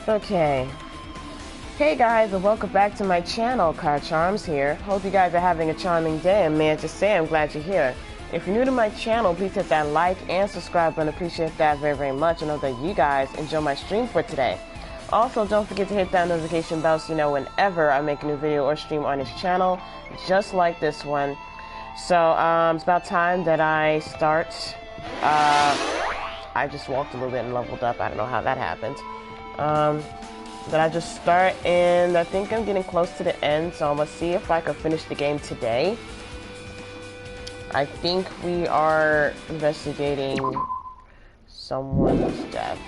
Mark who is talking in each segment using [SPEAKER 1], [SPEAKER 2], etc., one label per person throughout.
[SPEAKER 1] Okay. Hey guys, and welcome back to my channel. KiraCharmz here. Hope you guys are having a charming day, and may I just say I'm glad you're here. If you're new to my channel, please hit that like and subscribe button. Appreciate that very, very much. I know that you guys enjoy my stream for today. Also, don't forget to hit that notification bell so you know whenever I make a new video or stream on this channel, just like this one. So, it's about time that I start. I just walked a little bit and leveled up. I don't know how that happened. That I just start, and I think I'm getting close to the end, so I'm gonna see if I can finish the game today. I think we are investigating someone's death.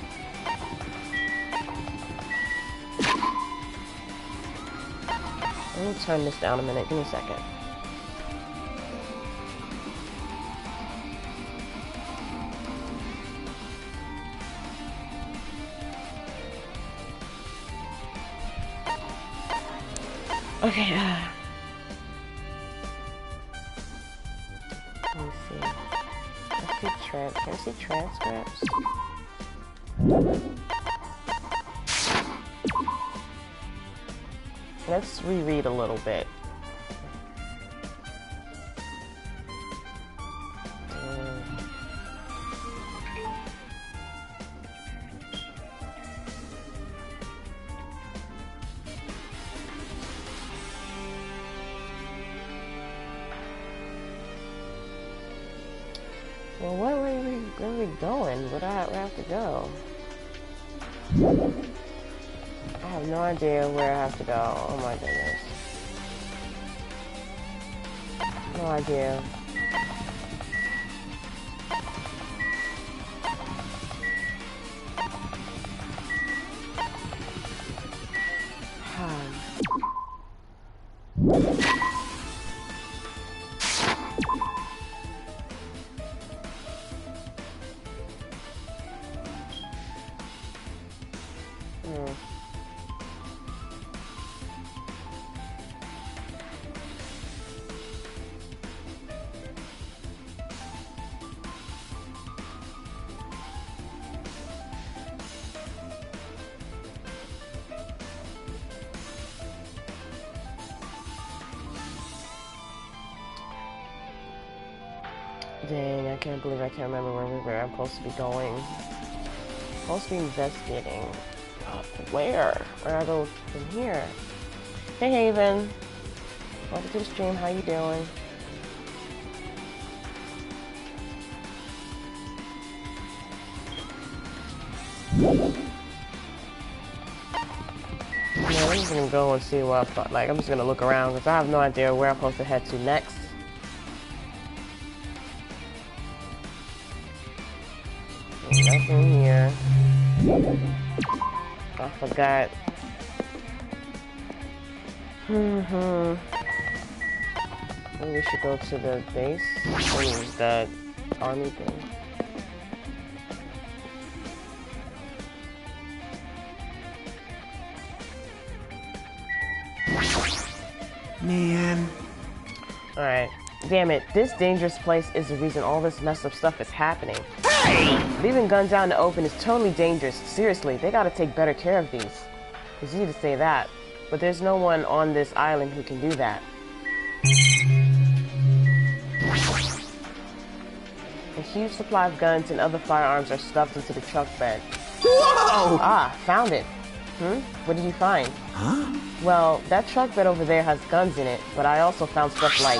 [SPEAKER 1] Let me turn this down a minute. Give me a second. Okay, let me see. Can I see transcripts? Let's reread a little bit. Well, where are we going? Where do I have to go? I have no idea where I have to go. Oh my goodness. No idea. Dang, I can't believe I can't remember where I'm supposed to be going. I'm supposed to be investigating. Where? Where I go from here? Hey Haven. Welcome to the stream, how you doing? Yeah, I'm just gonna go and see what I thought. Like, I'm just gonna look around because I have no idea where I'm supposed to head to next. Nothing here. I forgot. Maybe we should go to the base. I mean, the army thing.
[SPEAKER 2] Man.
[SPEAKER 1] Alright. Damn it, this dangerous place is the reason all this messed up stuff is happening.
[SPEAKER 2] Hey!
[SPEAKER 1] Leaving guns out in the open is totally dangerous. Seriously, they gotta take better care of these. It's easy to say that, but there's no one on this island who can do that. A huge supply of guns and other firearms are stuffed into the truck bed.
[SPEAKER 2] Whoa!
[SPEAKER 1] Ah, found it. What did you find?
[SPEAKER 2] Huh?
[SPEAKER 1] Well, that truck bed over there has guns in it, but I also found stuff like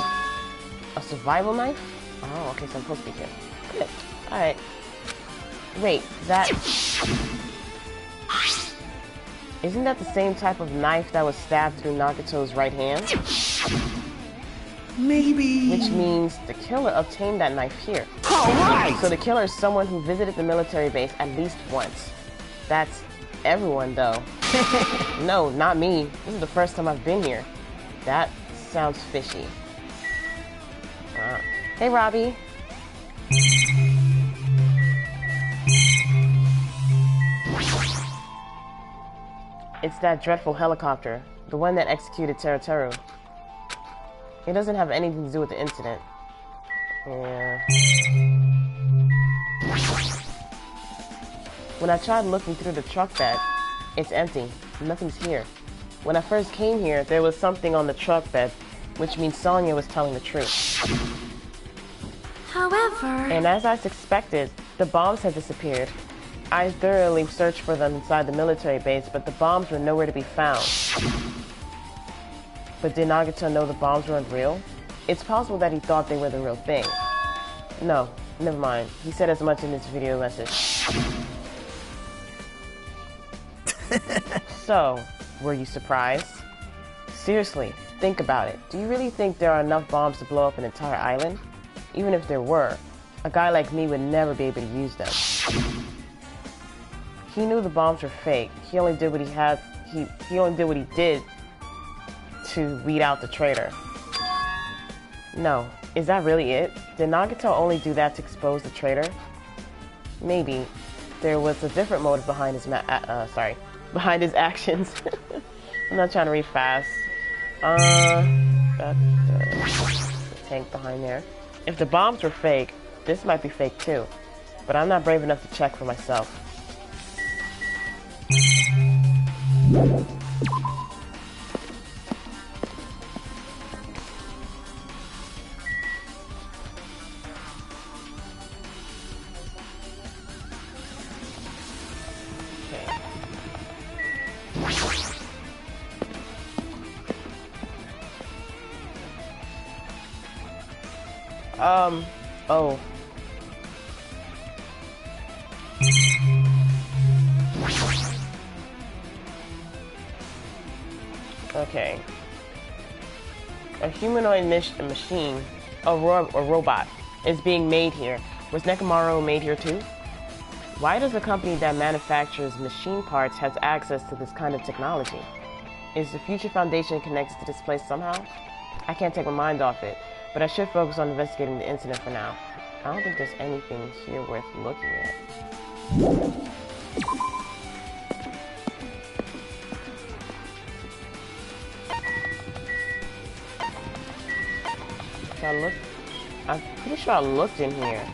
[SPEAKER 1] a survival knife? Oh, okay, so I'm supposed to be here. Good. Alright. Wait, that... Isn't that the same type of knife that was stabbed through Nagato's right hand?
[SPEAKER 2] Maybe...
[SPEAKER 1] Which means the killer obtained that knife here.
[SPEAKER 2] Alright!
[SPEAKER 1] So the killer is someone who visited the military base at least once. That's everyone, though. No, not me. This is the first time I've been here. That sounds fishy. Hey, Robbie. It's that dreadful helicopter. The one that executed Teru. It doesn't have anything to do with the incident. Yeah. When I tried looking through the truck bed, It's empty. Nothing's here. When I first came here, there was something on the truck bed, which means Sonya was telling the truth.
[SPEAKER 3] However...
[SPEAKER 1] And as I suspected, the bombs had disappeared. I thoroughly searched for them inside the military base, but the bombs were nowhere to be found. But did Nagato know the bombs weren't real? It's possible that he thought they were the real thing. No, never mind. He said as much in his video message. So, were you surprised? Seriously, think about it. Do you really think there are enough bombs to blow up an entire island? Even if there were, a guy like me would never be able to use them. He knew the bombs were fake. He only did what he only did what he did to weed out the traitor. No, is that really it? Did Nagato only do that to expose the traitor? Maybe. There was a different motive behind his behind his actions. I'm not trying to read fast. That's the tank behind there. If the bombs were fake, this might be fake too. But I'm not brave enough to check for myself. Oh. Okay. A humanoid machine, a robot, is being made here. Was Nekomaru made here too? Why does a company that manufactures machine parts has access to this kind of technology? Is the Future Foundation connected to this place somehow? I can't take my mind off it, but I should focus on investigating the incident for now. I don't think there's anything here worth looking at. I'm pretty sure I looked in here.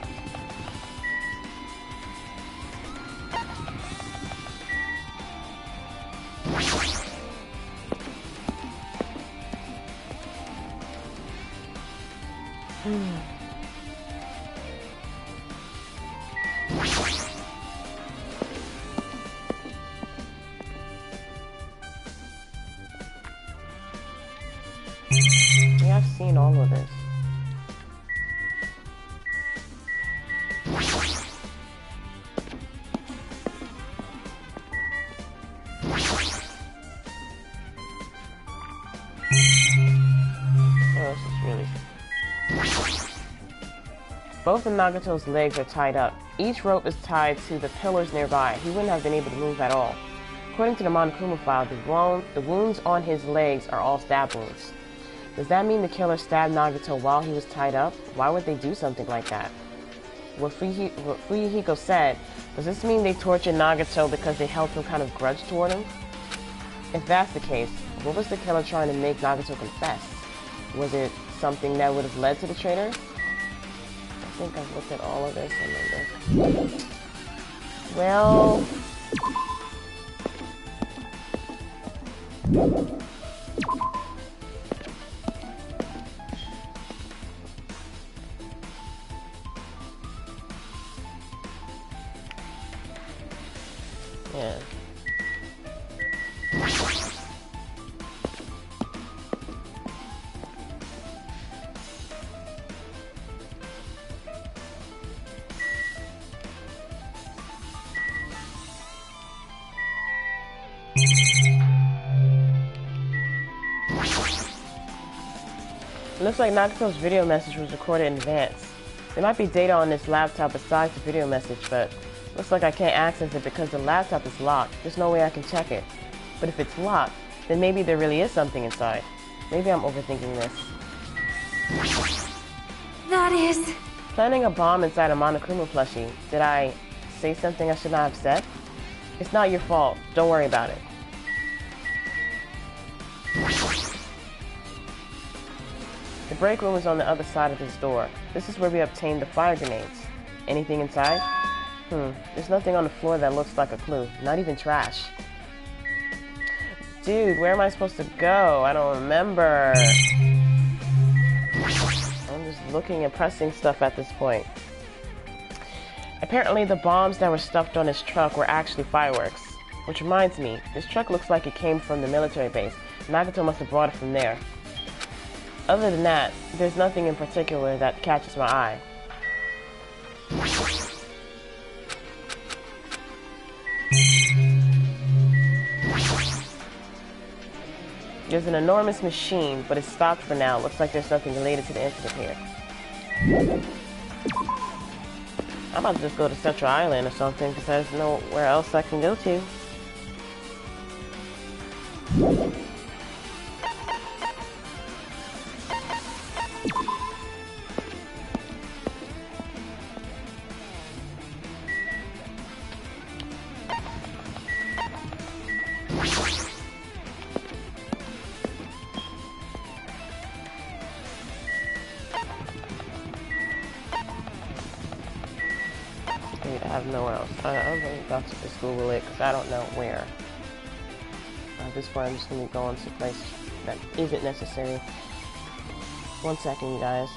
[SPEAKER 1] Yeah, I've seen all of this. Oh, this is really... Both of Nagato's legs are tied up. Each rope is tied to the pillars nearby. He wouldn't have been able to move at all. According to the Monokuma file, the wounds on his legs are all stab wounds. Does that mean the killer stabbed Nagato while he was tied up? Why would they do something like that? What Fuyuhiko said, does this mean they tortured Nagato because they held some kind of grudge toward him? If that's the case, what was the killer trying to make Nagato confess? Was it something that would have led to the traitor? I think I've looked at all of this, remember. Well... yeah. It looks like Nagato's video message was recorded in advance. There might be data on this laptop besides the video message, but looks like I can't access it because the laptop is locked. There's no way I can check it. But if it's locked, then maybe there really is something inside. Maybe I'm overthinking this.
[SPEAKER 3] That is...
[SPEAKER 1] Planting a bomb inside a Monokuma plushie. Did I say something I should not have said? It's not your fault. Don't worry about it. The break room is on the other side of this door. This is where we obtained the fire grenades. Anything inside? There's nothing on the floor that looks like a clue. Not even trash. Dude, where am I supposed to go? I don't remember. I'm just looking and pressing stuff at this point. Apparently, the bombs that were stuffed on his truck were actually fireworks. Which reminds me, this truck looks like it came from the military base. Nagato must have brought it from there. Other than that, there's nothing in particular that catches my eye. There's an enormous machine, but it's stopped for now. Looks like there's something related to the incident here. I'm about to just go to Central Island or something, because there's nowhere else I can go to. I have nowhere else. I'm about to just Google it because I don't know where. At this point, I'm just going to go into a place that isn't necessary. 1 second, you guys.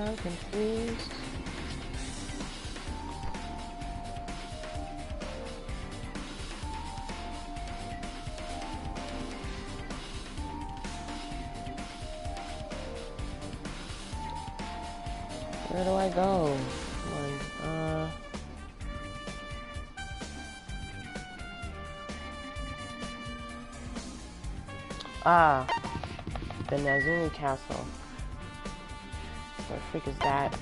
[SPEAKER 1] I'm confused. Where do I go? The Nazumi Castle. Where the freak is that?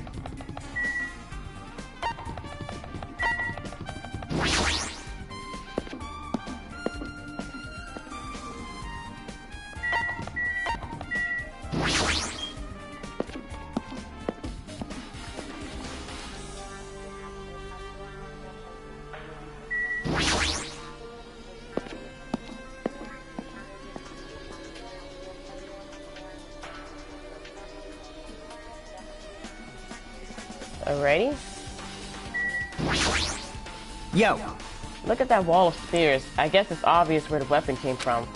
[SPEAKER 1] Alrighty.
[SPEAKER 2] Yo!
[SPEAKER 1] Look at that wall of spears. I guess it's obvious where the weapon came from.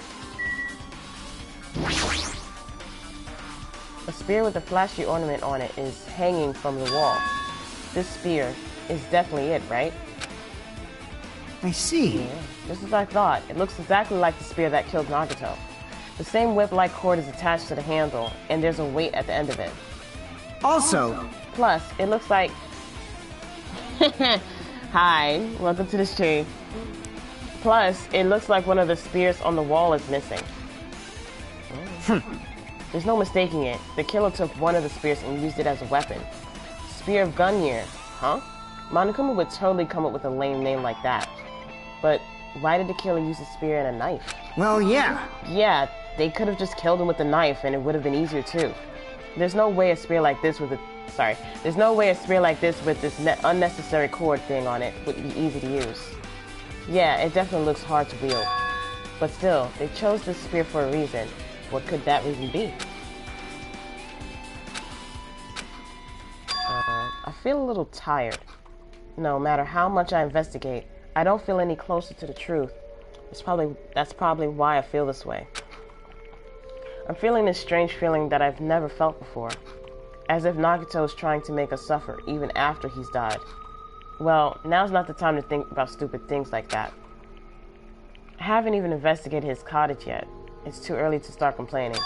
[SPEAKER 1] A spear with a flashy ornament on it is hanging from the wall. This spear is definitely it, right?
[SPEAKER 2] I see.
[SPEAKER 1] Yeah, just as I thought. It looks exactly like the spear that killed Nagato. The same whip-like cord is attached to the handle, and there's a weight at the end of it.
[SPEAKER 2] Also...
[SPEAKER 1] Plus, it looks like... Hi, welcome to the stream. Plus, it looks like one of the spears on the wall is missing. There's no mistaking it. The killer took one of the spears and used it as a weapon. Spear of Gunyear, huh? Monokuma would totally come up with a lame name like that. But why did the killer use a spear and a knife?
[SPEAKER 2] Well, yeah.
[SPEAKER 1] Yeah, they could have just killed him with a knife and it would have been easier too. There's no way a spear like this with There's no way a spear like this with this unnecessary cord thing on it would be easy to use. Yeah, it definitely looks hard to wield. But still, they chose this spear for a reason. What could that reason be? I feel a little tired. No matter how much I investigate, I don't feel any closer to the truth. That's probably why I feel this way. I'm feeling this strange feeling that I've never felt before. As if Nagato is trying to make us suffer even after he's died. Well, now's not the time to think about stupid things like that. I haven't even investigated his cottage yet. It's too early to start complaining.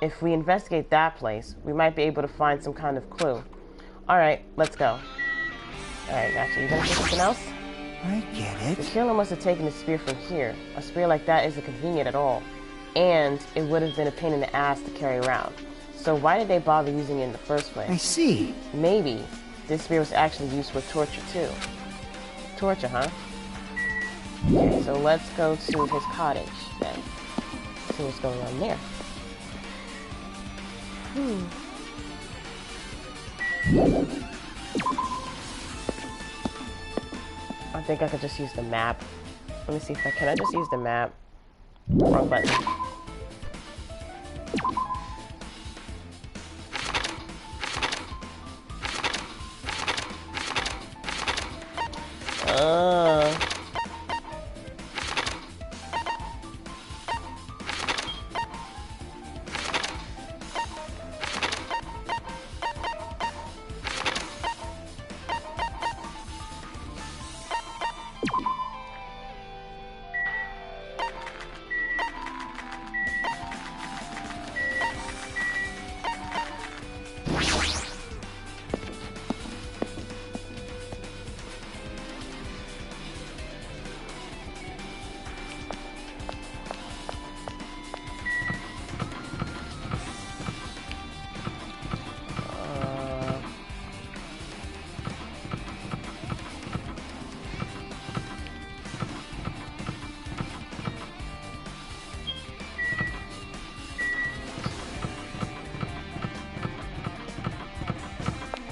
[SPEAKER 1] If we investigate that place, we might be able to find some kind of clue. Alright, let's go. Alright, gotcha. You gonna say something else?
[SPEAKER 2] I get it.
[SPEAKER 1] The killer must have taken the spear from here. A spear like that isn't convenient at all. And it would have been a pain in the ass to carry around. So why did they bother using it in the first place?
[SPEAKER 2] I see.
[SPEAKER 1] Maybe this spear was actually used for torture too. Torture, huh? Okay, so let's go to his cottage then. See what's going on there. I think I could just use the map. Let me see if can I just use the map? Wrong button.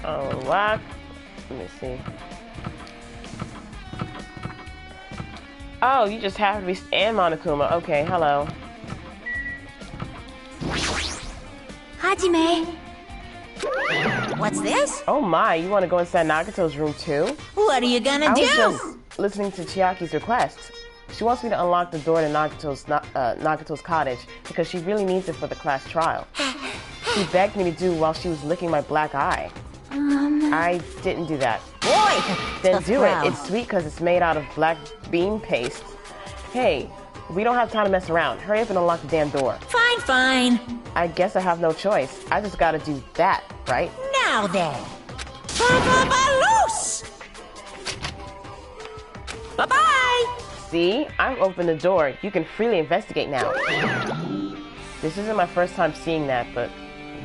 [SPEAKER 1] Unlock. Let me see. Oh, you just have to be and Monokuma. Okay, hello.
[SPEAKER 3] Hajime. What's this?
[SPEAKER 1] Oh my, you want to go inside Nagato's room too?
[SPEAKER 3] What are you gonna do?
[SPEAKER 1] I was just listening to Chiaki's request. She wants me to unlock the door to Nagato's cottage because she really needs it for the class trial. She begged me to do while she was licking my black eye. I didn't do that.
[SPEAKER 3] Boy,
[SPEAKER 1] then do it. It's sweet because it's made out of black bean paste. Hey, we don't have time to mess around. Hurry up and unlock the damn door.
[SPEAKER 3] Fine, fine.
[SPEAKER 1] I guess I have no choice. I just gotta do that, right?
[SPEAKER 3] Now then. Loose! Bye-bye!
[SPEAKER 1] See? I've opened the door. You can freely investigate now. This isn't my first time seeing that, but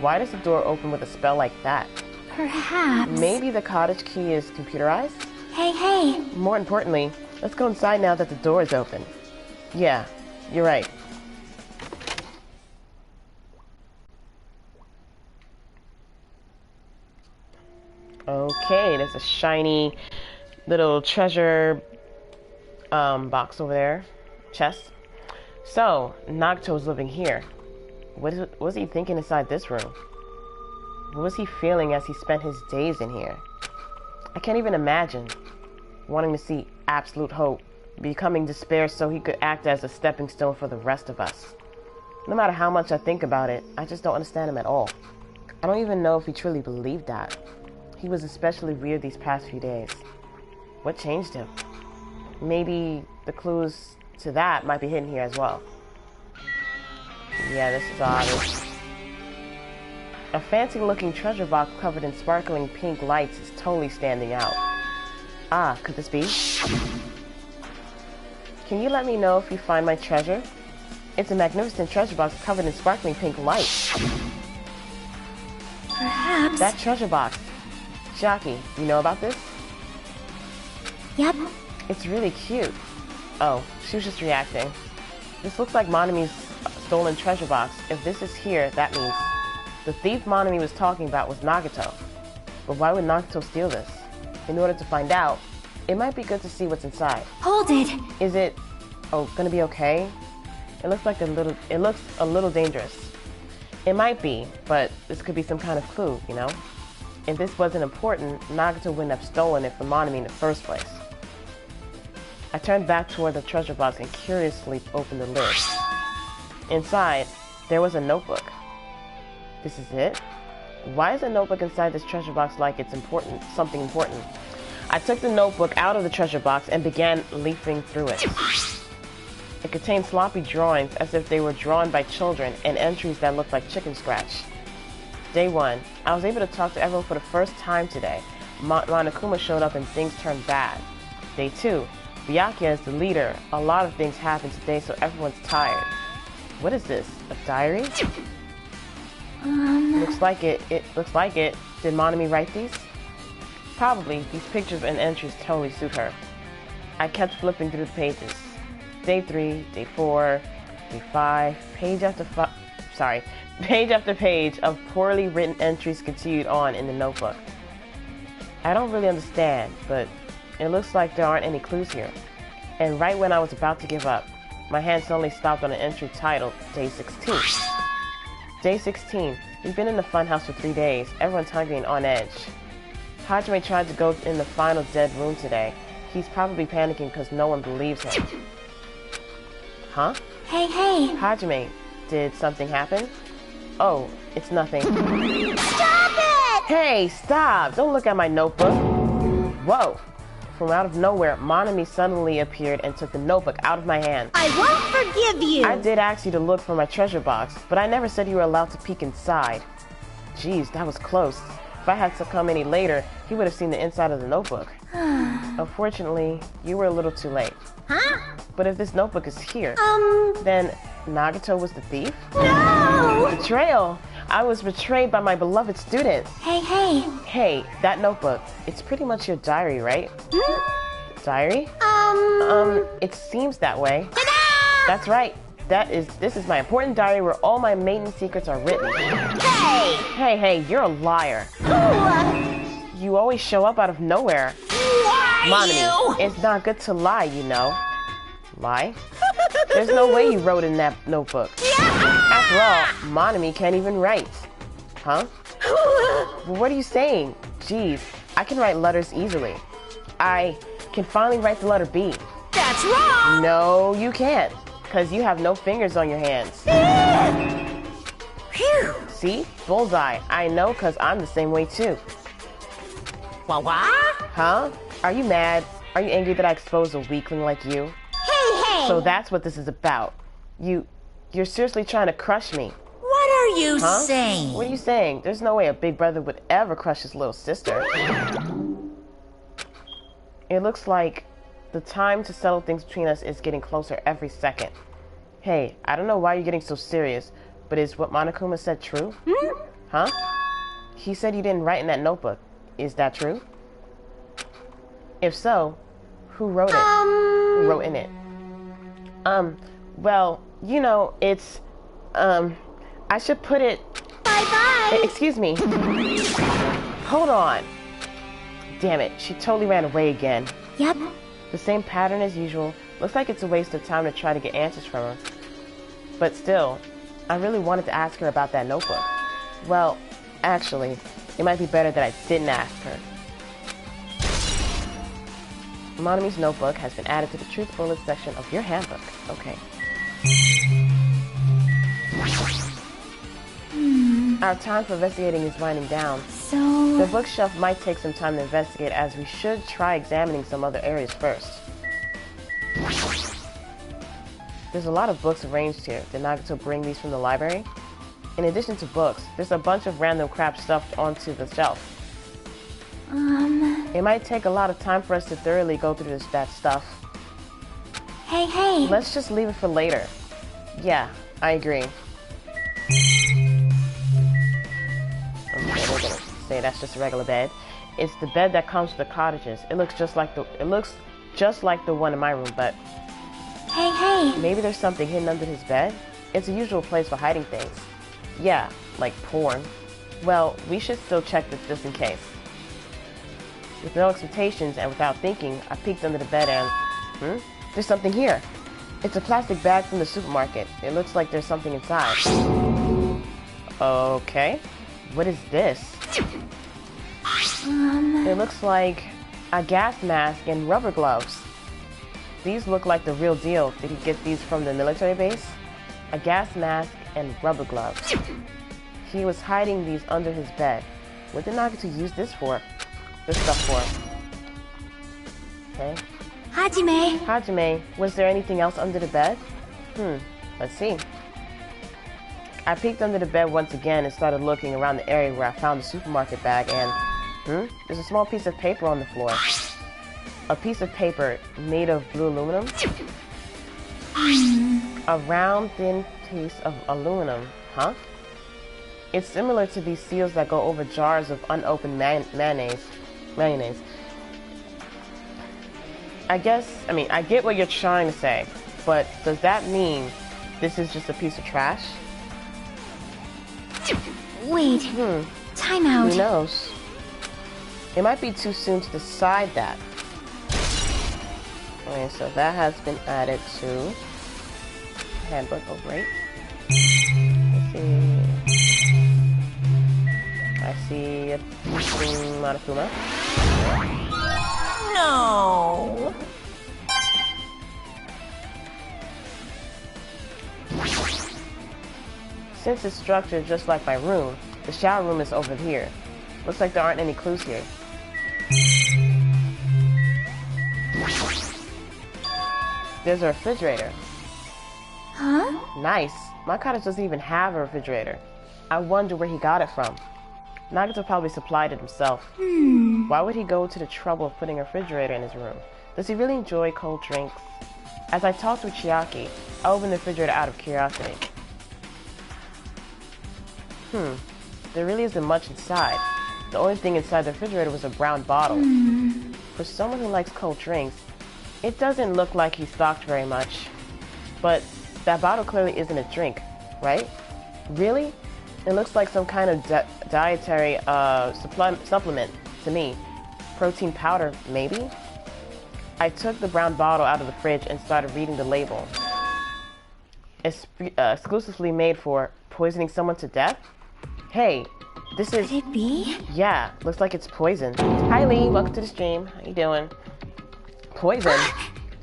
[SPEAKER 1] why does the door open with a spell like that?
[SPEAKER 3] Perhaps.
[SPEAKER 1] Maybe the cottage key is computerized?
[SPEAKER 3] Hey.
[SPEAKER 1] More importantly, let's go inside now that the door is open. Yeah, you're right. Okay, there's a shiny little treasure box over there. Chest. So, Nagato's living here. What was he thinking inside this room? What was he feeling as he spent his days in here? I can't even imagine. Wanting to see absolute hope, becoming despair so he could act as a stepping stone for the rest of us. No matter how much I think about it, I just don't understand him at all. I don't even know if he truly believed that. He was especially weird these past few days. What changed him? Maybe the clues to that might be hidden here as well. Yeah, this is obvious. A fancy-looking treasure box covered in sparkling pink lights is totally standing out. Ah, could this be? Can you let me know if you find my treasure? It's a magnificent treasure box covered in sparkling pink lights.
[SPEAKER 3] Perhaps.
[SPEAKER 1] That treasure box. Chiaki, you know about this?
[SPEAKER 3] Yep.
[SPEAKER 1] It's really cute. Oh, she was just reacting. This looks like Monami's stolen treasure box. If this is here, that means the thief Monami was talking about was Nagato. But why would Nagato steal this? In order to find out, it might be good to see what's inside.
[SPEAKER 3] Hold it.
[SPEAKER 1] Is it, gonna be okay? It looks a little dangerous. It might be, but this could be some kind of clue, you know? If this wasn't important, Nagato wouldn't have stolen it from Monami in the first place. I turned back toward the treasure box and curiously opened the lid. Inside, there was a notebook. This is it? Why is a notebook inside this treasure box like it's important, something important? I took the notebook out of the treasure box and began leafing through it. It contained sloppy drawings as if they were drawn by children and entries that looked like chicken scratch. Day 1. I was able to talk to everyone for the first time today. Monokuma showed up and things turned bad. Day 2. Byakuya is the leader. A lot of things happened today, so everyone's tired. What is this? A diary? Looks like it. Looks like it. Did Monami write these? Probably. These pictures and entries totally suit her. I kept flipping through the pages. Day 3, day 4, day 5, page after page after page of poorly written entries continued on in the notebook. I don't really understand, but it looks like there aren't any clues here. And right when I was about to give up, my hand suddenly stopped on an entry titled Day 16. Day 16. We've been in the funhouse for 3 days. Everyone's hungry and on edge. Hajime tried to go in the final dead room today. He's probably panicking because no one believes him. Huh?
[SPEAKER 3] Hey, hey.
[SPEAKER 1] Hajime, did something happen? Oh, it's nothing.
[SPEAKER 3] Stop it!
[SPEAKER 1] Hey, stop! Don't look at my notebook. Whoa. From out of nowhere, Monami suddenly appeared and took the notebook out of my hand.
[SPEAKER 3] I won't forgive you.
[SPEAKER 1] I did ask you to look for my treasure box, but I never said you were allowed to peek inside. Jeez, that was close. If I had to come any later, he would have seen the inside of the notebook. Unfortunately, you were a little too late.
[SPEAKER 3] Huh?
[SPEAKER 1] But if this notebook is here, then Nagato was the thief?
[SPEAKER 3] No!
[SPEAKER 1] Betrayal! I was betrayed by my beloved student.
[SPEAKER 3] Hey, hey.
[SPEAKER 1] Hey, that notebook, it's pretty much your diary, right? Diary? It seems that way.
[SPEAKER 3] Ta-da!
[SPEAKER 1] That's right. This is my important diary where all my maiden secrets are written.
[SPEAKER 3] Hey!
[SPEAKER 1] Hey, you're a liar.
[SPEAKER 3] Ooh.
[SPEAKER 1] You always show up out of nowhere.
[SPEAKER 3] Why
[SPEAKER 1] Monami, it's not good to lie, you know. Lie? There's no way you wrote in that notebook. After all, Monami can't even write. Huh? Well, what are you saying? Jeez, I can write letters easily. I can finally write the letter B.
[SPEAKER 3] That's wrong!
[SPEAKER 1] No, you can't, because you have no fingers on your hands.
[SPEAKER 3] Phew.
[SPEAKER 1] See? Bullseye. I know, because I'm the same way too.
[SPEAKER 3] What?
[SPEAKER 1] Huh? Are you mad? Are you angry that I exposed a weakling like you?
[SPEAKER 3] Hey, hey!
[SPEAKER 1] So that's what this is about. You're seriously trying to crush me.
[SPEAKER 3] What are you
[SPEAKER 1] Huh?
[SPEAKER 3] saying?
[SPEAKER 1] What are you saying? There's no way a big brother would ever crush his little sister. It looks like the time to settle things between us is getting closer every second. Hey, I don't know why you're getting so serious, but is what Monokuma said true? Huh? He said you didn't write in that notebook. Is that true? If so, who wrote it? Who wrote in it? Well, you know, it's, I should put it...
[SPEAKER 3] Bye-bye!
[SPEAKER 1] Excuse me. Hold on. Damn it, she totally ran away again.
[SPEAKER 3] Yep.
[SPEAKER 1] The same pattern as usual. Looks like it's a waste of time to try to get answers from her. But still, I really wanted to ask her about that notebook. Well, actually, it might be better that I didn't ask her. Monami's notebook has been added to the Truth Bullet section of your handbook. Okay. Our time for investigating is winding down.
[SPEAKER 3] So...
[SPEAKER 1] The bookshelf might take some time to investigate, as we should try examining some other areas first. There's a lot of books arranged here. Did Nagato bring these from the library? In addition to books, there's a bunch of random crap stuffed onto the shelf. It might take a lot of time for us to thoroughly go through that stuff.
[SPEAKER 3] Hey, hey!
[SPEAKER 1] Let's just leave it for later. Yeah, I agree. Okay, we're gonna say that's just a regular bed. It's the bed that comes with the cottages. It looks just like the one in my room, but
[SPEAKER 3] Hey, hey!
[SPEAKER 1] maybe there's something hidden under his bed? It's a usual place for hiding things. Yeah, like porn. Well, we should still check this just in case. With no expectations and without thinking, I peeked under the bed and... There's something here. It's a plastic bag from the supermarket. It looks like there's something inside. Okay. What is this? It looks like a gas mask and rubber gloves. These look like the real deal. Did he get these from the military base? A gas mask and rubber gloves. He was hiding these under his bed. What did Nagato use this for? This stuff for? Okay. Hajime, was there anything else under the bed? Let's see. I peeked under the bed once again and started looking around the area where I found the supermarket bag and... There's a small piece of paper on the floor. A piece of paper made of blue aluminum. A round, thin piece of aluminum, huh? It's similar to these seals that go over jars of unopened mayonnaise. I get what you're trying to say, but does that mean this is just a piece of trash?
[SPEAKER 3] Wait. Time out.
[SPEAKER 1] Who knows? It might be too soon to decide that. Okay, so that has been added to handbook. Oh, great. Let's see. I see a Monokuma.
[SPEAKER 3] No.
[SPEAKER 1] Since it's structured just like my room, the shower room is over here. Looks like there aren't any clues here. There's a refrigerator.
[SPEAKER 3] Huh?
[SPEAKER 1] Nice. My cottage doesn't even have a refrigerator. I wonder where he got it from. Nagato probably supplied it himself. Why would he go to the trouble of putting a refrigerator in his room? Does he really enjoy cold drinks? As I talked with Chiaki, I opened the refrigerator out of curiosity. There really isn't much inside. The only thing inside the refrigerator was a brown bottle. For someone who likes cold drinks, it doesn't look like he stocked very much. But that bottle clearly isn't a drink, right? Really? It looks like some kind of dietary supplement to me. Protein powder, maybe? I took the brown bottle out of the fridge and started reading the label. Exclusively made for poisoning someone to death? Hey, this is...
[SPEAKER 3] Could it be?
[SPEAKER 1] Yeah, looks like it's poison. Hi Lee, welcome to the stream. How you doing? Poison?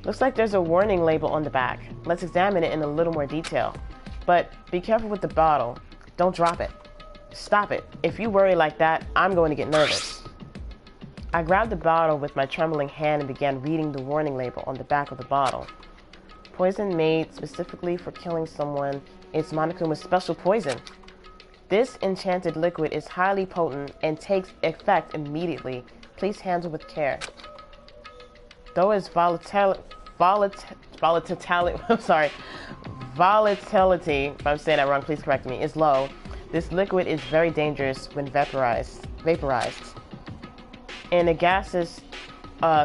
[SPEAKER 1] Looks like there's a warning label on the back. Let's examine it in a little more detail. But be careful with the bottle. Don't drop it. Stop it. If you worry like that, I'm going to get nervous. I grabbed the bottle with my trembling hand and began reading the warning label on the back of the bottle. Poison made specifically for killing someone. It's Monokuma's special poison. This enchanted liquid is highly potent and takes effect immediately. Please handle with care. Though its volatility, if I'm saying that wrong, please correct me, is low. This liquid is very dangerous when vaporized. In a gaseous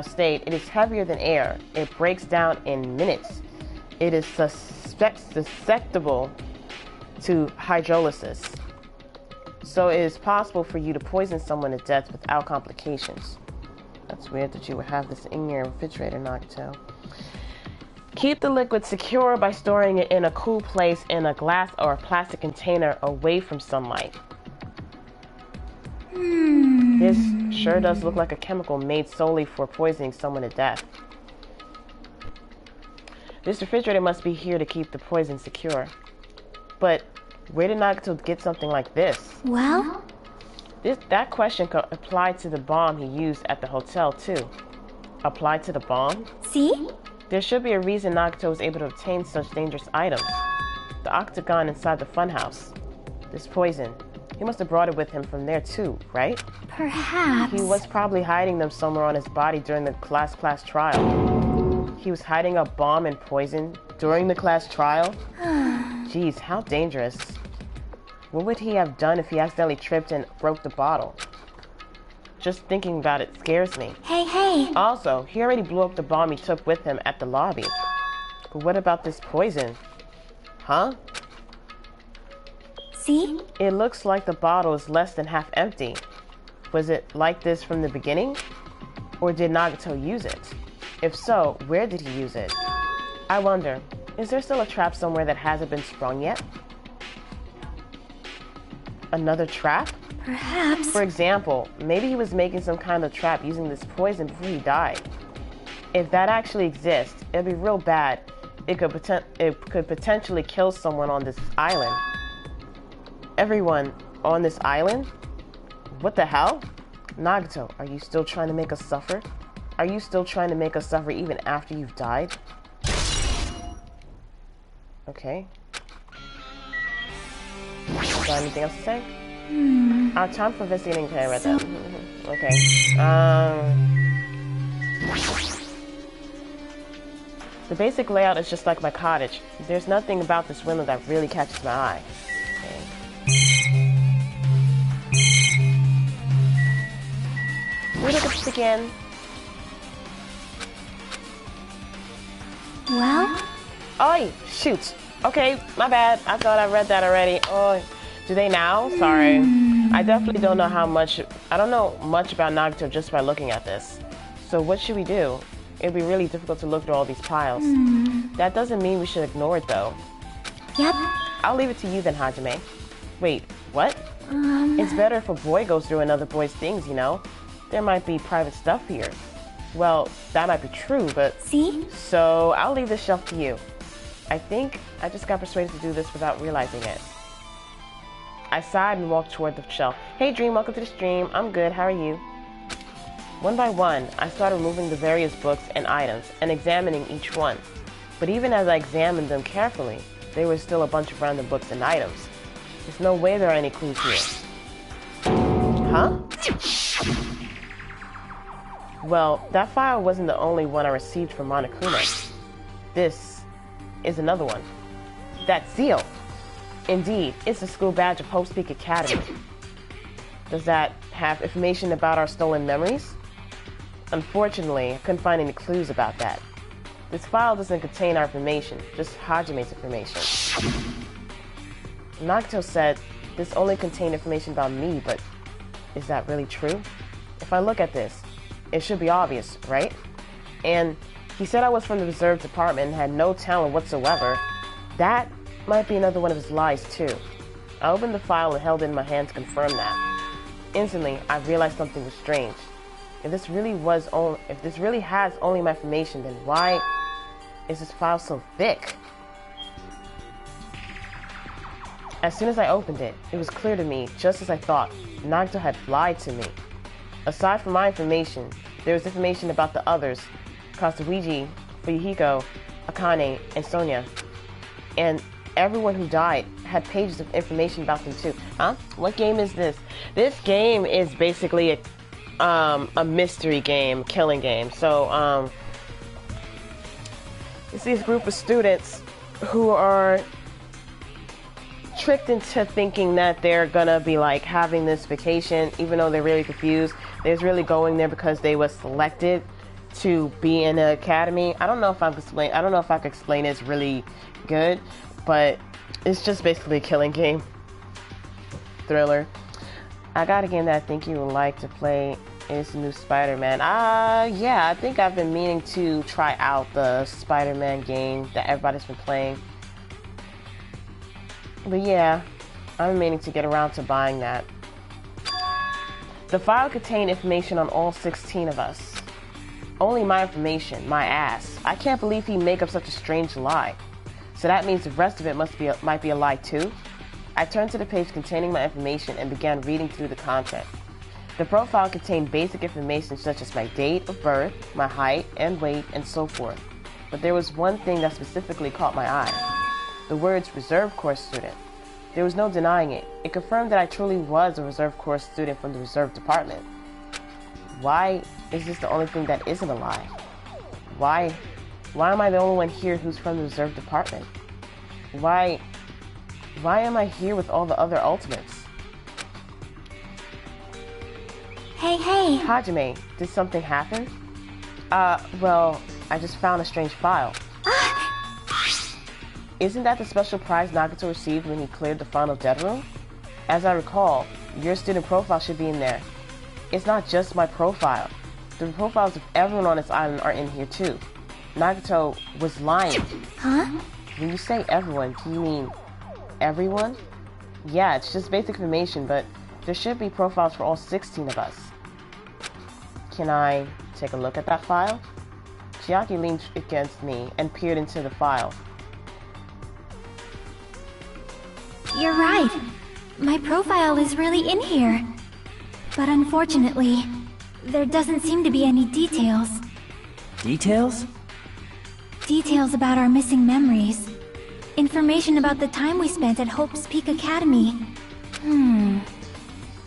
[SPEAKER 1] state, it is heavier than air. It breaks down in minutes. It is susceptible to hydrolysis. So it is possible for you to poison someone to death without complications. That's weird that you would have this in your refrigerator, Nagato. Keep the liquid secure by storing it in a cool place in a glass or a plastic container away from sunlight. This sure does look like a chemical made solely for poisoning someone to death. This refrigerator must be here to keep the poison secure. But where did Nagato get something like this?
[SPEAKER 3] Well?
[SPEAKER 1] That question could apply to the bomb he used at the hotel, too. Apply to the bomb?
[SPEAKER 3] See?
[SPEAKER 1] There should be a reason Nagato was able to obtain such dangerous items. The octagon inside the funhouse. This poison. He must have brought it with him from there, too, right?
[SPEAKER 3] Perhaps.
[SPEAKER 1] He was probably hiding them somewhere on his body during the class trial. He was hiding a bomb and poison during the class trial? Jeez, how dangerous. What would he have done if he accidentally tripped and broke the bottle? Just thinking about it scares me.
[SPEAKER 3] Hey.
[SPEAKER 1] Also, he already blew up the bomb he took with him at the lobby. But what about this poison? Huh?
[SPEAKER 3] See?
[SPEAKER 1] It looks like the bottle is less than half empty. Was it like this from the beginning? Or did Nagato use it? If so, where did he use it? I wonder, is there still a trap somewhere that hasn't been sprung yet? Another trap?
[SPEAKER 3] Perhaps.
[SPEAKER 1] For example, maybe he was making some kind of trap using this poison before he died. If that actually exists, it'd be real bad. It could potentially kill someone on this island. Everyone on this island? What the hell? Nagato, are you still trying to make us suffer? Are you still trying to make us suffer even after you've died? Okay. Got anything else to say? Our time for investigating. Okay, I read that. Okay. The basic layout is just like my cottage. There's nothing about this window that really catches my eye. Okay. We look at this again.
[SPEAKER 3] Well?
[SPEAKER 1] Oh, shoot. Okay, my bad. I thought I read that already. Oh, Do they now? Sorry. I definitely don't know how much... I don't know much about Nagito just by looking at this. So what should we do? It'd be really difficult to look through all these piles. That doesn't mean we should ignore it, though.
[SPEAKER 3] Yep.
[SPEAKER 1] I'll leave it to you then, Hajime. Wait, what? It's better if a boy goes through another boy's things, you know? There might be private stuff here. Well, that might be true, but...
[SPEAKER 3] See?
[SPEAKER 1] So, I'll leave this shelf to you. I think I just got persuaded to do this without realizing it. I sighed and walked toward the shelf. Hey Dream, welcome to the stream. I'm good, how are you? One by one, I started removing the various books and items and examining each one. But even as I examined them carefully, there was still a bunch of random books and items. There's no way there are any clues here. Huh? Well, that file wasn't the only one I received from Monokuma. This is another one. That seal! Indeed, it's the school badge of Hope's Peak Academy. Does that have information about our stolen memories? Unfortunately, I couldn't find any clues about that. This file doesn't contain our information, just Hajime's information. Nagito said this only contained information about me, but is that really true? If I look at this, it should be obvious, right? And he said I was from the reserve department and had no talent whatsoever. That might be another one of his lies, too. I opened the file and held it in my hand to confirm that. Instantly, I realized something was strange. If this really has only my information, then why is this file so thick? As soon as I opened it, it was clear to me, just as I thought, Nagito had lied to me. Aside from my information, there was information about the others, Katsuhiji, Fuyuhiko, Akane, and Sonia. And everyone who died had pages of information about them too. Huh? What game is this? This game is basically a mystery game, killing game. So, it's these group of students who are tricked into thinking that they're gonna be like having this vacation, even though they're really confused. They're really going there because they were selected to be in the academy. I don't know if I can explain it's really good, but it's just basically a killing game. Thriller. I got a game that I think you would like to play. It's the new Spider-Man. Yeah, I think I've been meaning to try out the Spider-Man game that everybody's been playing. But yeah, I'm meaning to get around to buying that. The file contained information on all 16 of us. Only my information, my ass. I can't believe he'd make up such a strange lie. So that means the rest of it might be a lie too? I turned to the page containing my information and began reading through the content. The profile contained basic information such as my date of birth, my height and weight, and so forth. But there was one thing that specifically caught my eye. The words reserve course student. There was no denying it. It confirmed that I truly was a reserve course student from the reserve department. Why is this the only thing that isn't a lie? Why am I the only one here who's from the reserve department? Why am I here with all the other ultimates?
[SPEAKER 3] Hey, hey.
[SPEAKER 1] Hajime, did something happen? Well, I just found a strange file. Isn't that the special prize Nagito received when he cleared the final dead room? As I recall, your student profile should be in there. It's not just my profile. The profiles of everyone on this island are in here too. Nagito was lying.
[SPEAKER 3] Huh?
[SPEAKER 1] When you say everyone, do you mean everyone? Yeah, it's just basic information, but there should be profiles for all 16 of us. Can I take a look at that file? Chiaki leaned against me and peered into the file.
[SPEAKER 3] You're right. My profile is really in here. But unfortunately, there doesn't seem to be any details.
[SPEAKER 4] Details?
[SPEAKER 3] Details about our missing memories. Information about the time we spent at Hope's Peak Academy.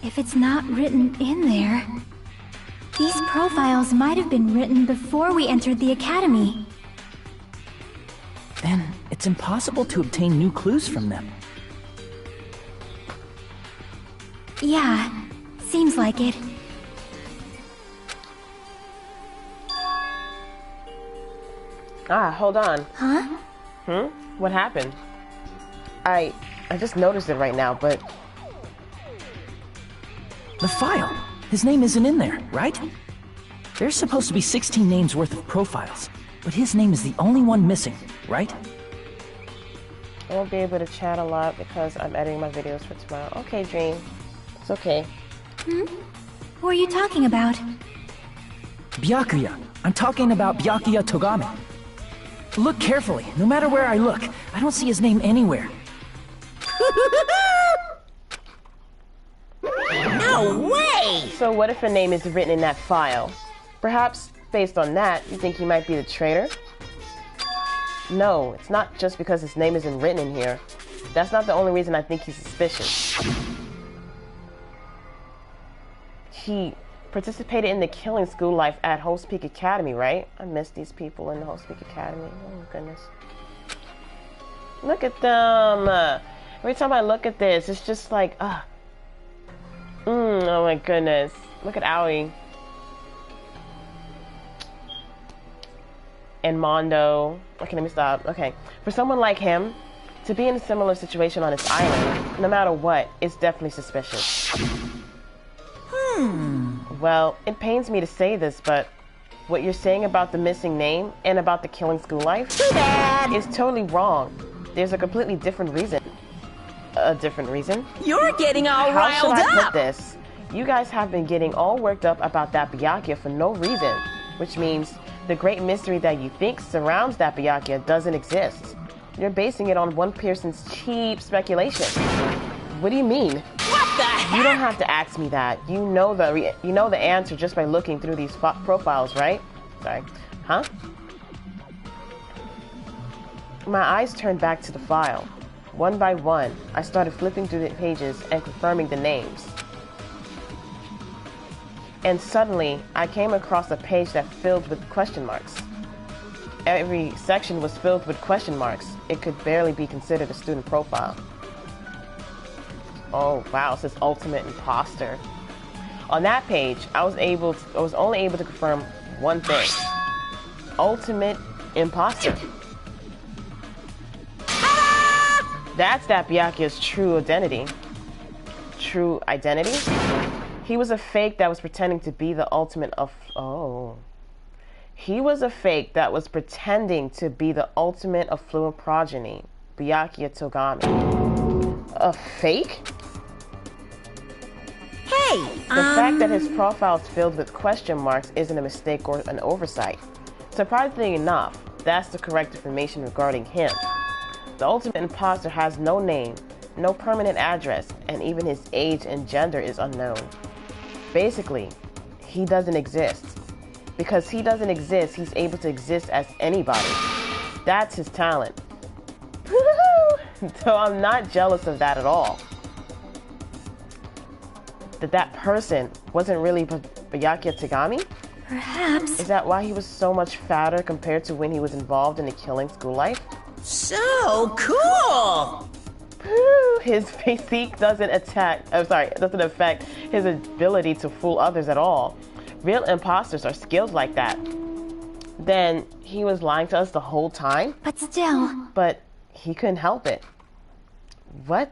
[SPEAKER 3] If it's not written in there... These profiles might have been written before we entered the academy.
[SPEAKER 4] Then it's impossible to obtain new clues from them.
[SPEAKER 3] Yeah, seems like it.
[SPEAKER 1] Hold on.
[SPEAKER 3] Huh?
[SPEAKER 1] What happened? I just noticed it right now, but
[SPEAKER 4] The file. His name isn't in there, right? There's supposed to be 16 names worth of profiles, but his name is the only one missing, right?
[SPEAKER 1] I won't be able to chat a lot because I'm editing my videos for tomorrow. Okay, Dream. It's okay.
[SPEAKER 3] Hmm? Who are you talking about?
[SPEAKER 4] Byakuya. I'm talking about Byakuya Togame. Look carefully. No matter where I look, I don't see his name anywhere.
[SPEAKER 5] No way!
[SPEAKER 1] So what if a name is written in that file? Perhaps, based on that, you think he might be the traitor? No, it's not just because his name isn't written in here. That's not the only reason I think he's suspicious. He participated in the killing school life at Host Peak Academy, right? I miss these people in the Host Peak Academy. Oh my goodness. Look at them! Every time I look at this, it's just like, oh my goodness. Look at Aoi. And Mondo. Okay, let me stop. Okay. For someone like him, to be in a similar situation on this island, no matter what, it's definitely suspicious. Well, it pains me to say this, but what you're saying about the missing name and about the killing school life is totally wrong. There's a completely different reason. A different reason?
[SPEAKER 5] You're getting all riled
[SPEAKER 1] How should I put
[SPEAKER 5] up!
[SPEAKER 1] this? You guys have been getting all worked up about that Byakuya for no reason, which means the great mystery that you think surrounds that Byakuya doesn't exist. You're basing it on one person's cheap speculation. What do you mean?
[SPEAKER 5] What the heck?
[SPEAKER 1] You don't have to ask me that. You know the answer just by looking through these profiles, right? Sorry. Huh? My eyes turned back to the file. One by one, I started flipping through the pages and confirming the names. And suddenly, I came across a page that filled with question marks. Every section was filled with question marks. It could barely be considered a student profile. Oh wow, it says ultimate imposter. On that page, I was only able to confirm one thing. Ultimate imposter. That's that Byakuya's true identity. True identity? He was a fake that was pretending to be the ultimate of... Oh. He was a fake that was pretending to be the ultimate affluent progeny, Byakuya Togame. A fake?
[SPEAKER 5] Hey,
[SPEAKER 1] The fact that his profile is filled with question marks isn't a mistake or an oversight. Surprisingly enough, that's the correct information regarding him. The ultimate imposter has no name, no permanent address, and even his age and gender is unknown. Basically, he doesn't exist. Because he doesn't exist, he's able to exist as anybody. That's his talent. So I'm not jealous of that at all. That person wasn't really Byakuya Togame?
[SPEAKER 3] Perhaps.
[SPEAKER 1] Is that why he was so much fatter compared to when he was involved in the killing school life?
[SPEAKER 5] so cool!
[SPEAKER 1] His physique doesn't affect his ability to fool others at all. Real imposters are skilled like that. Then he was lying to us the whole time?
[SPEAKER 3] But still.
[SPEAKER 1] But he couldn't help it. What?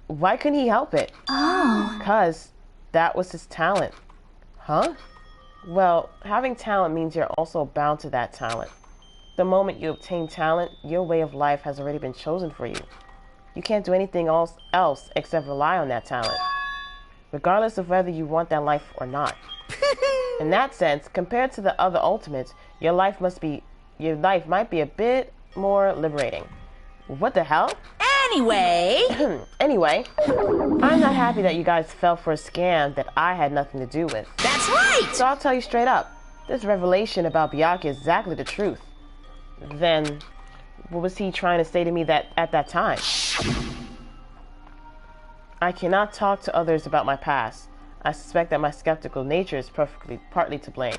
[SPEAKER 1] Why couldn't he help it?
[SPEAKER 3] Oh.
[SPEAKER 1] 'Cause that was his talent. Huh? Well, having talent means you're also bound to that talent. The moment you obtain talent, your way of life has already been chosen for you. You can't do anything else except rely on that talent, regardless of whether you want that life or not. In that sense, compared to the other ultimates, your life might be a bit more liberating. What the hell?
[SPEAKER 5] Anyway,
[SPEAKER 1] Anyway, I'm not happy that you guys fell for a scam that I had nothing to do with.
[SPEAKER 5] that's right!
[SPEAKER 1] So I'll tell you straight up, this revelation about Byakuya is exactly the truth. Then, what was he trying to say to me at that time? I cannot talk to others about my past. I suspect that my skeptical nature is partly to blame.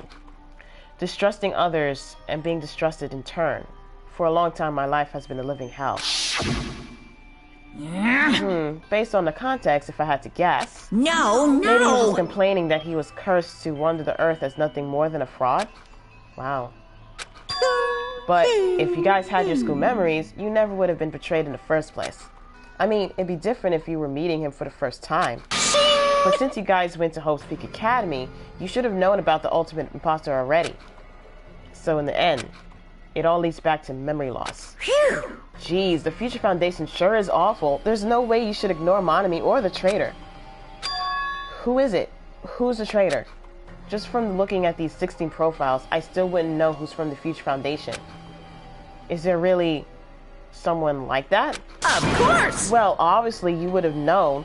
[SPEAKER 1] Distrusting others and being distrusted in turn. For a long time, my life has been a living hell. Based on the context, if I had to guess,
[SPEAKER 5] No,
[SPEAKER 1] maybe he was
[SPEAKER 5] no!
[SPEAKER 1] complaining that he was cursed to wander the earth as nothing more than a fraud? Wow. But if you guys had your school memories, you never would have been betrayed in the first place. I mean, it'd be different if you were meeting him for the first time. But since you guys went to Hope's Peak Academy, you should have known about the ultimate imposter already. So in the end, it all leads back to memory loss.
[SPEAKER 5] Phew!
[SPEAKER 1] Jeez, the Future Foundation sure is awful. There's no way you should ignore Monami or the traitor. Who is it? Who's the traitor? Just from looking at these 16 profiles, I still wouldn't know who's from the Future Foundation. Is there really someone like that?
[SPEAKER 5] Of course!
[SPEAKER 1] Well, obviously you would have known.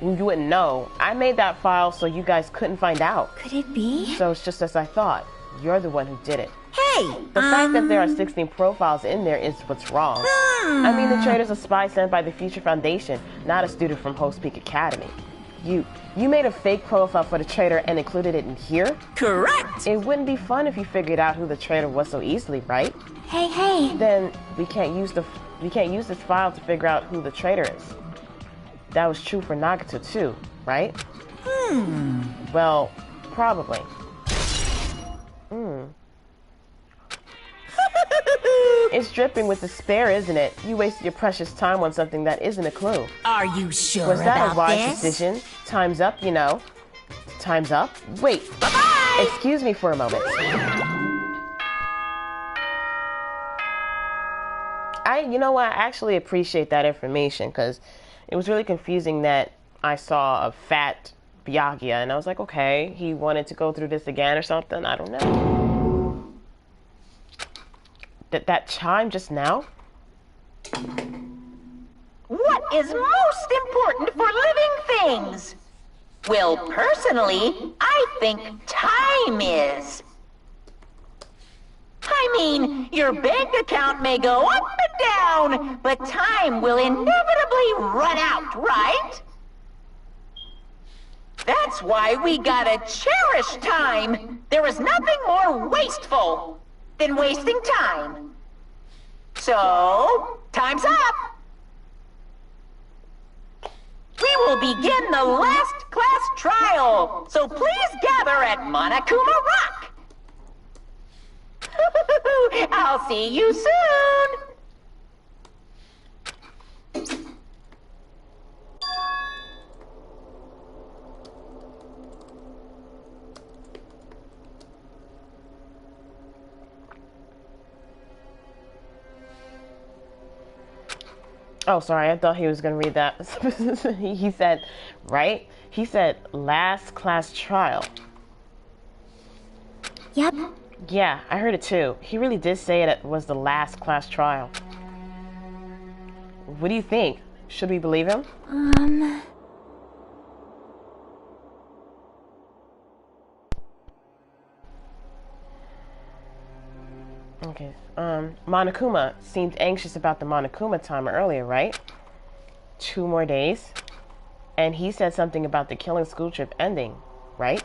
[SPEAKER 1] You wouldn't know. I made that file so you guys couldn't find out.
[SPEAKER 3] Could it be?
[SPEAKER 1] So it's just as I thought. You're the one who did it.
[SPEAKER 5] Hey!
[SPEAKER 1] The fact that there are 16 profiles in there is what's wrong. I mean, the traitor's a spy sent by the Future Foundation, not a student from Hope's Peak Academy. You made a fake profile for the traitor and included it in here?
[SPEAKER 5] Correct!
[SPEAKER 1] It wouldn't be fun if you figured out who the traitor was so easily, right?
[SPEAKER 3] Hey.
[SPEAKER 1] Then we can't use this file to figure out who the traitor is. That was true for Nagato too, right? Well, probably. It's dripping with despair, isn't it? You wasted your precious time on something that isn't a clue.
[SPEAKER 5] Are you sure
[SPEAKER 1] Was that a
[SPEAKER 5] about
[SPEAKER 1] wise
[SPEAKER 5] this?
[SPEAKER 1] decision? Time's up, you know. Time's up? Wait.
[SPEAKER 5] Bye-bye!
[SPEAKER 1] Excuse me for a moment. You know what? I actually appreciate that information because it was really confusing that I saw a fat Byakuya and I was like, okay, he wanted to go through this again or something. I don't know. That chime just now?
[SPEAKER 6] What is most important for living things? Well, personally, I think time is. I mean, your bank account may go up and down, but time will inevitably run out, right? That's why we gotta cherish time. There is nothing more wasteful than wasting time. So, time's up. We will begin the last class trial, so please gather at Monokuma Rock. I'll see you soon.
[SPEAKER 1] Oh, sorry. I thought he was going to read that. He said, right? He said, last class trial.
[SPEAKER 3] Yep.
[SPEAKER 1] Yeah, I heard it too. He really did say it was the last class trial. What do you think? Should we believe him? Okay. Monokuma seemed anxious about the Monokuma time earlier, right? 2 more days. And he said something about the killing school trip ending, right?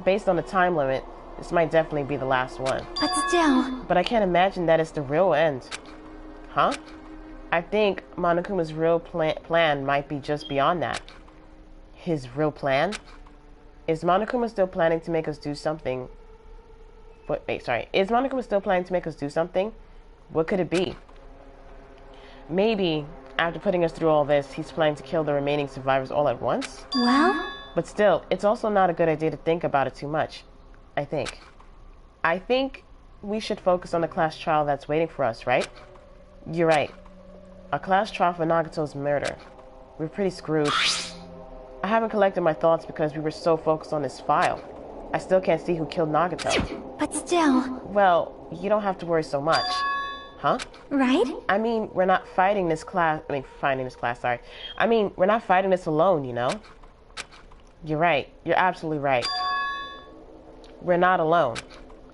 [SPEAKER 1] Based on the time limit, this might definitely be the last one.
[SPEAKER 3] But still...
[SPEAKER 1] But I can't imagine that it's the real end. Huh? I think Monokuma's real plan might be just beyond that. His real plan? Is Monokuma still planning to make us do something? Is Monokuma still planning to make us do something? What could it be? Maybe, after putting us through all this, he's planning to kill the remaining survivors all at once?
[SPEAKER 3] Well?
[SPEAKER 1] But still, it's also not a good idea to think about it too much, I think. I think we should focus on the class trial that's waiting for us, right? You're right. A class trial for Nagato's murder. We're pretty screwed. I haven't collected my thoughts because we were so focused on this file. I still can't see who killed Nagato.
[SPEAKER 3] But still...
[SPEAKER 1] Well, you don't have to worry so much. Huh?
[SPEAKER 3] Right?
[SPEAKER 1] I mean, we're not fighting this class... sorry. I mean, we're not fighting this alone, you know? You're right. You're absolutely right. We're not alone.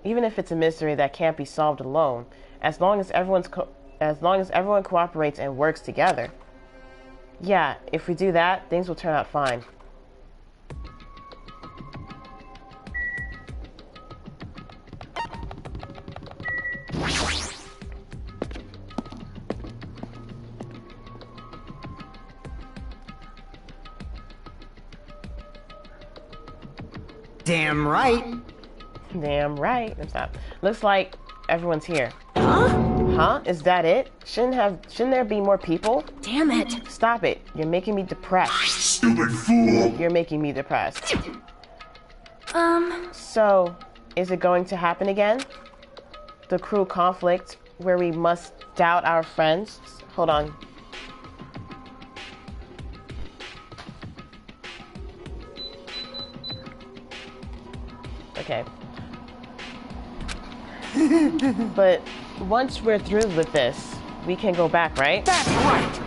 [SPEAKER 1] Even if it's a mystery that can't be solved alone, as long as everyone cooperates and works together. Yeah, if we do that, things will turn out fine.
[SPEAKER 2] Damn right.
[SPEAKER 1] Damn right. Looks like everyone's here.
[SPEAKER 5] Huh?
[SPEAKER 1] Huh? Is that it? Shouldn't there be more people?
[SPEAKER 5] Damn it.
[SPEAKER 1] Stop it. You're making me depressed.
[SPEAKER 7] Stupid fool!
[SPEAKER 1] You're making me depressed. So, is it going to happen again? The cruel conflict where we must doubt our friends? Hold on. Okay. But once we're through with this, we can go back, right?
[SPEAKER 2] That's right!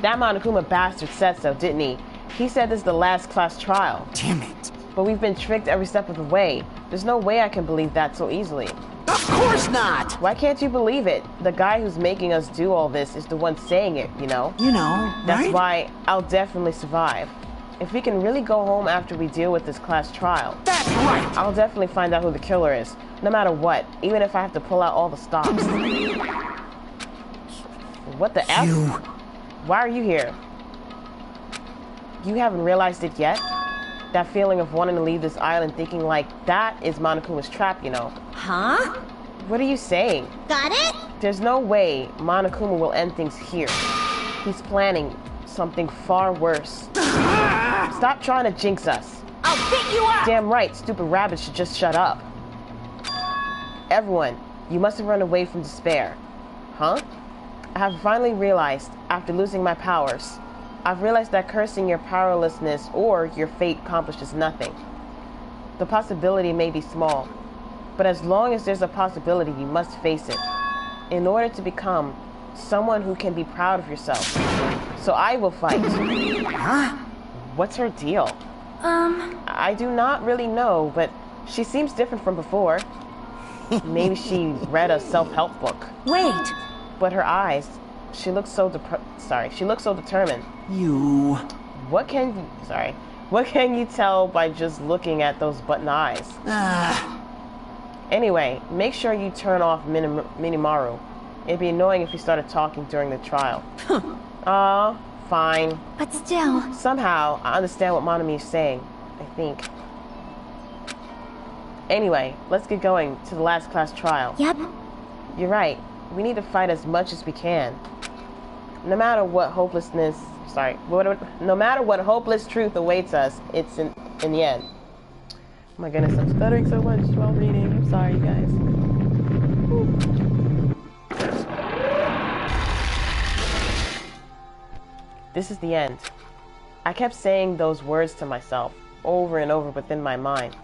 [SPEAKER 1] That Monokuma bastard said so, didn't he? He said this is the last class trial.
[SPEAKER 2] Damn it.
[SPEAKER 1] But we've been tricked every step of the way. There's no way I can believe that so easily.
[SPEAKER 2] Of course not!
[SPEAKER 1] Why can't you believe it? The guy who's making us do all this is the one saying it, you know?
[SPEAKER 2] You know,
[SPEAKER 1] That's
[SPEAKER 2] right?
[SPEAKER 1] why I'll definitely survive. If we can really go home after we deal with this class trial,
[SPEAKER 2] That's right!
[SPEAKER 1] I'll definitely find out who the killer is. No matter what, even if I have to pull out all the stops. What the F?
[SPEAKER 2] You...
[SPEAKER 1] Why are you here? You haven't realized it yet? That feeling of wanting to leave this island thinking like that is Monokuma's trap, you know.
[SPEAKER 5] Huh?
[SPEAKER 1] What are you saying?
[SPEAKER 3] Got it?
[SPEAKER 1] There's no way Monokuma will end things here. He's planning something far worse. Stop trying to jinx us.
[SPEAKER 5] I'll beat you up!
[SPEAKER 1] Damn right, stupid rabbit should just shut up. Everyone, you must have run away from despair. Huh? I have finally realized, after losing my powers, I've realized that cursing your powerlessness or your fate accomplishes nothing. The possibility may be small, but as long as there's a possibility, you must face it. In order to become someone who can be proud of yourself. So I will fight.
[SPEAKER 2] Huh?
[SPEAKER 1] What's her deal? I do not really know, but she seems different from before. Maybe she read a self-help book.
[SPEAKER 5] Wait!
[SPEAKER 1] But her eyes, she looks so determined.
[SPEAKER 2] You...
[SPEAKER 1] What can you tell by just looking at those button eyes? Anyway, make sure you turn off Minimaru. It'd be annoying if he started talking during the trial. Fine.
[SPEAKER 3] But still...
[SPEAKER 1] Somehow, I understand what Monami is saying, I think. Anyway, let's get going to the last class trial.
[SPEAKER 3] Yep.
[SPEAKER 1] You're right. We need to fight as much as we can. No matter what hopeless truth awaits us, it's in the end. Oh my goodness, I'm stuttering so much while reading. I'm sorry, you guys. This is the end. I kept saying those words to myself over and over within my mind.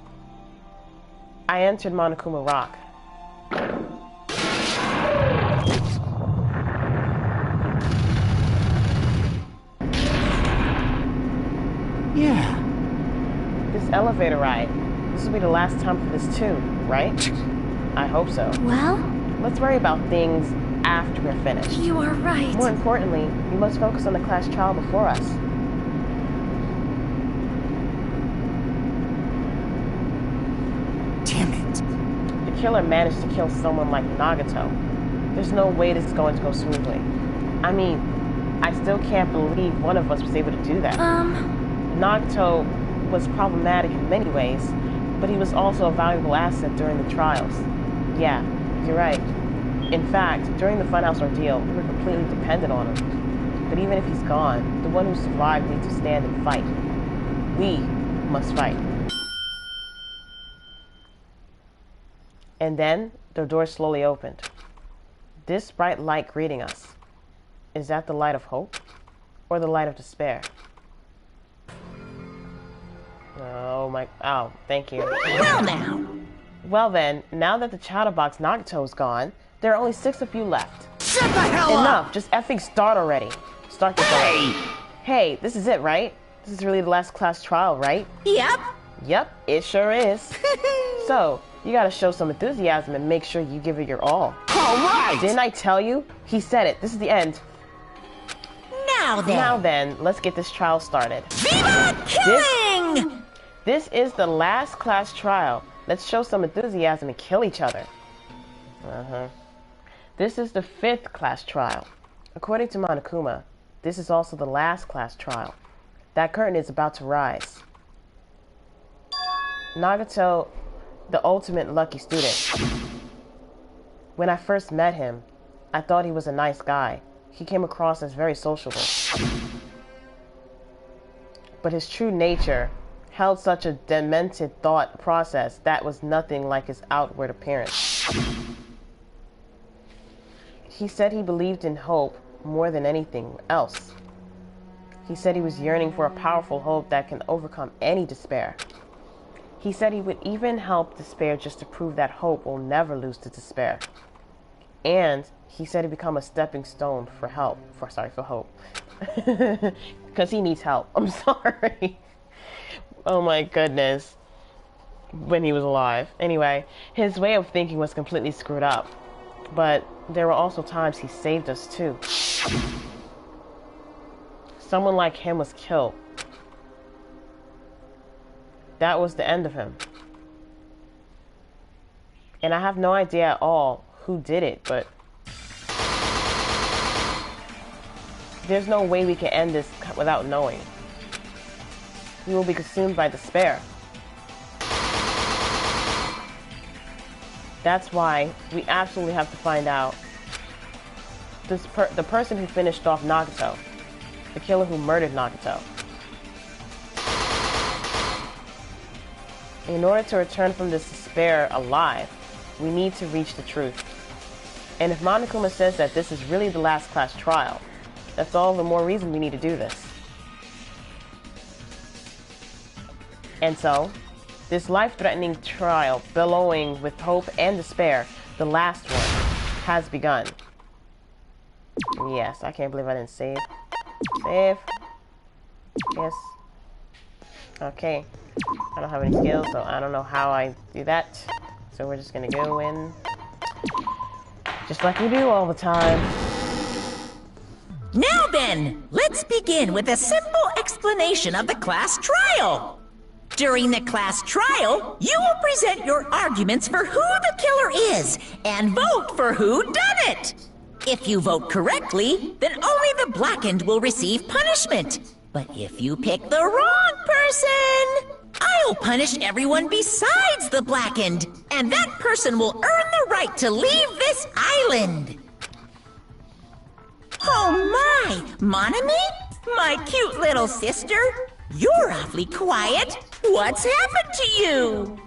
[SPEAKER 1] I entered Monokuma Rock.
[SPEAKER 2] Yeah.
[SPEAKER 1] This elevator ride. This will be the last time for this too, right? I hope so.
[SPEAKER 3] Well?
[SPEAKER 1] Let's worry about things after we're finished.
[SPEAKER 3] You are right.
[SPEAKER 1] More importantly, we must focus on the class trial before us.
[SPEAKER 2] Damn it.
[SPEAKER 1] The killer managed to kill someone like Nagato. There's no way this is going to go smoothly. I mean, I still can't believe one of us was able to do that. Nagato was problematic in many ways, but he was also a valuable asset during the trials. Yeah, you're right. In fact, during the Funhouse ordeal, we were completely dependent on him. But even if he's gone, the one who survived needs to stand and fight. We must fight. And then, the door slowly opened. This bright light greeting us. Is that the light of hope? Or the light of despair? Oh, thank you.
[SPEAKER 5] Well now!
[SPEAKER 1] Well then, now that the Chatterbox Nagato is gone, there are only 6 of you left.
[SPEAKER 2] Shut the hell up!
[SPEAKER 1] Enough! Just effing start already. Start the game. Hey, this is it, right? This is really the last class trial, right?
[SPEAKER 5] Yep!
[SPEAKER 1] Yep, it sure is. So, you gotta show some enthusiasm and make sure you give it your all.
[SPEAKER 2] Alright!
[SPEAKER 1] Didn't I tell you? He said it. This is the end.
[SPEAKER 5] Now then!
[SPEAKER 1] Now then, let's get this trial started.
[SPEAKER 5] Viva killing!
[SPEAKER 1] This is the last class trial. Let's show some enthusiasm and kill each other. This is the 5th class trial. According to Monokuma, this is also the last class trial. That curtain is about to rise. Nagato, the ultimate lucky student. When I first met him, I thought he was a nice guy. He came across as very sociable. But his true nature held such a demented thought process that was nothing like his outward appearance. He said he believed in hope more than anything else. He said he was yearning for a powerful hope that can overcome any despair. He said he would even help despair just to prove that hope will never lose to despair. And he said he'd become a stepping stone for hope. Because he needs help. I'm sorry. Oh my goodness. When he was alive. Anyway, his way of thinking was completely screwed up. But there were also times he saved us too. Someone like him was killed. That was the end of him. And I have no idea at all who did it, but there's no way we can end this without knowing. We will be consumed by despair. That's why we absolutely have to find out the person who finished off Nagato, the killer who murdered Nagato. In order to return from this despair alive, we need to reach the truth. And if Monokuma says that this is really the last class trial, that's all the more reason we need to do this. And so, this life-threatening trial, billowing with hope and despair, the last one, has begun. Yes, I can't believe I didn't save. Save. Yes. Okay. I don't have any skills, so I don't know how I do that. So we're just gonna go in, just like we do all the time.
[SPEAKER 5] Now then, let's begin with a simple explanation of the class trial. During the class trial, you will present your arguments for who the killer is and vote for who done it. If you vote correctly, then only the blackened will receive punishment. But if you pick the wrong person, I'll punish everyone besides the blackened, and that person will earn the right to leave this island. Oh my, Monami? My cute little sister? You're awfully quiet. What's happened to you?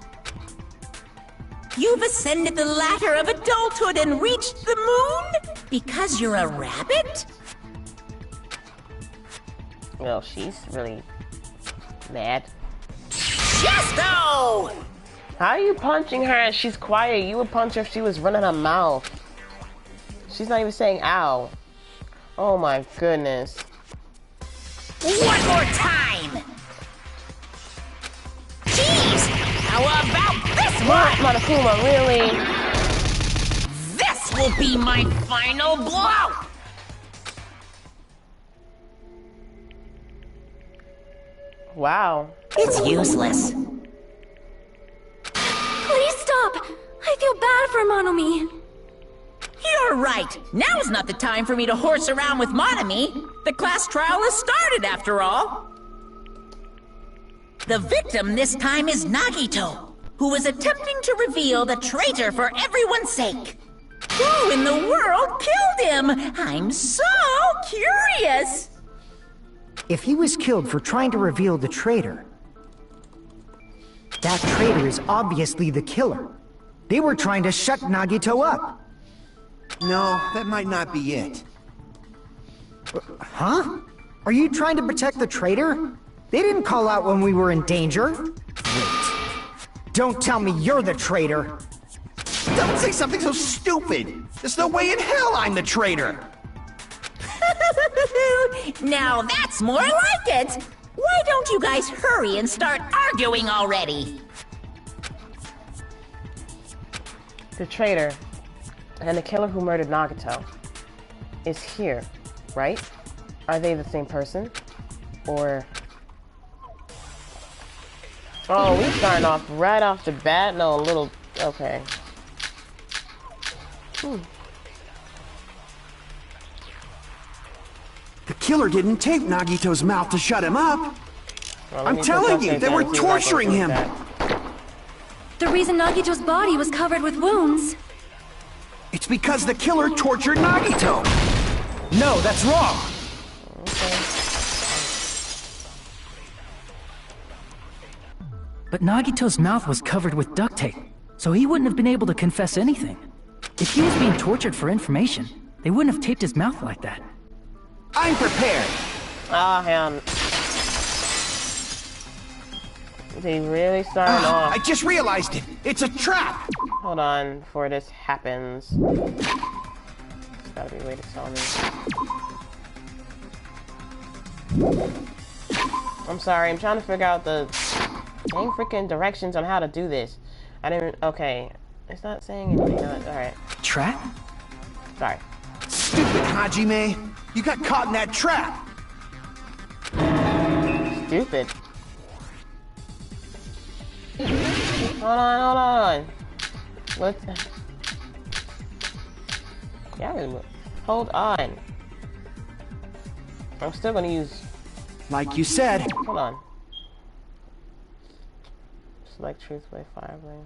[SPEAKER 5] You've ascended the ladder of adulthood and reached the moon? Because you're a rabbit?
[SPEAKER 1] Well, she's really mad.
[SPEAKER 5] Chesto!
[SPEAKER 1] How are you punching her and she's quiet? You would punch her if she was running her mouth. She's not even saying ow. Oh my goodness.
[SPEAKER 5] One more time! Jeez! How about this one?
[SPEAKER 1] Monokuma, really?
[SPEAKER 5] This will be my final blow!
[SPEAKER 1] Wow.
[SPEAKER 5] It's useless.
[SPEAKER 3] Please stop! I feel bad for Monomi.
[SPEAKER 5] You're right. Now is not the time for me to horse around with Monami. The class trial has started, after all. The victim this time is Nagito, who is attempting to reveal the traitor for everyone's sake. Who in the world killed him? I'm so curious.
[SPEAKER 8] If he was killed for trying to reveal the traitor, that traitor is obviously the killer. They were trying to shut Nagito up.
[SPEAKER 2] No, that might not be it.
[SPEAKER 8] Huh? Are you trying to protect the traitor? They didn't call out when we were in danger. Wait. Don't tell me you're the traitor.
[SPEAKER 2] Don't say something so stupid! There's no way in hell I'm the traitor!
[SPEAKER 5] Now that's more like it! Why don't you guys hurry and start arguing already?
[SPEAKER 1] The traitor and the killer who murdered Nagato is here, right? Are they the same person? Or... Oh, we starting off right off the bat? No, a little... Okay.
[SPEAKER 2] The killer didn't tape Nagito's mouth to shut him up.
[SPEAKER 1] Well,
[SPEAKER 2] I'm telling you, they were torturing him.
[SPEAKER 3] The reason Nagito's body was covered with wounds.
[SPEAKER 2] It's because the killer tortured Nagito.
[SPEAKER 4] No, that's wrong!
[SPEAKER 1] Okay.
[SPEAKER 4] But Nagito's mouth was covered with duct tape, so he wouldn't have been able to confess anything. If he was being tortured for information, they wouldn't have taped his mouth like that.
[SPEAKER 2] I'm prepared.
[SPEAKER 1] Oh, hell. They really started off.
[SPEAKER 2] I just realized it. It's a trap.
[SPEAKER 1] Hold on before this happens. There's gotta be a way to tell me. I'm sorry, I'm trying to figure out the dang freaking directions on how to do this. I didn't. Okay. It's not saying anything. Alright.
[SPEAKER 4] Trap?
[SPEAKER 1] Sorry.
[SPEAKER 2] Stupid Hajime. You got caught in that trap.
[SPEAKER 1] Stupid. Hold on. What? Yeah, hold on. I'm still gonna use.
[SPEAKER 2] Like you said.
[SPEAKER 1] Hold on. Select truth by fireball.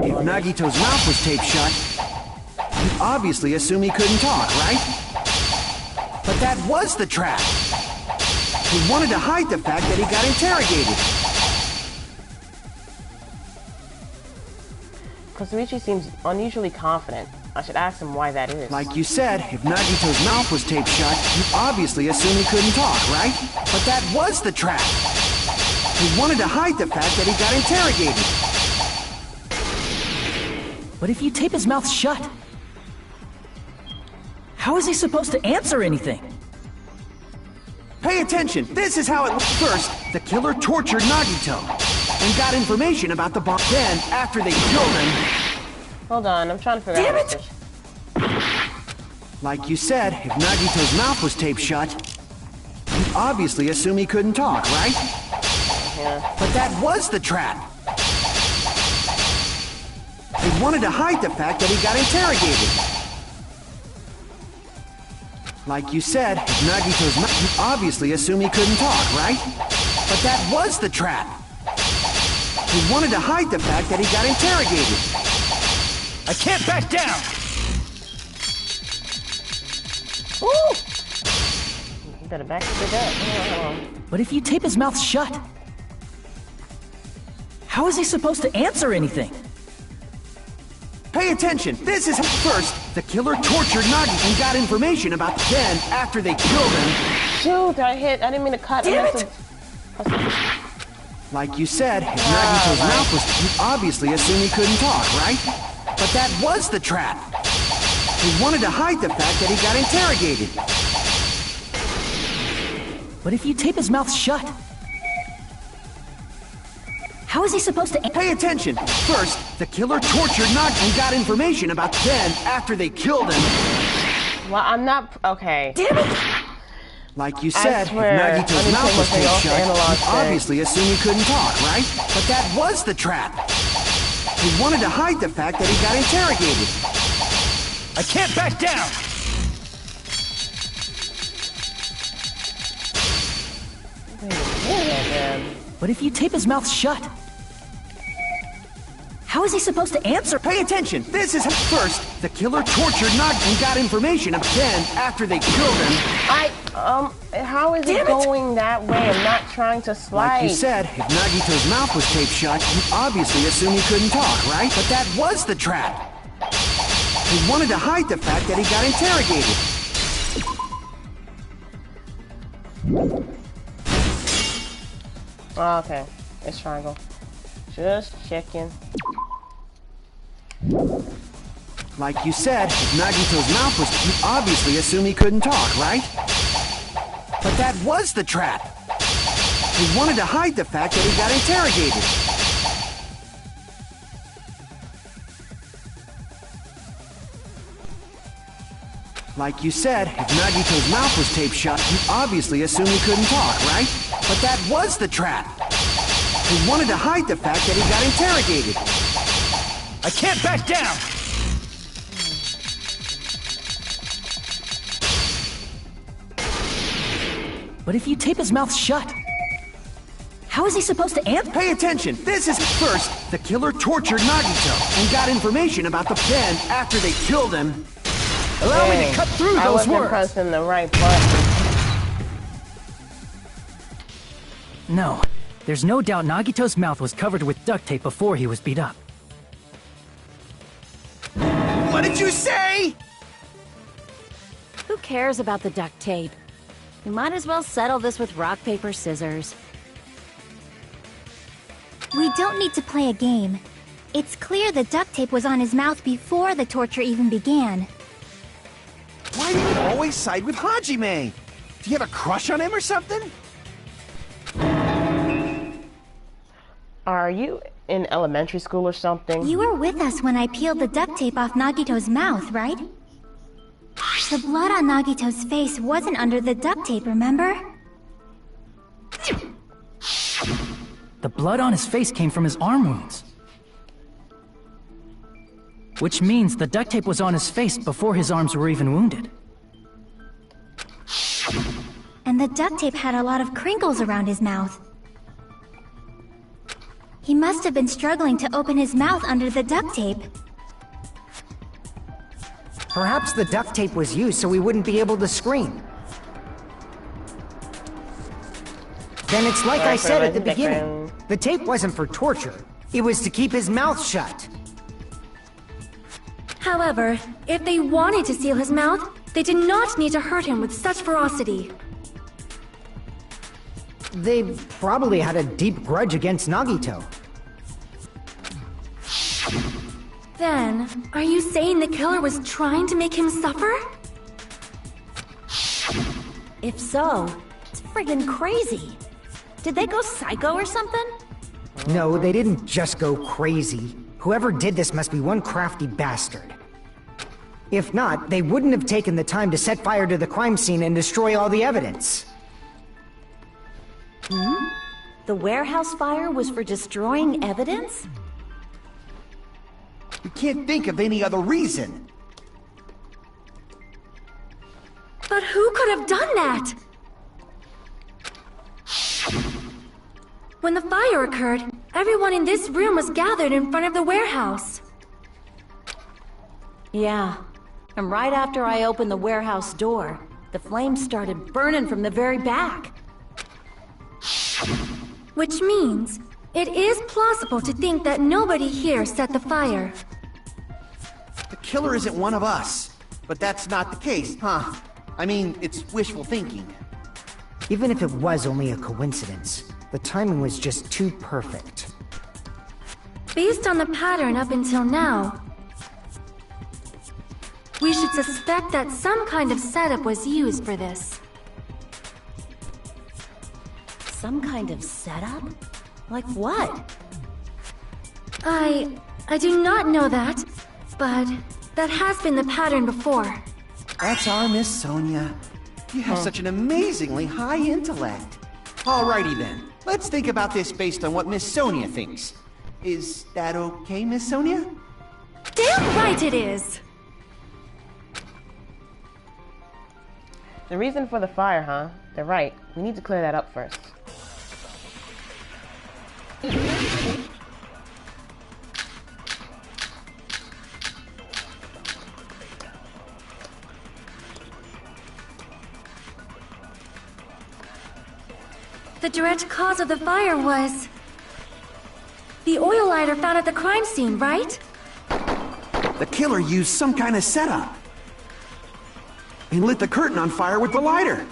[SPEAKER 2] If Nagito's mouth was taped shut, you obviously assume he couldn't talk, right? But that was the trap. He wanted to hide the fact that he got interrogated.
[SPEAKER 1] Kosuichi seems unusually confident. I should ask him why that is.
[SPEAKER 2] Like you said, if Nagito's mouth was taped shut, you obviously assume he couldn't talk, right? But that was the trap. He wanted to hide the fact that he got interrogated.
[SPEAKER 4] But if you tape his mouth shut, how is he supposed to answer anything?
[SPEAKER 2] Pay attention. This is how it looked. First, the killer tortured Nagito and got information about the bomb. Then, after they killed him...
[SPEAKER 1] Hold on, I'm trying to figure out this.
[SPEAKER 2] Like you said, if Nagito's mouth was taped shut, you obviously assume he couldn't talk, right?
[SPEAKER 1] Yeah.
[SPEAKER 2] But that was the trap. They wanted to hide the fact that he got interrogated. Like you said, if Nagito's mouth, you obviously assume he couldn't talk, right? But that was the trap. He wanted to hide the fact that he got interrogated.
[SPEAKER 4] I can't back down!
[SPEAKER 1] Ooh! You better back it up.
[SPEAKER 4] But if you tape his mouth shut, how is he supposed to answer anything?
[SPEAKER 2] Pay attention. This is first. The killer tortured Nagi and got information about. Then, after they killed him.
[SPEAKER 1] Shoot! I didn't mean to cut.
[SPEAKER 4] Damn it!
[SPEAKER 2] Like you said, if Nagito's mouth was. You obviously assume he couldn't talk, right? But that was the trap. He wanted to hide the fact that he got interrogated.
[SPEAKER 4] But if you tape his mouth shut, how is he supposed to...
[SPEAKER 2] Pay attention. First, the killer tortured Nagi and got information about. Then, after they killed him.
[SPEAKER 1] Well, I'm not... Okay.
[SPEAKER 4] Damn it!
[SPEAKER 2] Like you said, if Nagito's mouth was taped shut, you obviously assume he couldn't talk, right? But that was the trap. He wanted to hide the fact that he got interrogated.
[SPEAKER 4] I can't back down! But if you tape his mouth shut, how is he supposed to answer?
[SPEAKER 2] Pay attention. This is first. The killer tortured Nagi and got information. Then, after they killed him.
[SPEAKER 1] How is it going that way? I'm not trying to slide.
[SPEAKER 2] Like you said, if Nagito's mouth was taped shut, you obviously assume he couldn't talk, right? But that was the trap. He wanted to hide the fact that he got interrogated.
[SPEAKER 1] Oh, okay. It's triangle. Just checking.
[SPEAKER 2] Like you said, if Nagito's mouth was... You obviously assume he couldn't talk, right? But that was the trap. He wanted to hide the fact that he got interrogated. Like you said, if Nagito's mouth was taped shut, you obviously assume he couldn't talk, right? But that was the trap. He wanted to hide the fact that he got interrogated.
[SPEAKER 4] I can't back down! But if you tape his mouth shut,
[SPEAKER 5] How is he supposed to answer?
[SPEAKER 2] Pay attention. This is first. The killer tortured Nagito and got information about the plan after they killed him. Allow me to cut through
[SPEAKER 1] I
[SPEAKER 2] those
[SPEAKER 1] wasn't
[SPEAKER 2] words.
[SPEAKER 1] pressing the right button.
[SPEAKER 4] No, there's no doubt Nagito's mouth was covered with duct tape before he was beat up.
[SPEAKER 2] What did you say?
[SPEAKER 9] Who cares about the duct tape? We might as well settle this with rock, paper, scissors.
[SPEAKER 3] We don't need to play a game. It's clear the duct tape was on his mouth before the torture even began.
[SPEAKER 2] Why do you always side with Hajime? Do you have a crush on him or something?
[SPEAKER 1] Are you in elementary school or something?
[SPEAKER 3] You were with us when I peeled the duct tape off Nagito's mouth, right? The blood on Nagito's face wasn't under the duct tape, remember?
[SPEAKER 4] The blood on his face came from his arm wounds. Which means the duct tape was on his face before his arms were even wounded.
[SPEAKER 3] And the duct tape had a lot of crinkles around his mouth. He must have been struggling to open his mouth under the duct tape.
[SPEAKER 8] Perhaps the duct tape was used so we wouldn't be able to scream. Then it's like I said at the beginning. The tape wasn't for torture. It was to keep his mouth shut.
[SPEAKER 10] However, if they wanted to seal his mouth, they did not need to hurt him with such ferocity.
[SPEAKER 8] They probably had a deep grudge against Nagito.
[SPEAKER 10] Then, are you saying the killer was trying to make him suffer?
[SPEAKER 9] If so, it's friggin' crazy. Did they go psycho or something?
[SPEAKER 8] No, they didn't just go crazy. Whoever did this must be one crafty bastard. If not, they wouldn't have taken the time to set fire to the crime scene and destroy all the evidence.
[SPEAKER 9] The warehouse fire was for destroying evidence?
[SPEAKER 2] You can't think of any other reason.
[SPEAKER 10] But who could have done that? When the fire occurred, everyone in this room was gathered in front of the warehouse.
[SPEAKER 9] Yeah. And right after I opened the warehouse door, the flames started burning from the very back.
[SPEAKER 10] Which means, it is plausible to think that nobody here set the fire.
[SPEAKER 2] The killer isn't one of us. But that's not the case, huh? I mean, it's wishful thinking.
[SPEAKER 8] Even if it was only a coincidence, the timing was just too perfect.
[SPEAKER 10] Based on the pattern up until now, we should suspect that some kind of setup was used for this.
[SPEAKER 9] Some kind of setup? Like what?
[SPEAKER 10] I do not know that, but that has been the pattern before.
[SPEAKER 2] That's our Miss Sonia. You have such an amazingly high intellect. Alrighty then. Let's think about this based on what Miss Sonia thinks. Is that okay, Miss Sonia?
[SPEAKER 10] Damn right it is!
[SPEAKER 1] The reason for the fire, huh? They're right. We need to clear that up first.
[SPEAKER 10] The direct cause of the fire was the oil lighter found at the crime scene, right?
[SPEAKER 2] The killer used some kind of setup. He lit the curtain on fire with the lighter.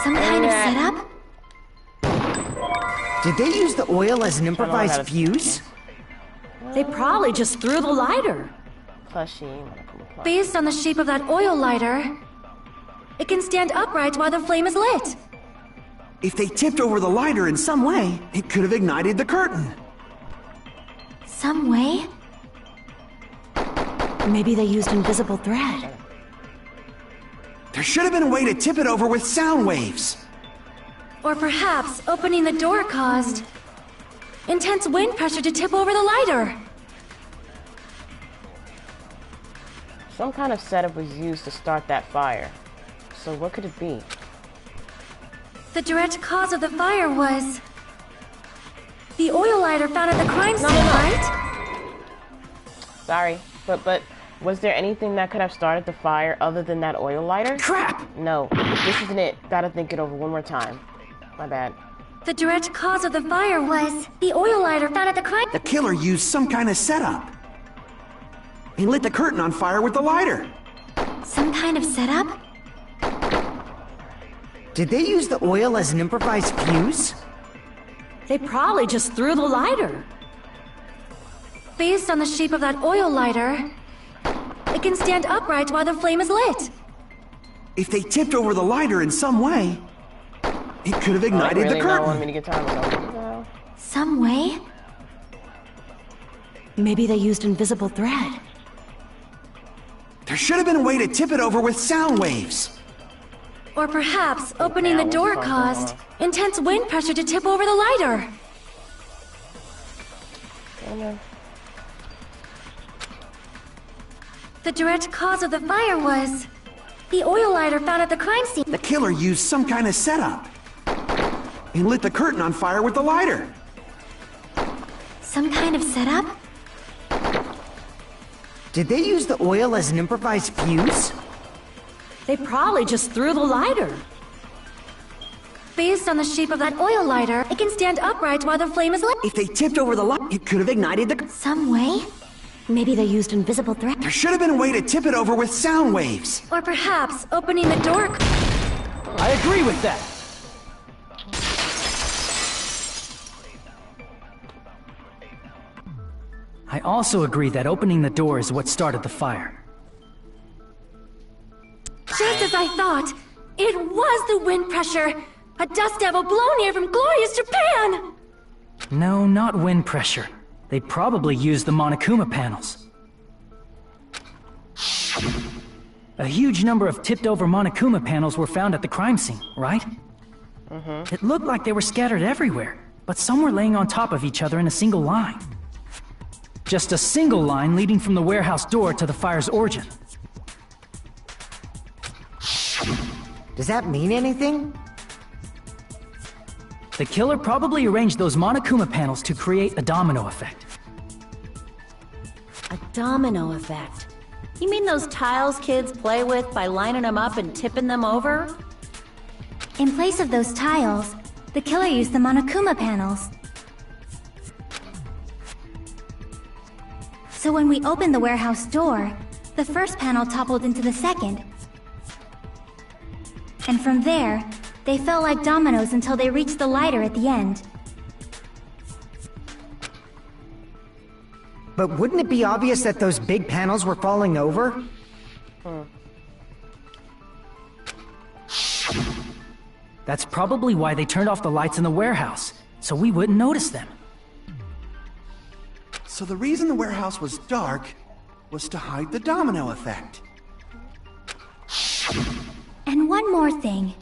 [SPEAKER 3] Some kind of setup?
[SPEAKER 8] Did they use the oil as an improvised fuse?
[SPEAKER 9] They probably just threw the lighter.
[SPEAKER 10] Based on the shape of that oil lighter, it can stand upright while the flame is lit.
[SPEAKER 2] If they tipped over the lighter in some way, it could have ignited the curtain.
[SPEAKER 3] Some way?
[SPEAKER 9] Maybe they used invisible thread.
[SPEAKER 2] There should have been a way to tip it over with sound waves.
[SPEAKER 10] Or perhaps opening the door caused intense wind pressure to tip over the lighter.
[SPEAKER 1] Some kind of setup was used to start that fire. So what could it be?
[SPEAKER 10] The direct cause of the fire was... the oil lighter found at the crime scene, right?
[SPEAKER 1] Sorry, but was there anything that could have started the fire other than that oil lighter?
[SPEAKER 4] Crap!
[SPEAKER 1] No, this isn't it. Gotta think it over one more time. My bad.
[SPEAKER 10] The direct cause of the fire was the oil lighter found at the crime...
[SPEAKER 2] The killer used some kind of setup. He lit the curtain on fire with the lighter.
[SPEAKER 3] Some kind of setup?
[SPEAKER 8] Did they use the oil as an improvised fuse?
[SPEAKER 9] They probably just threw the lighter.
[SPEAKER 10] Based on the shape of that oil lighter, it can stand upright while the flame is lit.
[SPEAKER 2] If they tipped over the lighter in some way, it could have ignited the curtain.
[SPEAKER 1] Want me to get time with
[SPEAKER 3] Some way?
[SPEAKER 9] Maybe they used invisible thread.
[SPEAKER 2] There should have been a way to tip it over with sound waves.
[SPEAKER 10] Or perhaps opening the door caused intense wind pressure to tip over the lighter. The direct cause of the fire was the oil lighter found at the crime scene.
[SPEAKER 2] The killer used some kind of setup. He lit the curtain on fire with the lighter.
[SPEAKER 3] Some kind of setup?
[SPEAKER 8] Did they use the oil as an improvised fuse?
[SPEAKER 9] They probably just threw the lighter.
[SPEAKER 10] Based on the shape of that oil lighter, it can stand upright while the flame is lit.
[SPEAKER 2] If they tipped over the light, it could have ignited the...
[SPEAKER 3] Some way?
[SPEAKER 9] Maybe they used invisible thread.
[SPEAKER 2] There should have been a way to tip it over with sound waves.
[SPEAKER 10] Or perhaps opening the door...
[SPEAKER 4] I agree with that. I also agree that opening the door is what started the fire.
[SPEAKER 10] Just as I thought, it was the wind pressure. A dust devil blown here from glorious Japan!
[SPEAKER 4] No, not wind pressure. They probably used the Monokuma panels. A huge number of tipped-over Monokuma panels were found at the crime scene, right? It looked like they were scattered everywhere, but some were laying on top of each other in a single line. Just a single line leading from the warehouse door to the fire's origin.
[SPEAKER 8] Does that mean anything?
[SPEAKER 4] The killer probably arranged those Monokuma panels to create a domino effect.
[SPEAKER 9] A domino effect. You mean those tiles kids play with by lining them up and tipping them over?
[SPEAKER 3] In place of those tiles, the killer used the Monokuma panels. So when we opened the warehouse door, the first panel toppled into the second. And from there, they fell like dominoes until they reached the lighter at the end.
[SPEAKER 8] But wouldn't it be obvious that those big panels were falling over?
[SPEAKER 4] That's probably why they turned off the lights in the warehouse, so we wouldn't notice them.
[SPEAKER 2] So the reason the warehouse was dark was to hide the domino effect.
[SPEAKER 3] And one more thing.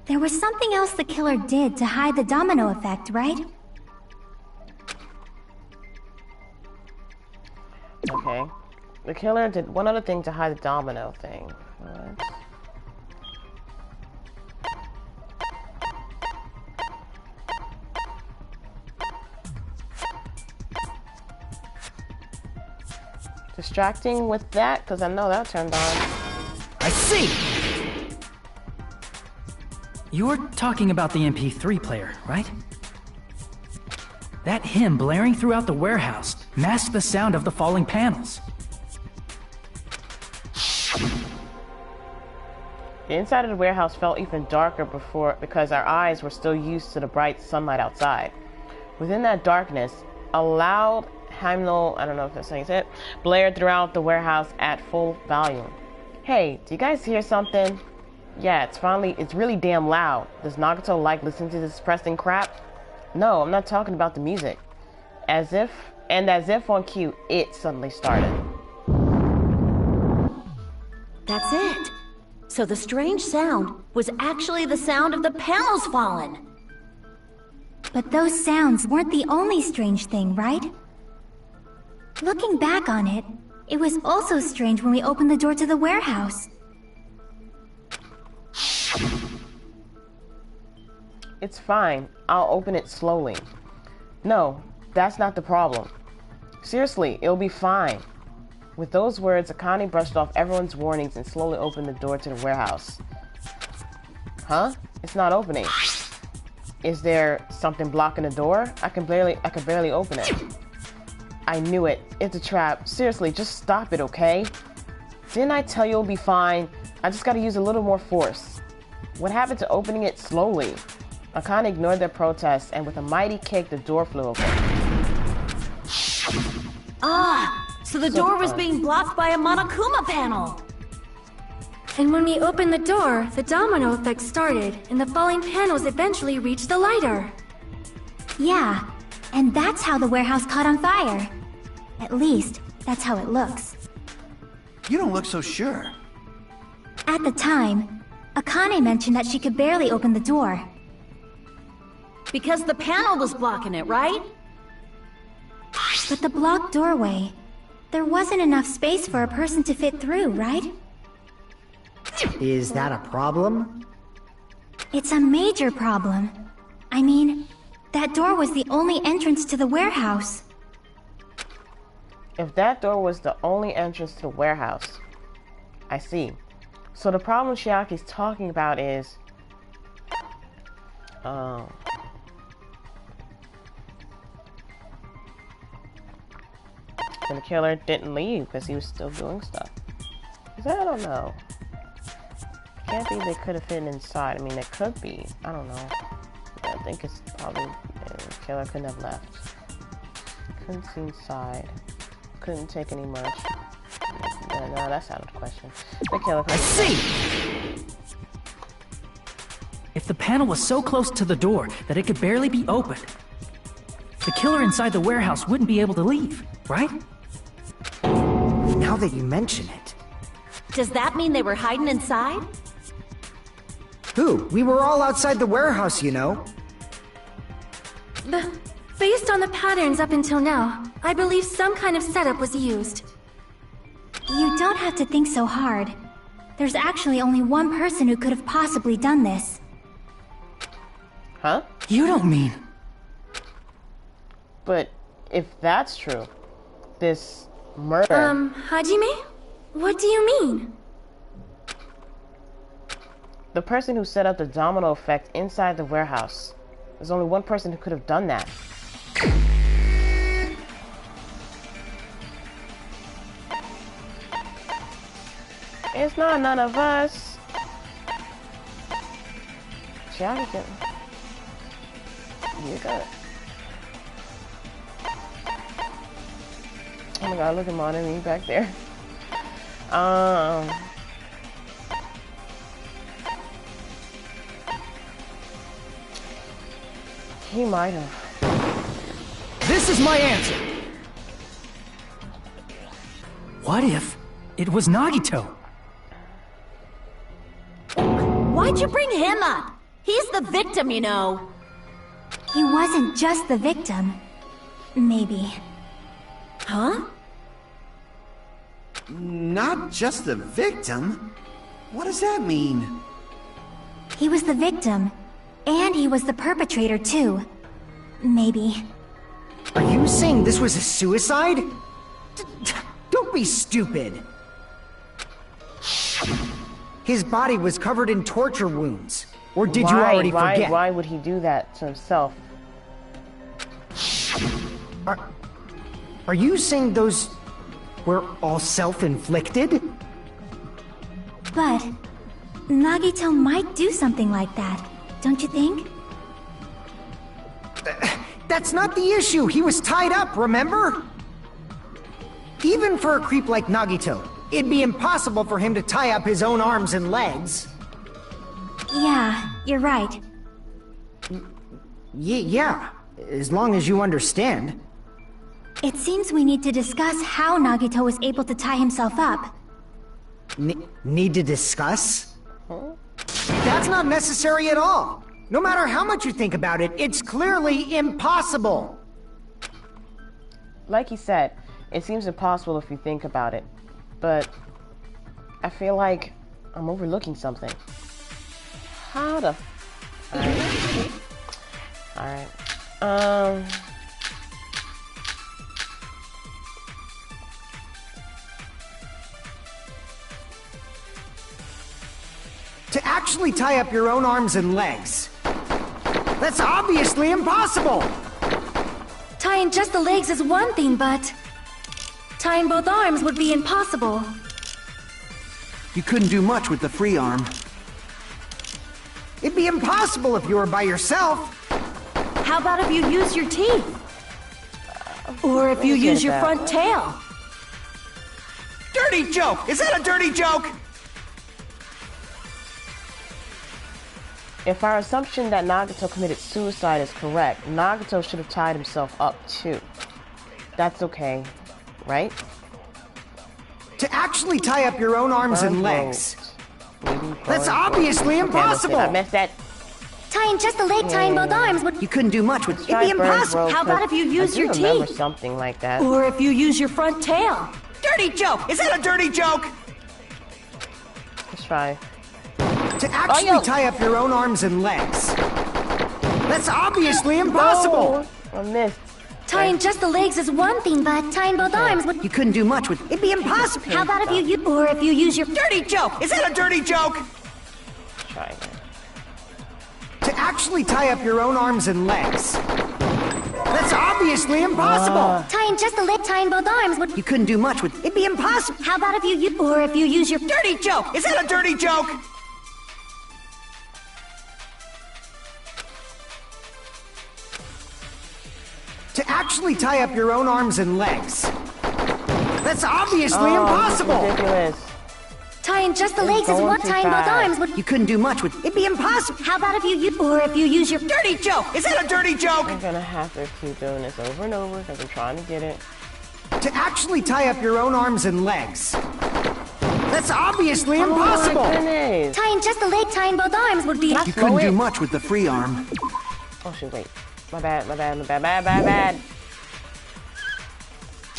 [SPEAKER 3] There was something else the killer did to hide the domino effect, right?
[SPEAKER 1] Okay. The killer did one other thing to hide the domino thing. What? Distracting with that, because I know that turned on.
[SPEAKER 8] I see!
[SPEAKER 4] You're talking about the MP3 player, right? That hymn blaring throughout the warehouse masked the sound of the falling panels.
[SPEAKER 1] The inside of the warehouse felt even darker before because our eyes were still used to the bright sunlight outside. Within that darkness, a loud hymnal, I don't know if that's how you say it, blared throughout the warehouse at full volume. Hey, do you guys hear something? Yeah, it's really damn loud. Does Nagato like listening to this depressing crap? No, I'm not talking about the music. As if on cue, it suddenly started.
[SPEAKER 9] That's it. So the strange sound was actually the sound of the panels falling.
[SPEAKER 3] But those sounds weren't the only strange thing, right? Looking back on it, it was also strange when we opened the door to the warehouse.
[SPEAKER 1] It's fine. I'll open it slowly. No, that's not the problem. Seriously, it'll be fine. With those words, Akane brushed off everyone's warnings and slowly opened the door to the warehouse. Huh? It's not opening. Is there something blocking the door? I could barely open it. I knew it. It's a trap. Seriously, just stop it, okay? Didn't I tell you it'll be fine? I just gotta use a little more force. What happened to opening it slowly? Akane ignored their protests, and with a mighty kick, the door flew open.
[SPEAKER 9] Ah, so the door was being blocked by a Monokuma panel.
[SPEAKER 10] And when we opened the door, the domino effect started, and the falling panels eventually reached the lighter.
[SPEAKER 3] Yeah, and that's how the warehouse caught on fire. At least, that's how it looks.
[SPEAKER 2] You don't look so sure.
[SPEAKER 3] At the time, Akane mentioned that she could barely open the door.
[SPEAKER 9] Because the panel was blocking it, right?
[SPEAKER 3] But the blocked doorway, there wasn't enough space for a person to fit through, right?
[SPEAKER 8] Is that a problem?
[SPEAKER 3] It's a major problem. I mean, that door was the only entrance to the warehouse.
[SPEAKER 1] If that door was the only entrance to the warehouse, I see. So the problem Chiaki's talking about is... and the killer didn't leave because he was still doing stuff. I don't know. Can't be they could have fit inside. I mean, it could be. I don't know. Yeah, I think it's probably the killer couldn't have left. Couldn't see inside. Couldn't take any merch. No, that's out of the question. The killer.
[SPEAKER 4] I see. If the panel was so close to the door that it could barely be opened, the killer inside the warehouse wouldn't be able to leave, right?
[SPEAKER 8] Now that you mention it.
[SPEAKER 9] Does that mean they were hiding inside?
[SPEAKER 8] Who? We were all outside the warehouse, you know.
[SPEAKER 10] Based on the patterns up until now, I believe some kind of setup was used.
[SPEAKER 3] You don't have to think so hard. There's actually only one person who could have possibly done this.
[SPEAKER 1] Huh?
[SPEAKER 4] You don't mean...
[SPEAKER 1] But if that's true, this murder...
[SPEAKER 10] Hajime? What do you mean?
[SPEAKER 1] The person who set up the domino effect inside the warehouse. There's only one person who could have done that. It's not none of us. Chiaki can... You got it. Oh my god, look at my enemy back there. He might have.
[SPEAKER 4] This is my answer! What if it was Nagito?
[SPEAKER 9] Why'd you bring him up? He's the victim, you know.
[SPEAKER 3] He wasn't just the victim. Maybe.
[SPEAKER 9] Huh?
[SPEAKER 2] Not just the victim? What does that mean?
[SPEAKER 3] He was the victim. And he was the perpetrator, too. Maybe.
[SPEAKER 8] Are you saying this was a suicide? Don't be stupid. His body was covered in torture wounds. Or did you already forget?
[SPEAKER 1] Why would he do that to himself?
[SPEAKER 8] Are you saying those were all self-inflicted?
[SPEAKER 3] But Nagito might do something like that, don't you think?
[SPEAKER 8] That's not the issue. He was tied up, remember? Even for a creep like Nagito, it'd be impossible for him to tie up his own arms and legs.
[SPEAKER 3] Yeah, you're right.
[SPEAKER 8] Yeah, as long as you understand.
[SPEAKER 3] It seems we need to discuss how Nagito was able to tie himself up.
[SPEAKER 8] Need to discuss? That's not necessary at all. No matter how much you think about it, it's clearly impossible.
[SPEAKER 1] Like he said, it seems impossible if you think about it. But I feel like I'm overlooking something. How the... Alright.
[SPEAKER 8] To actually tie up your own arms and legs. That's obviously impossible!
[SPEAKER 10] Tying just the legs is one thing, but tying both arms would be impossible.
[SPEAKER 2] You couldn't do much with the free arm.
[SPEAKER 8] It'd be impossible if you were by yourself.
[SPEAKER 9] How about if you use your teeth? Or if you use your front tail?
[SPEAKER 2] Dirty joke! Is that a dirty joke?
[SPEAKER 1] If our assumption that Nagato committed suicide is correct, Nagato should have tied himself up too. That's okay, right?
[SPEAKER 8] To actually tie up your own arms and legs. That's obviously impossible!
[SPEAKER 1] I missed that.
[SPEAKER 3] Tying just the leg, tying both arms would...
[SPEAKER 8] You couldn't do much with... It'd be impossible!
[SPEAKER 9] How about if you use your
[SPEAKER 1] remember
[SPEAKER 9] teeth?
[SPEAKER 1] Something like that.
[SPEAKER 9] Or if you use your front tail?
[SPEAKER 2] Dirty joke! Is that a dirty joke?
[SPEAKER 1] Let's try.
[SPEAKER 8] To actually tie up your own arms and legs. That's obviously impossible!
[SPEAKER 1] Oh, I missed.
[SPEAKER 3] Tying just the legs is one thing, but tying both arms would...
[SPEAKER 8] You couldn't do much with... It'd be impossible!
[SPEAKER 3] How about if you... Or if you use your...
[SPEAKER 2] Dirty joke! Is that a dirty joke?
[SPEAKER 1] Let's try again.
[SPEAKER 8] To actually tie up your own arms and legs. That's obviously impossible!
[SPEAKER 3] Tying just the leg, tying both arms would...
[SPEAKER 8] You couldn't do much with... It'd be impossible!
[SPEAKER 3] How about if you... Or if you use your...
[SPEAKER 2] Dirty joke! Is that a dirty joke?
[SPEAKER 8] To actually tie up your own arms and legs. That's obviously impossible!
[SPEAKER 1] Ridiculous.
[SPEAKER 3] Tying just the legs is one, tying both arms would...
[SPEAKER 8] You couldn't do much with... It'd be impossible!
[SPEAKER 3] How about if you... Or if you use your...
[SPEAKER 2] Dirty joke! Is that a dirty joke?
[SPEAKER 1] I'm gonna have to keep doing this over and over because I'm trying to get it.
[SPEAKER 8] To actually tie up your own arms and legs. That's obviously impossible!
[SPEAKER 1] Oh my goodness.
[SPEAKER 3] Tying just the leg, tying both arms would be...
[SPEAKER 2] You couldn't do much with the free arm.
[SPEAKER 1] Oh shoot, wait. My bad.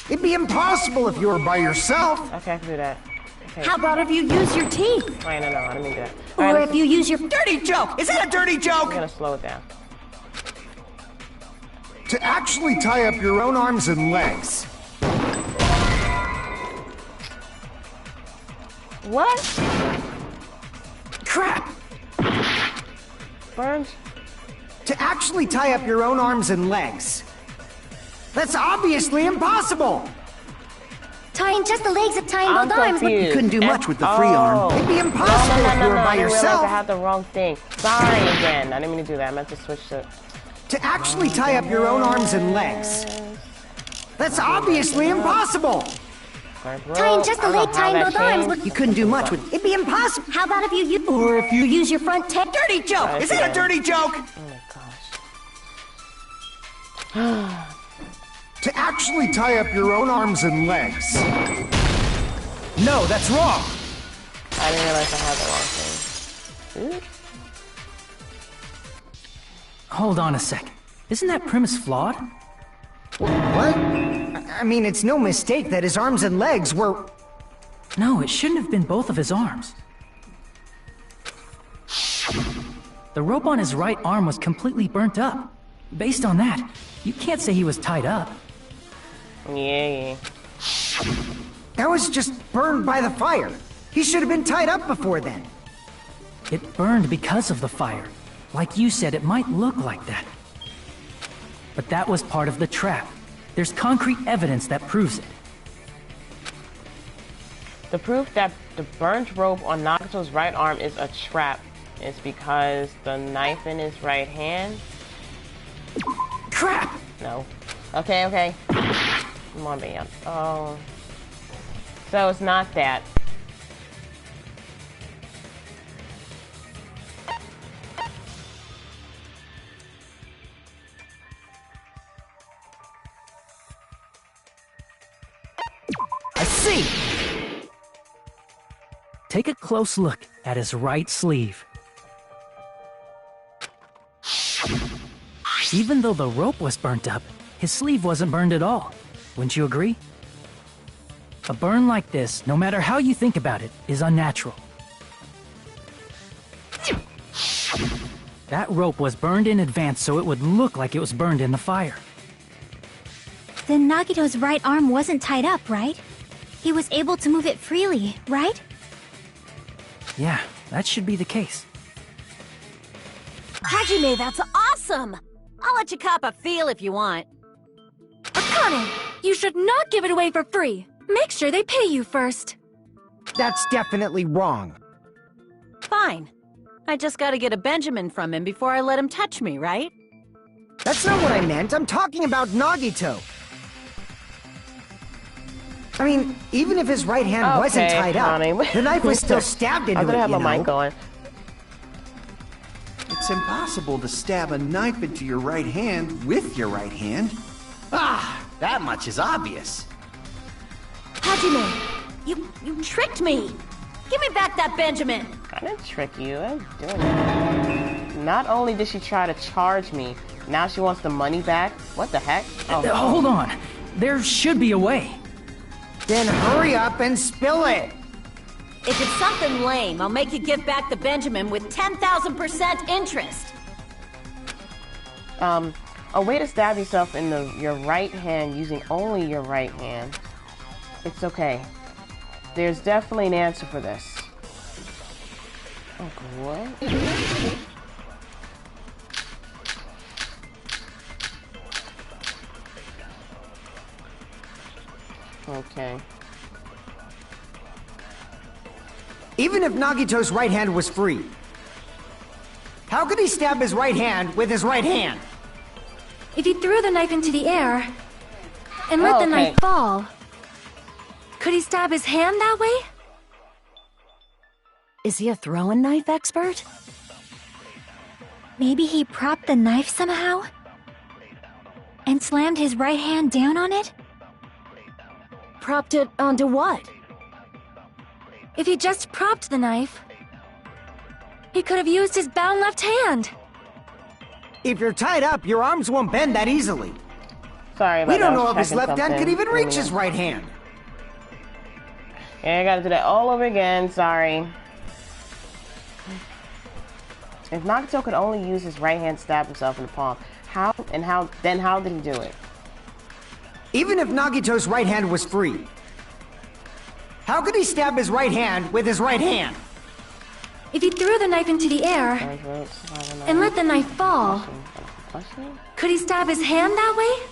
[SPEAKER 8] It'd be impossible if you were by yourself.
[SPEAKER 1] Okay, I can do that. Okay.
[SPEAKER 9] How about if you use your teeth?
[SPEAKER 1] Wait, no, I didn't mean to do that.
[SPEAKER 9] Or
[SPEAKER 1] Alright,
[SPEAKER 9] if you use your...
[SPEAKER 2] Dirty joke! Is that a dirty
[SPEAKER 1] I'm
[SPEAKER 2] joke?
[SPEAKER 1] gonna slow it down.
[SPEAKER 7] To actually tie up your own arms and legs.
[SPEAKER 1] What?
[SPEAKER 2] Crap!
[SPEAKER 1] Burns?
[SPEAKER 8] To actually tie up your own arms and legs. That's obviously impossible!
[SPEAKER 3] Tying just the legs and tying both arms would...
[SPEAKER 8] You couldn't do much with the free arm. It'd be impossible if you were by
[SPEAKER 1] I didn't realize
[SPEAKER 8] yourself.
[SPEAKER 1] I had the wrong thing. Sorry again. I didn't mean to do that. I meant to switch to...
[SPEAKER 8] To actually tie up your own arms and legs. That's obviously impossible!
[SPEAKER 3] Tying just the leg, tying both arms would...
[SPEAKER 8] You couldn't do much with... It'd be impossible!
[SPEAKER 3] How about if you...
[SPEAKER 9] Or if you use your front tail?
[SPEAKER 2] Dirty joke! Is that a dirty joke?
[SPEAKER 1] Oh my gosh.
[SPEAKER 7] To actually tie up your own arms and legs.
[SPEAKER 2] No, that's wrong!
[SPEAKER 1] I didn't realize I had the wrong thing. Ooh.
[SPEAKER 4] Hold on a sec. Isn't that premise flawed?
[SPEAKER 8] What? I mean, it's no mistake that his arms and legs were...
[SPEAKER 4] No, it shouldn't have been both of his arms. The rope on his right arm was completely burnt up. Based on that, you can't say he was tied up.
[SPEAKER 1] Yeah.
[SPEAKER 8] That was just burned by the fire. He should have been tied up before then.
[SPEAKER 4] It burned because of the fire. Like you said, it might look like that. But that was part of the trap. There's concrete evidence that proves it.
[SPEAKER 1] The proof that the burnt rope on Nagato's right arm is a trap is because the knife in his right hand.
[SPEAKER 4] Crap!
[SPEAKER 1] No. Okay. Come on, man. Oh. So it's not that.
[SPEAKER 4] I see! Take a close look at his right sleeve. Even though the rope was burnt up, his sleeve wasn't burned at all. Wouldn't you agree? A burn like this, no matter how you think about it, is unnatural. That rope was burned in advance so it would look like it was burned in the fire.
[SPEAKER 3] Then Nagito's right arm wasn't tied up, right? He was able to move it freely, right?
[SPEAKER 4] Yeah, that should be the case.
[SPEAKER 9] Hajime, that's awesome! I'll let you cop a feel if you want.
[SPEAKER 10] Akane, you should not give it away for free. Make sure they pay you first.
[SPEAKER 8] That's definitely wrong.
[SPEAKER 9] Fine. I just gotta get a Benjamin from him before I let him touch me, right?
[SPEAKER 8] That's not what I meant. I'm talking about Nagito. I mean, even if his right hand wasn't tied up, the knife was still stabbed into it,
[SPEAKER 1] I'm gonna have my mic going.
[SPEAKER 2] It's impossible to stab a knife into your right hand with your right hand.
[SPEAKER 11] Ah, that much is obvious.
[SPEAKER 9] Hajime, you tricked me. Give me back that Benjamin.
[SPEAKER 1] I didn't trick you. I didn't do anything. Not only did she try to charge me, now she wants the money back. What the heck? Oh.
[SPEAKER 4] Hold on. There should be a way.
[SPEAKER 8] Then hurry up and spill it.
[SPEAKER 9] If it's something lame, I'll make you give back the Benjamin with 10,000% interest.
[SPEAKER 1] A way to stab yourself in your right hand using only your right hand. It's okay. There's definitely an answer for this. Oh, what? Okay.
[SPEAKER 8] Even if Nagito's right hand was free, how could he stab his right hand with his right hand?
[SPEAKER 10] If he threw the knife into the air and let the knife fall, could he stab his hand that way?
[SPEAKER 9] Is he a throwing knife expert?
[SPEAKER 3] Maybe he propped the knife somehow? And slammed his right hand down on it?
[SPEAKER 9] Propped it onto what?
[SPEAKER 10] If he just propped the knife, he could have used his bound left hand.
[SPEAKER 8] If you're tied up, your arms won't bend that easily.
[SPEAKER 1] Sorry about that.
[SPEAKER 8] We don't know if his left hand could even reach his right hand.
[SPEAKER 1] Yeah, I gotta do that all over again, sorry. If Nagito could only use his right hand to stab himself in the palm, how did he do it?
[SPEAKER 8] Even if Nagito's right hand was free, how could he stab his right hand with his right hand?
[SPEAKER 10] If he threw the knife into the air and let the knife fall, could he stab his hand that way?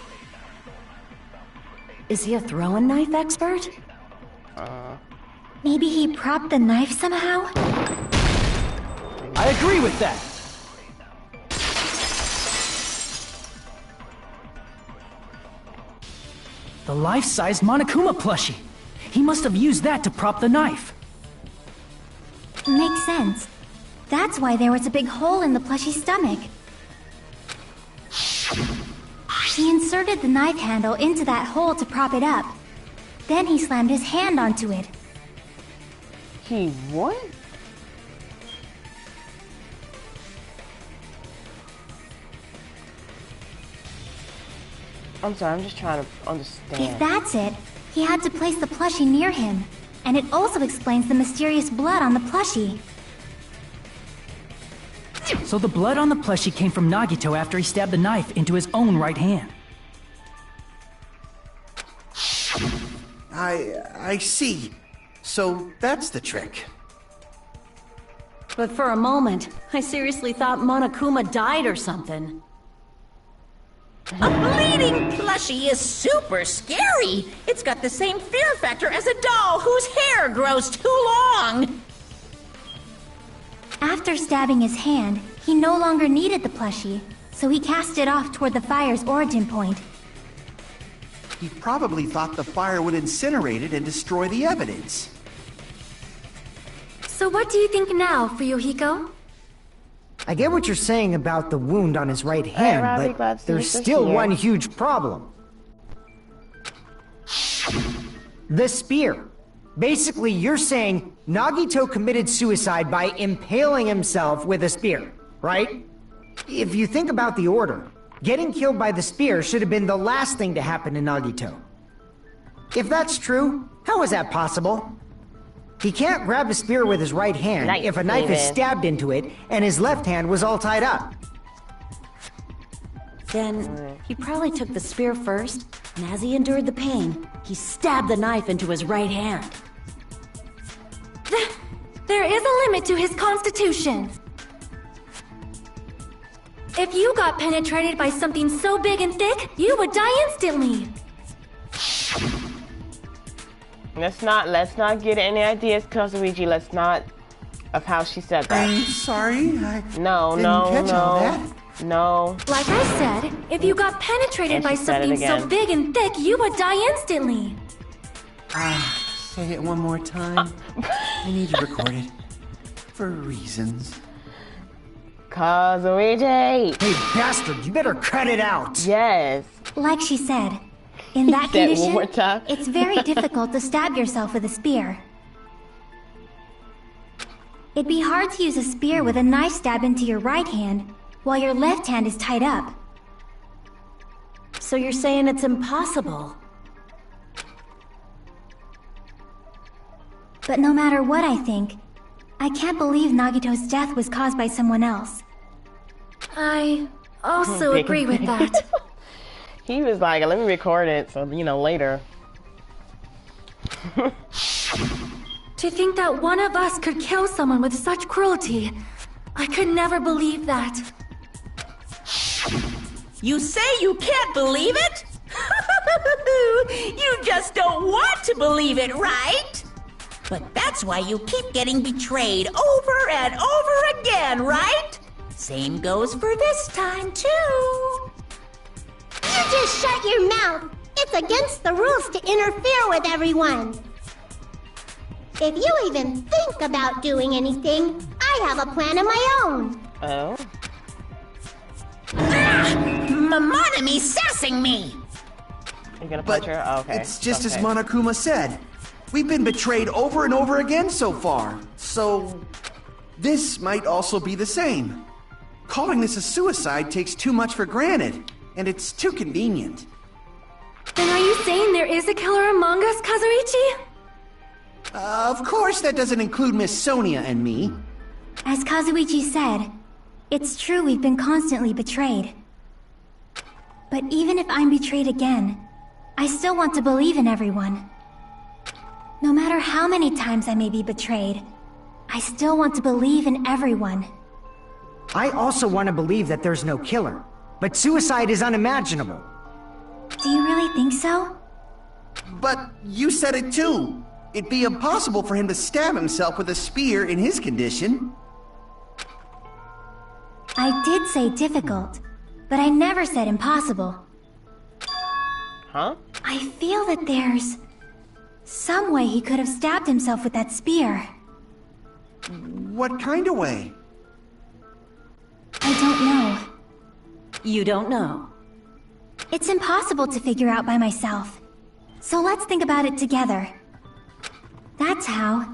[SPEAKER 9] Is he a throwing knife expert?
[SPEAKER 3] Maybe he propped the knife somehow?
[SPEAKER 11] I agree with that.
[SPEAKER 4] The life-size Monokuma plushie. He must have used that to prop the knife.
[SPEAKER 3] Makes sense. That's why there was a big hole in the plushie's stomach. He inserted the knife handle into that hole to prop it up. Then he slammed his hand onto it.
[SPEAKER 1] He what? I'm sorry, I'm just trying to understand.
[SPEAKER 3] If that's it, he had to place the plushie near him. And it also explains the mysterious blood on the plushie.
[SPEAKER 4] So the blood on the plushie came from Nagito after he stabbed the knife into his own right hand.
[SPEAKER 2] I see. So that's the trick.
[SPEAKER 9] But for a moment, I seriously thought Monokuma died or something.
[SPEAKER 5] A bleeding plushie is super scary. It's got the same fear factor as a doll whose hair grows too long.
[SPEAKER 3] After stabbing his hand, he no longer needed the plushie, so he cast it off toward the fire's origin point.
[SPEAKER 2] He probably thought the fire would incinerate it and destroy the evidence.
[SPEAKER 10] So what do you think now, Fuyuhiko?
[SPEAKER 8] I get what you're saying about the wound on his right hand,
[SPEAKER 1] Robbie,
[SPEAKER 8] but there's still one huge problem. The spear. Basically, you're saying Nagito committed suicide by impaling himself with a spear, right? If you think about the order, getting killed by the spear should have been the last thing to happen to Nagito. If that's true, how is that possible? He can't grab a spear with his right hand
[SPEAKER 1] Nice,
[SPEAKER 8] if a knife is
[SPEAKER 1] Steven.
[SPEAKER 8] stabbed into it and his left hand was all tied up.
[SPEAKER 9] Then he probably took the spear first, and as he endured the pain, he stabbed the knife into his right hand.
[SPEAKER 10] There is a limit to his constitution. If you got penetrated by something so big and thick, you would die instantly.
[SPEAKER 1] Let's not get any ideas, Kazuichi. Let's not of how she said that.
[SPEAKER 2] I'm sorry, I
[SPEAKER 1] No,
[SPEAKER 2] didn't
[SPEAKER 1] no,
[SPEAKER 2] catch all
[SPEAKER 1] no.
[SPEAKER 2] that.
[SPEAKER 1] No.
[SPEAKER 10] Like I said, if you got penetrated
[SPEAKER 1] And
[SPEAKER 10] by
[SPEAKER 1] she said it
[SPEAKER 10] something so
[SPEAKER 1] again.
[SPEAKER 10] big and thick, you would die instantly.
[SPEAKER 2] Say it one more time. I need to record it. For reasons.
[SPEAKER 1] Kazuichi!
[SPEAKER 8] Hey, bastard, you better cut it out!
[SPEAKER 1] Yes.
[SPEAKER 3] Like she said, in that
[SPEAKER 1] Say it one
[SPEAKER 3] condition,
[SPEAKER 1] more time.
[SPEAKER 3] it's very difficult to stab yourself with a spear. It'd be hard to use a spear with a knife stab into your right hand while your left hand is tied up.
[SPEAKER 9] So you're saying it's impossible?
[SPEAKER 3] But no matter what I think, I can't believe Nagito's death was caused by someone else.
[SPEAKER 10] I also
[SPEAKER 1] Big
[SPEAKER 10] agree with
[SPEAKER 1] thing.
[SPEAKER 10] that.
[SPEAKER 1] He was like, let me record it so, later.
[SPEAKER 10] To think that one of us could kill someone with such cruelty, I could never believe that.
[SPEAKER 5] You say you can't believe it? You just don't want to believe it, right? But that's why you keep getting betrayed over and over again, right? Same goes for this time, too.
[SPEAKER 12] You just shut your mouth. It's against the rules to interfere with everyone. If you even think about doing anything, I have a plan of my own.
[SPEAKER 1] Oh?
[SPEAKER 5] Monome's sassing me!
[SPEAKER 1] You gonna
[SPEAKER 2] But
[SPEAKER 1] punch her? Oh, okay.
[SPEAKER 2] it's just as
[SPEAKER 1] Okay.
[SPEAKER 2] Monokuma said. We've been betrayed over and over again so far. So, this might also be the same. Calling this a suicide takes too much for granted, and it's too convenient.
[SPEAKER 10] Then are you saying there is a killer among us, Kazuichi?
[SPEAKER 2] Of course, that doesn't include Miss Sonia and me.
[SPEAKER 3] As Kazuichi said, it's true we've been constantly betrayed. But even if I'm betrayed again, I still want to believe in everyone. No matter how many times I may be betrayed, I still want to believe in everyone.
[SPEAKER 8] I also want to believe that there's no killer, but suicide is unimaginable.
[SPEAKER 3] Do you really think so?
[SPEAKER 2] But you said it too. It'd be impossible for him to stab himself with a spear in his condition.
[SPEAKER 3] I did say difficult, but I never said impossible.
[SPEAKER 1] Huh?
[SPEAKER 3] I feel that there's some way he could have stabbed himself with that spear.
[SPEAKER 2] What kind of way?
[SPEAKER 3] I don't know.
[SPEAKER 9] You don't know.
[SPEAKER 3] It's impossible to figure out by myself. So let's think about it together. That's how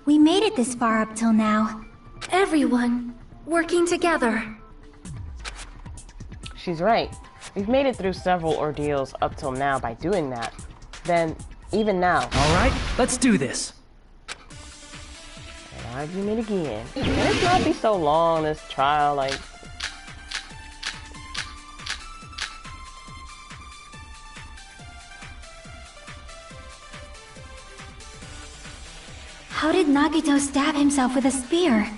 [SPEAKER 3] we made it this far up till now.
[SPEAKER 10] Everyone working together.
[SPEAKER 1] She's right. We've made it through several ordeals up till now by doing that. Then, even now,
[SPEAKER 4] All right, let's do this.
[SPEAKER 1] an argument again. Can it not be so long, this trial? Like,
[SPEAKER 3] How did Nagito stab himself with a spear?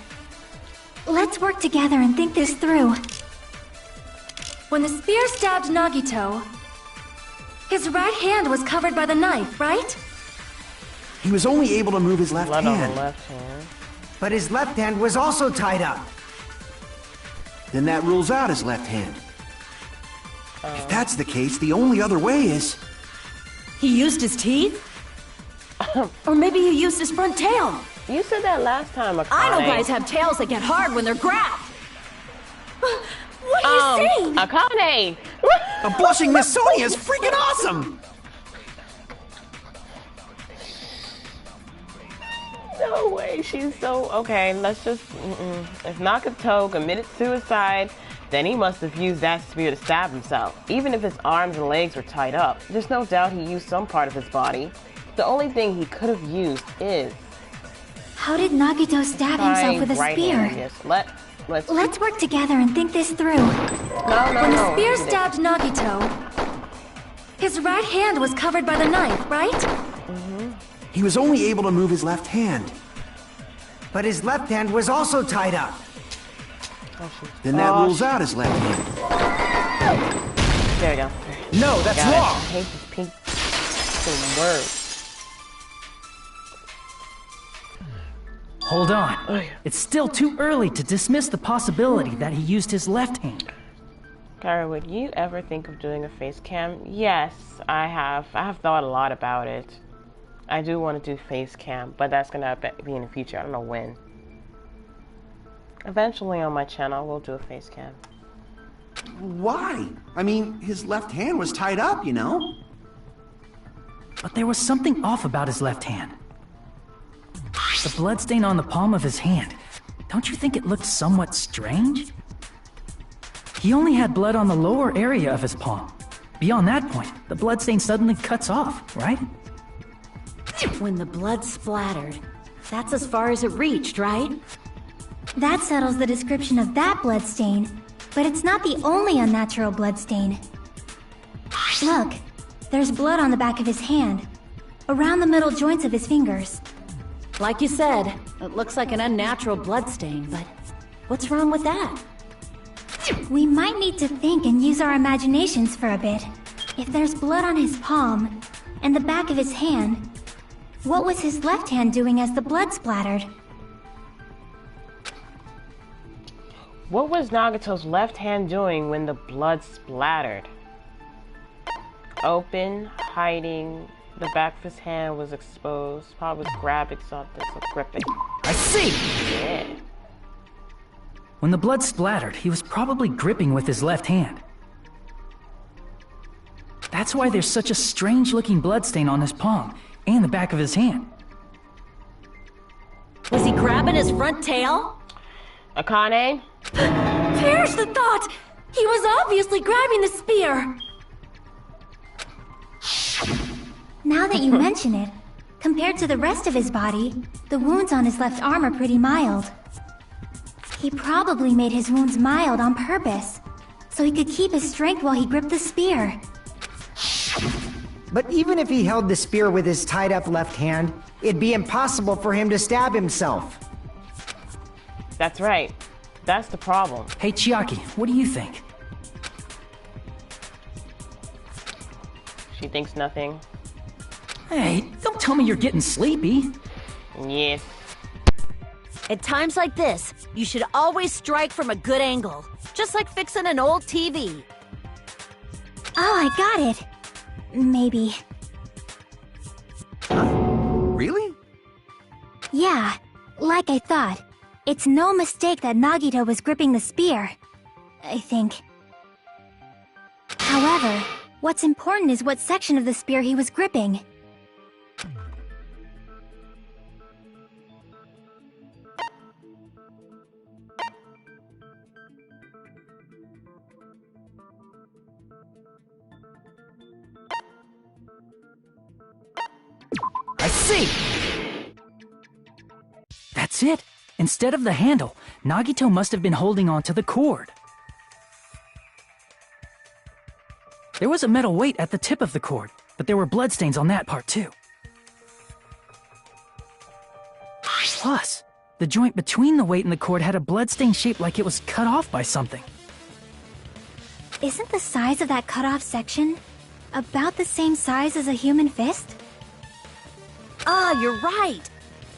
[SPEAKER 3] Let's work together and think this through.
[SPEAKER 10] When the spear stabbed Nagito, his right hand was covered by the knife, right?
[SPEAKER 2] He was only able to move his left
[SPEAKER 1] blood on
[SPEAKER 2] hand.
[SPEAKER 1] the left hand.
[SPEAKER 8] But his left hand was also tied up.
[SPEAKER 2] Then that rules out his left hand. If that's the case, the only other way is...
[SPEAKER 9] He used his teeth? Or maybe he used his front tail.
[SPEAKER 1] You said that last time, Akane.
[SPEAKER 9] I know guys have tails that get hard when they're grabbed.
[SPEAKER 10] What are you saying?
[SPEAKER 1] Akane!
[SPEAKER 2] A blushing Miss Sonia is freaking awesome!
[SPEAKER 1] No way, she's so... Okay, let's just... If Nagito committed suicide, then he must have used that spear to stab himself. Even if his arms and legs were tied up, there's no doubt he used some part of his body. The only thing he could have used is
[SPEAKER 3] How did Nagito stab himself with a spear?
[SPEAKER 1] Yes.
[SPEAKER 3] Let's work together and think this through.
[SPEAKER 10] When the spear stabbed Nagito, his right hand was covered by the knife, right?
[SPEAKER 2] He was only able to move his left hand.
[SPEAKER 8] But his left hand was also tied up.
[SPEAKER 2] Then that rules out his left hand.
[SPEAKER 1] There we go.
[SPEAKER 11] No, that's wrong!
[SPEAKER 1] I hate this pink word.
[SPEAKER 4] Hold on. It's still too early to dismiss the possibility that he used his left hand.
[SPEAKER 1] Kara, would you ever think of doing a face cam? Yes, I have. I have thought a lot about it. I do want to do face cam, but that's going to be in the future. I don't know when. Eventually on my channel, we'll do a face cam.
[SPEAKER 2] Why? I mean, his left hand was tied up, you know?
[SPEAKER 4] But there was something off about his left hand. The bloodstain on the palm of his hand. Don't you think it looked somewhat strange? He only had blood on the lower area of his palm. Beyond that point, the bloodstain suddenly cuts off, right?
[SPEAKER 9] When the blood splattered, that's as far as it reached, right?
[SPEAKER 3] That settles the description of that bloodstain, but it's not the only unnatural bloodstain. Look, there's blood on the back of his hand, around the middle joints of his fingers.
[SPEAKER 9] Like you said, it looks like an unnatural bloodstain, but what's wrong with that?
[SPEAKER 3] We might need to think and use our imaginations for a bit. If there's blood on his palm and the back of his hand, what was his left hand doing as the blood splattered?
[SPEAKER 1] What was Nagito's left hand doing when the blood splattered? Open, hiding, the back of his hand was exposed, probably was grabbing something, so gripping.
[SPEAKER 11] I see!
[SPEAKER 1] Yeah.
[SPEAKER 4] When the blood splattered, he was probably gripping with his left hand. That's why there's such a strange-looking bloodstain on his palm and the back of his hand.
[SPEAKER 9] Was he grabbing his front tail?
[SPEAKER 1] Akane?
[SPEAKER 10] Perish the thought! He was obviously grabbing the spear!
[SPEAKER 3] Now that you mention it, compared to the rest of his body, the wounds on his left arm are pretty mild. He probably made his wounds mild on purpose, so he could keep his strength while he gripped the spear.
[SPEAKER 8] But even if he held the spear with his tied-up left hand, it'd be impossible for him to stab himself.
[SPEAKER 1] That's right. That's the problem.
[SPEAKER 4] Hey, Chiaki, what do you think?
[SPEAKER 1] She thinks nothing.
[SPEAKER 4] Hey, don't tell me you're getting sleepy.
[SPEAKER 1] Yes.
[SPEAKER 9] At times like this, you should always strike from a good angle, just like fixing an old TV.
[SPEAKER 3] Oh, I got it. Maybe.
[SPEAKER 2] Really?
[SPEAKER 3] Yeah, like I thought. It's no mistake that Nagito was gripping the spear. I think. However, what's important is what section of the spear he was gripping.
[SPEAKER 11] I see!
[SPEAKER 4] That's it. Instead of the handle, Nagito must have been holding on to the cord. There was a metal weight at the tip of the cord, but there were bloodstains on that part too. Plus, the joint between the weight and the cord had a bloodstain shaped like it was cut off by something.
[SPEAKER 3] Isn't the size of that cut-off section about the same size as a human fist?
[SPEAKER 9] Ah, you're right.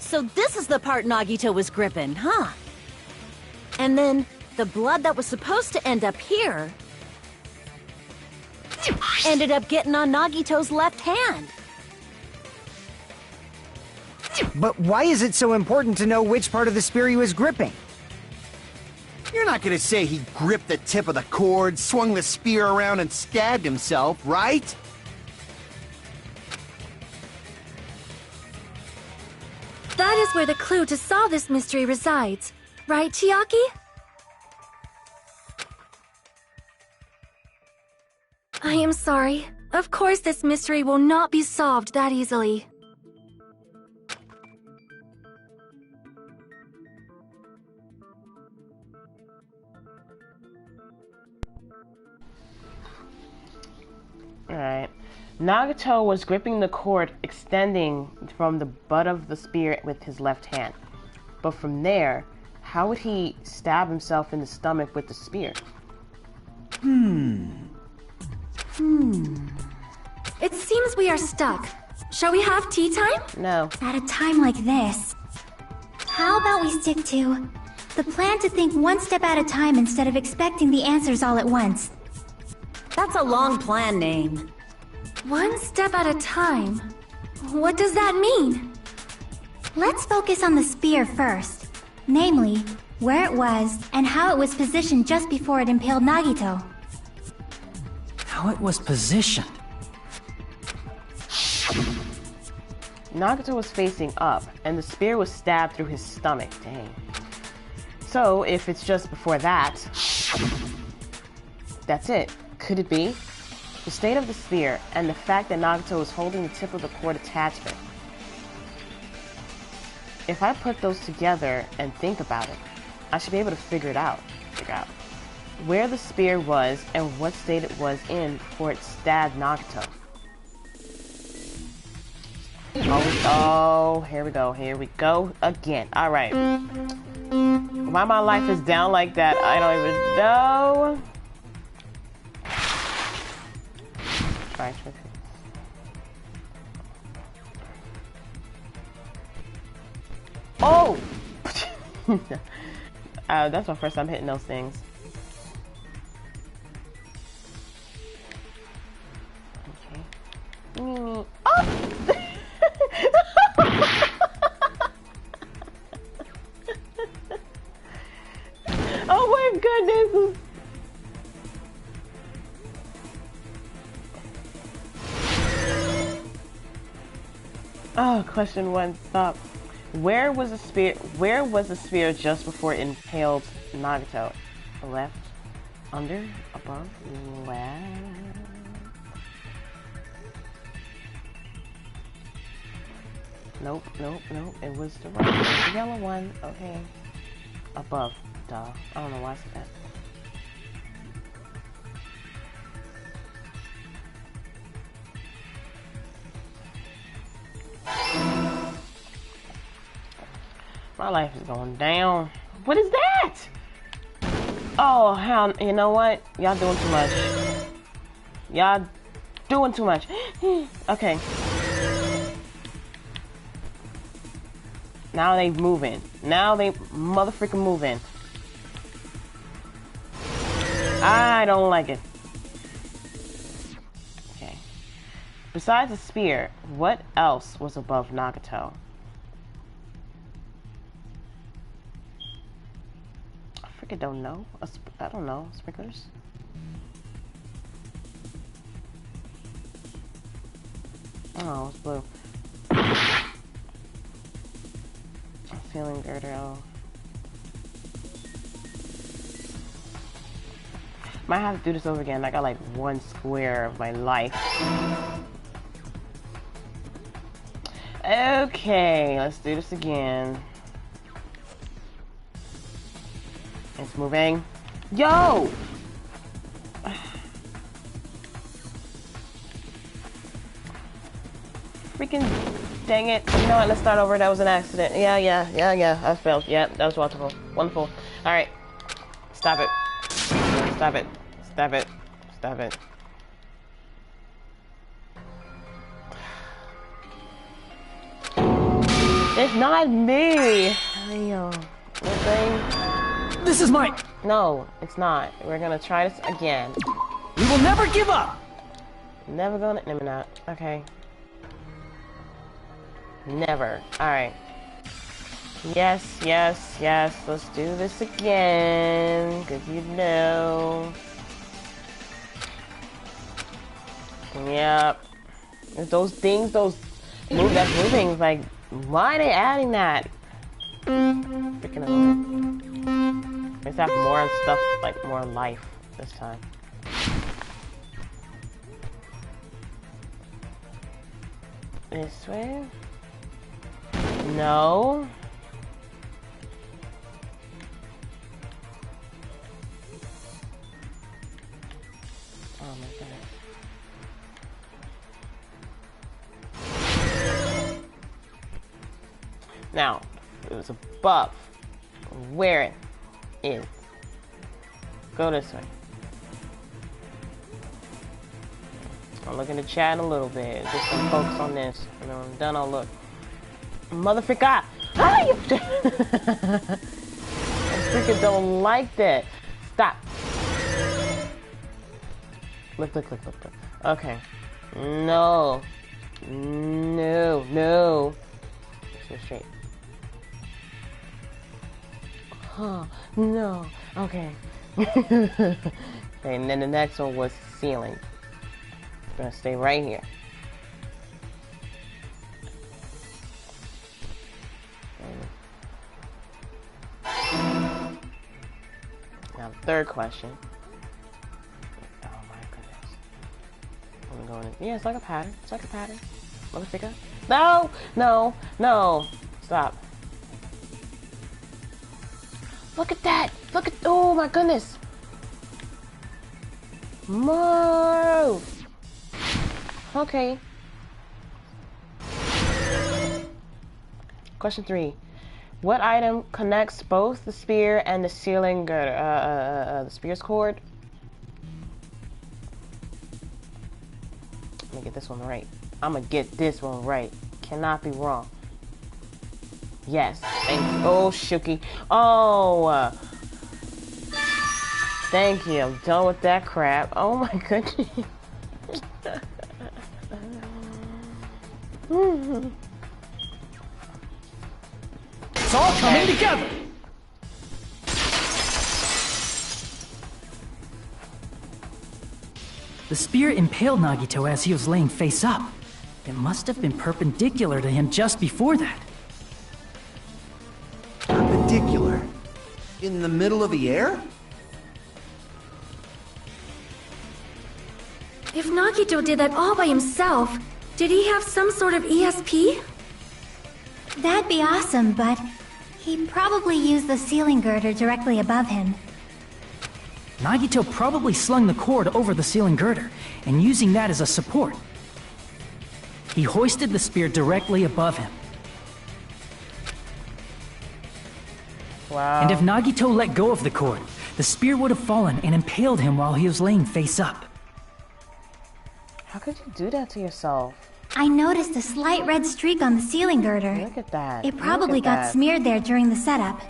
[SPEAKER 9] So this is the part Nagito was gripping, huh? And then, the blood that was supposed to end up here ended up getting on Nagito's left hand.
[SPEAKER 8] But why is it so important to know which part of the spear he was gripping?
[SPEAKER 2] You're not gonna say he gripped the tip of the cord, swung the spear around, and stabbed himself, right?
[SPEAKER 10] That is where the clue to solve this mystery resides. Right, Chiaki? I am sorry. Of course this mystery will not be solved that easily.
[SPEAKER 1] Alright. Nagato was gripping the cord extending from the butt of the spear with his left hand. But from there, how would he stab himself in the stomach with the spear?
[SPEAKER 10] It seems we are stuck. Shall we have tea time?
[SPEAKER 1] No.
[SPEAKER 3] At a time like this, how about we stick to the plan to think one step at a time instead of expecting the answers all at once?
[SPEAKER 9] That's a long plan name.
[SPEAKER 10] One step at a time? What does that mean?
[SPEAKER 3] Let's focus on the spear first. Namely, where it was and how it was positioned just before it impaled Nagito.
[SPEAKER 4] How it was positioned.
[SPEAKER 1] Nagato was facing up, and the spear was stabbed through his stomach. Dang. So, if it's just before that, that's it. Could it be? The state of the spear, and the fact that Nagato was holding the tip of the cord attachment. If I put those together and think about it, I should be able to figure out where the spear was and what state it was in before it stabbed Nagato. Oh, here we go again. Alright. Why my life is down like that, I don't even know. Try. Oh! That's my first time hitting those things. Okay. Oh! Oh my goodness! Oh, question 1, stop. Where was the spear just before it impaled Nagato? Left, under, above, left. Nope. It was the right, the yellow one. Okay. Above. Duh. I don't know why I said that. My life is going down. What is that? Oh, hell, you know what? Y'all doing too much. Y'all doing too much. Okay. Now they moving. Now they motherfucking moving. I don't like it. Okay. Besides the spear, what else was above Nagato? I don't know. I don't know. Sprinklers? Oh, it's blue. I'm feeling dirty. Might have to do this over again. I got like 1 square of my life. Okay, let's do this again. It's moving. Yo! Freaking dang it. You know what? Let's start over. That was an accident. Yeah. I failed. Yeah, that was wonderful. Wonderful. Alright. Stop it. Stop it. Stop it. Stop it. It's not me! Ayo.
[SPEAKER 4] This is mine!
[SPEAKER 1] No, it's not. We're gonna try this again.
[SPEAKER 4] We will never give up!
[SPEAKER 1] Never gonna... Never not. Okay. Never. Alright. Yes. Let's do this again. Cause you know. Yep. Those things, those move that's moving, like, why are they adding that? Freaking annoying. Let's have more stuff, like more life this time. This way? No. Oh my goodness. Now, it was above. Where is? Go this way. I'll look in the chat in a little bit. Just gonna focus on this. And when I'm done, I'll look. Motherfucker! Ah, you I freaking don't like that. Stop. Look. Okay. No. No. Let's go straight. Huh. No. Okay. Okay, and then the next one was ceiling. I'm gonna stay right here. Now, the third question. Oh my goodness. I'm going in. Yeah, it's like a pattern. Motherfucker. No. Stop. Look at that. Oh my goodness. Move. Okay. Question 3. What item connects both the spear and the ceiling girder? The spear's cord. I'm gonna get this one right. Cannot be wrong. Yes. Oh, Shuki. Oh. Thank you. I'm done with that crap. Oh my goodness.
[SPEAKER 4] It's all coming together. The spear impaled Nagito as he was laying face up. It must have been perpendicular to him just before that.
[SPEAKER 2] Perpendicular? In the middle of the air?
[SPEAKER 10] If Nagito did that all by himself, did he have some sort of ESP?
[SPEAKER 3] That'd be awesome, but he probably used the ceiling girder directly above him.
[SPEAKER 4] Nagito probably slung the cord over the ceiling girder, and using that as a support. He hoisted the spear directly above him.
[SPEAKER 1] Wow.
[SPEAKER 4] And if Nagito let go of the cord, the spear would have fallen and impaled him while he was laying face up.
[SPEAKER 1] How could you do that to yourself?
[SPEAKER 3] I noticed a slight red streak on the ceiling girder.
[SPEAKER 1] Look at that.
[SPEAKER 3] It probably got smeared there during the setup.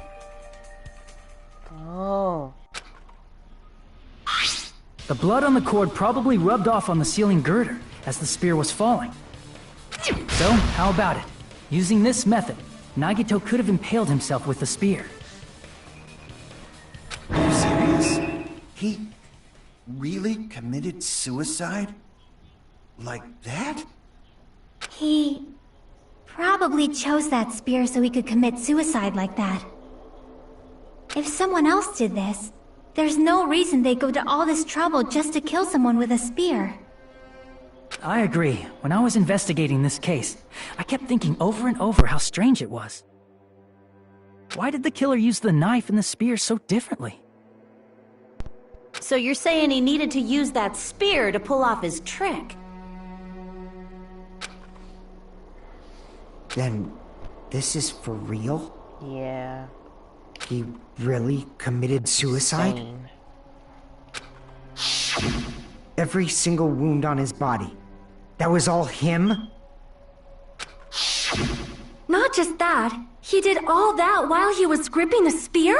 [SPEAKER 1] Oh.
[SPEAKER 4] The blood on the cord probably rubbed off on the ceiling girder as the spear was falling. So, how about it? Using this method, Nagito could have impaled himself with the spear.
[SPEAKER 2] Are you serious? He really committed suicide? Like that?
[SPEAKER 3] He probably chose that spear so he could commit suicide like that. If someone else did this, there's no reason they'd go to all this trouble just to kill someone with a spear.
[SPEAKER 4] I agree. When I was investigating this case, I kept thinking over and over how strange it was. Why did the killer use the knife and the spear so differently?
[SPEAKER 9] So you're saying he needed to use that spear to pull off his trick?
[SPEAKER 8] Then, this is for real?
[SPEAKER 1] Yeah.
[SPEAKER 8] He really committed suicide?
[SPEAKER 1] Insane.
[SPEAKER 8] Every single wound on his body. That was all him?
[SPEAKER 10] Not just that, he did all that while he was gripping the spear?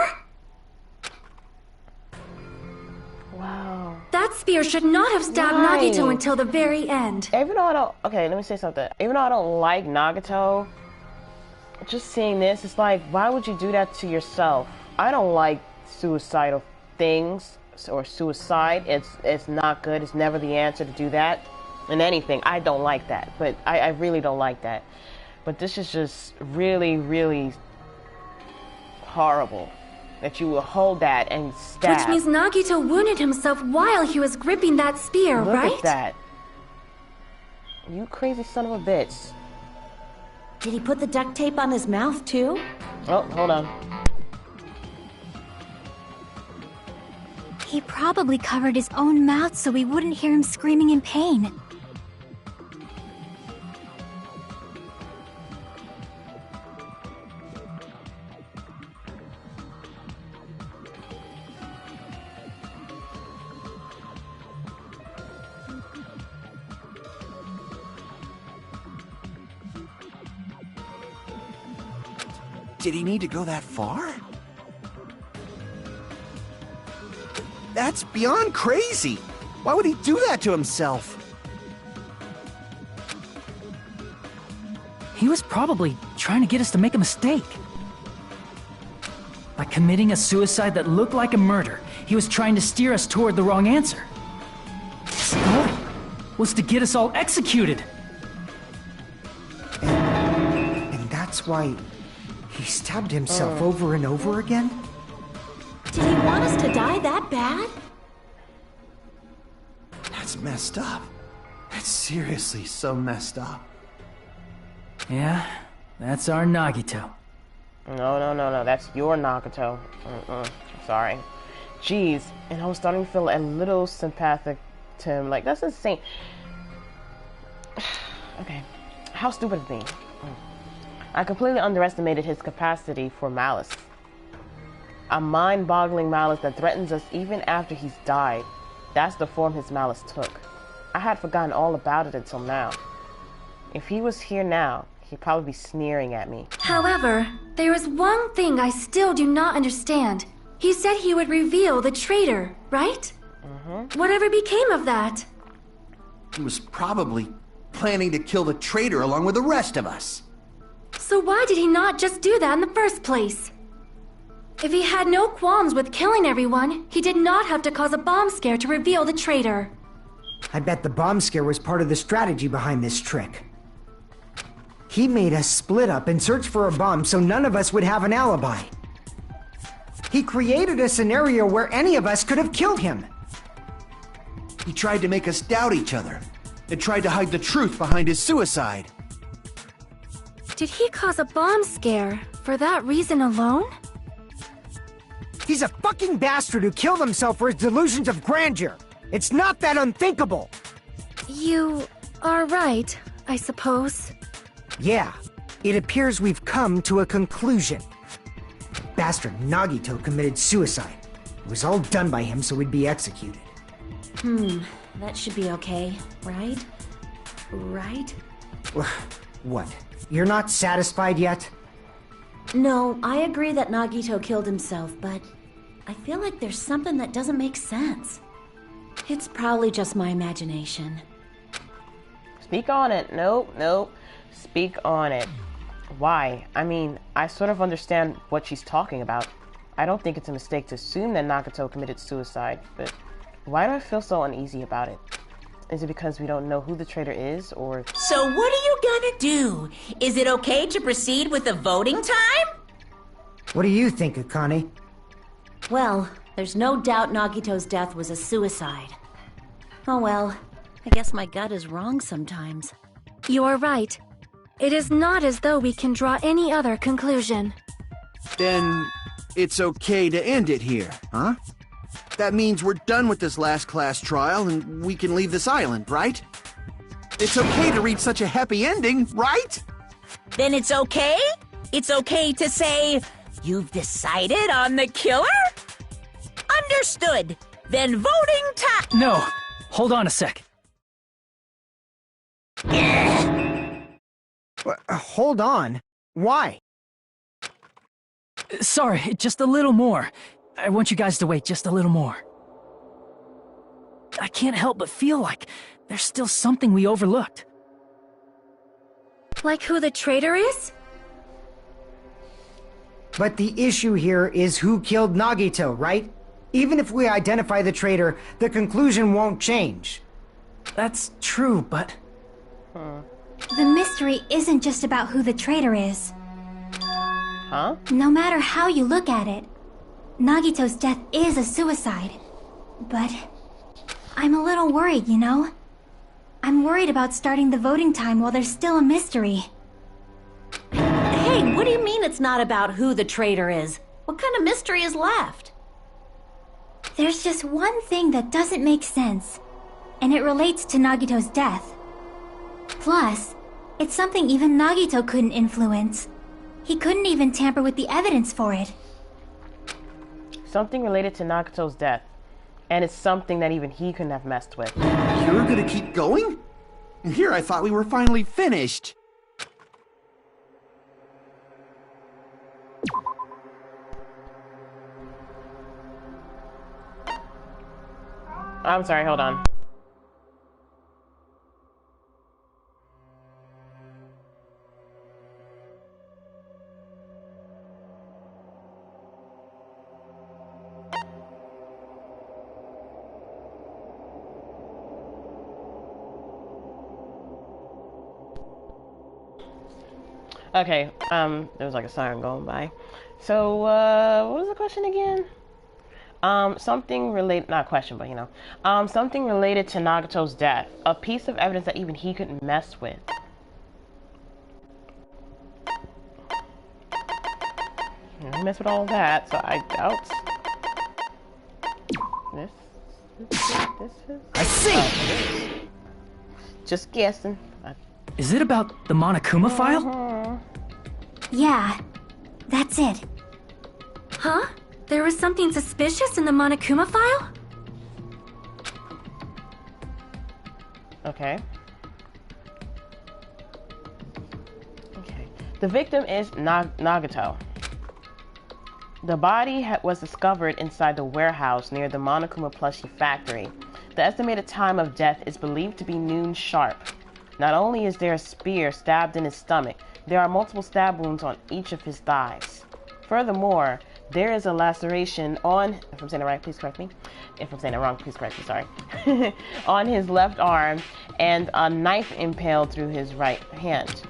[SPEAKER 1] Wow.
[SPEAKER 10] That spear should not have stabbed Nagito until the very end.
[SPEAKER 1] Even though I don't... Okay, let me say something. Even though I don't like Nagito, just seeing this, it's like, why would you do that to yourself? I don't like suicidal things or suicide. It's not good. It's never the answer to do that in anything. I don't like that. But I really don't like that. But this is just really, really horrible. That you will hold that and stab.
[SPEAKER 10] Which means Nagito wounded himself while he was gripping that spear, right?
[SPEAKER 1] Look at that. You crazy son of a bitch.
[SPEAKER 9] Did he put the duct tape on his mouth, too?
[SPEAKER 1] Oh, hold on.
[SPEAKER 3] He probably covered his own mouth so we wouldn't hear him screaming in pain.
[SPEAKER 2] Did he need to go that far? That's beyond crazy! Why would he do that to himself?
[SPEAKER 4] He was probably trying to get us to make a mistake. By committing a suicide that looked like a murder, he was trying to steer us toward the wrong answer. His goal was to get us all executed.
[SPEAKER 8] And that's why he stabbed himself over and over again?
[SPEAKER 9] Did he want us to die that bad?
[SPEAKER 2] That's messed up. That's seriously so messed up.
[SPEAKER 4] Yeah, that's our Nagito.
[SPEAKER 1] No. That's your Nagato. Sorry. Jeez. And I was starting to feel a little sympathetic to him. Like, that's insane. Okay. How stupid of me. I completely underestimated his capacity for malice. A mind-boggling malice that threatens us even after he's died. That's the form his malice took. I had forgotten all about it until now. If he was here now, he'd probably be sneering at me.
[SPEAKER 10] However, there is one thing I still do not understand. He said he would reveal the traitor, right? Whatever became of that?
[SPEAKER 2] He was probably planning to kill the traitor along with the rest of us.
[SPEAKER 10] So why did he not just do that in the first place? If he had no qualms with killing everyone, he did not have to cause a bomb scare to reveal the traitor.
[SPEAKER 8] I bet the bomb scare was part of the strategy behind this trick. He made us split up and search for a bomb so none of us would have an alibi. He created a scenario where any of us could have killed him.
[SPEAKER 2] He tried to make us doubt each other and tried to hide the truth behind his suicide.
[SPEAKER 10] Did he cause a bomb scare for that reason alone?
[SPEAKER 8] He's a fucking bastard who killed himself for his delusions of grandeur. It's not that unthinkable.
[SPEAKER 10] You are right, I suppose.
[SPEAKER 8] Yeah, it appears we've come to a conclusion. Bastard Nagito committed suicide. It was all done by him so he'd be executed.
[SPEAKER 9] That should be okay, right? Right?
[SPEAKER 8] What? You're not satisfied yet?
[SPEAKER 9] No, I agree that Nagito killed himself, but I feel like there's something that doesn't make sense. It's probably just my imagination.
[SPEAKER 1] Speak on it. Nope. Speak on it. Why? I mean, I sort of understand what she's talking about. I don't think it's a mistake to assume that Nagato committed suicide, but why do I feel so uneasy about it? Is it because we don't know who the traitor is, or...
[SPEAKER 5] So what are you gonna do? Is it okay to proceed with the voting time?
[SPEAKER 8] What do you think, Akane?
[SPEAKER 9] Well, there's no doubt Nagito's death was a suicide. Oh well, I guess my gut is wrong sometimes.
[SPEAKER 10] You are right. It is not as though we can draw any other conclusion.
[SPEAKER 2] Then it's okay to end it here, huh? That means we're done with this last class trial and we can leave this island, right? It's okay to reach such a happy ending, right?
[SPEAKER 5] Then it's okay? It's okay to say, you've decided on the killer? Understood. Then voting time.
[SPEAKER 4] No, hold on a sec.
[SPEAKER 8] Hold on. Why?
[SPEAKER 4] Sorry, just a little more. I want you guys to wait just a little more. I can't help but feel like there's still something we overlooked.
[SPEAKER 10] Like who the traitor is?
[SPEAKER 8] But the issue here is who killed Nagito, right? Even if we identify the traitor, the conclusion won't change.
[SPEAKER 4] That's true, but...
[SPEAKER 3] The mystery isn't just about who the traitor is.
[SPEAKER 1] Huh?
[SPEAKER 3] No matter how you look at it, Nagito's death is a suicide. But I'm a little worried, you know? I'm worried about starting the voting time while there's still a mystery.
[SPEAKER 9] Hey, what do you mean it's not about who the traitor is? What kind of mystery is left?
[SPEAKER 3] There's just one thing that doesn't make sense, and it relates to Nagito's death. Plus, it's something even Nagito couldn't influence. He couldn't even tamper with the evidence for it.
[SPEAKER 1] Something related to Nagito's death. And it's something that even he couldn't have messed with.
[SPEAKER 2] You're gonna keep going? And here I thought we were finally finished.
[SPEAKER 1] I'm sorry, hold on. Okay, there was like a siren going by. So, what was the question again? Something related, not a question, but you know, something related to Nagato's death. A piece of evidence that even he couldn't mess with. He messed with all of that, so I doubt. This is.
[SPEAKER 11] I see!
[SPEAKER 1] Oh, just guessing.
[SPEAKER 4] Is it about the Monokuma file?
[SPEAKER 3] Yeah, that's it.
[SPEAKER 10] Huh? There was something suspicious in the Monokuma file?
[SPEAKER 1] Okay. Okay. The victim is Nagato. The body was discovered inside the warehouse near the Monokuma plushie factory. The estimated time of death is believed to be noon sharp. Not only is there a spear stabbed in his stomach, there are multiple stab wounds on each of his thighs. Furthermore, there is a laceration on, if I'm saying it right, please correct me. If I'm saying it wrong, please correct me, sorry. On his left arm, and a knife impaled through his right hand.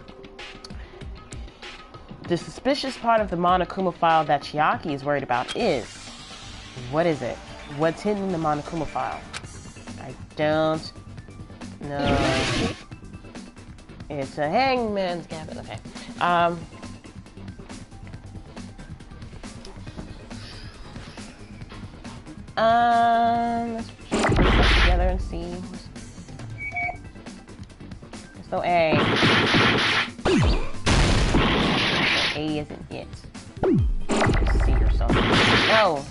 [SPEAKER 1] The suspicious part of the Monokuma file that Chiaki is worried about is, what is it? What's hidden in the Monokuma file? I don't know. It's a hangman's cabin. Okay. Let's put this together and see. There's no A. A isn't it. C or something. No.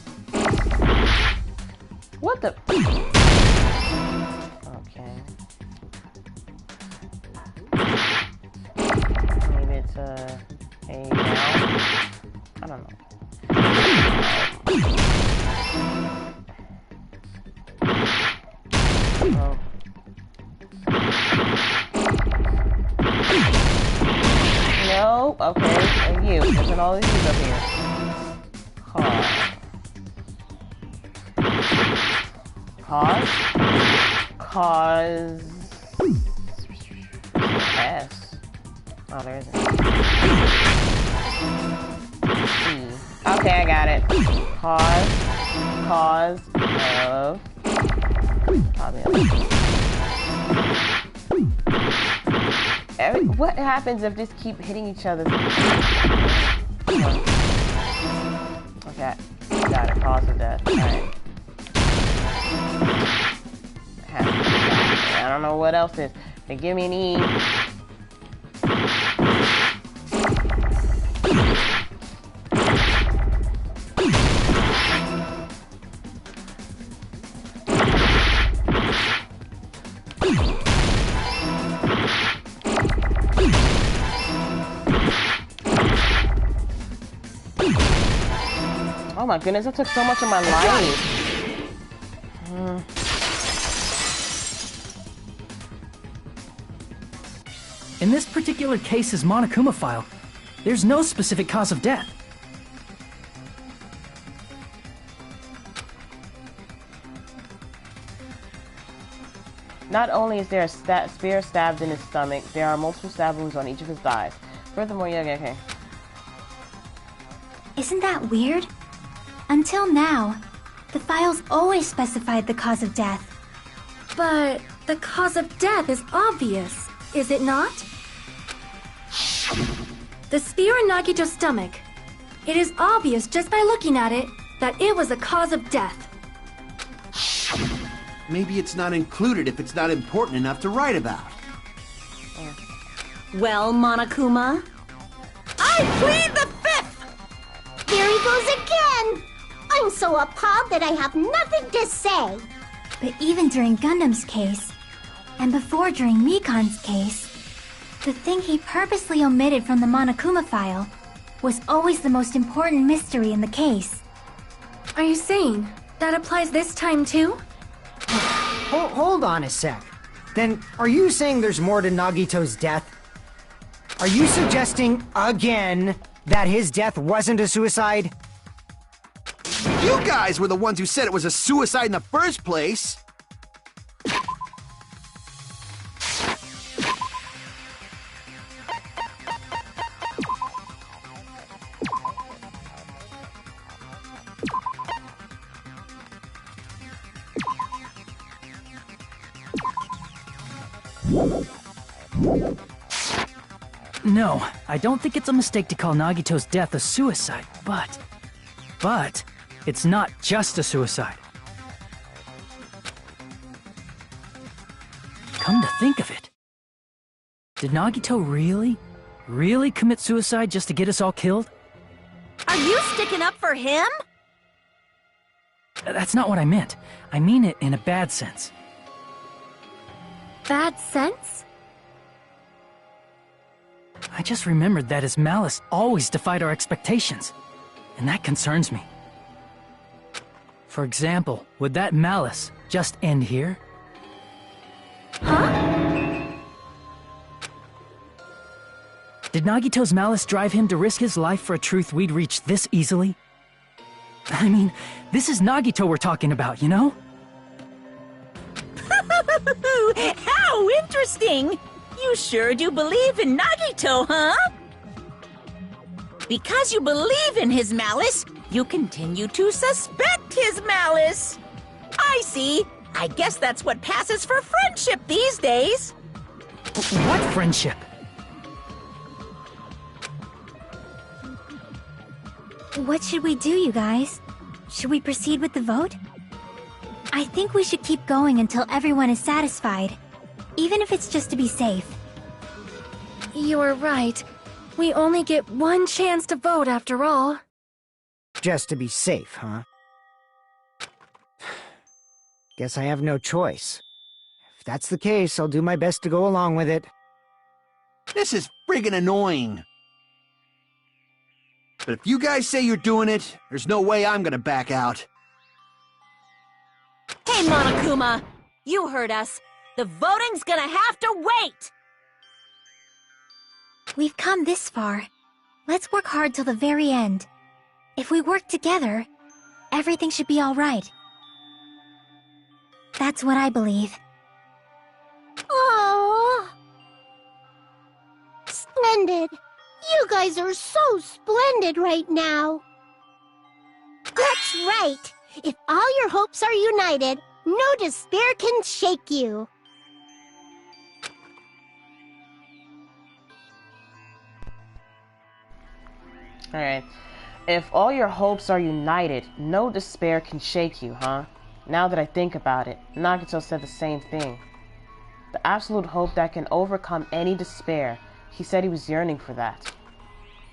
[SPEAKER 1] What the? Okay. Maybe it's a now. I don't know. Oh. No. Okay. And you. There's all these up here. Cause. S. Oh, there isn't. C. Okay, I got it. Cause of. What happens if this keep hitting each other? Okay, got it. Cause of death. Alright. I don't know what else is. They give me an E. Oh my goodness, that took so much of my life.
[SPEAKER 4] In this particular case's Monokuma file, there's no specific cause of death.
[SPEAKER 1] Not only is there a spear stabbed in his stomach, there are multiple stab wounds on each of his thighs. Furthermore, yeah, okay.
[SPEAKER 3] Isn't that weird? Until now, the files always specified the cause of death.
[SPEAKER 10] But the cause of death is obvious, is it not? The spear in Nagito's stomach. It is obvious just by looking at it that it was a cause of death.
[SPEAKER 2] Maybe it's not included if it's not important enough to write about.
[SPEAKER 9] Well, Monokuma, I plead the fifth!
[SPEAKER 12] There he goes again! I'm so appalled that I have nothing to say.
[SPEAKER 3] But even during Gundam's case, and before during Mikan's case, the thing he purposely omitted from the Monokuma file was always the most important mystery in the case.
[SPEAKER 10] Are you saying that applies this time too?
[SPEAKER 8] Hold on a sec. Then, are you saying there's more to Nagito's death? Are you suggesting, again, that his death wasn't a suicide?
[SPEAKER 2] You guys were the ones who said it was a suicide in the first place!
[SPEAKER 4] No, I don't think it's a mistake to call Nagito's death a suicide, but it's not just a suicide. Come to think of it, did Nagito really commit suicide just to get us all killed?
[SPEAKER 9] Are you sticking up for him?
[SPEAKER 4] That's not what I meant. I mean it in a bad sense.
[SPEAKER 10] Bad sense?
[SPEAKER 4] I just remembered that his malice always defied our expectations, and that concerns me. For example, would that malice just end here?
[SPEAKER 10] Huh?
[SPEAKER 4] Did Nagito's malice drive him to risk his life for a truth we'd reach this easily? I mean, this is Nagito we're talking about, you know?
[SPEAKER 5] How interesting! You sure do believe in Nagito, huh? Because you believe in his malice, you continue to suspect his malice. I see. I guess that's what passes for friendship these days.
[SPEAKER 4] What friendship?
[SPEAKER 3] What should we do, you guys? Should we proceed with the vote? I think we should keep going until everyone is satisfied, even if it's just to be safe.
[SPEAKER 10] You're right. We only get one chance to vote after all.
[SPEAKER 8] Just to be safe, huh? Guess I have no choice. If that's the case, I'll do my best to go along with it.
[SPEAKER 2] This is friggin' annoying. But if you guys say you're doing it, there's no way I'm gonna back out.
[SPEAKER 9] Hey, Monokuma! You heard us. The voting's gonna have to wait!
[SPEAKER 3] We've come this far. Let's work hard till the very end. If we work together, everything should be all right. That's what I believe.
[SPEAKER 12] Aww. Splendid. You guys are so splendid right now. That's right. If all your hopes are united, no despair can shake you.
[SPEAKER 1] Alright. If all your hopes are united, no despair can shake you, huh? Now that I think about it, Nagito said the same thing. The absolute hope that can overcome any despair. He said he was yearning for that.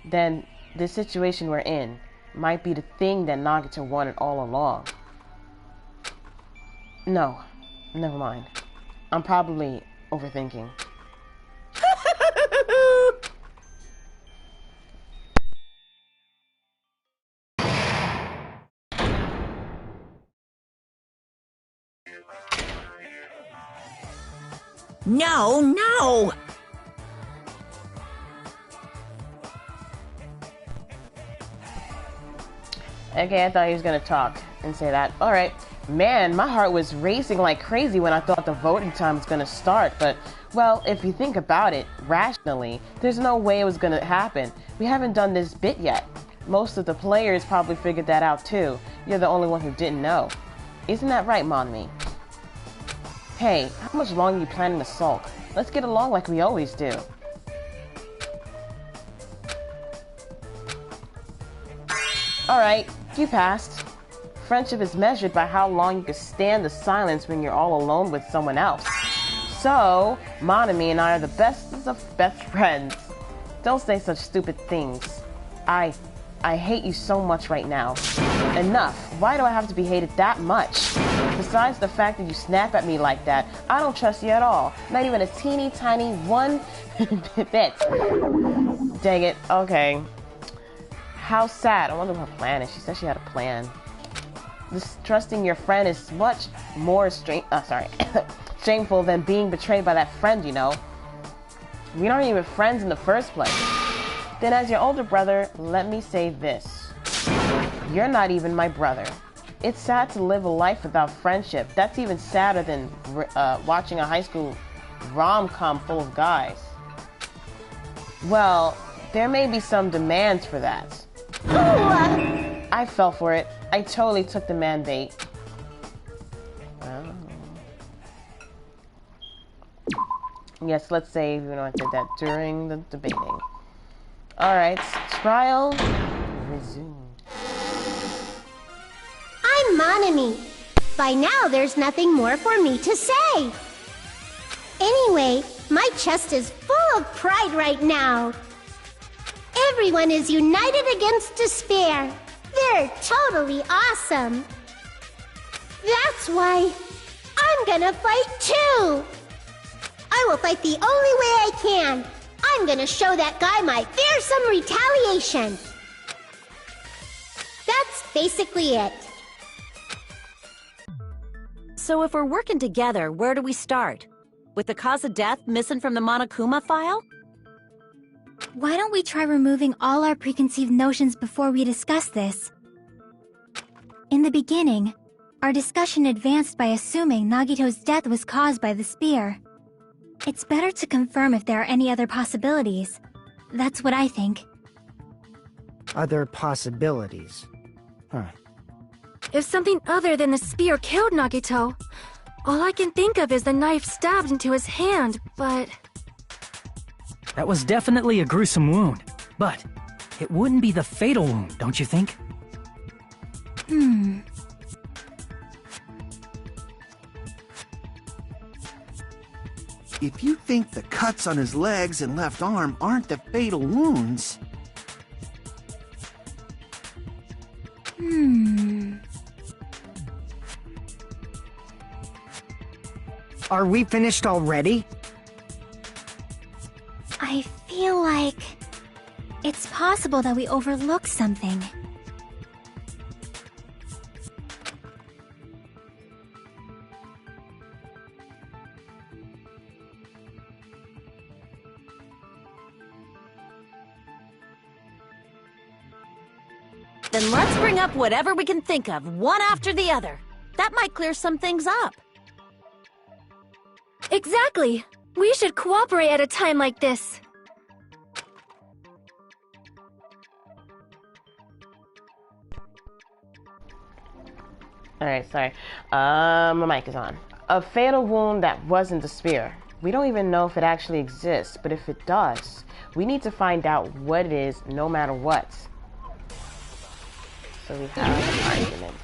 [SPEAKER 1] Then, the situation we're in might be the thing that Nagito wanted all along. No, never mind. I'm probably overthinking.
[SPEAKER 5] No, no!
[SPEAKER 1] Okay, I thought he was gonna talk and say that. Alright. Man, my heart was racing like crazy when I thought the voting time was gonna start, but, well, if you think about it rationally, there's no way it was gonna happen. We haven't done this bit yet. Most of the players probably figured that out too. You're the only one who didn't know. Isn't that right, Monmi? Hey, how much longer are you planning to sulk? Let's get along like we always do. Alright, you passed. Friendship is measured by how long you can stand the silence when you're all alone with someone else. So, Monami and I are the bestest of best friends. Don't say such stupid things. I hate you so much right now. Enough. Why do I have to be hated that much? Besides the fact that you snap at me like that, I don't trust you at all. Not even a teeny tiny one bit. Dang it. Okay. How sad. I wonder what her plan is. She said she had a plan. trusting your friend is much more shameful than being betrayed by that friend, you know. We aren't even friends in the first place. Then as your older brother, let me say this. You're not even my brother. It's sad to live a life without friendship. That's even sadder than watching a high school rom-com full of guys. Well, there may be some demands for that. I fell for it. I totally took the mandate. Oh. Yes, let's say I did that during the debating. Alright, trial resumed.
[SPEAKER 12] I'm Monami. By now, there's nothing more for me to say. Anyway, my chest is full of pride right now. Everyone is united against despair. They're totally awesome. That's why I'm gonna fight too. I will fight the only way I can. I'm gonna show that guy my fearsome retaliation. That's basically it.
[SPEAKER 9] So if we're working together, where do we start? With the cause of death missing from the Monokuma file?
[SPEAKER 3] Why don't we try removing all our preconceived notions before we discuss this? In the beginning, our discussion advanced by assuming Nagito's death was caused by the spear. It's better to confirm if there are any other possibilities. That's what I think.
[SPEAKER 8] Other possibilities? Huh.
[SPEAKER 10] If something other than the spear killed Nagito, all I can think of is the knife stabbed into his hand, but...
[SPEAKER 4] That was definitely a gruesome wound, but it wouldn't be the fatal wound, don't you think?
[SPEAKER 2] If you think the cuts on his legs and left arm aren't the fatal wounds...
[SPEAKER 8] Are we finished already?
[SPEAKER 3] I feel like it's possible that we overlooked something.
[SPEAKER 9] Then let's bring up whatever we can think of, one after the other. That might clear some things up.
[SPEAKER 10] Exactly! We should cooperate at a time like this.
[SPEAKER 1] Alright, sorry. My mic is on. A fatal wound that wasn't the spear. We don't even know if it actually exists, but if it does, we need to find out what it is no matter what. So we have an argument.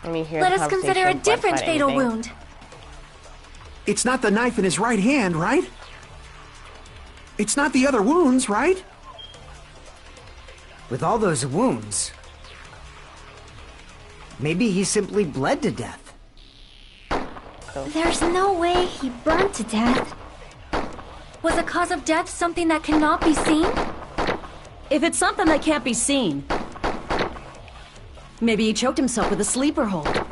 [SPEAKER 10] Let us consider a different fatal wound.
[SPEAKER 2] It's not the knife in his right hand, right? It's not the other wounds, right?
[SPEAKER 8] With all those wounds... maybe he simply bled to death.
[SPEAKER 3] There's no way he burned to death.
[SPEAKER 10] Was the cause of death something that cannot be seen?
[SPEAKER 9] If it's something that can't be seen... maybe he choked himself with a sleeper hold.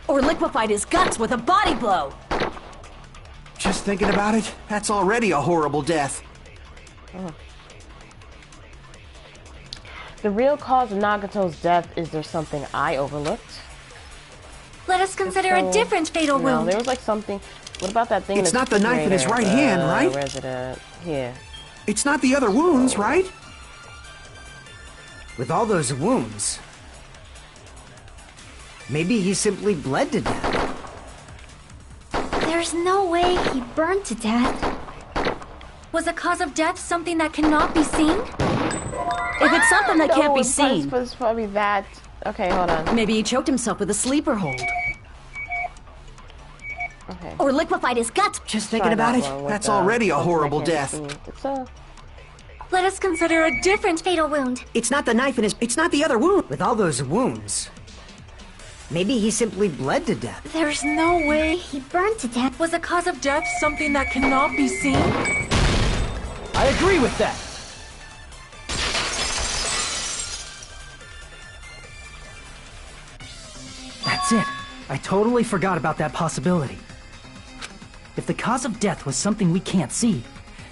[SPEAKER 9] Or liquefied his guts with a body blow.
[SPEAKER 2] Just thinking about it, that's already a horrible death.
[SPEAKER 1] Oh. The real cause of Nagito's death, is there something I overlooked?
[SPEAKER 10] Let us consider a different fatal wound.
[SPEAKER 1] There was like something... What about that thing in
[SPEAKER 2] It's not the knife in his right hand, right?
[SPEAKER 1] Where is it at? Here.
[SPEAKER 2] It's not the other wounds, right?
[SPEAKER 8] With all those wounds... maybe he simply bled to death.
[SPEAKER 3] There's no way he burned to death.
[SPEAKER 10] Was the cause of death something that cannot be seen?
[SPEAKER 9] If it's something that can't be seen...
[SPEAKER 1] It's probably that... Okay, hold on.
[SPEAKER 9] Maybe he choked himself with a sleeper hold.
[SPEAKER 1] Okay.
[SPEAKER 9] Or liquefied his guts.
[SPEAKER 2] Just thinking about it, that's already a horrible death.
[SPEAKER 10] Let us consider a different fatal wound.
[SPEAKER 8] It's not the knife in his... it's not the other wound. With all those wounds... maybe he simply bled to death.
[SPEAKER 3] There's no way he burned to death.
[SPEAKER 10] Was the cause of death something that cannot be seen?
[SPEAKER 4] I agree with that. That's it. I totally forgot about that possibility. If the cause of death was something we can't see,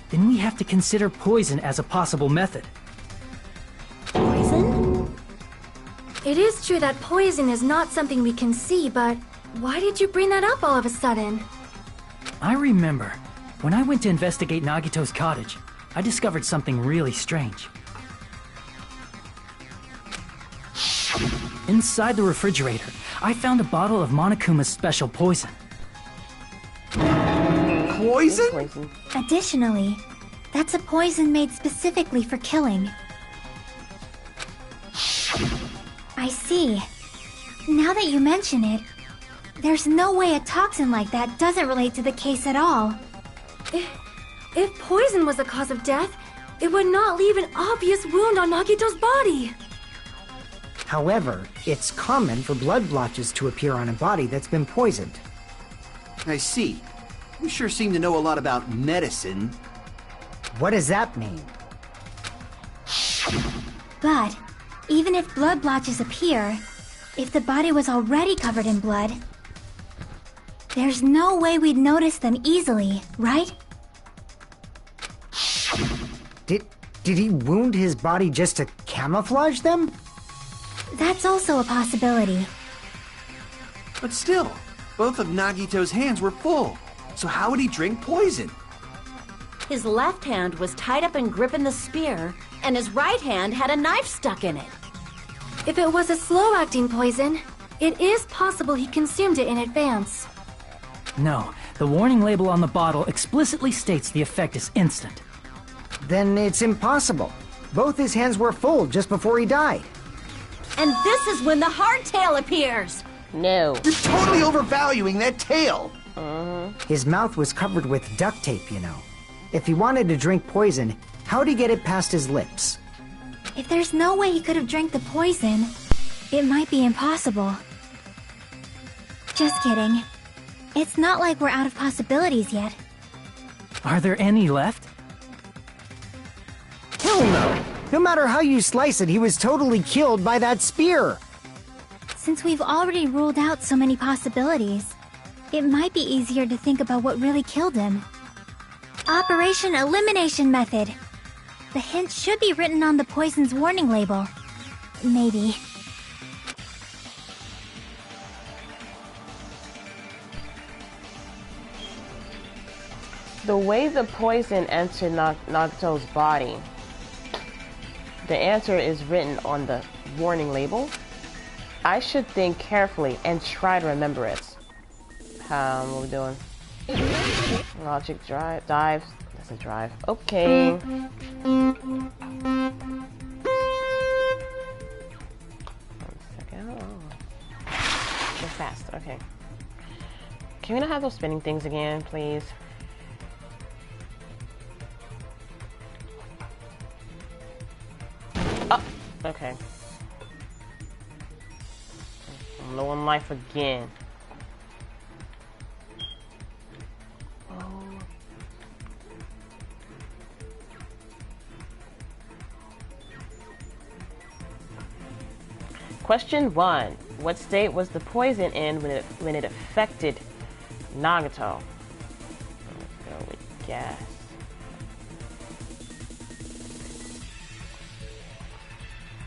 [SPEAKER 4] then we have to consider poison as a possible method.
[SPEAKER 10] Poison? It is true that poison is not something we can see, but why did you bring that up all of a sudden?
[SPEAKER 4] I remember, when I went to investigate Nagito's cottage, I discovered something really strange. Inside the refrigerator, I found a bottle of Monokuma's special poison.
[SPEAKER 2] Poison?
[SPEAKER 3] Additionally, that's a poison made specifically for killing. I see. Now that you mention it, there's no way a toxin like that doesn't relate to the case at all.
[SPEAKER 10] If poison was the cause of death, it would not leave an obvious wound on Nagito's body.
[SPEAKER 8] However, it's common for blood blotches to appear on a body that's been poisoned.
[SPEAKER 2] I see. You sure seem to know a lot about medicine.
[SPEAKER 8] What does that mean?
[SPEAKER 3] But, even if blood blotches appear, if the body was already covered in blood, there's no way we'd notice them easily, right?
[SPEAKER 8] Did he wound his body just to camouflage them?
[SPEAKER 3] That's also a possibility.
[SPEAKER 2] But still, both of Nagito's hands were full. So how would he drink poison?
[SPEAKER 9] His left hand was tied up and gripping the spear, and his right hand had a knife stuck in it.
[SPEAKER 10] If it was a slow-acting poison, it is possible he consumed it in advance.
[SPEAKER 4] No, the warning label on the bottle explicitly states the effect is instant.
[SPEAKER 8] Then it's impossible. Both his hands were full just before he died.
[SPEAKER 9] And this is when the hardtail appears!
[SPEAKER 1] No.
[SPEAKER 2] You're totally overvaluing that tail!
[SPEAKER 8] His mouth was covered with duct tape, you know. If he wanted to drink poison, how'd he get it past his lips?
[SPEAKER 3] If there's no way he could have drank the poison, it might be impossible. Just kidding. It's not like we're out of possibilities yet.
[SPEAKER 4] Are there any left?
[SPEAKER 8] Hell no! No matter how you slice it, he was totally killed by that spear!
[SPEAKER 3] Since we've already ruled out so many possibilities, it might be easier to think about what really killed him. Operation Elimination Method. The hint should be written on the poison's warning label. Maybe.
[SPEAKER 1] The way the poison entered Nagito's body, the answer is written on the warning label. I should think carefully and try to remember it. What are we doing? Logic drive, dive. That's a drive. Okay. 1 second. Go fast. Okay. Can we not have those spinning things again, please? Oh, okay. Low on life again. Question 1. What state was the poison in when it affected Nagito? Let's go with gas.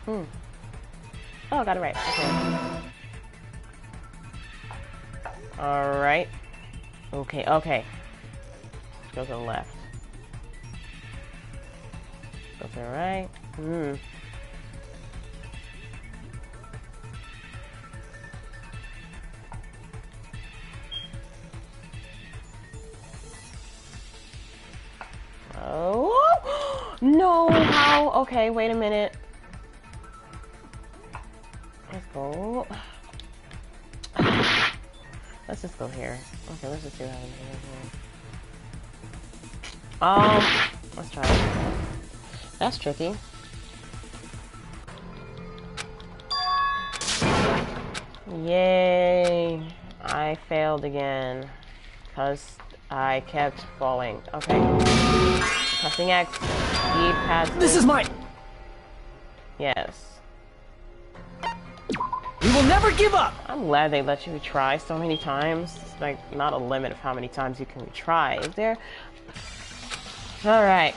[SPEAKER 1] Oh, I got it right. Okay. Alright. Okay, okay. Let's go to the left. Go to the right. Oh no! How? Okay, wait a minute. Let's go. Let's just go here. Okay, let's just see what happens here. Let's try it. That's tricky. Yay! I failed again because I kept falling. Okay. Pressing X. D-pad.
[SPEAKER 4] This is my...
[SPEAKER 1] Yes.
[SPEAKER 4] We will never give up!
[SPEAKER 1] I'm glad they let you retry so many times. It's like not a limit of how many times you can retry, is there? Alright.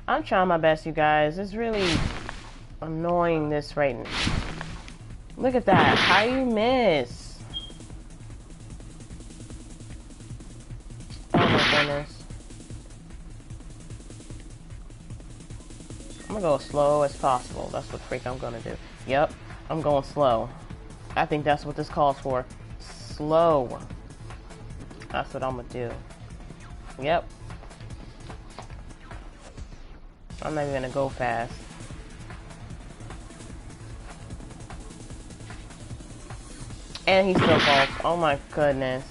[SPEAKER 1] I'm trying my best, you guys. It's really annoying this right now. Look at that. How you miss? Oh my goodness. I'm gonna go as slow as possible. That's what freak I'm gonna do. Yep, I'm going slow. I think that's what this calls for. Slow. That's what I'm gonna do. Yep. I'm not even gonna go fast. And he still falls. Oh my goodness.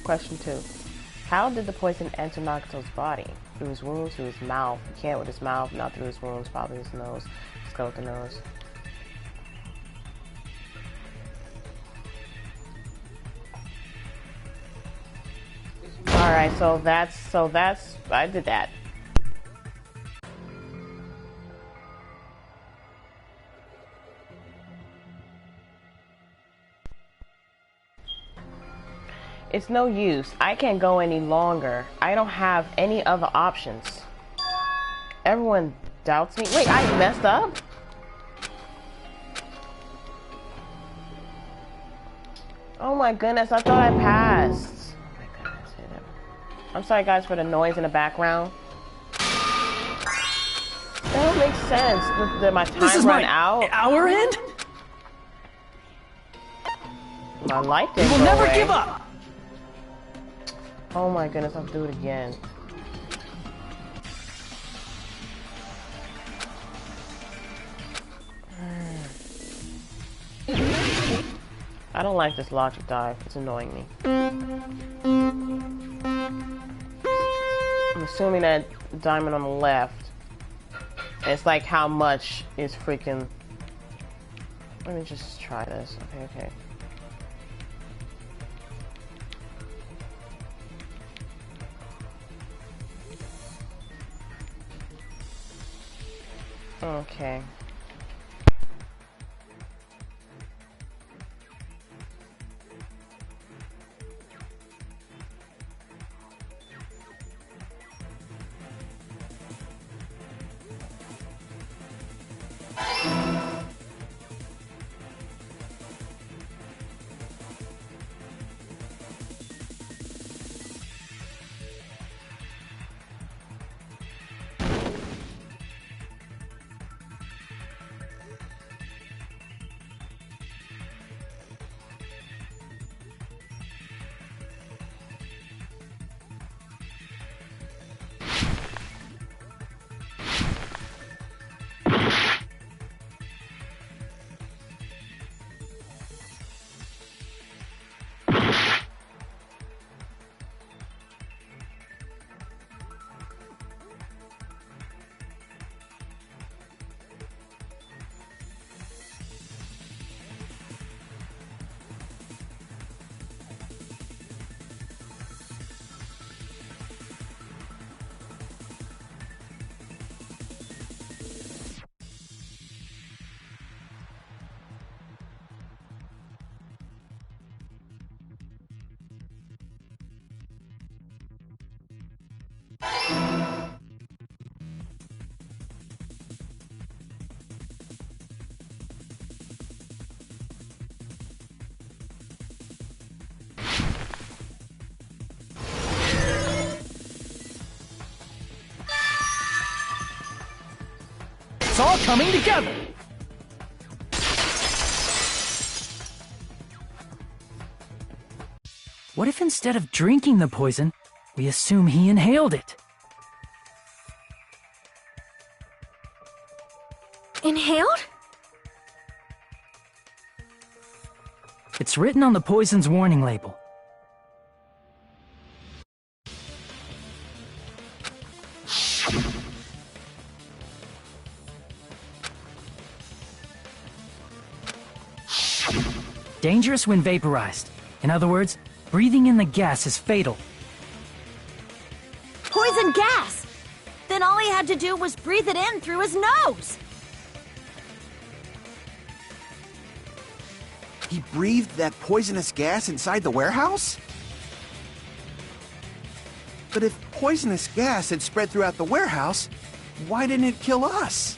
[SPEAKER 1] Question 2. How did the poison enter Nagato's body? Through his wounds, through his mouth. He can't with his mouth, not through his wounds, probably his nose. Let's go with the nose. Alright, so that's, I did that. It's no use. I can't go any longer. I don't have any other options. Everyone doubts me. Wait, I messed up? Oh my goodness, I thought I passed. Oh my goodness. I'm sorry guys for the noise in the background. That don't make sense. Did my time run out?
[SPEAKER 4] Our end?
[SPEAKER 1] My light didn't
[SPEAKER 4] We will
[SPEAKER 1] go
[SPEAKER 4] never
[SPEAKER 1] away.
[SPEAKER 4] give up!
[SPEAKER 1] Oh my goodness, I'll do it again. I don't like this logic dive. It's annoying me. I'm assuming that diamond on the left. It's like how much is freaking... Let me just try this. Okay. Okay.
[SPEAKER 4] it's all coming together! What if instead of drinking the poison, we assume he inhaled it?
[SPEAKER 10] Inhaled?
[SPEAKER 4] It's written on the poison's warning label. Dangerous when vaporized. In other words, breathing in the gas is fatal.
[SPEAKER 9] Poison gas! Then all he had to do was breathe it in through his nose!
[SPEAKER 2] He breathed that poisonous gas inside the warehouse? But if poisonous gas had spread throughout the warehouse, why didn't it kill us?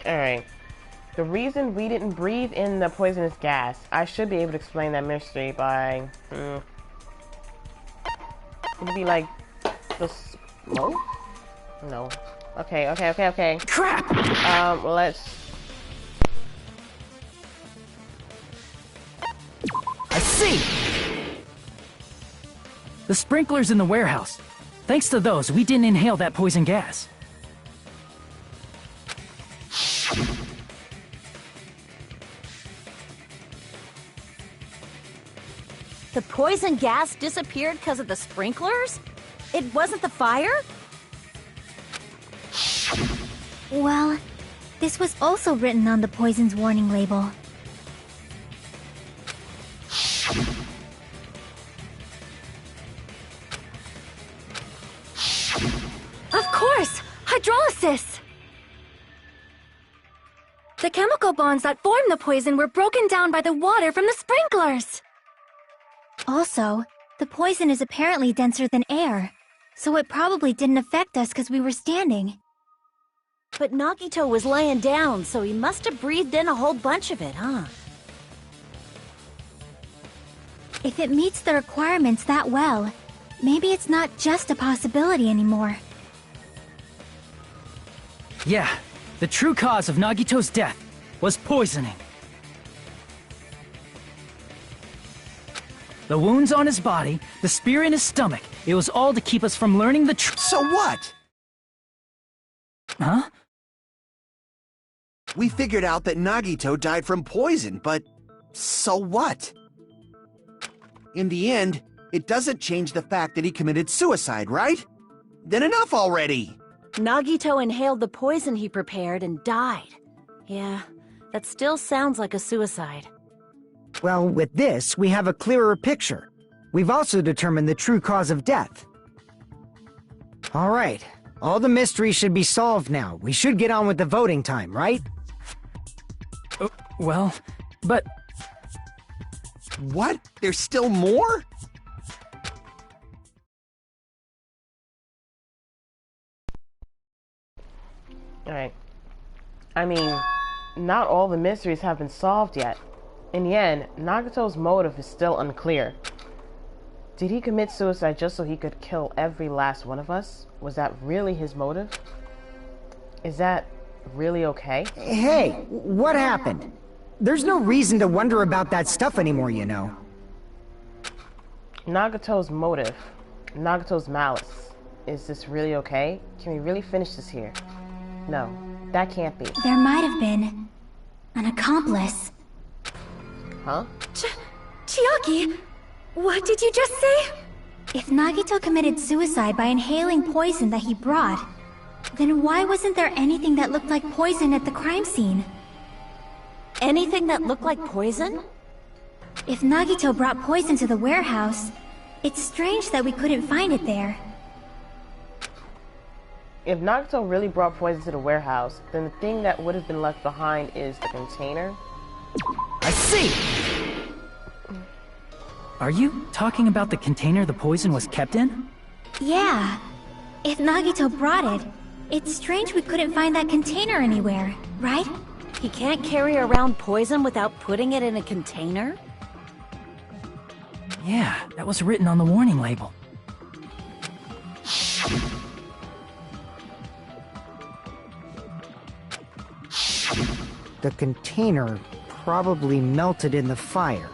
[SPEAKER 1] Alright. The reason we didn't breathe in the poisonous gas, I should be able to explain that mystery by... It'd be like... the smoke? No. Okay.
[SPEAKER 4] Crap!
[SPEAKER 1] Let's...
[SPEAKER 4] I see! The sprinklers in the warehouse. Thanks to those, we didn't inhale that poison gas.
[SPEAKER 9] The poison gas disappeared because of the sprinklers? It wasn't the fire?
[SPEAKER 3] Well, this was also written on the poison's warning label.
[SPEAKER 10] Of course! Hydrolysis! The chemical bonds that formed the poison were broken down by the water from the sprinklers!
[SPEAKER 3] Also, the poison is apparently denser than air, so it probably didn't affect us because we were standing.
[SPEAKER 9] But Nagito was laying down, so he must have breathed in a whole bunch of it, huh?
[SPEAKER 3] If it meets the requirements that well, maybe it's not just a possibility anymore.
[SPEAKER 4] Yeah, the true cause of Nagito's death was poisoning. The wounds on his body, the spear in his stomach, it was all to keep us from learning the truth.
[SPEAKER 2] So what?
[SPEAKER 4] Huh?
[SPEAKER 2] We figured out that Nagito died from poison, but so what? In the end, it doesn't change the fact that he committed suicide, right? Then enough already!
[SPEAKER 9] Nagito inhaled the poison he prepared and died. Yeah, that still sounds like a suicide.
[SPEAKER 8] Well, with this, we have a clearer picture. We've also determined the true cause of death. All right. All the mysteries should be solved now. We should get on with the voting time, right?
[SPEAKER 4] Well, but...
[SPEAKER 2] What? There's still more?
[SPEAKER 1] Alright. I mean, not all the mysteries have been solved yet. In the end, Nagito's motive is still unclear. Did he commit suicide just so he could kill every last one of us? Was that really his motive? Is that really okay?
[SPEAKER 8] Hey, what happened? There's no reason to wonder about that stuff anymore, you know.
[SPEAKER 1] Nagito's motive. Nagito's malice. Is this really okay? Can we really finish this here? No, that can't be.
[SPEAKER 3] There might have been an accomplice.
[SPEAKER 1] Huh?
[SPEAKER 10] Chiaki, what did you just say?
[SPEAKER 3] If Nagito committed suicide by inhaling poison that he brought, then why wasn't there anything that looked like poison at the crime scene?
[SPEAKER 9] Anything that looked like poison?
[SPEAKER 3] If Nagito brought poison to the warehouse, it's strange that we couldn't find it there.
[SPEAKER 1] If Nagito really brought poison to the warehouse, then the thing that would have been left behind is the container.
[SPEAKER 4] I see! Are you talking about the container the poison was kept in?
[SPEAKER 3] Yeah. If Nagito brought it, it's strange we couldn't find that container anywhere, right?
[SPEAKER 9] He can't carry around poison without putting it in a container?
[SPEAKER 4] Yeah, that was written on the warning label.
[SPEAKER 8] The container probably melted in the fire.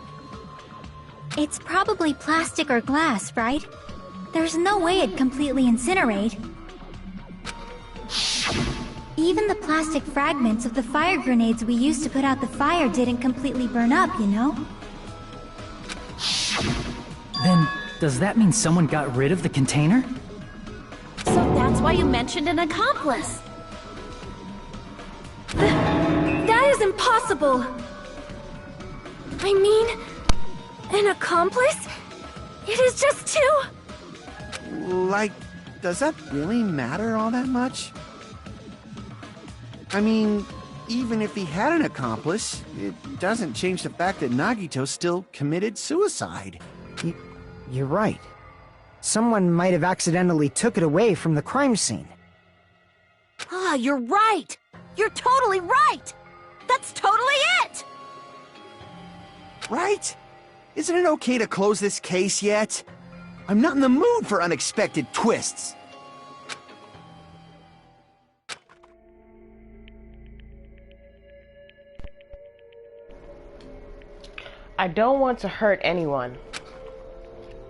[SPEAKER 3] It's probably plastic or glass, right? There's no way it'd completely incinerate. Even the plastic fragments of the fire grenades we used to put out the fire didn't completely burn up, you know?
[SPEAKER 4] Then, does that mean someone got rid of the container?
[SPEAKER 9] So that's why you mentioned an accomplice.
[SPEAKER 10] That is impossible! I mean, an accomplice? It is just too...
[SPEAKER 2] Like, does that really matter all that much? I mean, even if he had an accomplice, it doesn't change the fact that Nagito still committed suicide.
[SPEAKER 8] You're right. Someone might have accidentally took it away from the crime scene.
[SPEAKER 9] Ah, you're right! You're totally right! That's totally it!
[SPEAKER 2] Right? Isn't it okay to close this case yet? I'm not in the mood for unexpected twists.
[SPEAKER 1] I don't want to hurt anyone.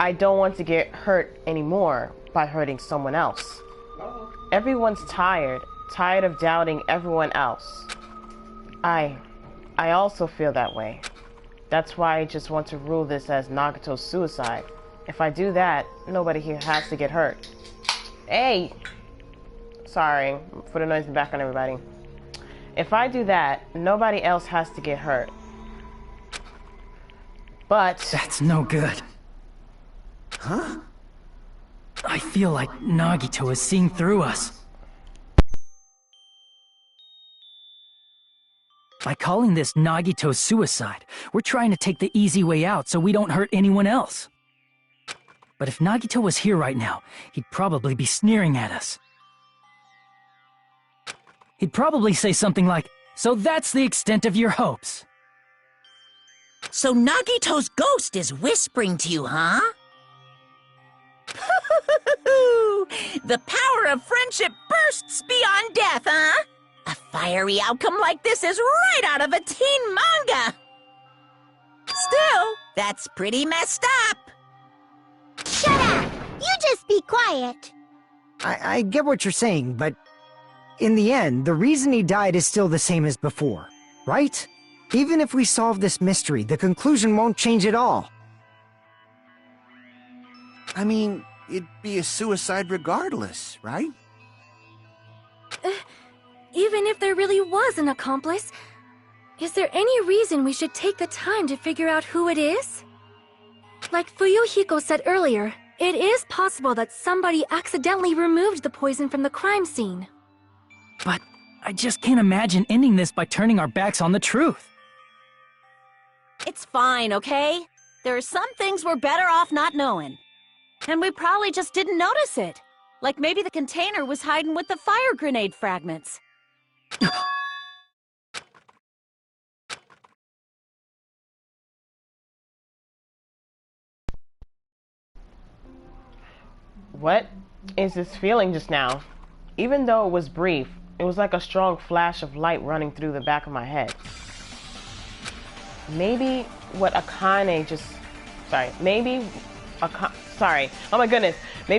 [SPEAKER 1] I don't want to get hurt anymore by hurting someone else. Everyone's tired of doubting everyone else. I also feel that way. That's why I just want to rule this as Nagito's suicide. If I do that, nobody here has to get hurt. Hey! Sorry for the noise in the background, everybody. If I do that, nobody else has to get hurt. But...
[SPEAKER 4] That's no good.
[SPEAKER 2] Huh?
[SPEAKER 4] I feel like Nagito is seeing through us. By calling this Nagito's suicide, we're trying to take the easy way out so we don't hurt anyone else. But if Nagito was here right now, he'd probably be sneering at us. He'd probably say something like, "So that's the extent of your hopes."
[SPEAKER 5] So Nagito's ghost is whispering to you, huh? The power of friendship bursts beyond death, huh? A fiery outcome like this is right out of a teen manga! Still, that's pretty messed up!
[SPEAKER 12] Shut up! You just be quiet!
[SPEAKER 8] I get what you're saying, but... in the end, the reason he died is still the same as before, right? Even if we solve this mystery, the conclusion won't change at all.
[SPEAKER 2] I mean, it'd be a suicide regardless, right?
[SPEAKER 10] Even if there really was an accomplice, is there any reason we should take the time to figure out who it is? Like Fuyuhiko said earlier, it is possible that somebody accidentally removed the poison from the crime scene.
[SPEAKER 4] But I just can't imagine ending this by turning our backs on the truth.
[SPEAKER 9] It's fine, okay? There are some things we're better off not knowing. And we probably just didn't notice it. Like maybe the container was hiding with the fire grenade fragments.
[SPEAKER 1] What is this feeling just now? Even though it was brief, it was like a strong flash of light running through the back of my head. Maybe what Akane just... Maybe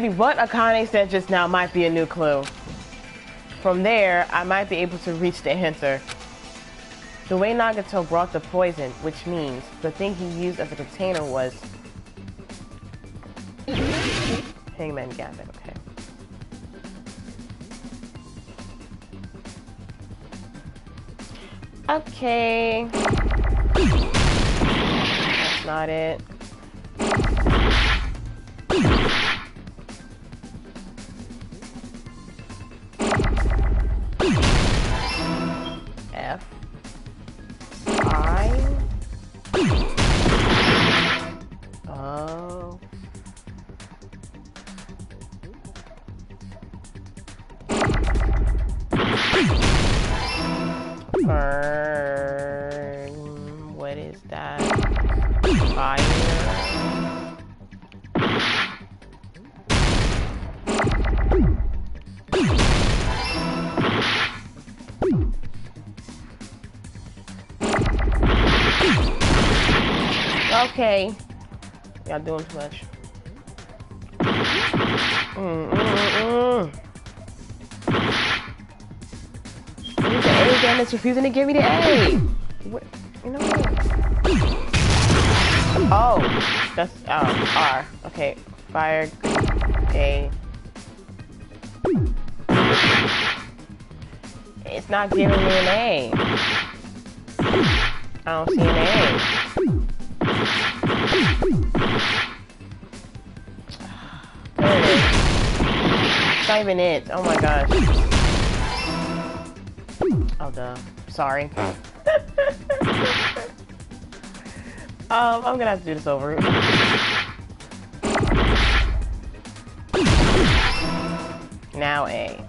[SPEAKER 1] what Akane said just now might be a new clue. From there, I might be able to reach the answer. The way Nagito brought the poison, which means the thing he used as a container was... Hangman Gambit, okay. Okay. That's not it. F. I. O. Burn. What is that? Fire. Okay. Y'all doing too much. Give me the A again. It's refusing to give me the A. What? You know what? Oh, that's R. Okay, fire A. It's not giving me an A. I don't see an A. There it is. It's not even it. Oh my gosh. Oh duh. Sorry. I'm gonna have to do this over. Now A.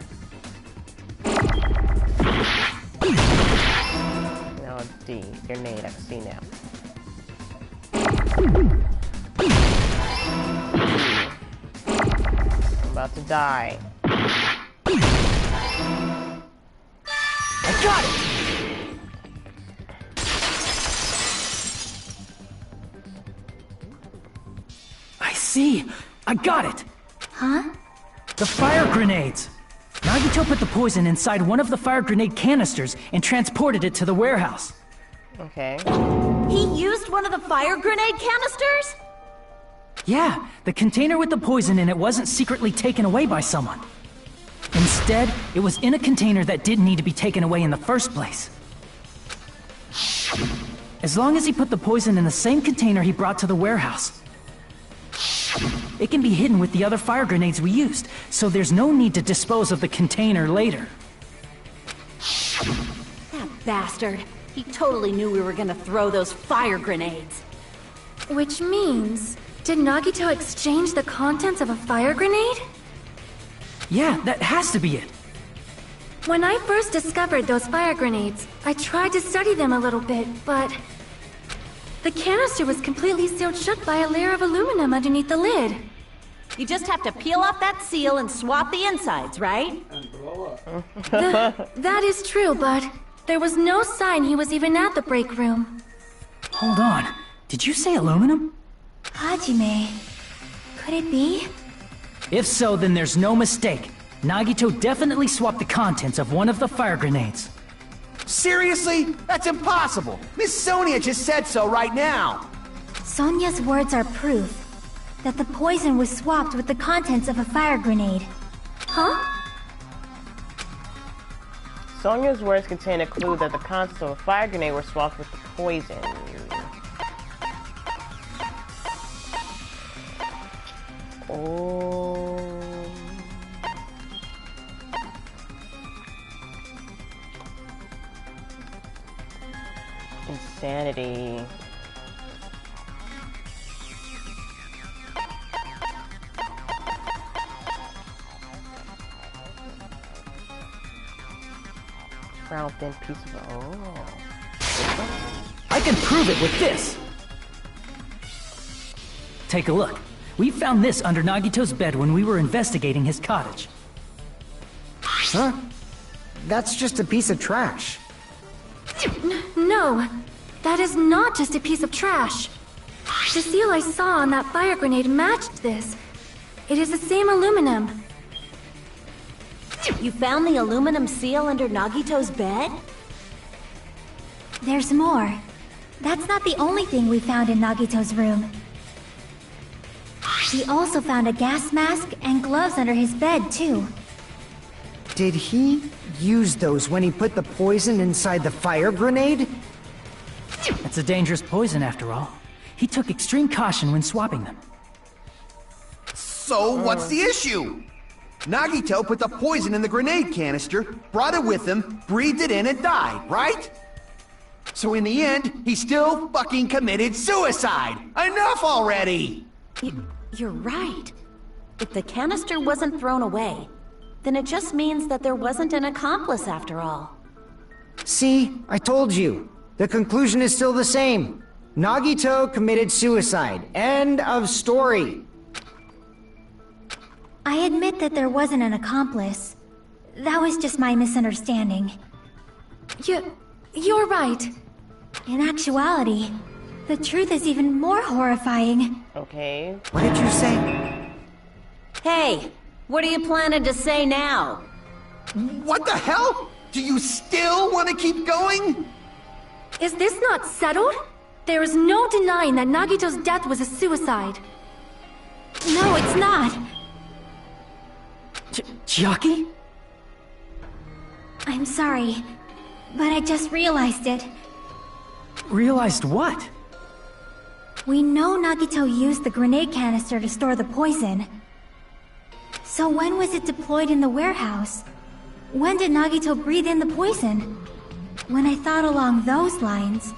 [SPEAKER 1] Now D. Grenade. I can see now. I'm about to die.
[SPEAKER 11] I got it!
[SPEAKER 4] I see. I got it.
[SPEAKER 3] Huh?
[SPEAKER 4] The fire grenades. Nagito put the poison inside one of the fire grenade canisters and transported it to the warehouse.
[SPEAKER 1] Okay.
[SPEAKER 9] He used one of the fire grenade canisters?
[SPEAKER 4] Yeah, the container with the poison in it wasn't secretly taken away by someone. Instead, it was in a container that didn't need to be taken away in the first place. As long as he put the poison in the same container he brought to the warehouse, it can be hidden with the other fire grenades we used, so there's no need to dispose of the container later.
[SPEAKER 9] That bastard. He totally knew we were gonna throw those fire grenades.
[SPEAKER 10] Which means, did Nagito exchange the contents of a fire grenade?
[SPEAKER 4] Yeah, that has to be it.
[SPEAKER 10] When I first discovered those fire grenades, I tried to study them a little bit, but the canister was completely sealed shut by a layer of aluminum underneath the lid.
[SPEAKER 9] You just have to peel off that seal and swap the insides, right?
[SPEAKER 10] That is true, but there was no sign he was even at the break room.
[SPEAKER 4] Hold on. Did you say aluminum?
[SPEAKER 3] Hajime. Could it be?
[SPEAKER 4] If so, then there's no mistake. Nagito definitely swapped the contents of one of the fire grenades.
[SPEAKER 2] Seriously? That's impossible! Miss Sonia just said so right now!
[SPEAKER 3] Sonia's words are proof that the poison was swapped with the contents of a fire grenade.
[SPEAKER 10] Huh?
[SPEAKER 1] Sonia's words contain a clue that the contents of a fire grenade were swapped with the poison. Oh. Insanity. Brown thin piece of
[SPEAKER 4] I can prove it with this! Take a look. We found this under Nagito's bed when we were investigating his cottage.
[SPEAKER 8] Huh? That's just a piece of trash.
[SPEAKER 10] No, that is not just a piece of trash. The seal I saw on that fire grenade matched this. It is the same aluminum.
[SPEAKER 9] You found the aluminum seal under Nagito's bed?
[SPEAKER 3] There's more. That's not the only thing we found in Nagito's room. We also found a gas mask and gloves under his bed, too.
[SPEAKER 8] Did he use those when he put the poison inside the fire grenade?
[SPEAKER 4] It's a dangerous poison, after all. He took extreme caution when swapping them.
[SPEAKER 2] So what's the issue? Nagito put the poison in the grenade canister, brought it with him, breathed it in and died, right? So in the end, he still fucking committed suicide! Enough already!
[SPEAKER 9] You're right. If the canister wasn't thrown away, then it just means that there wasn't an accomplice after all.
[SPEAKER 8] See, I told you. The conclusion is still the same. Nagito committed suicide. End of story.
[SPEAKER 3] I admit that there wasn't an accomplice. That was just my misunderstanding.
[SPEAKER 10] You're right.
[SPEAKER 3] In actuality, The truth is even more horrifying.
[SPEAKER 1] Okay.
[SPEAKER 8] What did you say?
[SPEAKER 9] Hey, what are you planning to say now?
[SPEAKER 2] What the hell? Do you still want to keep going?
[SPEAKER 10] Is this not settled? There is no denying that Nagito's death was a suicide.
[SPEAKER 3] No, it's not.
[SPEAKER 4] Chiaki?
[SPEAKER 3] I'm sorry, but I just realized it.
[SPEAKER 4] Realized what?
[SPEAKER 3] We know Nagito used the grenade canister to store the poison. So when was it deployed in the warehouse? When did Nagito breathe in the poison? When I thought along those lines,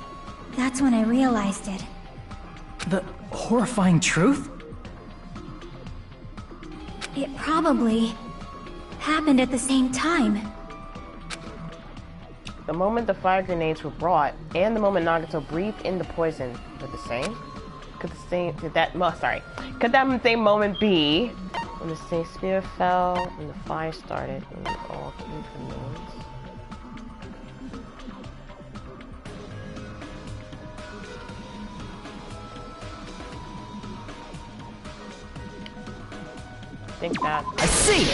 [SPEAKER 3] that's when I realized it.
[SPEAKER 4] The horrifying truth?
[SPEAKER 3] It probably happened at the same time.
[SPEAKER 1] The moment the fire grenades were brought, and the moment Nagito breathed in the poison, were the same? Could that same moment be when the same spear fell, when the fire started, and we all killed grenades? Think that.
[SPEAKER 4] I see!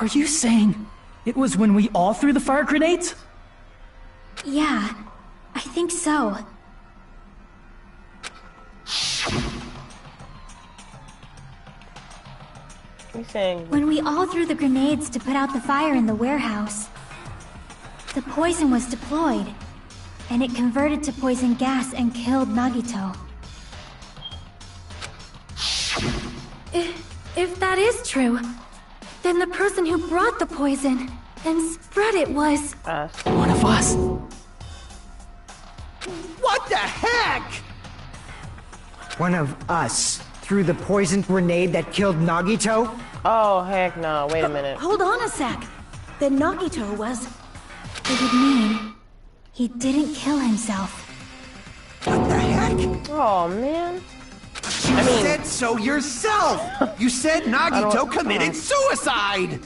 [SPEAKER 4] Are you saying it was when we all threw the fire grenades?
[SPEAKER 3] Yeah, I think so.
[SPEAKER 1] He's saying
[SPEAKER 3] when we all threw the grenades to put out the fire in the warehouse, the poison was deployed, and it converted to poison gas and killed Nagito.
[SPEAKER 10] If that is true, then the person who brought the poison and spread it was...
[SPEAKER 1] us.
[SPEAKER 4] One of us.
[SPEAKER 2] What the heck?
[SPEAKER 8] One of us threw the poisoned grenade that killed Nagito?
[SPEAKER 1] Oh, heck no. Wait a minute.
[SPEAKER 9] Hold on a sec. Then Nagito was...
[SPEAKER 3] It would mean he didn't kill himself.
[SPEAKER 2] What the heck?
[SPEAKER 1] Oh, man.
[SPEAKER 2] You said so yourself! You said Nagito committed suicide!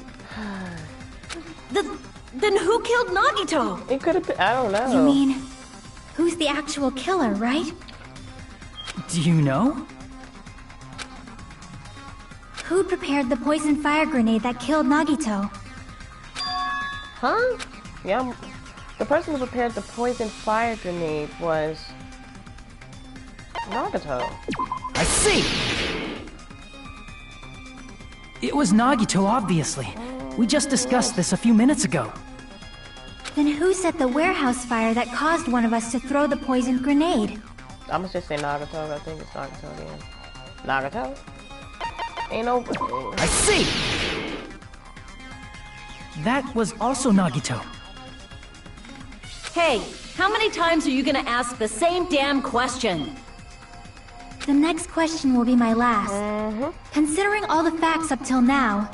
[SPEAKER 9] Then who killed Nagito?
[SPEAKER 1] It could have been... I don't know.
[SPEAKER 3] You mean, who's the actual killer, right?
[SPEAKER 4] Do you know?
[SPEAKER 3] Who prepared the poison fire grenade that killed Nagito?
[SPEAKER 1] Huh? Yeah. The person who prepared the poison fire grenade was... Nagito.
[SPEAKER 4] I see! It was Nagito, obviously. We just discussed this a few minutes ago.
[SPEAKER 3] Then who set the warehouse fire that caused one of us to throw the poisoned grenade?
[SPEAKER 1] I'm gonna just say Nagito. I think it's Nagito again. Nagito? Ain't no...
[SPEAKER 4] I see! That was also Nagito.
[SPEAKER 9] Hey, how many times are you gonna ask the same damn question?
[SPEAKER 3] The next question will be my last. Considering all the facts up till now,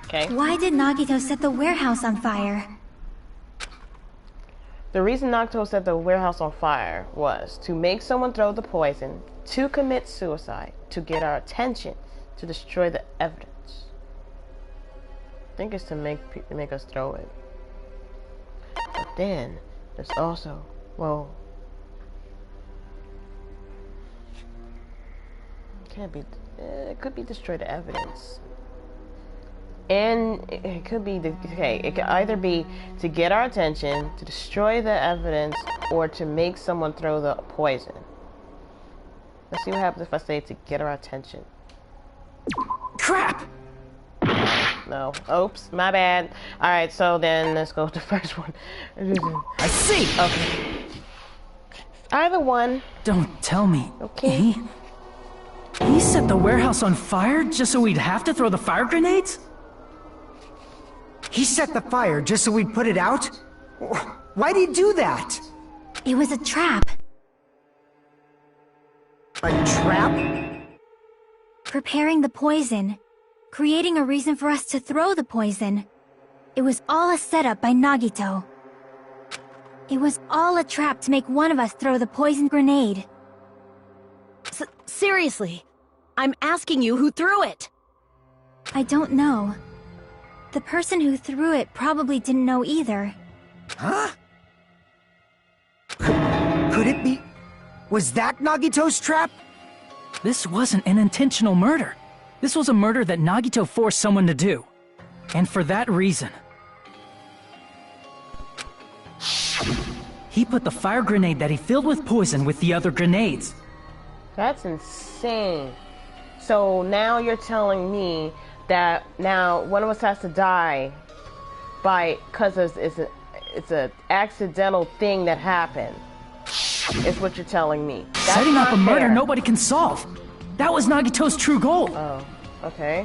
[SPEAKER 1] Okay.
[SPEAKER 3] why did Nagito set the warehouse on fire?
[SPEAKER 1] The reason Nagito set the warehouse on fire was to make someone throw the poison, to commit suicide, to get our attention, to destroy the evidence. I think it's to make us throw it. But then, there's also, well... Can't be... it could be destroy the evidence. And it could be... okay, it could either be to get our attention, to destroy the evidence, or to make someone throw the poison. Let's see what happens if I say to get our attention.
[SPEAKER 4] Crap!
[SPEAKER 1] No. Oops, my bad. Alright, so then let's go with the first one.
[SPEAKER 4] I see!
[SPEAKER 1] Okay. Either one.
[SPEAKER 4] Don't tell me.
[SPEAKER 1] Okay.
[SPEAKER 4] He set the warehouse on fire just so we'd have to throw the fire grenades?
[SPEAKER 8] He set the fire just so we'd put it out? Why'd he do that?
[SPEAKER 3] It was a trap.
[SPEAKER 8] A trap?
[SPEAKER 3] Preparing the poison, creating a reason for us to throw the poison. It was all a setup by Nagito. It was all a trap to make one of us throw the poison grenade.
[SPEAKER 9] Seriously, I'm asking you who threw it.
[SPEAKER 3] I don't know. The person who threw it probably didn't know either.
[SPEAKER 2] Huh?
[SPEAKER 8] Could it be... Was that Nagito's trap?
[SPEAKER 4] This wasn't an intentional murder. This was a murder that Nagito forced someone to do. And for that reason. He put the fire grenade that he filled with poison with the other grenades.
[SPEAKER 1] That's insane. So now you're telling me that now one of us has to die because it's an accidental thing that happened. Is what you're telling me. That's
[SPEAKER 4] setting up a murder
[SPEAKER 1] fair.
[SPEAKER 4] nobody can solve. That was Nagito's true goal.
[SPEAKER 1] Oh, okay.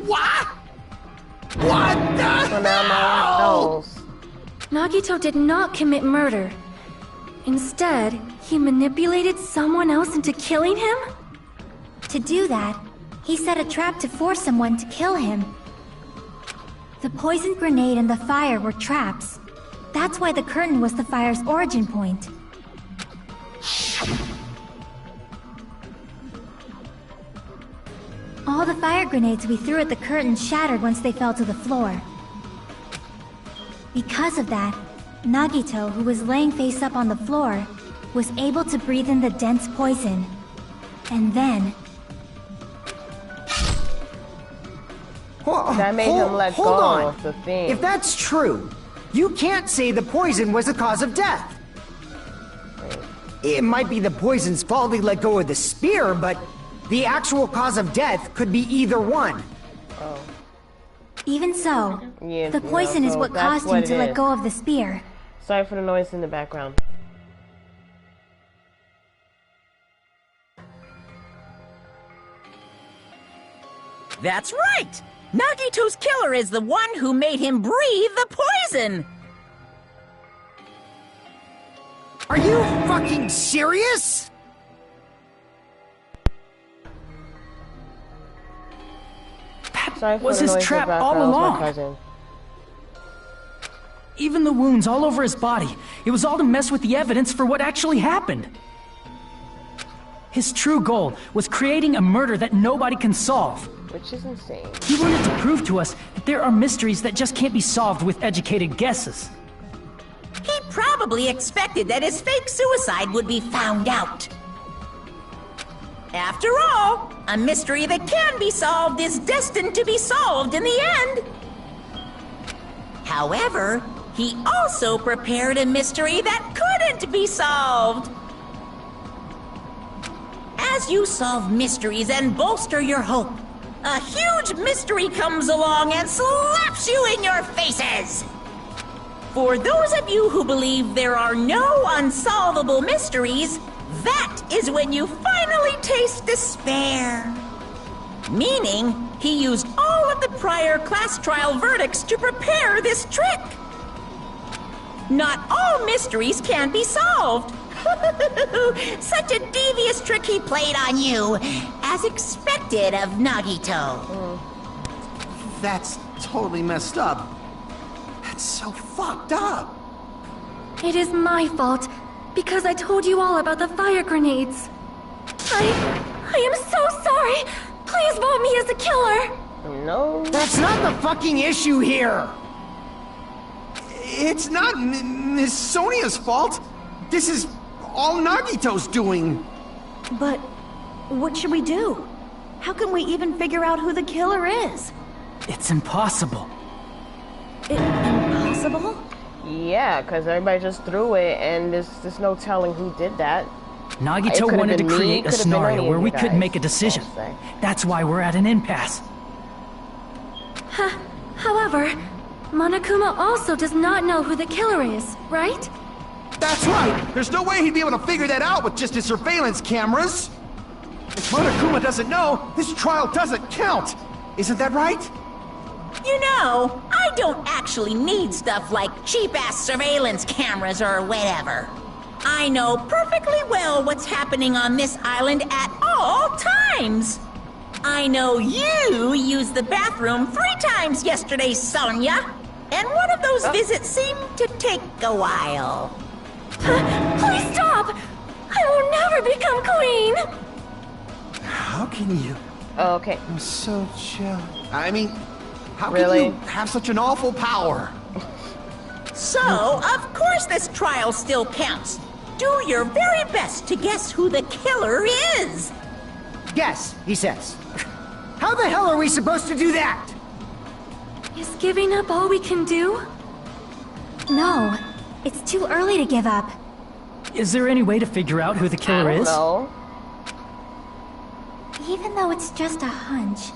[SPEAKER 2] What? What the
[SPEAKER 1] So now no one knows.
[SPEAKER 10] Nagito did not commit murder. Instead, he manipulated someone else into killing him?
[SPEAKER 3] To do that, he set a trap to force someone to kill him. The poison grenade and the fire were traps. That's why the curtain was the fire's origin point. All the fire grenades we threw at the curtain shattered once they fell to the floor. Because of that, Nagito, who was laying face up on the floor, was able to breathe in the dense poison. And then...
[SPEAKER 1] That made him let
[SPEAKER 8] hold
[SPEAKER 1] go
[SPEAKER 8] on.
[SPEAKER 1] of the thing.
[SPEAKER 8] If that's true, you can't say the poison was the cause of death. It might be the poison's fault he let go of the spear, but the actual cause of death could be either one.
[SPEAKER 1] Oh.
[SPEAKER 3] Even so,
[SPEAKER 1] Yeah,
[SPEAKER 3] the poison is
[SPEAKER 1] so
[SPEAKER 3] what
[SPEAKER 1] that's
[SPEAKER 3] caused him
[SPEAKER 1] what
[SPEAKER 3] to
[SPEAKER 1] it
[SPEAKER 3] let
[SPEAKER 1] is.
[SPEAKER 3] go of the spear.
[SPEAKER 1] Sorry for the noise in the background.
[SPEAKER 5] That's right! Nagito's killer is the one who made him breathe the poison!
[SPEAKER 8] Are you fucking serious?
[SPEAKER 1] Sorry for
[SPEAKER 4] was
[SPEAKER 1] the
[SPEAKER 4] his
[SPEAKER 1] noise in
[SPEAKER 4] trap
[SPEAKER 1] the
[SPEAKER 4] all
[SPEAKER 1] background. It's my
[SPEAKER 4] along.
[SPEAKER 1] cousin.
[SPEAKER 4] Even the wounds all over his body. It was all to mess with the evidence for what actually happened. His true goal was creating a murder that nobody can solve.
[SPEAKER 1] Which is insane.
[SPEAKER 4] He wanted to prove to us that there are mysteries that just can't be solved with educated guesses.
[SPEAKER 5] He probably expected that his fake suicide would be found out. After all, a mystery that can be solved is destined to be solved in the end. However, he also prepared a mystery that couldn't be solved. As you solve mysteries and bolster your hope, a huge mystery comes along and slaps you in your faces. For those of you who believe there are no unsolvable mysteries, that is when you finally taste despair. Meaning, he used all of the prior class trial verdicts to prepare this trick. Not all mysteries can be solved. Such a devious trick he played on you, as expected of Nagito.
[SPEAKER 2] That's totally messed up. That's so fucked up.
[SPEAKER 10] It is my fault, because I told you all about the fire grenades. I am so sorry! Please vote me as the killer!
[SPEAKER 1] No.
[SPEAKER 8] That's not the fucking issue here!
[SPEAKER 2] It's not Miss Sonia's fault. This is all Nagito's doing.
[SPEAKER 9] But what should we do? How can we even figure out who the killer is?
[SPEAKER 4] It's impossible.
[SPEAKER 9] Impossible?
[SPEAKER 1] Yeah, because everybody just threw it, and there's no telling who did that. It
[SPEAKER 4] Nagito
[SPEAKER 1] could've
[SPEAKER 4] wanted to
[SPEAKER 1] been me,
[SPEAKER 4] create a
[SPEAKER 1] could've been
[SPEAKER 4] scenario
[SPEAKER 1] any of
[SPEAKER 4] where
[SPEAKER 1] you
[SPEAKER 4] we couldn't
[SPEAKER 1] guys,
[SPEAKER 4] make a decision.
[SPEAKER 1] I'll say.
[SPEAKER 4] That's why we're at an impasse.
[SPEAKER 10] However, Monokuma also does not know who the killer is, right?
[SPEAKER 7] That's right! There's no way he'd be able to figure that out with just his surveillance cameras! If Monokuma doesn't know, this trial doesn't count! Isn't that right?
[SPEAKER 5] You know, I don't actually need stuff like cheap-ass surveillance cameras or whatever. I know perfectly well what's happening on this island at all times. I know you used the bathroom 3 times yesterday, Sonia. And one of those visits seemed to take a while.
[SPEAKER 10] Please stop! I will never become queen!
[SPEAKER 2] How can you?
[SPEAKER 1] Oh, okay.
[SPEAKER 2] I'm so chill.
[SPEAKER 7] I mean, how
[SPEAKER 1] Really?
[SPEAKER 7] can you have such an awful power?
[SPEAKER 5] So, of course this trial still counts. Do your very best to guess who the killer is.
[SPEAKER 8] Guess, he says. How the hell are we supposed to do that?
[SPEAKER 10] Is giving up all we can do?
[SPEAKER 3] No, it's too early to give up.
[SPEAKER 4] Is there any way to figure out who the killer is?
[SPEAKER 1] No.
[SPEAKER 3] Even though it's just a hunch,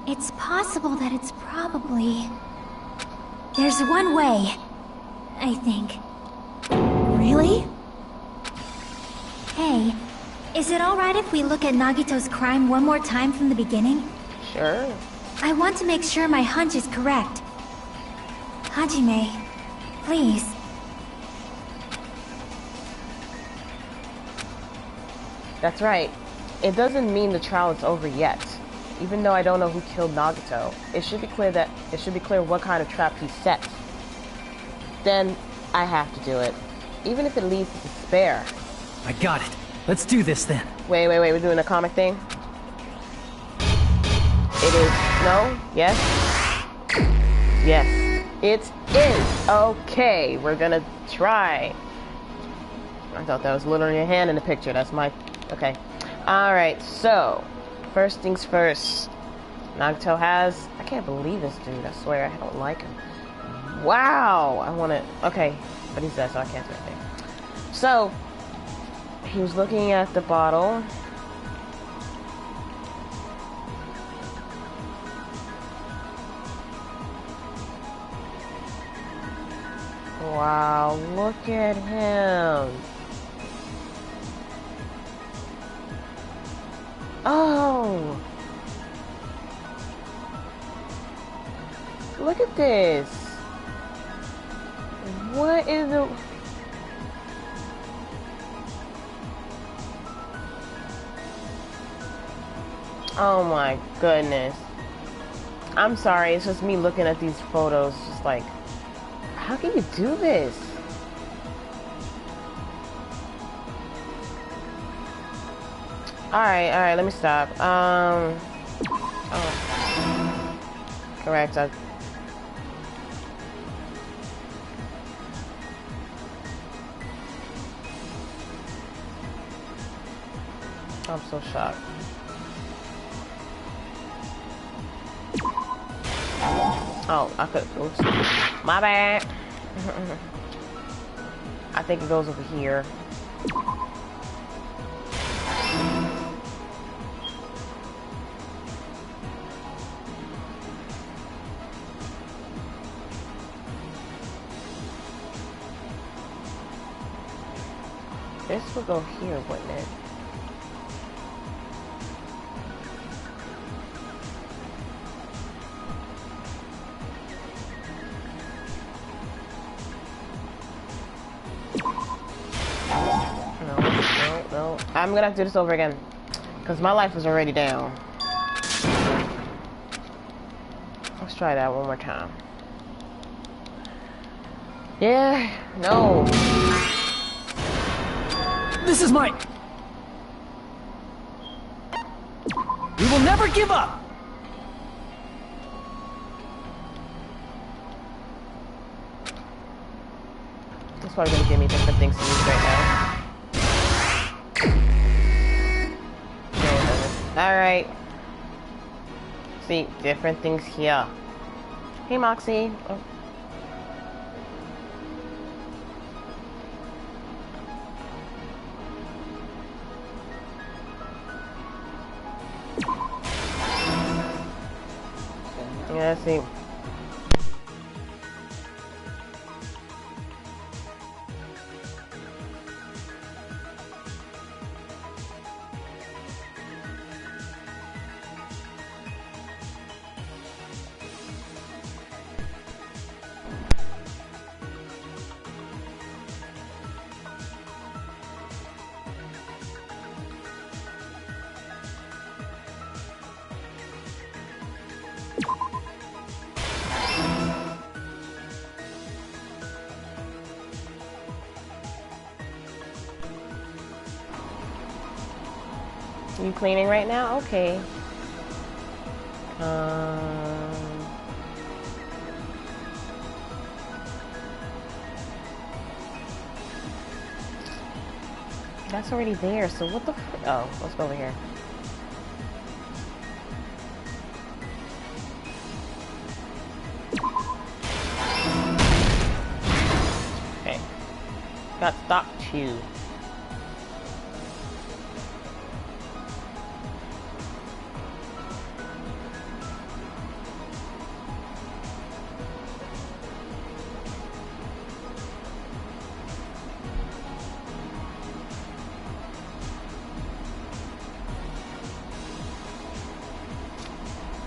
[SPEAKER 3] it's possible that it's probably... There's one way, I think.
[SPEAKER 10] Really?
[SPEAKER 3] Hey, is it alright if we look at Nagito's crime one more time from the beginning?
[SPEAKER 1] Sure.
[SPEAKER 3] I want to make sure my hunch is correct. Hajime, please.
[SPEAKER 1] That's right. It doesn't mean the trial is over yet. Even though I don't know who killed Nagito, it should be clear what kind of trap he set. Then I have to do it, even if it leads to despair.
[SPEAKER 4] I got it. Let's do this then.
[SPEAKER 1] Wait, we're doing a comic thing? It is. No? Yes? Yes. It is. Okay, we're gonna try. I thought that was literally a hand in the picture. That's my... Okay. Alright, so... First things first. Nagito has... I can't believe this dude. I swear, I don't like him. Wow! I want to... Okay. But he's dead, so I can't do anything. So... He was looking at the bottle. Wow, look at him. Oh. Look at this. What is the... Oh my goodness. I'm sorry, it's just me looking at these photos, just like, how can you do this? Alright, let me stop. Oh. Correct, I'm so shocked. Oh, I could. Oops. My bad. I think it goes over here. This would go here, wouldn't it? No. I'm gonna have to do this over again. Because my life is already down. Let's try that one more time. Yeah, no.
[SPEAKER 4] This is my... We will never give up!
[SPEAKER 1] It's probably gonna give me different things to use right now. Alright. See, different things here. Hey, Moxie. Oh. Yeah, see. You cleaning right now? Okay. That's already there, so what the oh, let's go over here. Okay. Got stock 2.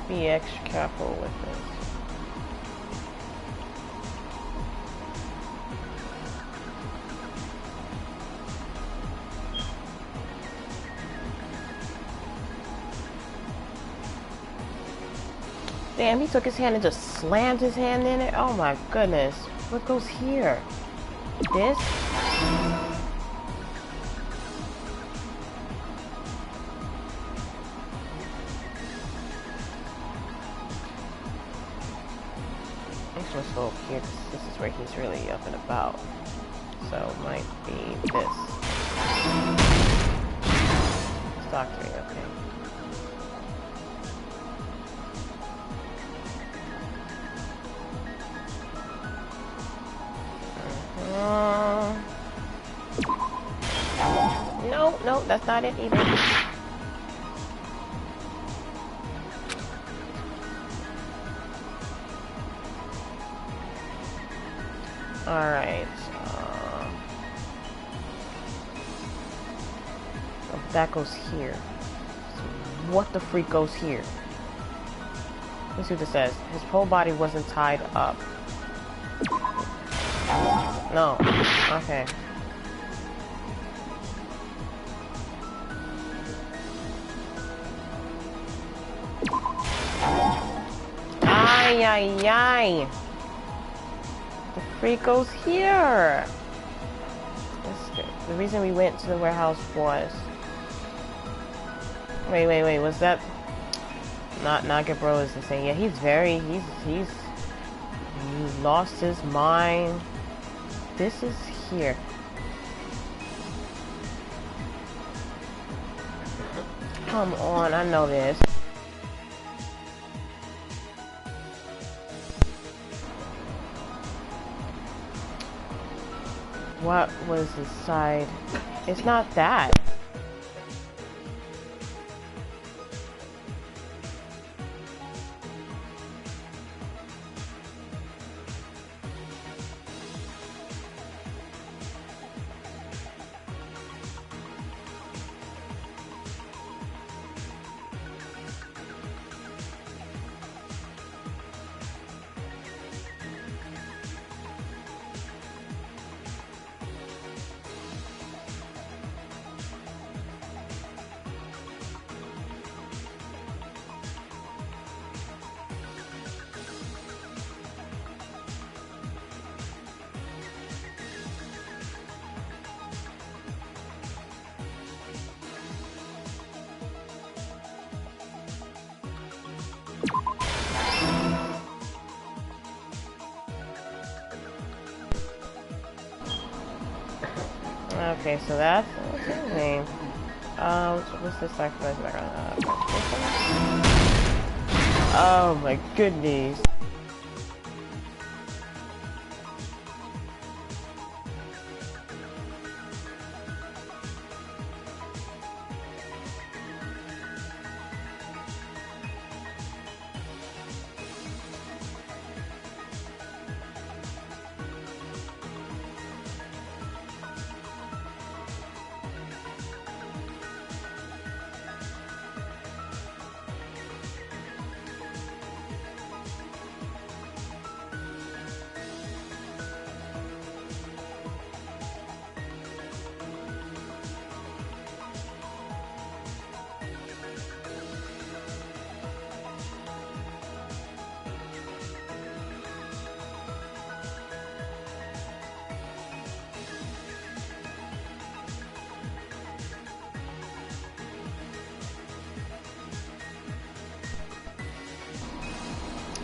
[SPEAKER 1] Be extra careful with this. Damn, he took his hand and just slammed his hand in it. Oh my goodness. What goes here? This? Let's go here, 'cause this is where he's really up and about. So it might be this. Stock 3, okay. No, no, that's not it either. Alright, so that goes here. So what the freak goes here? Let's see what this says. His whole body wasn't tied up. No. Okay. Ay, ay, ay. The freak goes here. The reason we went to the warehouse was... Wait, was that... Not Nagebro is insane. Yeah, he's he lost his mind. This is here. Come on, I know this. What was inside? It's not that. Okay, so that's okay. What's this sacrifice background? Oh my goodness.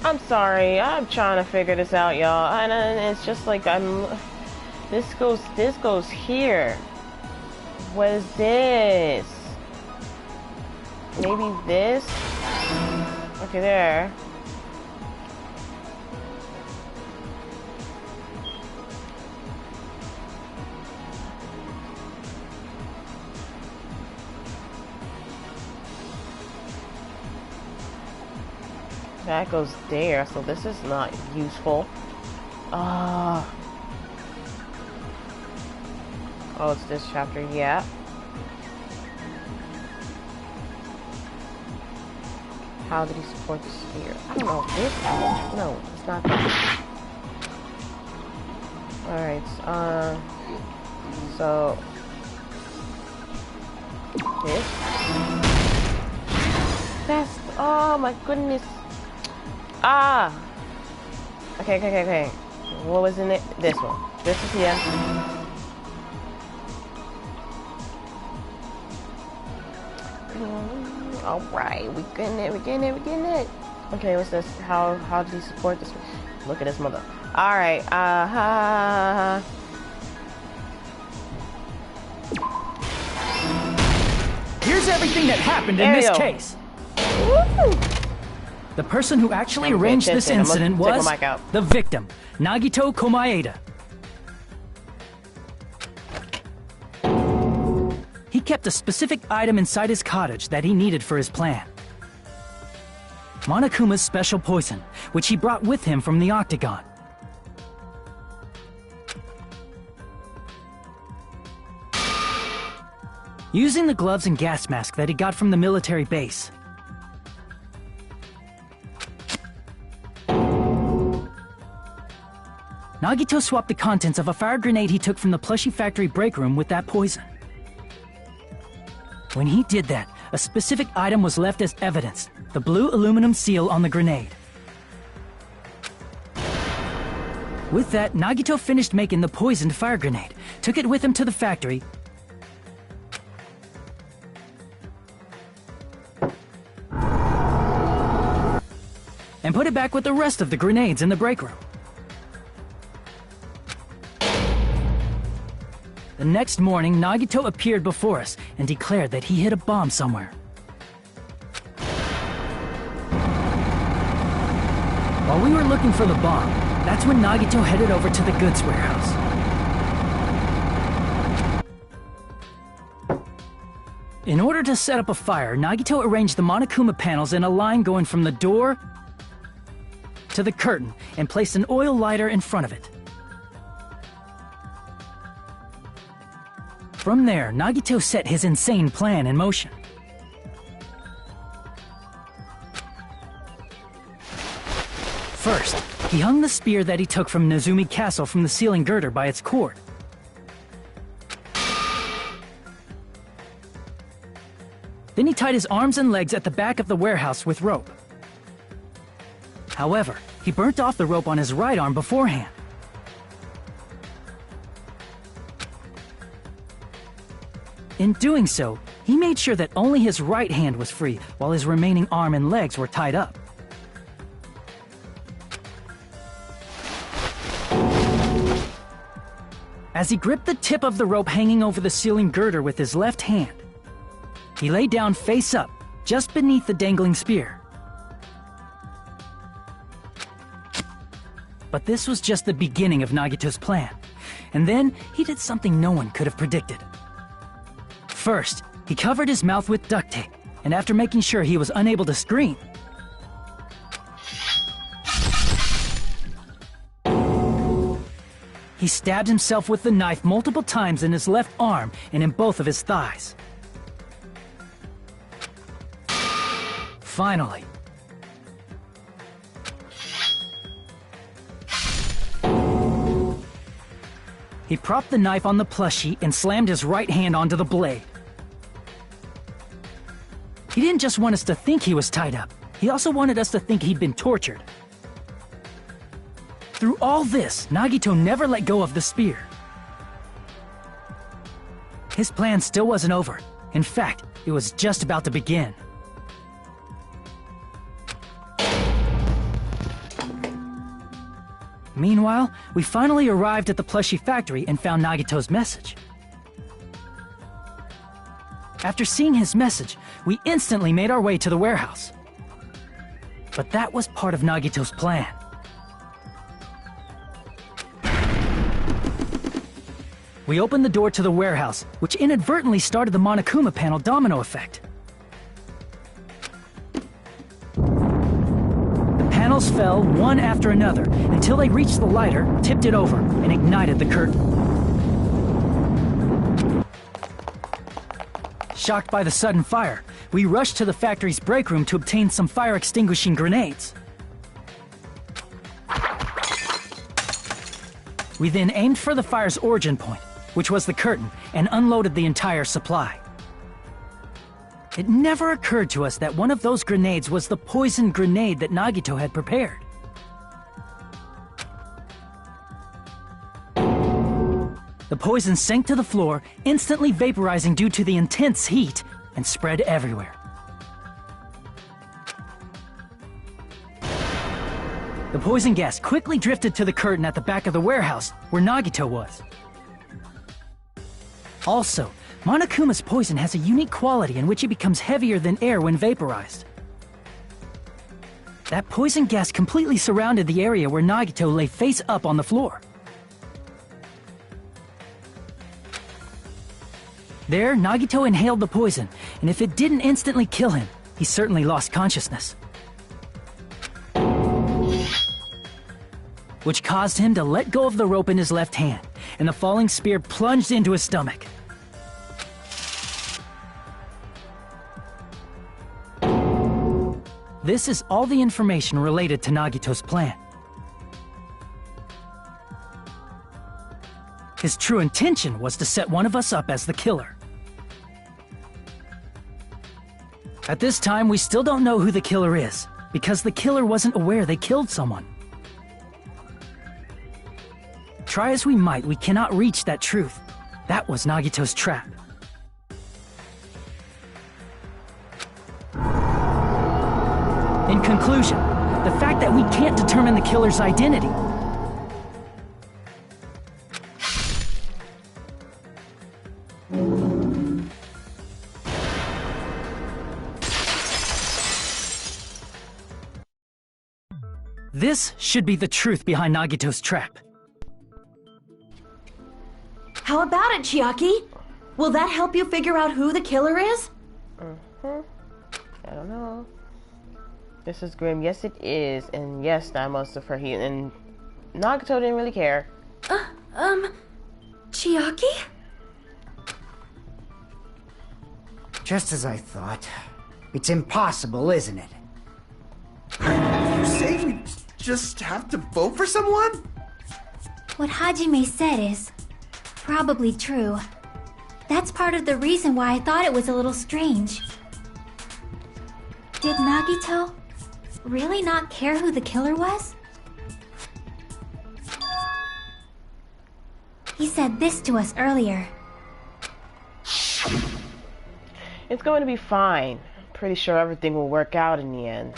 [SPEAKER 1] I'm sorry, I'm trying to figure this out, y'all, and it's just like this goes here. What is this? Maybe this? Okay, there. That goes there, so this is not useful. Oh, it's this chapter, yeah. How did he support the sphere? I don't know. This? No, it's not that. Alright, so this? That's, oh my goodness. Ah! Okay. What was in it? This one. This is here. Alright, we getting it. Okay, what's this? How did he support this? Look at this mother. Alright,
[SPEAKER 4] Here's everything that happened in this case.
[SPEAKER 1] Woo!
[SPEAKER 4] The person who actually arranged this incident was the victim, Nagito Komaeda. He kept a specific item inside his cottage that he needed for his plan. Monokuma's special poison, which he brought with him from the Octagon. Using the gloves and gas mask that he got from the military base, Nagito swapped the contents of a fire grenade he took from the plushie factory break room with that poison. When he did that, a specific item was left as evidence, the blue aluminum seal on the grenade. With that, Nagito finished making the poisoned fire grenade, took it with him to the factory, and put it back with the rest of the grenades in the break room. The next morning, Nagito appeared before us and declared that he hid a bomb somewhere. While we were looking for the bomb, that's when Nagito headed over to the goods warehouse. In order to set up a fire, Nagito arranged the Monokuma panels in a line going from the door to the curtain and placed an oil lighter in front of it. From there, Nagito set his insane plan in motion. First, he hung the spear that he took from Nezumi Castle from the ceiling girder by its cord. Then he tied his arms and legs at the back of the warehouse with rope. However, he burnt off the rope on his right arm beforehand. In doing so, he made sure that only his right hand was free, while his remaining arm and legs were tied up. As he gripped the tip of the rope hanging over the ceiling girder with his left hand, he lay down face up, just beneath the dangling spear. But this was just the beginning of Nagito's plan, and then he did something no one could have predicted. First, he covered his mouth with duct tape, and after making sure he was unable to scream, he stabbed himself with the knife multiple times in his left arm and in both of his thighs. Finally, he propped the knife on the plushie and slammed his right hand onto the blade. He didn't just want us to think he was tied up, he also wanted us to think he'd been tortured. Through all this, Nagito never let go of the spear. His plan still wasn't over. In fact, it was just about to begin. Meanwhile, we finally arrived at the plushie factory and found Nagito's message. After seeing his message, we instantly made our way to the warehouse. But that was part of Nagito's plan. We opened the door to the warehouse, which inadvertently started the Monokuma panel domino effect. The panels fell one after another until they reached the lighter, tipped it over, and ignited the curtain. Shocked by the sudden fire, we rushed to the factory's break room to obtain some fire-extinguishing grenades. We then aimed for the fire's origin point, which was the curtain, and unloaded the entire supply. It never occurred to us that one of those grenades was the poison grenade that Nagito had prepared. The poison sank to the floor, instantly vaporizing due to the intense heat, and spread everywhere. The poison gas quickly drifted to the curtain at the back of the warehouse, where Nagito was. Also, Monokuma's poison has a unique quality in which it becomes heavier than air when vaporized. That poison gas completely surrounded the area where Nagito lay face up on the floor. There, Nagito inhaled the poison, and if it didn't instantly kill him, he certainly lost consciousness. Which caused him to let go of the rope in his left hand, and the falling spear plunged into his stomach. This is all the information related to Nagito's plan. His true intention was to set one of us up as the killer. At this time, we still don't know who the killer is, because the killer wasn't aware they killed someone. Try as we might, we cannot reach that truth. That was Nagito's trap. In conclusion, the fact that we can't determine the killer's identity this should be the truth behind Nagito's trap.
[SPEAKER 9] How about it, Chiaki? Will that help you figure out who the killer is?
[SPEAKER 1] I don't know. This is grim. Yes, it is. And yes, that must have hurt him. And Nagito didn't really care.
[SPEAKER 10] Chiaki?
[SPEAKER 8] Just as I thought. It's impossible, isn't it?
[SPEAKER 7] You say we just have to vote for someone?
[SPEAKER 3] What Hajime said is probably true. That's part of the reason why I thought it was a little strange. Did Nagito really not care who the killer was? He said this to us earlier.
[SPEAKER 1] It's going to be fine. Pretty sure everything will work out in the end.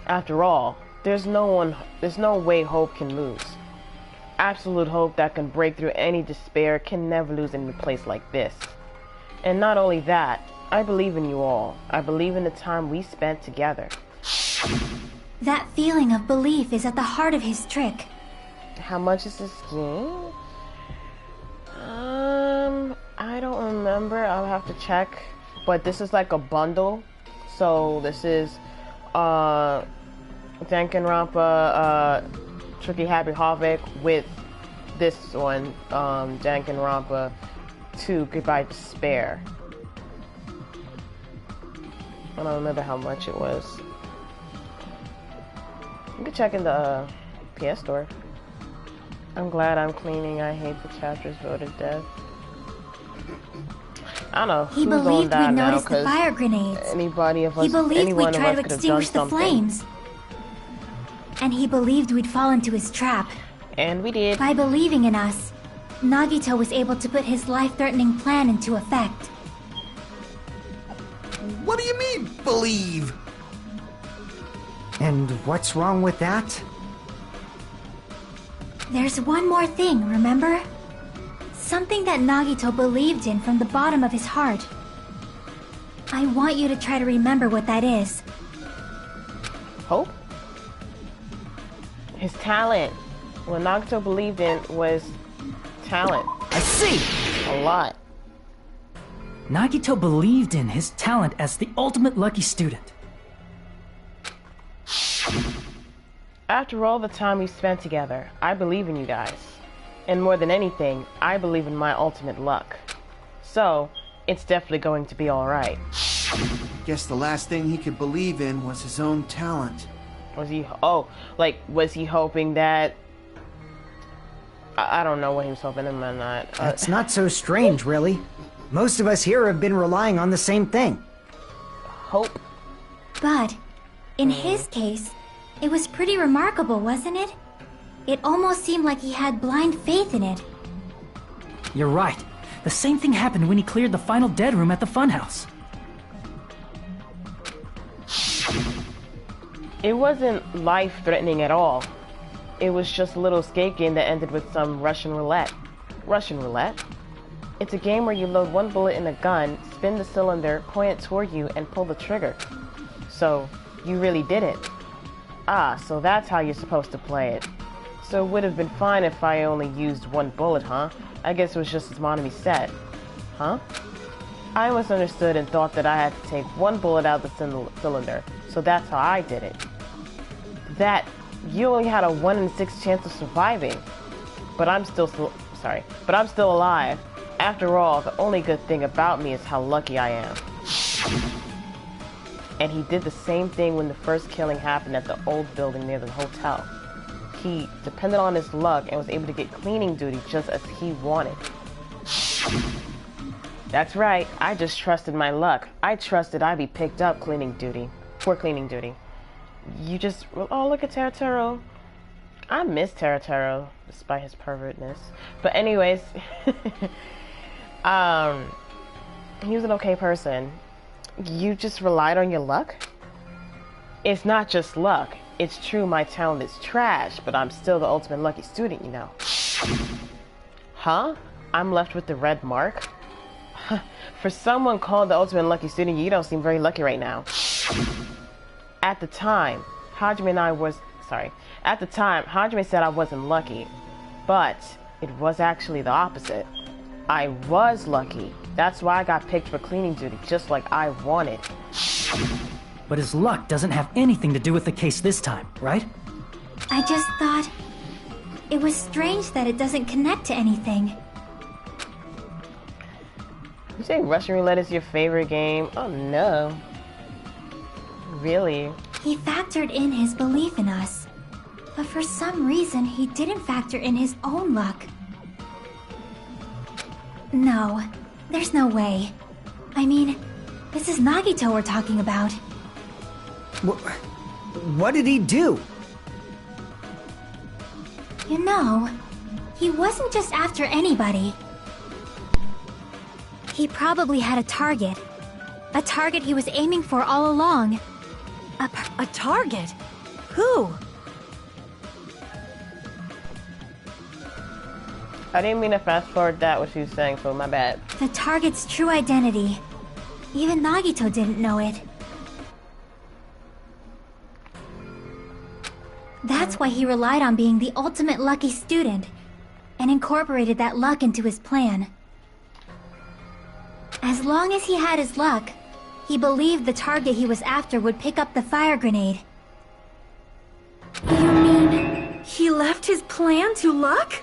[SPEAKER 1] After all, there's no way hope can lose. Absolute hope that can break through any despair can never lose in a place like this. And not only that, I believe in you all. I believe in the time we spent together.
[SPEAKER 3] That feeling of belief is at the heart of his trick.
[SPEAKER 1] How much is this game? I don't remember. I'll have to check. But this is like a bundle. So this is Danganronpa Tricky Happy Havoc with this one, Danganronpa 2 Goodbye Despair. I don't remember how much it was. You can check in the PS store. I'm glad I'm cleaning. I hate the chapters voted death. I don't know.
[SPEAKER 3] He believed we'd noticed the fire grenades.
[SPEAKER 1] Anybody of us,
[SPEAKER 3] he believed we'd try to
[SPEAKER 1] could have done
[SPEAKER 3] extinguish the
[SPEAKER 1] something.
[SPEAKER 3] flames. And he believed we'd fall into his trap.
[SPEAKER 1] And we did.
[SPEAKER 3] By believing in us, Nagito was able to put his life-threatening plan into effect.
[SPEAKER 7] What do you mean, believe?
[SPEAKER 8] And what's wrong with that?
[SPEAKER 3] There's one more thing, remember? Something that Nagito believed in from the bottom of his heart. I want you to try to remember what that is.
[SPEAKER 1] Hope? His talent. What Nagito believed in was talent.
[SPEAKER 11] I see!
[SPEAKER 1] A lot.
[SPEAKER 4] Nagito believed in his talent as the ultimate lucky student.
[SPEAKER 1] After all the time we spent together, I believe in you guys. And more than anything, I believe in my ultimate luck. So, it's definitely going to be alright.
[SPEAKER 2] Guess the last thing he could believe in was his own talent.
[SPEAKER 1] Was he, was he hoping that... I don't know what he was hoping, and I'm not.
[SPEAKER 8] That's not so strange, really. Most of us here have been relying on the same thing.
[SPEAKER 1] Hope.
[SPEAKER 3] But, in his case, it was pretty remarkable, wasn't it? It almost seemed like he had blind faith in it.
[SPEAKER 4] You're right. The same thing happened when he cleared the final dead room at the funhouse.
[SPEAKER 1] It wasn't life-threatening at all. It was just a little escape game that ended with some Russian roulette. Russian roulette? It's a game where you load one bullet in a gun, spin the cylinder, point it toward you, and pull the trigger. So, you really did it. Ah, so that's how you're supposed to play it. So it would have been fine if I only used one bullet, huh? I guess it was just as Monami said. Huh? I misunderstood and thought that I had to take one bullet out of the cylinder, so that's how I did it. That you only had a 1 in 6 chance of surviving. But I'm still alive. After all, the only good thing about me is how lucky I am. And he did the same thing when the first killing happened at the old building near the hotel. He depended on his luck and was able to get cleaning duty just as he wanted. That's right, I just trusted my luck. I trusted I'd be picked up for cleaning duty. You just... Oh, look at Terataro. I miss Terataro, despite his pervertness. But anyways... he was an okay person. You just relied on your luck? It's not just luck. It's true my talent is trash, but I'm still the ultimate lucky student, you know. Huh? I'm left with the red mark? For someone called the ultimate lucky student, you don't seem very lucky right now. At the time, Hajime said I wasn't lucky, but it was actually the opposite. I was lucky. That's why I got picked for cleaning duty, just like I wanted.
[SPEAKER 4] But his luck doesn't have anything to do with the case this time, right?
[SPEAKER 3] I just thought... It was strange that it doesn't connect to anything.
[SPEAKER 1] You say Russian roulette is your favorite game? Oh no. Really?
[SPEAKER 3] He factored in his belief in us. But for some reason, he didn't factor in his own luck. No, there's no way. I mean, this is Nagito we're talking about.
[SPEAKER 8] What did he do?
[SPEAKER 3] You know, he wasn't just after anybody. He probably had a target. A target he was aiming for all along.
[SPEAKER 9] A target? Who?
[SPEAKER 1] I didn't mean to fast forward that what she was saying, so my bad.
[SPEAKER 3] The target's true identity. Even Nagito didn't know it. That's why he relied on being the ultimate lucky student, and incorporated that luck into his plan. As long as he had his luck, he believed the target he was after would pick up the fire grenade.
[SPEAKER 10] You mean he left his plan to luck?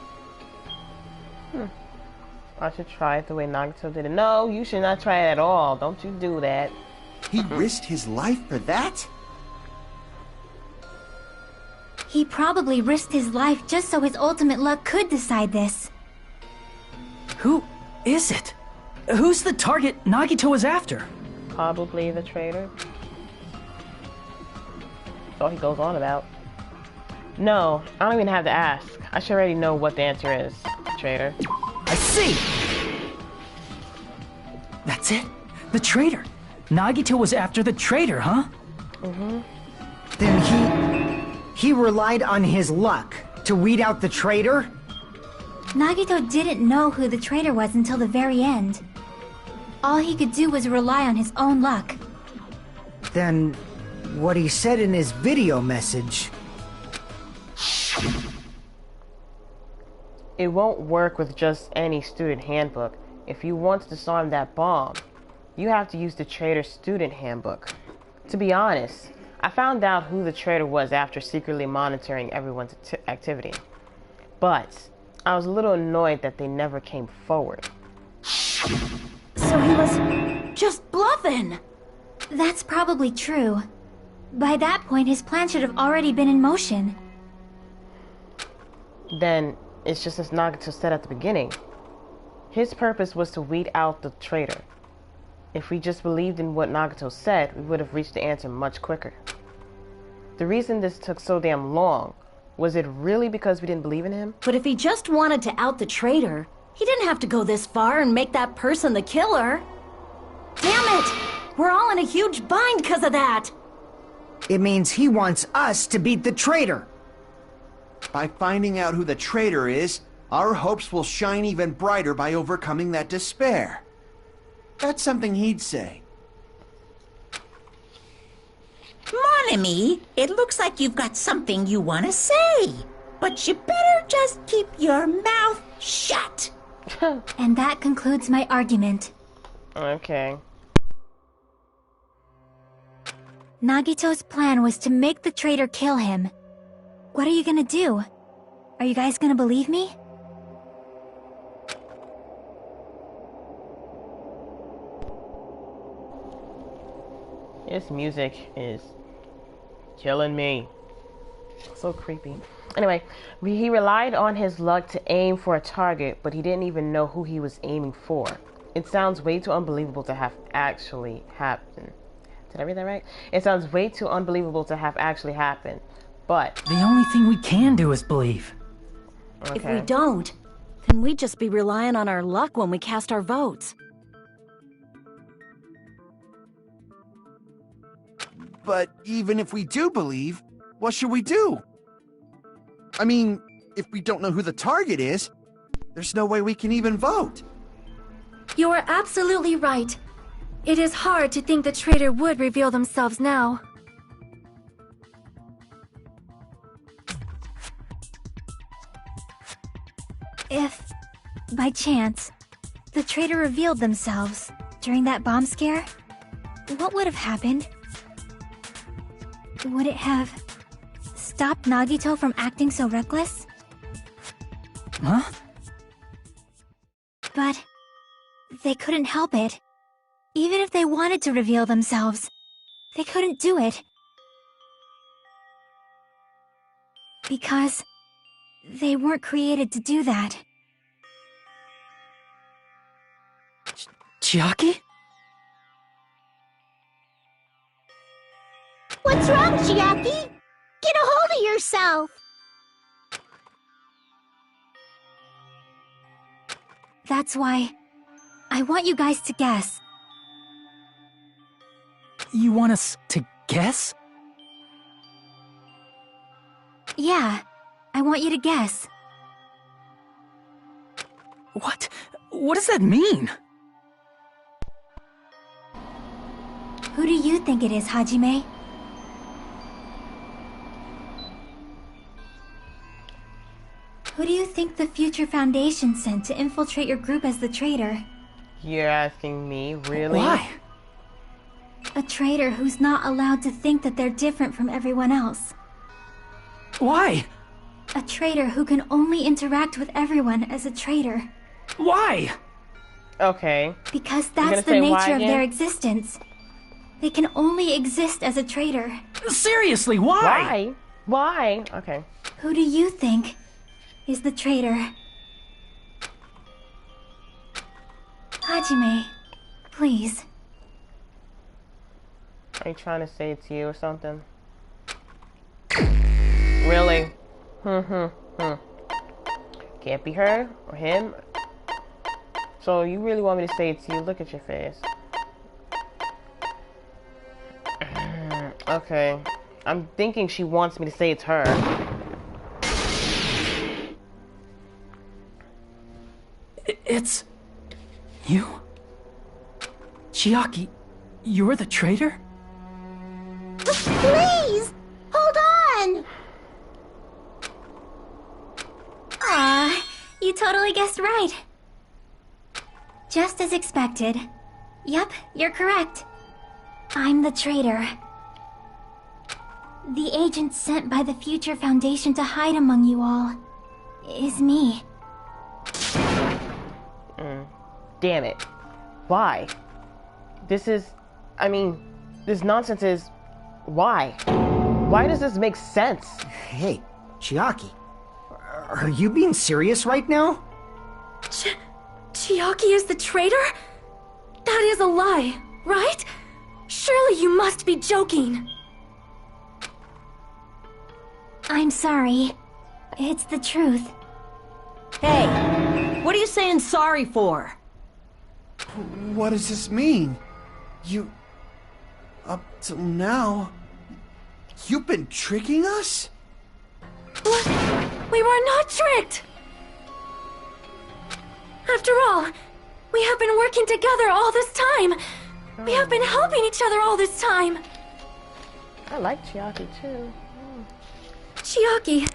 [SPEAKER 1] I should try it the way Nagito did it. No, you should not try it at all. Don't you do that.
[SPEAKER 2] He risked his life for that?
[SPEAKER 3] He probably risked his life just so his ultimate luck could decide this.
[SPEAKER 4] Who is it? Who's the target Nagito is after?
[SPEAKER 1] Probably the traitor. That's all he goes on about. No, I don't even have to ask. I should already know what the answer is, traitor.
[SPEAKER 11] I see!
[SPEAKER 4] That's it? The traitor! Nagito was after the traitor, huh?
[SPEAKER 1] Mm-hmm.
[SPEAKER 8] Then he relied on his luck to weed out the traitor?
[SPEAKER 3] Nagito didn't know who the traitor was until the very end. all he could do was rely on his own luck.
[SPEAKER 8] Then, what he said in his video message...
[SPEAKER 1] It won't work with just any student handbook. If you want to disarm that bomb, you have to use the traitor's student handbook. To be honest, I found out who the traitor was after secretly monitoring everyone's activity. But I was a little annoyed that they never came forward.
[SPEAKER 9] So he was just bluffing.
[SPEAKER 3] That's probably true. By that point, his plan should have already been in motion.
[SPEAKER 1] Then it's just as Nagato said at the beginning. His purpose was to weed out the traitor. If we just believed in what Nagato said, we would have reached the answer much quicker. The reason this took so damn long, was it really because we didn't believe in him?
[SPEAKER 9] But if he just wanted to out the traitor, he didn't have to go this far and make that person the killer. Damn it! We're all in a huge bind because of that!
[SPEAKER 8] It means he wants us to beat the traitor!
[SPEAKER 7] By finding out who the traitor is, our hopes will shine even brighter by overcoming that despair. That's something he'd say.
[SPEAKER 5] Mon ami, it looks like you've got something you want to say. But you better just keep your mouth shut.
[SPEAKER 3] And that concludes my argument.
[SPEAKER 1] Okay.
[SPEAKER 3] Nagito's plan was to make the traitor kill him. What are you gonna do? Are you guys gonna believe me?
[SPEAKER 1] This music is killing me. So creepy. Anyway, he relied on his luck to aim for a target, but he didn't even know who he was aiming for. It sounds way too unbelievable to have actually happened. Did I read that right? It sounds way too unbelievable to have actually happened, but...
[SPEAKER 4] The only thing we can do is believe.
[SPEAKER 1] Okay.
[SPEAKER 9] If we don't, then we'd just be relying on our luck when we cast our votes.
[SPEAKER 7] But even if we do believe, what should we do? I mean, if we don't know who the target is, there's no way we can even vote.
[SPEAKER 10] You are absolutely right. It is hard to think the traitor would reveal themselves now.
[SPEAKER 3] If, by chance, the traitor revealed themselves during that bomb scare, what would have happened? Would it have stopped Nagito from acting so reckless?
[SPEAKER 4] Huh?
[SPEAKER 3] But they couldn't help it. Even if they wanted to reveal themselves, they couldn't do it. Because they weren't created to do that.
[SPEAKER 4] Chiaki?
[SPEAKER 12] What's wrong, Chiaki? Get a hold of yourself!
[SPEAKER 3] That's why I want you guys to guess.
[SPEAKER 4] You want us to guess?
[SPEAKER 3] Yeah, I want you to guess.
[SPEAKER 4] What? What does that mean?
[SPEAKER 3] Who do you think it is, Hajime? Who do you think the Future Foundation sent to infiltrate your group as the traitor?
[SPEAKER 1] You're asking me, really?
[SPEAKER 4] Why?
[SPEAKER 3] A traitor who's not allowed to think that they're different from everyone else.
[SPEAKER 4] Why?
[SPEAKER 3] A traitor who can only interact with everyone as a traitor.
[SPEAKER 4] Why?
[SPEAKER 1] Okay.
[SPEAKER 3] Because that's the
[SPEAKER 1] say why
[SPEAKER 3] nature of
[SPEAKER 1] again?
[SPEAKER 3] their existence. They can only exist as a traitor.
[SPEAKER 4] Seriously, why?
[SPEAKER 1] Why? Okay.
[SPEAKER 3] Who do you think is the traitor? Hajime, please.
[SPEAKER 1] Are you trying to say it to you or something? Really? Can't be her or him. So you really want me to say it to you? Look at your face. Okay. I'm thinking she wants me to say it's her.
[SPEAKER 4] It's... you? Chiaki, you're the traitor?
[SPEAKER 12] Please! Hold on!
[SPEAKER 3] Aw, you totally guessed right. Just as expected. Yup, you're correct. I'm the traitor. The agent sent by the Future Foundation to hide among you all is me.
[SPEAKER 1] Damn it. Why? This nonsense is... Why? Why does this make sense?
[SPEAKER 8] Hey, Chiaki. Are you being serious right now?
[SPEAKER 10] Chiaki is the traitor? That is a lie, right? Surely you must be joking.
[SPEAKER 3] I'm sorry. It's the truth.
[SPEAKER 9] Hey, what are you saying sorry for?
[SPEAKER 7] What does this mean? You... Up till now... You've been tricking us?
[SPEAKER 10] What? We were not tricked! After all, we have been working together all this time. We have been helping each other all this time.
[SPEAKER 1] I like Chiaki too.
[SPEAKER 10] Chiaki,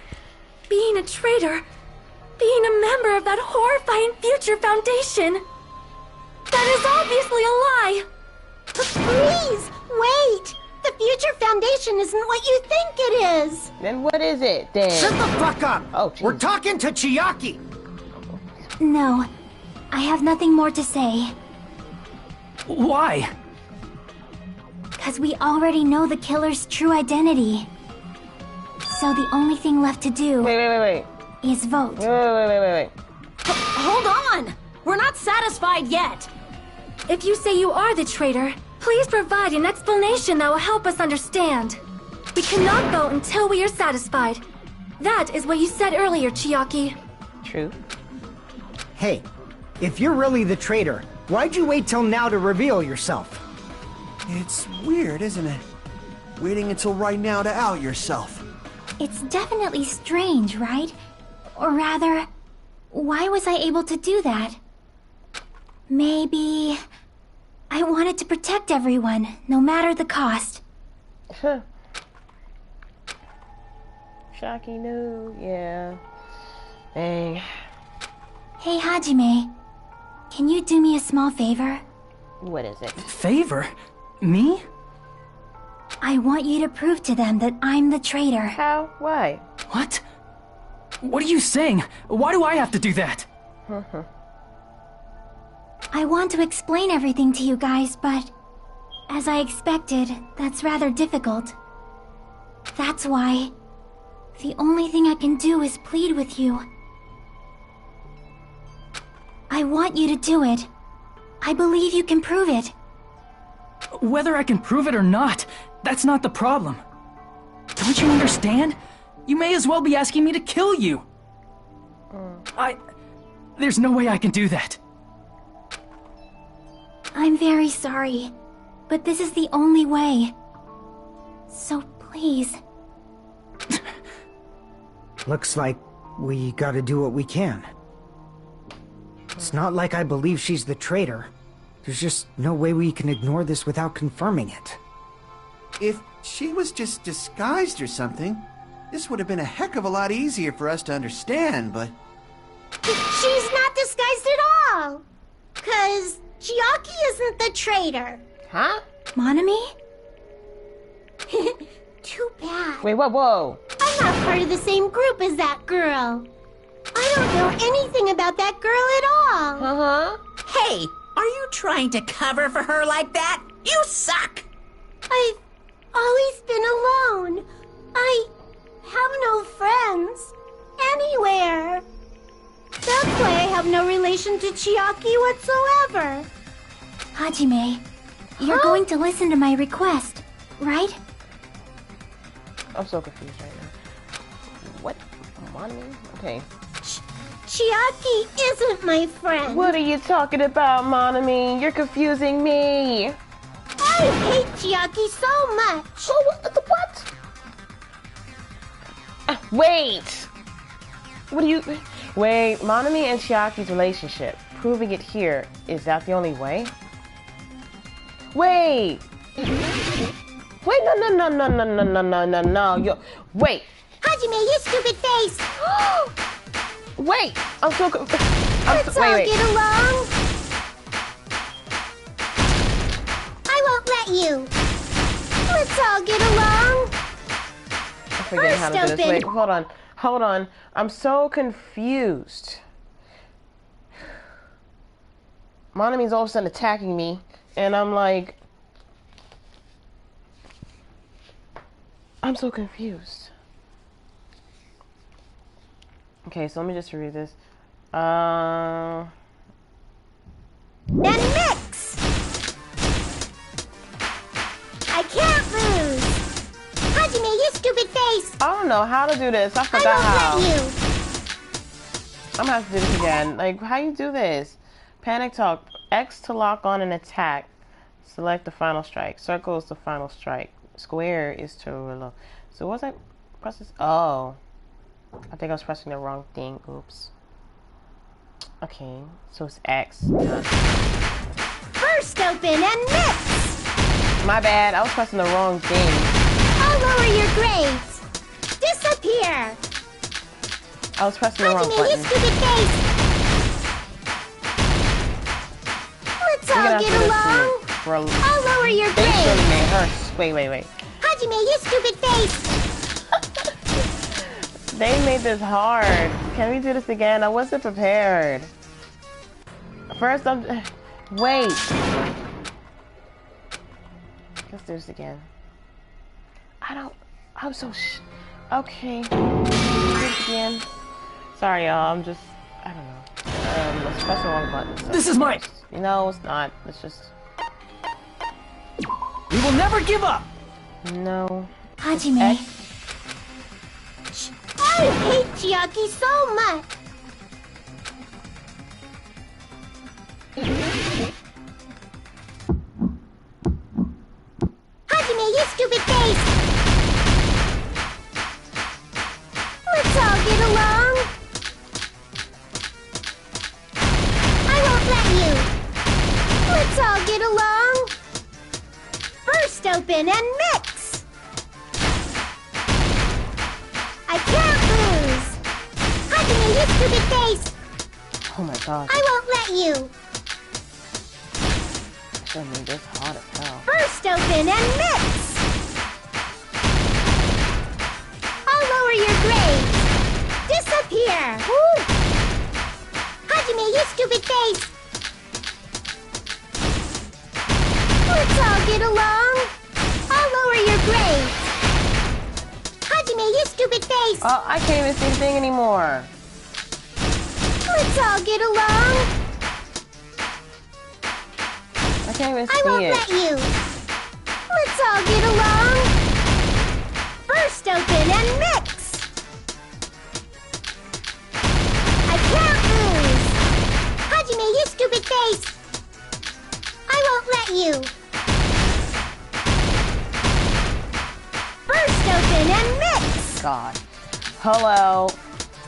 [SPEAKER 10] being a traitor, being a member of that horrifying Future Foundation, that is obviously a lie.
[SPEAKER 12] Please, wait! The Future Foundation isn't what you think it is!
[SPEAKER 1] Then what is it, Dan?
[SPEAKER 8] Shut the fuck up!
[SPEAKER 1] Oh, geez.
[SPEAKER 8] We're talking to Chiaki!
[SPEAKER 3] No, I have nothing more to say.
[SPEAKER 4] Why?
[SPEAKER 3] Because we already know the killer's true identity. So the only thing left to do
[SPEAKER 1] Wait.
[SPEAKER 3] is vote.
[SPEAKER 1] Wait.
[SPEAKER 9] Hold on! We're not satisfied yet!
[SPEAKER 10] If you say you are the traitor, please provide an explanation that will help us understand. We cannot vote until we are satisfied. That is what you said earlier, Chiaki.
[SPEAKER 1] True.
[SPEAKER 8] Hey, if you're really the traitor, why'd you wait till now to reveal yourself?
[SPEAKER 7] It's weird, isn't it? Waiting until right now to out yourself.
[SPEAKER 3] It's definitely strange, right? Or rather, why was I able to do that? Maybe... I wanted to protect everyone, no matter the cost.
[SPEAKER 1] Huh. Shocky, no, yeah. Dang.
[SPEAKER 3] Hey, Hajime. Can you do me a small favor?
[SPEAKER 1] What is it?
[SPEAKER 4] Favor? Me?
[SPEAKER 3] I want you to prove to them that I'm the traitor.
[SPEAKER 1] How? Why?
[SPEAKER 4] What? What are you saying? Why do I have to do that?
[SPEAKER 3] I want to explain everything to you guys, but... as I expected, that's rather difficult. That's why... the only thing I can do is plead with you. I want you to do it. I believe you can prove it.
[SPEAKER 4] Whether I can prove it or not, that's not the problem. Don't you understand? You may as well be asking me to kill you. There's no way I can do that.
[SPEAKER 3] I'm very sorry, but this is the only way. So please.
[SPEAKER 8] Looks like we gotta do what we can. It's not like I believe she's the traitor. There's just no way we can ignore this without confirming it.
[SPEAKER 7] If she was just disguised or something, this would have been a heck of a lot easier for us to understand, but...
[SPEAKER 12] She's not disguised at all! 'Cause Chiaki isn't the traitor.
[SPEAKER 1] Huh?
[SPEAKER 3] Monami?
[SPEAKER 12] Too bad.
[SPEAKER 1] Wait, whoa.
[SPEAKER 12] I'm not part of the same group as that girl. I don't know anything about that girl at all.
[SPEAKER 1] Uh-huh.
[SPEAKER 5] Hey, are you trying to cover for her like that? You suck!
[SPEAKER 12] I've always been alone. I have no friends. Anywhere. That's why I have no relation to Chiaki whatsoever.
[SPEAKER 3] Hajime, you're going to listen to my request, right?
[SPEAKER 1] I'm so confused right now. What? Monami? Okay.
[SPEAKER 12] Chiaki isn't my friend.
[SPEAKER 1] What are you talking about, Monami? You're confusing me.
[SPEAKER 12] I hate Chiaki so much.
[SPEAKER 1] What? Wait! What do you... Wait, Monami and Chiaki's relationship. Proving it here, is that the only way? Wait! Wait, no, yo, wait!
[SPEAKER 12] Hajime, you stupid face!
[SPEAKER 1] Wait! I'm so
[SPEAKER 12] Let's all get along! I won't let you! Let's all get along!
[SPEAKER 1] I'm forgetting how to do this. Wait, hold on. I'm so confused. Monami's all of a sudden attacking me, and I'm like... I'm so confused. Okay, so let me just read this.
[SPEAKER 12] Then mix! I can't lose! Hajime, you stupid face!
[SPEAKER 1] I don't know how to do this. I forgot how.
[SPEAKER 12] I won't let you!
[SPEAKER 1] I'm gonna have to do this again. Like, how you do this? Panic talk. X to lock on an attack. Select the final strike. Circle is the final strike. Square is to reload. So what's that? Press this. Oh. I think I was pressing the wrong thing. Oops. Okay. So it's X.
[SPEAKER 12] Burst open and mix!
[SPEAKER 1] My bad. I was pressing the wrong thing.
[SPEAKER 12] I'll lower your grades! Disappear!
[SPEAKER 1] I was pressing the wrong
[SPEAKER 12] Hajime,
[SPEAKER 1] button.
[SPEAKER 12] you stupid face! Let's all get along! I'll lower your
[SPEAKER 1] They
[SPEAKER 12] grades!
[SPEAKER 1] surely made her. Wait.
[SPEAKER 12] Hajime, you stupid face!
[SPEAKER 1] They made this hard. Can we do this again? I wasn't prepared. First, wait. Let's do this again. I'm so okay. Let's do this again. Sorry, y'all. I don't know. Let's press the wrong button. So
[SPEAKER 4] This is mine.
[SPEAKER 1] No, it's not. Let's just.
[SPEAKER 4] We will never give up.
[SPEAKER 1] No.
[SPEAKER 3] Hajime.
[SPEAKER 12] I hate Chiaki so much! Hajime, you stupid face! Let's all get along! I won't let you! Let's all get along! Burst open and mix! I can't lose! Hajime, you stupid face!
[SPEAKER 1] Oh my god.
[SPEAKER 12] I won't let you!
[SPEAKER 1] I made this hard as hell.
[SPEAKER 12] Burst open and mix! I'll lower your grades! Disappear! Woo! Hajime, you stupid face! Let's all get along! I'll lower your grades! Hajime, you stupid face!
[SPEAKER 1] Oh, I can't even see the thing anymore.
[SPEAKER 12] Let's all get along!
[SPEAKER 1] I can't even
[SPEAKER 12] I
[SPEAKER 1] see
[SPEAKER 12] won't
[SPEAKER 1] it.
[SPEAKER 12] let you! Let's all get along! Burst open and mix! I can't lose! Hajime, you stupid face! I won't let you! Burst open and mix!
[SPEAKER 1] God. Hello.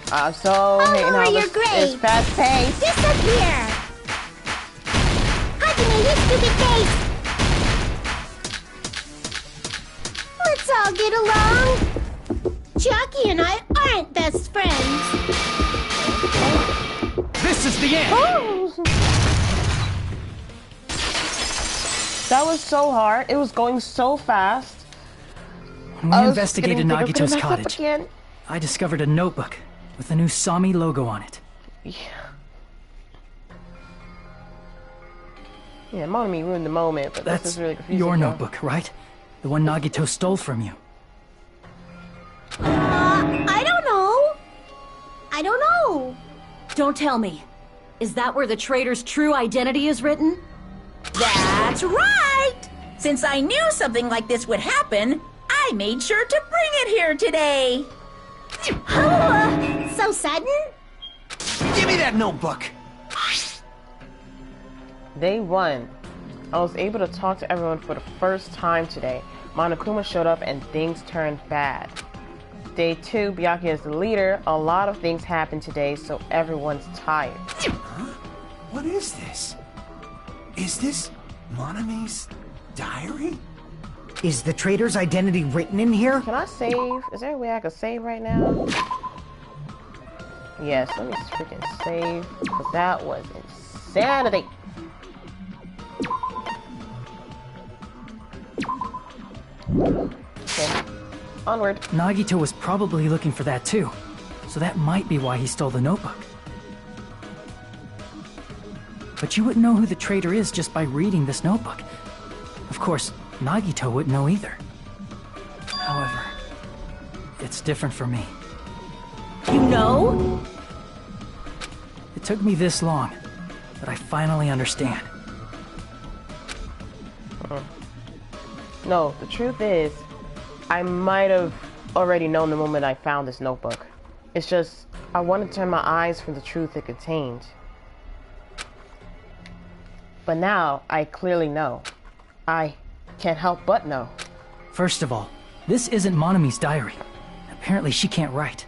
[SPEAKER 1] I'm so hating
[SPEAKER 12] lower
[SPEAKER 1] how
[SPEAKER 12] your
[SPEAKER 1] this
[SPEAKER 12] grades.
[SPEAKER 1] is fast paced.
[SPEAKER 12] Disappear! Hajime, you stupid face! Let's all get along! Chucky and I aren't best friends!
[SPEAKER 7] This is the end!
[SPEAKER 1] That was so hard. It was going so fast.
[SPEAKER 4] When we investigated Nagito's cottage,
[SPEAKER 1] Again.
[SPEAKER 4] I discovered a notebook with the new Sami logo on it.
[SPEAKER 1] Yeah, Monami ruined the moment, but this
[SPEAKER 4] That's
[SPEAKER 1] is really confusing.
[SPEAKER 4] your
[SPEAKER 1] though.
[SPEAKER 4] notebook, right? The one Nagito stole from you.
[SPEAKER 12] I don't know! I don't know!
[SPEAKER 9] Don't tell me. Is that where the traitor's true identity is written?
[SPEAKER 5] That's right! Since I knew something like this would happen, I made sure to bring it here today.
[SPEAKER 12] So sudden?
[SPEAKER 7] Give me that notebook!
[SPEAKER 1] Day 1. I was able to talk to everyone for the first time today. Monokuma showed up and things turned bad. Day 2, Byakuya is the leader. A lot of things happened today, so everyone's tired.
[SPEAKER 7] Huh? What is this? Is this Monami's diary?
[SPEAKER 8] Is the traitor's identity written in here?
[SPEAKER 1] Can I save? Is there a way I can save right now? Yes, let me freaking save. Because that was insanity. Okay. Onward.
[SPEAKER 4] Nagito was probably looking for that too. So that might be why he stole the notebook. But you wouldn't know who the traitor is just by reading this notebook. Of course, Nagito wouldn't know either. However, it's different for me.
[SPEAKER 9] You know?
[SPEAKER 4] It took me this long, but I finally understand.
[SPEAKER 1] No, the truth is, I might have already known the moment I found this notebook. It's just, I wanted to turn my eyes from the truth it contained. But now, I clearly know. I can't help but know.
[SPEAKER 4] First of all, this isn't Monami's diary. Apparently she can't write.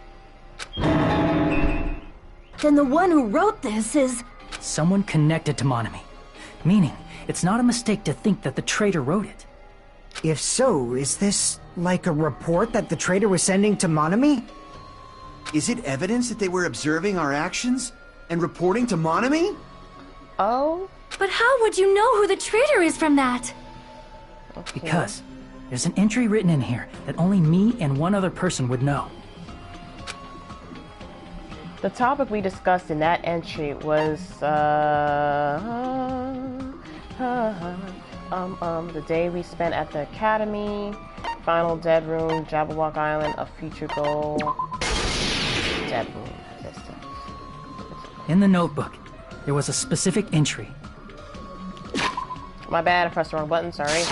[SPEAKER 9] Then the one who wrote this is...
[SPEAKER 4] Someone connected to Monami. Meaning, it's not a mistake to think that the traitor wrote it.
[SPEAKER 8] If so, is this like a report that the traitor was sending to Monami?
[SPEAKER 7] Is it evidence that they were observing our actions and reporting to Monami?
[SPEAKER 1] Oh?
[SPEAKER 10] But how would you know who the traitor is from that?
[SPEAKER 1] Okay.
[SPEAKER 4] Because there's an entry written in here that only me and one other person would know.
[SPEAKER 1] The topic we discussed in that entry was, the day we spent at the academy, final dead room, Jabberwock Island, a future goal, dead room.
[SPEAKER 4] In the notebook, there was a specific entry.
[SPEAKER 1] My bad, I pressed the wrong button, sorry.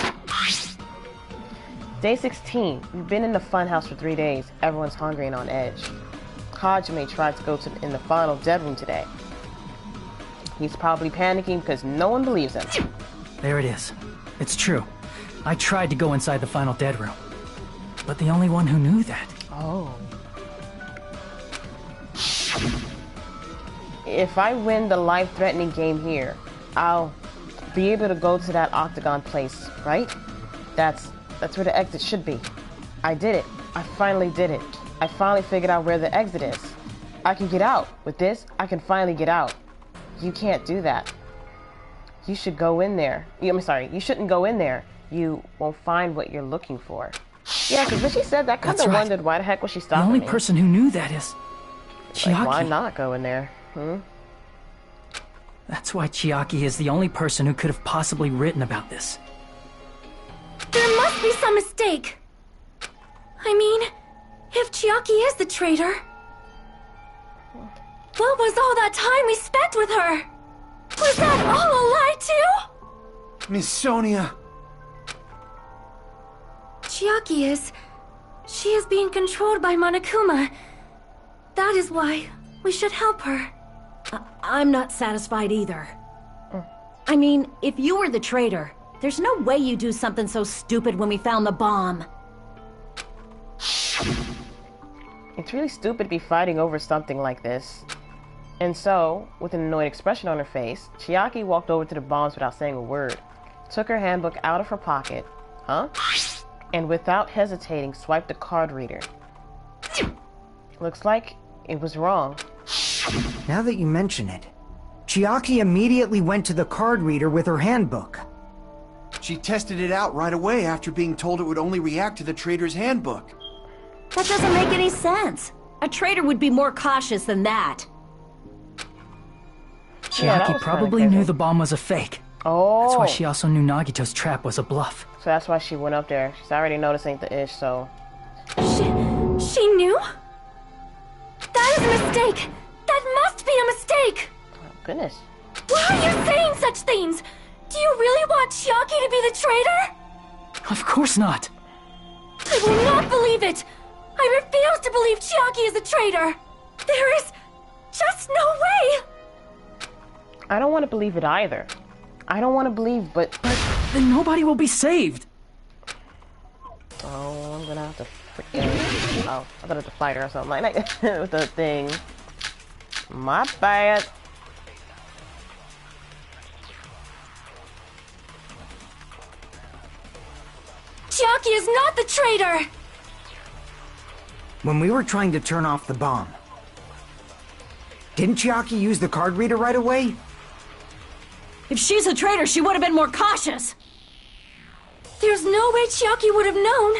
[SPEAKER 1] Day 16. We've been in the funhouse for 3 days. Everyone's hungry and on edge. Hajime tried to go in the final dead room today. He's probably panicking because no one believes him.
[SPEAKER 4] There it is. It's true. I tried to go inside the final dead room. But the only one who knew that.
[SPEAKER 1] Oh. If I win the life-threatening game here, I'll be able to go to that octagon place, right? That's where the exit should be. I did it. I finally did it. I finally figured out where the exit is. I can get out. With this, I can finally get out. You can't do that. You should go in there. I'm sorry, you shouldn't go in there. You won't find what you're looking for. Yeah, because when she said that, I kind of wondered why the heck was she stopping me.
[SPEAKER 4] The only person who knew that is... Chiaki.
[SPEAKER 1] Like, why not go in there?
[SPEAKER 4] That's why Chiaki is the only person who could have possibly written about this.
[SPEAKER 10] There must be some mistake. I mean, if Chiaki is the traitor, what was all that time we spent with her? Was that all a lie too?
[SPEAKER 7] Miss Sonia.
[SPEAKER 10] Chiaki is... She is being controlled by Monokuma. That is why we should help her.
[SPEAKER 9] I'm not satisfied either. I mean, if you were the traitor, there's no way you'd do something so stupid when we found the bomb.
[SPEAKER 1] It's really stupid to be fighting over something like this. And so, with an annoyed expression on her face, Chiaki walked over to the bombs without saying a word, took her handbook out of her pocket, and without hesitating swiped the card reader. Looks like it was wrong.
[SPEAKER 8] Now that you mention it, Chiaki immediately went to the card reader with her handbook.
[SPEAKER 7] She tested it out right away after being told it would only react to the traitor's handbook.
[SPEAKER 9] That doesn't make any sense. A traitor would be more cautious than that.
[SPEAKER 4] Chiaki probably knew the bomb was a fake.
[SPEAKER 1] Oh.
[SPEAKER 4] That's why she also knew Nagito's trap was a bluff.
[SPEAKER 1] So that's why she went up there. She's already noticed ain't the ish, so...
[SPEAKER 10] She knew? That is a mistake! That must be a mistake!
[SPEAKER 1] Oh, goodness.
[SPEAKER 10] Why are you saying such things? Do you really want Chiaki to be the traitor?
[SPEAKER 4] Of course not.
[SPEAKER 10] I will not believe it! I refuse to believe Chiaki is a traitor! There is just no way!
[SPEAKER 1] I don't want to believe it either. I don't want to believe, but
[SPEAKER 4] then nobody will be saved.
[SPEAKER 1] Oh, I'm gonna have to freaking... Oh, I thought it was a fighter or something like that with the thing. My bad.
[SPEAKER 10] Chiaki is not the traitor!
[SPEAKER 8] When we were trying to turn off the bomb, didn't Chiaki use the card reader right away?
[SPEAKER 9] If she's a traitor, she would have been more cautious.
[SPEAKER 10] There's no way Chiaki would have known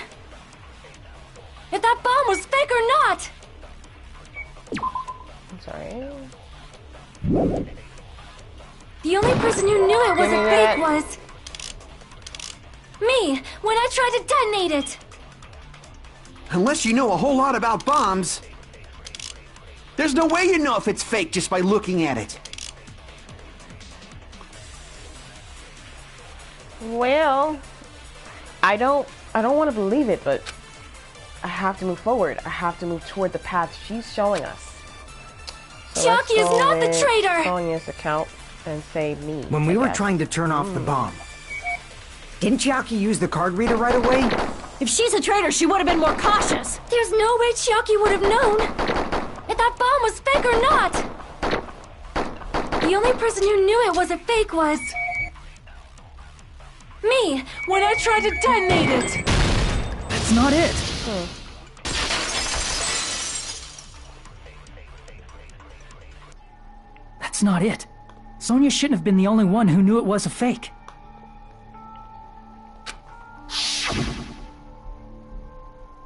[SPEAKER 10] if that bomb was fake or not!
[SPEAKER 1] I'm sorry.
[SPEAKER 10] The only person who knew it was a fake was... me, when I tried to detonate it!
[SPEAKER 2] Unless you know a whole lot about bombs, there's no way you know if it's fake just by looking at it.
[SPEAKER 1] Well, I don't want to believe it, but I have to move forward. I have to move toward the path she's showing us. So
[SPEAKER 10] Chiaki is not the traitor!
[SPEAKER 1] Sonia's account and say me.
[SPEAKER 8] When we were trying to turn off the bomb, didn't Chiaki use the card reader right away?
[SPEAKER 9] If she's a traitor, she would have been more cautious.
[SPEAKER 10] There's no way Chiaki would have known if that bomb was fake or not! The only person who knew it was a fake was... me, when I tried to detonate it!
[SPEAKER 4] That's not it. That's not it. Sonia shouldn't have been the only one who knew it was a fake.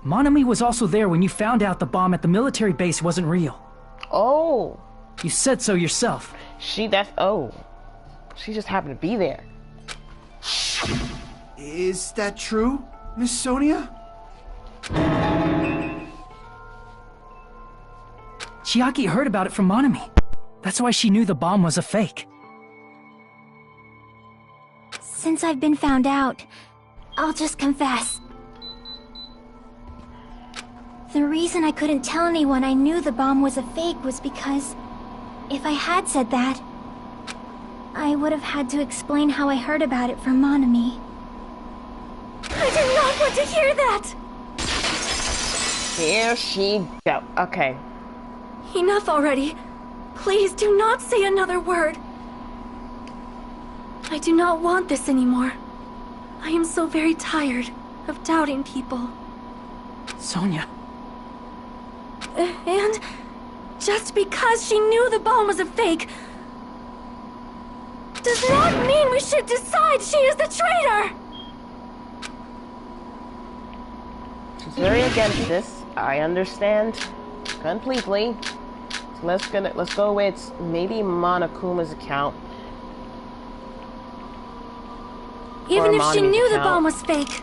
[SPEAKER 4] Monami was also there when you found out the bomb at the military base wasn't real.
[SPEAKER 1] Oh.
[SPEAKER 4] You said so yourself.
[SPEAKER 1] She just happened to be there.
[SPEAKER 7] Is that true, Miss Sonia?
[SPEAKER 4] Chiaki heard about it from Monami. That's why she knew the bomb was a fake.
[SPEAKER 3] Since I've been found out, I'll just confess. The reason I couldn't tell anyone I knew the bomb was a fake was because if I had said that, I would have had to explain how I heard about it from Monami.
[SPEAKER 10] I did not want to hear that!
[SPEAKER 1] Here she go. Okay.
[SPEAKER 10] Enough already. Please do not say another word. I do not want this anymore. I am so very tired of doubting people.
[SPEAKER 4] Sonia.
[SPEAKER 10] And just because she knew the bomb was a fake does not mean we should decide she is the traitor!
[SPEAKER 1] She's very against this. I understand completely. So let's go with maybe Monokuma's account.
[SPEAKER 10] Even if she knew the
[SPEAKER 1] account.
[SPEAKER 10] bomb was fake.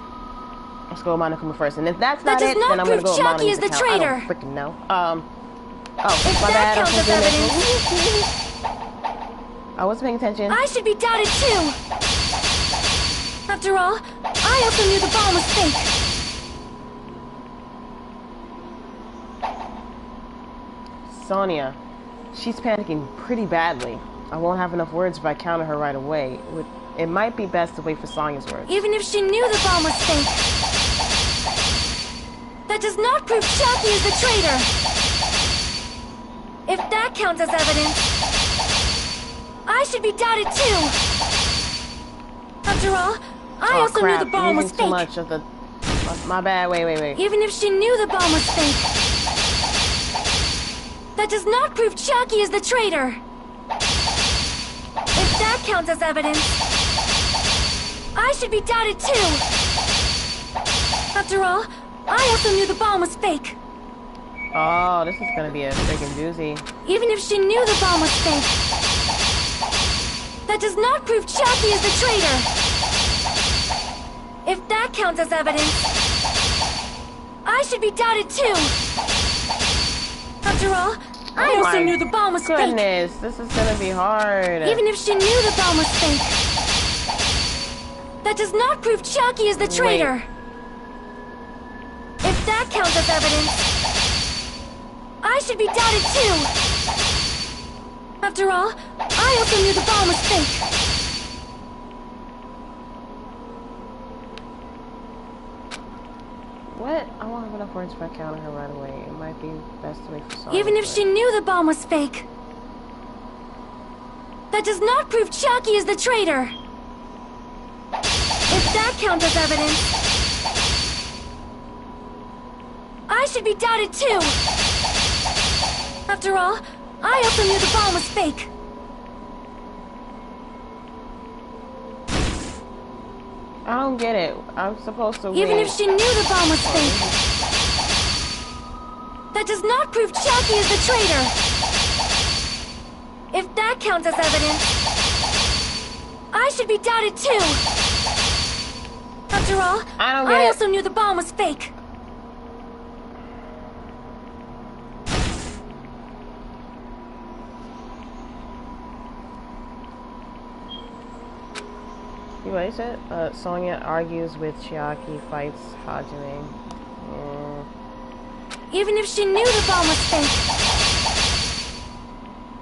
[SPEAKER 1] Let's go with Monokuma first, and if that's
[SPEAKER 10] That
[SPEAKER 1] not it,
[SPEAKER 10] does not
[SPEAKER 1] then I'm gonna
[SPEAKER 10] prove
[SPEAKER 1] go with
[SPEAKER 10] Chiaki
[SPEAKER 1] Monomi's
[SPEAKER 10] is the
[SPEAKER 1] account.
[SPEAKER 10] traitor.
[SPEAKER 1] I don't freaking know.
[SPEAKER 10] If
[SPEAKER 1] My
[SPEAKER 10] that
[SPEAKER 1] bad.
[SPEAKER 10] counts as evidence,
[SPEAKER 1] I wasn't paying attention.
[SPEAKER 10] I should be doubted too! After all, I also knew the bomb was fake.
[SPEAKER 1] Sonia, she's panicking pretty badly. I won't have enough words if I counter her right away. It might be best to wait for Sonia's words.
[SPEAKER 10] Even if she knew the bomb was fake, that does not prove Chiaki is the traitor! If that counts as evidence, I should be doubted too! After all, I also knew the bomb was fake.
[SPEAKER 1] Too much of the... My bad, wait.
[SPEAKER 10] Even if she knew the bomb was fake, that does not prove Chiaki is the traitor! If that counts as evidence, I should be doubted too! After all, I also knew the bomb was fake.
[SPEAKER 1] Oh, this is gonna be a freaking doozy.
[SPEAKER 10] Even if she knew the bomb was fake, that does not prove Chiaki is the traitor! If that counts as evidence, I should be doubted too! After all, I also knew the bomb was fake!
[SPEAKER 1] Goodness, this is gonna be hard.
[SPEAKER 10] Even if she knew the bomb was fake, that does not prove Chiaki is the traitor! If that counts as evidence, I should be doubted too! After all, I also knew the bomb was fake!
[SPEAKER 1] What? I won't have enough words if I counter her right away. It might be best to wait for Sonia.
[SPEAKER 10] Even if she knew the bomb was fake, that does not prove Chiaki is the traitor! If that counts as evidence, I should be doubted too! After all, I also knew the bomb was fake.
[SPEAKER 1] I don't get it. I'm supposed to
[SPEAKER 10] Even
[SPEAKER 1] wait.
[SPEAKER 10] if she knew the bomb was fake, that does not prove Chucky is the traitor! If that counts as evidence, I should be doubted too! After all, I also knew the bomb was fake.
[SPEAKER 1] What is it? Sonya argues with Chiaki, fights Hajime.
[SPEAKER 10] Even if she knew the bomb was fake,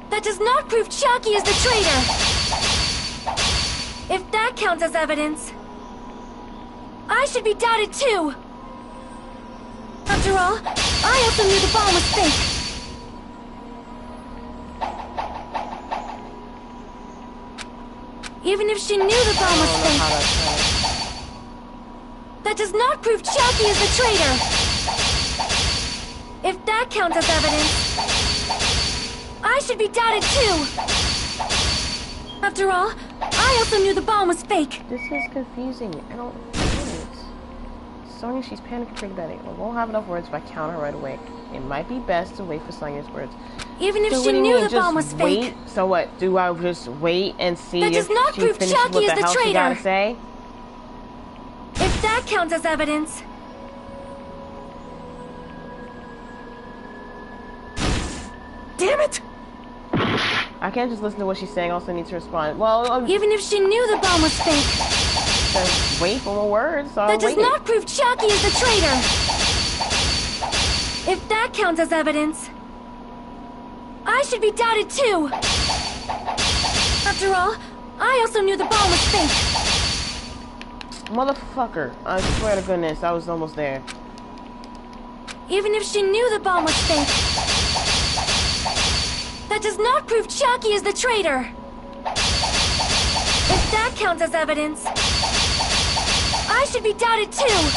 [SPEAKER 10] that does not prove Chiaki is the traitor! If that counts as evidence, I should be doubted too! After all, I also knew the bomb was fake. Even if she knew the bomb was fake, that does not prove Chucky is the traitor! If that counts as evidence, I should be doubted too! After all, I also knew the bomb was fake.
[SPEAKER 1] This is confusing. I don't get it. Sonya, she's panic controlled about it. I won't have enough words if I count her right away. It might be best to wait for Sonya's words.
[SPEAKER 10] Even if she knew the bomb was fake.
[SPEAKER 1] So what? Do I just wait and see
[SPEAKER 10] that does not prove Chucky is the traitor?
[SPEAKER 1] She gotta say?
[SPEAKER 10] If that counts as evidence,
[SPEAKER 11] damn it!
[SPEAKER 1] I can't just listen to what she's saying. I also need to respond. Well,
[SPEAKER 10] even if she knew the bomb was fake,
[SPEAKER 1] then wait for more words. So
[SPEAKER 10] that does not prove Chucky is the traitor. If that counts as evidence, I should be doubted too! After all, I also knew the bomb was fake!
[SPEAKER 1] Motherfucker, I swear to goodness, I was almost there.
[SPEAKER 10] Even if she knew the bomb was fake, that does not prove Chucky is the traitor! If that counts as evidence, I should be doubted too!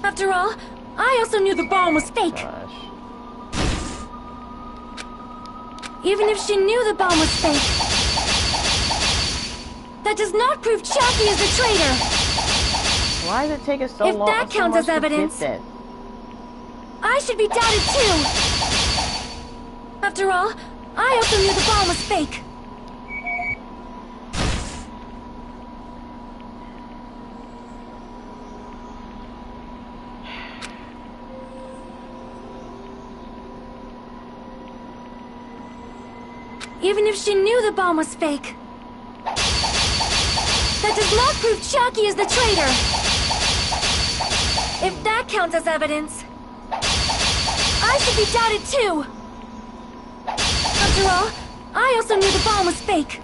[SPEAKER 10] After all, I also knew the bomb was fake!
[SPEAKER 1] Gosh.
[SPEAKER 10] Even if she knew the bomb was fake, that does not prove Chucky is the traitor!
[SPEAKER 1] Why does it take us so long?
[SPEAKER 10] If that counts as evidence, I should be doubted too! After all, I also knew the bomb was fake! Even if she knew the bomb was fake, that does not prove Chucky is the traitor! If that counts as evidence, I should be doubted too! After all, I also knew the bomb was fake!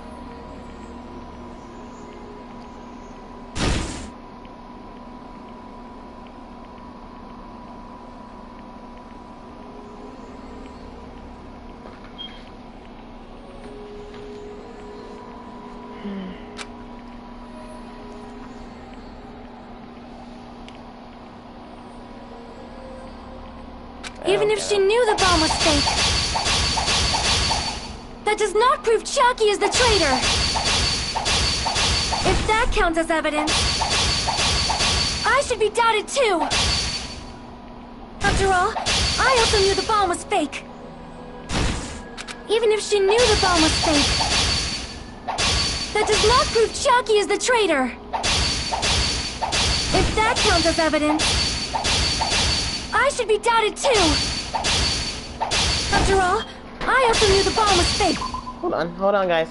[SPEAKER 10] Even if she knew the bomb was fake, that does not prove Chucky is the traitor! If that counts as evidence, I should be doubted too! After all, I also knew the bomb was fake! Even if she knew the bomb was fake, that does not prove Chucky is the traitor! If that counts as evidence, I should be doubted too! After all, I also knew the bomb was fake!
[SPEAKER 1] Hold on, guys.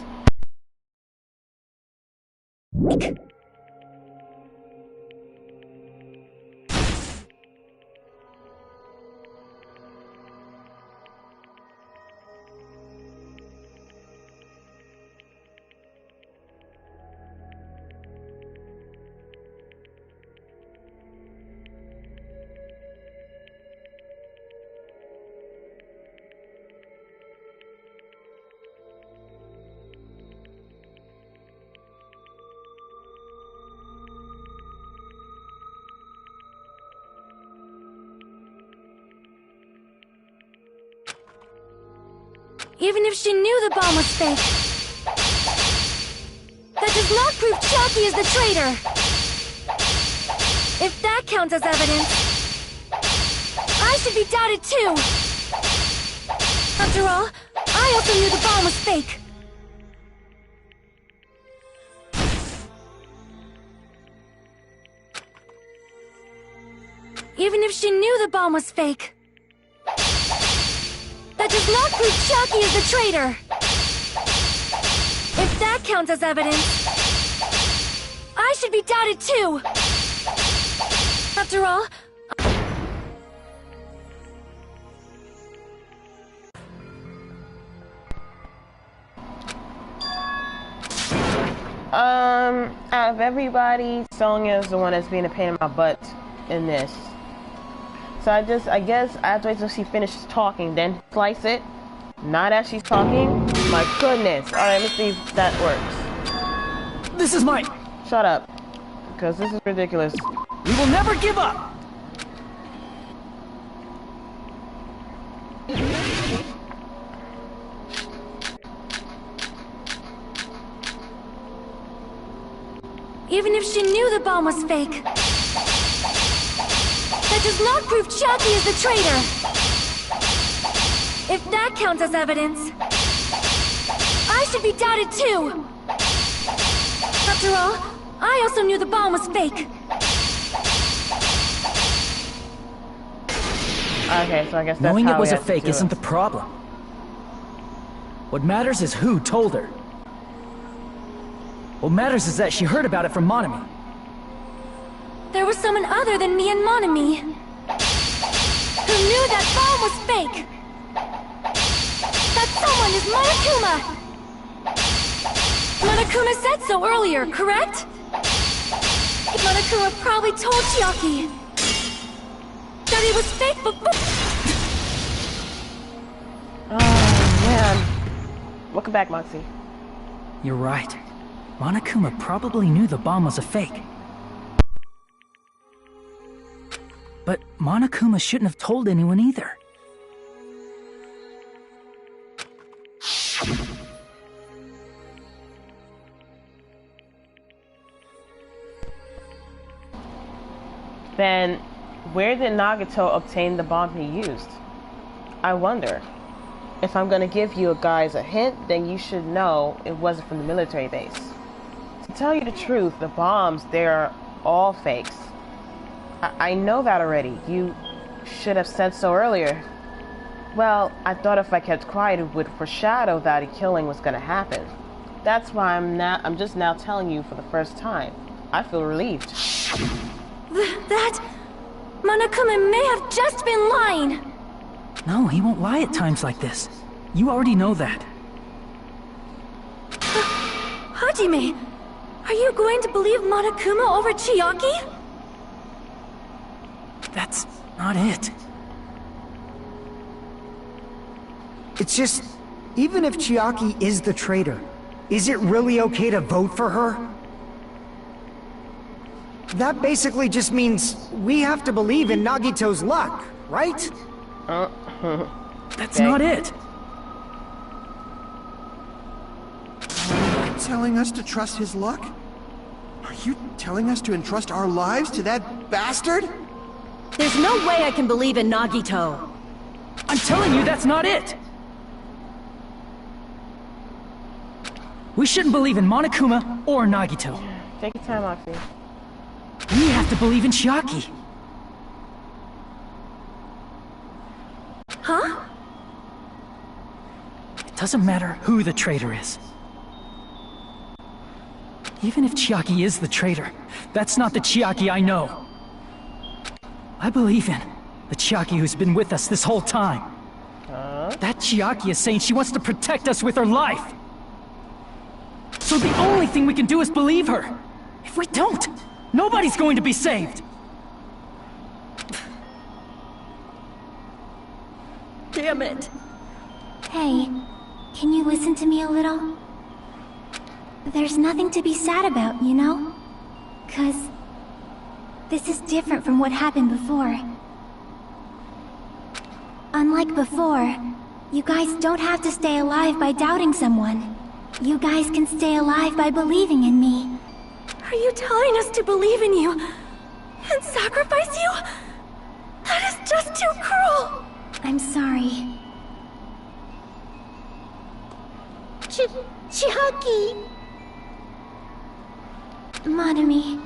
[SPEAKER 10] Even if she knew the bomb was fake, that does not prove Chiaki is the traitor! If that counts as evidence, I should be doubted too! After all, I also knew the bomb was fake! Even if she knew the bomb was fake, that does not prove Chiaki is the traitor! If that counts as evidence, I should be doubted too! After all,
[SPEAKER 1] out of everybody, Sonya is the one that's being a pain in my butt in this. So I guess I have to wait till she finishes talking, then slice it. Not as she's talking. My goodness. Alright, let's see if that works.
[SPEAKER 4] This is my...
[SPEAKER 1] Shut up. Because this is ridiculous.
[SPEAKER 4] We will never give up!
[SPEAKER 10] even if she knew the bomb was fake, that does not prove Chiaki is the traitor! If that counts as evidence, I should be doubted too! After all, I also knew the bomb was fake.
[SPEAKER 1] Okay, so I guess that's
[SPEAKER 4] knowing
[SPEAKER 1] how
[SPEAKER 4] it was
[SPEAKER 1] we
[SPEAKER 4] a
[SPEAKER 1] have to
[SPEAKER 4] fake
[SPEAKER 1] do
[SPEAKER 4] isn't
[SPEAKER 1] it.
[SPEAKER 4] the problem. What matters is who told her. What matters is that she heard about it from Monami.
[SPEAKER 10] There was someone other than me and Monami who knew that bomb was fake. That someone is Monokuma! Monokuma said so earlier, correct? Monokuma probably told Chiaki that it was fake before.
[SPEAKER 1] Oh, man. Welcome back, Moxie.
[SPEAKER 4] You're right. Monokuma probably knew the bomb was a fake. But Monokuma shouldn't have told anyone either.
[SPEAKER 1] Then, where did Nagato obtain the bomb he used? I wonder. If I'm gonna give you guys a hint, then you should know it wasn't from the military base. To tell you the truth, the bombs, they're all fakes. I know that already. You should have said so earlier. Well, I thought if I kept quiet, it would foreshadow that a killing was gonna happen. That's why I'm just now telling you for the first time. I feel relieved.
[SPEAKER 10] That... Monokuma may have just been lying!
[SPEAKER 4] No, he won't lie at times like this. You already know that.
[SPEAKER 10] Hajime, are you going to believe Monokuma over Chiaki?
[SPEAKER 4] That's not it.
[SPEAKER 8] It's just, even if Chiaki is the traitor, is it really okay to vote for her? That basically just means we have to believe in Nagito's luck, right?
[SPEAKER 4] That's not it.
[SPEAKER 7] Are you telling us to trust his luck? Are you telling us to entrust our lives to that bastard?
[SPEAKER 9] There's no way I can believe in Nagito.
[SPEAKER 4] I'm telling you that's not it! We shouldn't believe in Monokuma or Nagito.
[SPEAKER 1] Take your time, Moxie.
[SPEAKER 4] We have to believe in Chiaki.
[SPEAKER 10] Huh?
[SPEAKER 4] It doesn't matter who the traitor is. Even if Chiaki is the traitor, that's not the Chiaki I know. I believe in the Chiaki who's been with us this whole time. That Chiaki is saying she wants to protect us with her life. So the only thing we can do is believe her. If we don't, nobody's going to be saved.
[SPEAKER 9] Damn it.
[SPEAKER 3] Hey, can you listen to me a little? There's nothing to be sad about, you know? 'Cause this is different from what happened before. Unlike before, You guys don't have to stay alive by doubting someone. You guys can stay alive by believing in me.
[SPEAKER 10] Are you telling us to believe in you and sacrifice you? That is just too cruel!
[SPEAKER 3] I'm sorry.
[SPEAKER 12] Chucky!
[SPEAKER 3] Monami,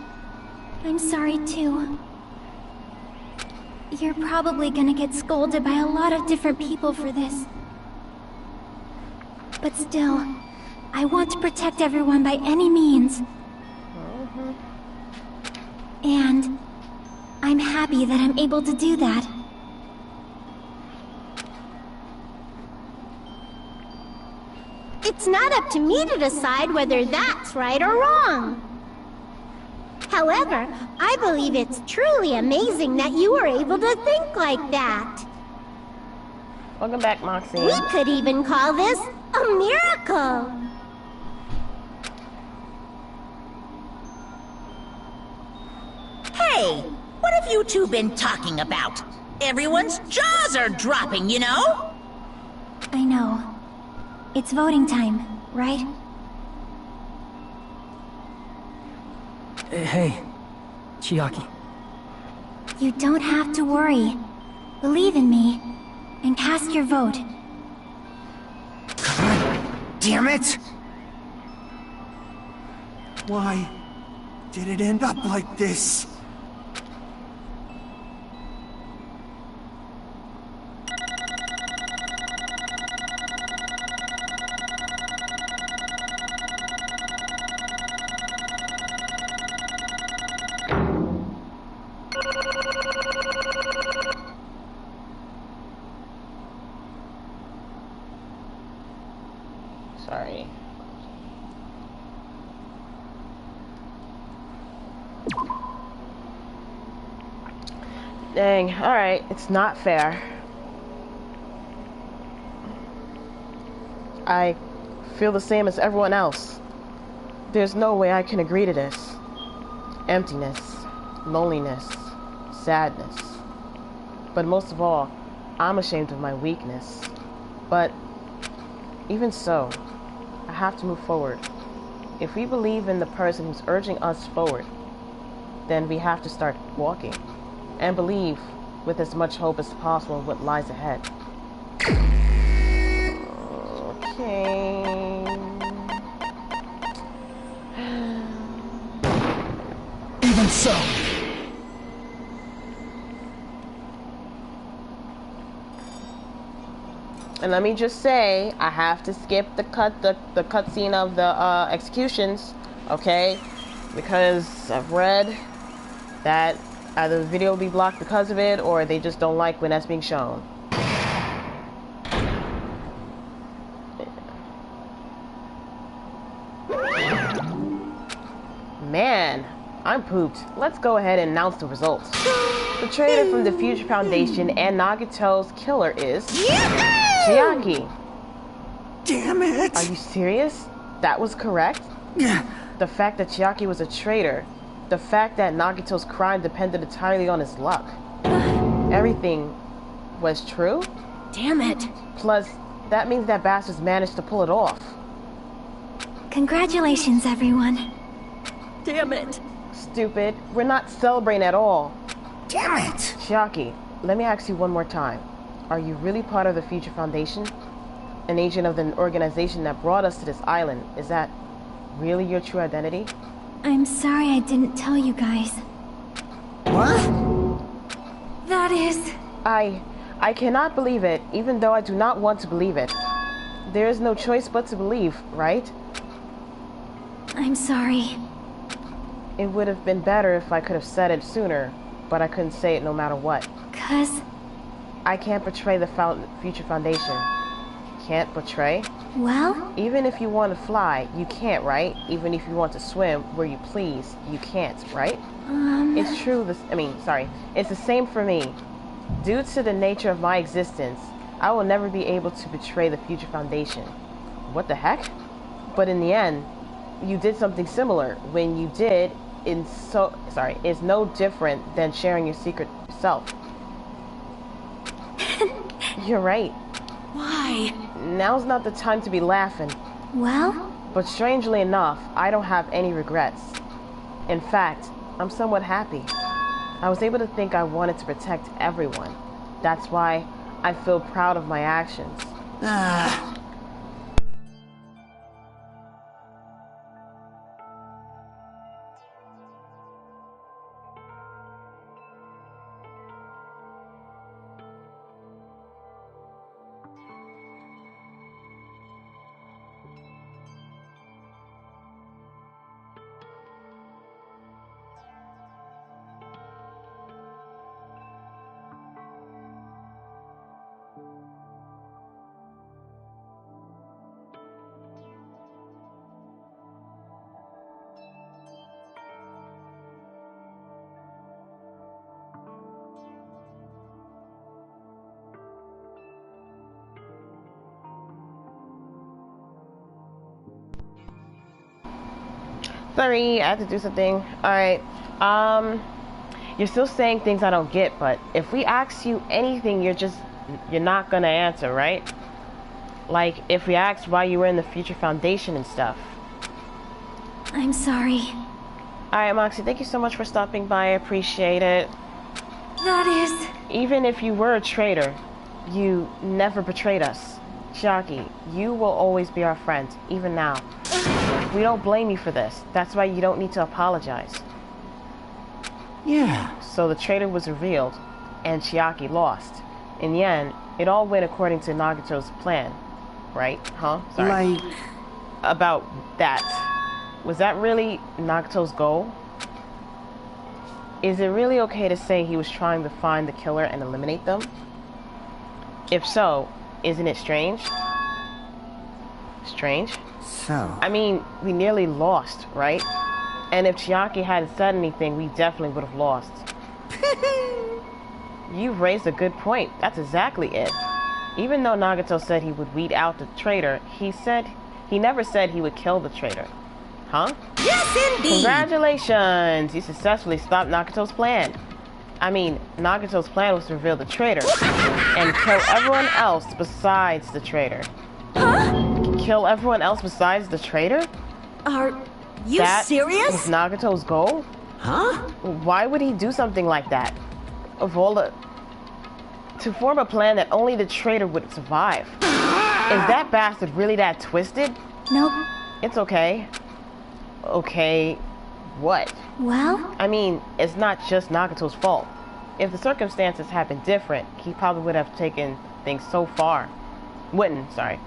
[SPEAKER 3] I'm sorry too. You're probably gonna get scolded by a lot of different people for this. But still, I want to protect everyone by any means. And I'm happy that I'm able to do that.
[SPEAKER 12] It's not up to me to decide whether that's right or wrong. However, I believe it's truly amazing that you were able to think like that.
[SPEAKER 1] Welcome back, Moxie.
[SPEAKER 12] We could even call this a miracle.
[SPEAKER 5] Hey, what have you two been talking about? Everyone's jaws are dropping, you know?
[SPEAKER 3] I know. It's voting time, right?
[SPEAKER 4] Hey, Chiaki.
[SPEAKER 3] You don't have to worry. Believe in me, and cast your vote.
[SPEAKER 2] Damn it!
[SPEAKER 7] Why did it end up like this?
[SPEAKER 1] Sorry. Dang, alright, it's not fair. I feel the same as everyone else. There's no way I can agree to this. Emptiness, loneliness, sadness. But most of all, I'm ashamed of my weakness. But even so, I have to move forward. If we believe in the person who's urging us forward, then we have to start walking and believe with as much hope as possible in what lies ahead. Okay.
[SPEAKER 7] Even so.
[SPEAKER 1] And let me just say, I have to skip the cutscene of the executions, okay? Because I've read that either the video will be blocked because of it, or they just don't like when that's being shown. Man, I'm pooped. Let's go ahead and announce the results. The traitor from the Future Foundation and Nagito's killer is Chiaki.
[SPEAKER 2] Damn it!
[SPEAKER 1] Are you serious? That was correct? The fact that Chiaki was a traitor, the fact that Nagito's crime depended entirely on his luck. Everything was true?
[SPEAKER 10] Damn it.
[SPEAKER 1] Plus, that means that bastards managed to pull it off.
[SPEAKER 3] Congratulations, everyone.
[SPEAKER 10] Damn it.
[SPEAKER 1] Stupid. We're not celebrating at all.
[SPEAKER 2] Damn it!
[SPEAKER 1] Chiaki, let me ask you one more time. Are you really part of the Future Foundation? An agent of the organization that brought us to this island? Is that really your true identity?
[SPEAKER 3] I'm sorry I didn't tell you guys.
[SPEAKER 2] What?
[SPEAKER 10] That is...
[SPEAKER 1] I cannot believe it, even though I do not want to believe it. There is no choice but to believe, right?
[SPEAKER 3] I'm sorry.
[SPEAKER 1] It would have been better if I could have said it sooner, but I couldn't say it no matter what.
[SPEAKER 3] 'Cause...
[SPEAKER 1] I can't betray the Future Foundation. Can't betray?
[SPEAKER 3] Well?
[SPEAKER 1] Even if you want to fly, you can't, right? Even if you want to swim where you please, you can't, right? It's true, it's the same for me. Due to the nature of my existence, I will never be able to betray the Future Foundation. What the heck? But in the end, you did something similar. When you did, it's no different than sharing your secret yourself. You're right.
[SPEAKER 9] Why?
[SPEAKER 1] Now's not the time to be laughing.
[SPEAKER 3] Well?
[SPEAKER 1] But strangely enough, I don't have any regrets. In fact, I'm somewhat happy. I was able to think I wanted to protect everyone. That's why I feel proud of my actions. Sorry, I have to do something. Alright, you're still saying things I don't get, but if we ask you anything, you're not gonna answer, right? Like, if we asked why you were in the Future Foundation and stuff.
[SPEAKER 3] I'm sorry.
[SPEAKER 1] Alright, Moxie, thank you so much for stopping by. I appreciate it.
[SPEAKER 3] That is...
[SPEAKER 1] Even if you were a traitor, you never betrayed us. Chiaki, you will always be our friend, even now. We don't blame you for this. That's why you don't need to apologize.
[SPEAKER 2] Yeah.
[SPEAKER 1] So the traitor was revealed, and Chiaki lost. In the end, it all went according to Nagato's plan. Right? Huh? Sorry.
[SPEAKER 2] Like...
[SPEAKER 1] About that. Was that really Nagato's goal? Is it really okay to say he was trying to find the killer and eliminate them? If so, isn't it strange? Strange?
[SPEAKER 2] So...
[SPEAKER 1] I mean, we nearly lost, right? And if Chiaki hadn't said anything, we definitely would have lost. You've raised a good point. That's exactly it. Even though Nagato said he would weed out the traitor, he never said he would kill the traitor. Huh?
[SPEAKER 5] Yes, indeed!
[SPEAKER 1] Congratulations! You successfully stopped Nagato's plan. I mean, Nagato's plan was to reveal the traitor and kill everyone else besides the traitor.
[SPEAKER 9] Huh?
[SPEAKER 1] Kill everyone else besides the traitor?
[SPEAKER 9] Are you serious?
[SPEAKER 1] That was Nagato's goal?
[SPEAKER 5] Huh?
[SPEAKER 1] Why would he do something like that? To form a plan that only the traitor would survive. Is that bastard really that twisted?
[SPEAKER 3] Nope.
[SPEAKER 1] It's okay. Okay, what?
[SPEAKER 3] Well?
[SPEAKER 1] I mean, it's not just Nagato's fault. If the circumstances had been different, he probably would have taken things so far. Wouldn't, sorry.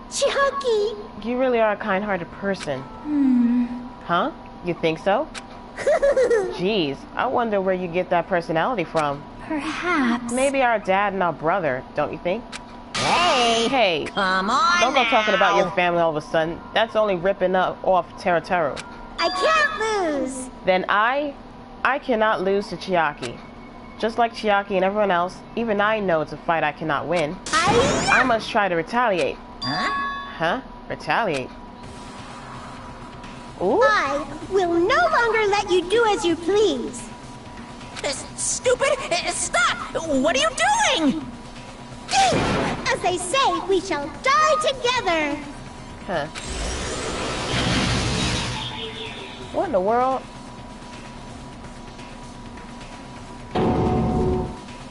[SPEAKER 12] Chiaki!
[SPEAKER 1] You really are a kind-hearted person. Huh? You think so? Jeez, I wonder where you get that personality from.
[SPEAKER 3] Perhaps.
[SPEAKER 1] Maybe our dad and our brother, don't you think?
[SPEAKER 5] Hey! Come on
[SPEAKER 1] Don't go
[SPEAKER 5] now.
[SPEAKER 1] talking about your family all of a sudden. That's only ripping off Teru.
[SPEAKER 12] I can't lose!
[SPEAKER 1] Then I cannot lose to Chiaki. Just like Chiaki and everyone else, even I know it's a fight I cannot win. I must try to retaliate. Huh? Retaliate? Ooh.
[SPEAKER 12] I will no longer let you do as you please.
[SPEAKER 5] Stupid! Stop! What are you doing?
[SPEAKER 12] As they say, we shall die together.
[SPEAKER 1] Huh. What in the world?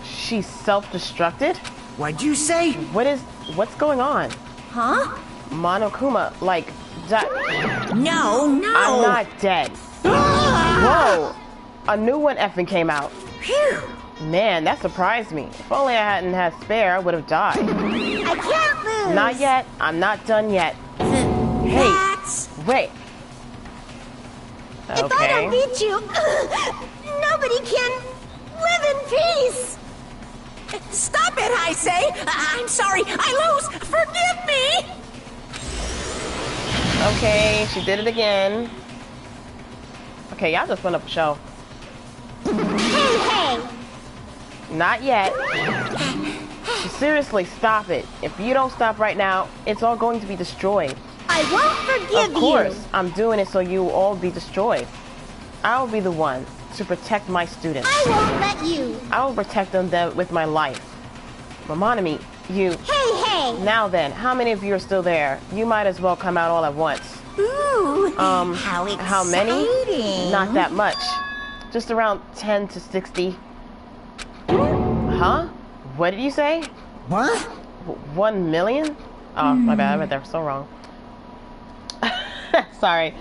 [SPEAKER 1] She's self-destructed?
[SPEAKER 2] What'd you say?
[SPEAKER 1] What's going on?
[SPEAKER 9] Huh?
[SPEAKER 1] Monokuma, like,
[SPEAKER 5] No!
[SPEAKER 1] I'm not dead. Whoa! A new one effing came out.
[SPEAKER 5] Phew!
[SPEAKER 1] Man, that surprised me. If only I hadn't had spare, I would have died.
[SPEAKER 12] I can't lose.
[SPEAKER 1] Not yet. I'm not done yet.
[SPEAKER 5] That's...
[SPEAKER 1] Hey, wait.
[SPEAKER 12] If I don't beat you, nobody can live in peace.
[SPEAKER 5] Stop it, I say! I'm sorry, I lose! Forgive me!
[SPEAKER 1] Okay, she did it again. Okay, y'all just went up a show.
[SPEAKER 12] Hey!
[SPEAKER 1] Not yet. Seriously, stop it. If you don't stop right now, it's all going to be destroyed.
[SPEAKER 12] I won't forgive you.
[SPEAKER 1] Of course, I'm doing it so you will all be destroyed. I'll be the one to protect my students.
[SPEAKER 12] I won't let you.
[SPEAKER 1] I will protect them with my life. Momonami, You...
[SPEAKER 12] Hey!
[SPEAKER 1] Now then, how many of you are still there? You might as well come out all at once.
[SPEAKER 5] Ooh, how exciting.
[SPEAKER 1] How many? Not that much. Just around 10 to 60. Huh? What did you say?
[SPEAKER 8] What?
[SPEAKER 1] 1 million? Oh, my bad. I read that so wrong. Sorry.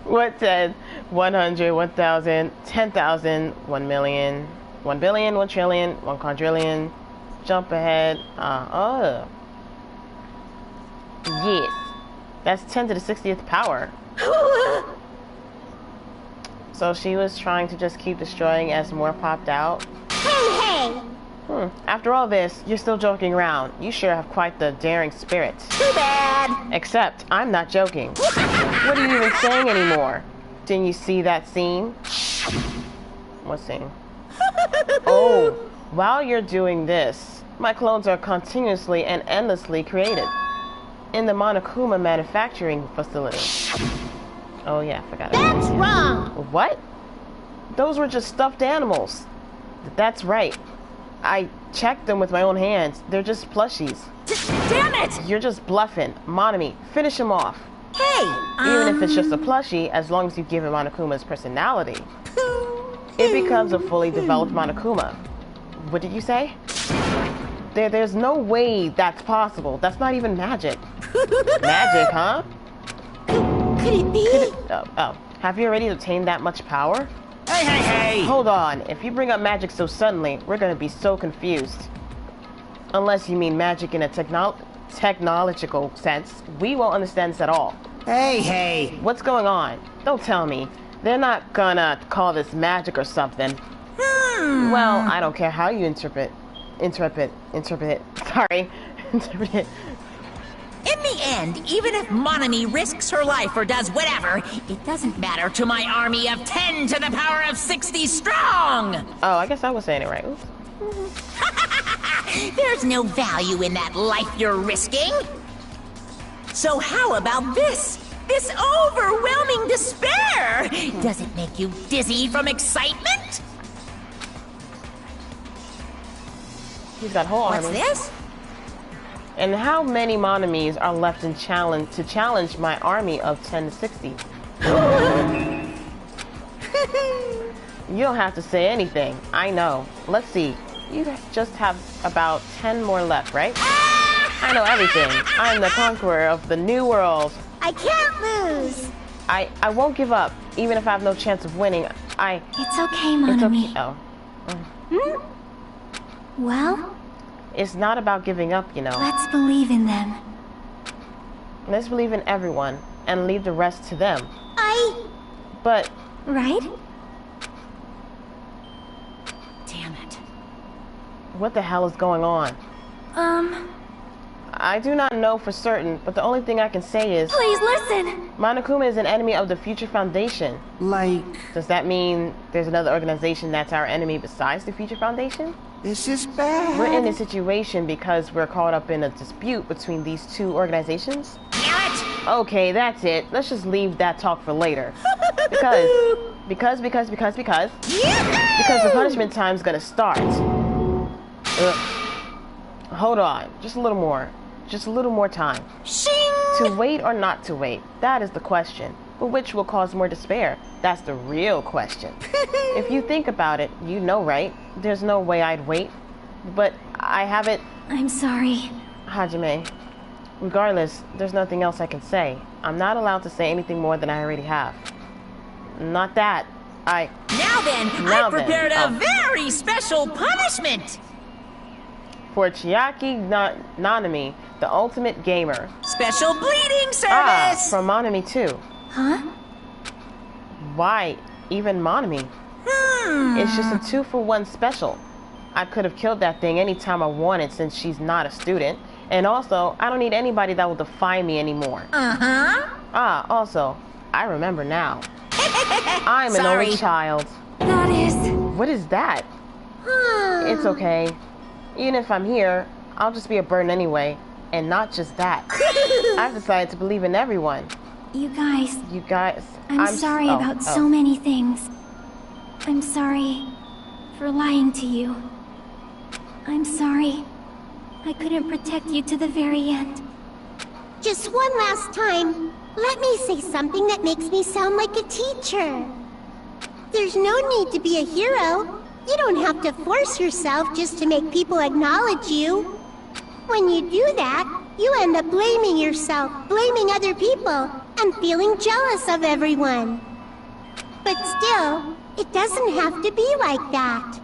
[SPEAKER 1] What said 100, 1,000, 10,000, 1 million, 1 billion, 1 trillion, 1 quadrillion. Jump ahead. Yes. That's 10 to the 60th power. So she was trying to just keep destroying as more popped out.
[SPEAKER 12] Hey!
[SPEAKER 1] After all this, you're still joking around. You sure have quite the daring spirit.
[SPEAKER 5] Too bad.
[SPEAKER 1] Except, I'm not joking. What are you even saying anymore? Didn't you see that scene? What scene? Oh, while you're doing this, my clones are continuously and endlessly created in the Monokuma manufacturing facility. Oh yeah, I forgot.
[SPEAKER 12] That's wrong!
[SPEAKER 1] What? Those were just stuffed animals. That's right. I checked them with my own hands. They're just plushies.
[SPEAKER 5] Damn it!
[SPEAKER 1] You're just bluffing. Monami, finish him off.
[SPEAKER 5] Hey!
[SPEAKER 1] Even if it's just a plushie, as long as you give him Monokuma's personality, it becomes a fully developed Monokuma. What did you say? There's no way that's possible. That's not even magic. Magic, huh?
[SPEAKER 5] Could it be?
[SPEAKER 1] Oh. Have you already obtained that much power?
[SPEAKER 2] Hey!
[SPEAKER 1] Hold on. If you bring up magic so suddenly, we're gonna be so confused. Unless you mean magic in a technological sense, we won't understand this at all.
[SPEAKER 2] Hey!
[SPEAKER 1] What's going on? Don't tell me. They're not gonna call this magic or something. Well, I don't care how you interpret it. Sorry. Interpret it.
[SPEAKER 5] In the end, even if Monami risks her life or does whatever, it doesn't matter to my army of 10 to the power of 60 strong!
[SPEAKER 1] Oh, I guess I was saying it right. Oops.
[SPEAKER 5] There's no value in that life you're risking. So how about this? This overwhelming despair! Does it make you dizzy from excitement?
[SPEAKER 1] He's got whole army.
[SPEAKER 5] What's this?
[SPEAKER 1] And how many Monomies are left to challenge my army of 10 to 60? You don't have to say anything. I know. Let's see. You just have about 10 more left, right? I know everything. I'm the conqueror of the new world.
[SPEAKER 12] I can't lose!
[SPEAKER 1] I won't give up, even if I have no chance of winning.
[SPEAKER 3] It's okay, Monami.
[SPEAKER 1] It's okay. Oh.
[SPEAKER 3] Well?
[SPEAKER 1] It's not about giving up, you know.
[SPEAKER 3] Let's believe in them.
[SPEAKER 1] Let's believe in everyone and leave the rest to them. But...
[SPEAKER 3] Right?
[SPEAKER 9] Damn it.
[SPEAKER 1] What the hell is going on? I do not know for certain, but the only thing I can say is...
[SPEAKER 10] Please listen!
[SPEAKER 1] Monokuma is an enemy of the Future Foundation.
[SPEAKER 2] Like...
[SPEAKER 1] Does that mean there's another organization that's our enemy besides the Future Foundation?
[SPEAKER 2] This is bad.
[SPEAKER 1] We're in this situation because we're caught up in a dispute between these two organizations?
[SPEAKER 5] Damn it!
[SPEAKER 1] Okay, that's it. Let's just leave that talk for later. Because the punishment time's gonna start. Hold on, just a little more. Just a little more time.
[SPEAKER 5] Shing!
[SPEAKER 1] To wait or not to wait, that is the question. But which will cause more despair? That's the real question. If you think about it, you know, right? There's no way I'd wait. But I haven't...
[SPEAKER 3] I'm sorry.
[SPEAKER 1] Hajime, regardless, there's nothing else I can say. I'm not allowed to say anything more than I already have. Not that.
[SPEAKER 5] Now then, I prepared a very special punishment!
[SPEAKER 1] For Chiaki Nanami, the ultimate gamer.
[SPEAKER 5] Special bleeding service!
[SPEAKER 1] From Monami too.
[SPEAKER 3] Huh?
[SPEAKER 1] Why even Monami? It's just a 2-for-1 special. I could have killed that thing anytime I wanted since she's not a student. And also, I don't need anybody that will defy me anymore. Also, I remember now. I'm an only child.
[SPEAKER 10] That is...
[SPEAKER 1] What is that? It's okay. Even if I'm here, I'll just be a burden anyway. And not just that. I've decided to believe in everyone.
[SPEAKER 3] You guys... I'm sorry about so many things. I'm sorry for lying to you. I'm sorry I couldn't protect you to the very end.
[SPEAKER 12] Just one last time, let me say something that makes me sound like a teacher. There's no need to be a hero. You don't have to force yourself just to make people acknowledge you. When you do that, you end up blaming yourself, blaming other people, and feeling jealous of everyone. But still, it doesn't have to be like that.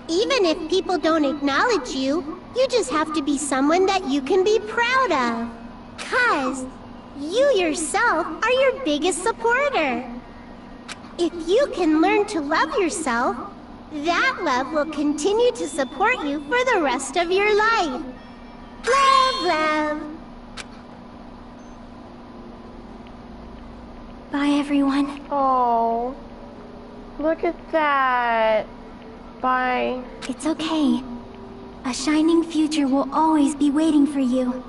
[SPEAKER 12] Even if people don't acknowledge you, you just have to be someone that you can be proud of. 'Cause you yourself are your biggest supporter. If you can learn to love yourself, that love will continue to support you for the rest of your life. Love, love.
[SPEAKER 3] Bye, everyone.
[SPEAKER 1] Oh, look at that. Bye.
[SPEAKER 3] It's okay. A shining future will always be waiting for you.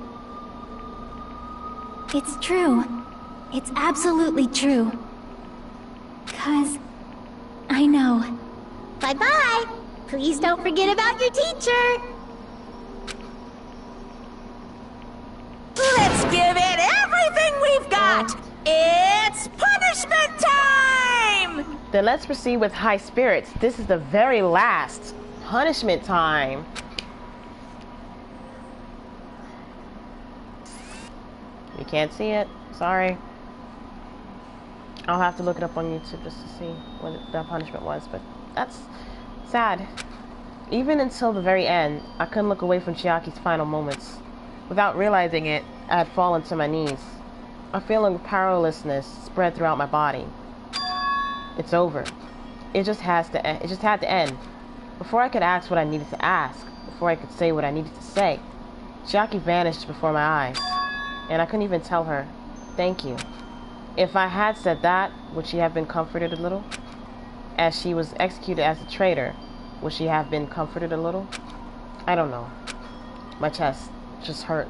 [SPEAKER 3] It's true. It's absolutely true. 'Cause I know.
[SPEAKER 12] Bye-bye. Please don't forget about your teacher.
[SPEAKER 5] Let's give it everything we've got! It's punishment time!
[SPEAKER 1] Then let's proceed with high spirits. This is the very last punishment time. You can't see it. Sorry. I'll have to look it up on YouTube just to see what the punishment was, but that's sad. Even until the very end, I couldn't look away from Chiaki's final moments. Without realizing it, I had fallen to my knees. A feeling of powerlessness spread throughout my body. It's over. It just has to end. It just had to end. Before I could ask what I needed to ask, before I could say what I needed to say, Chiaki vanished before my eyes, and I couldn't even tell her, thank you. If I had said that, would she have been comforted a little? As she was executed as a traitor, would she have been comforted a little? I don't know. My chest just hurt.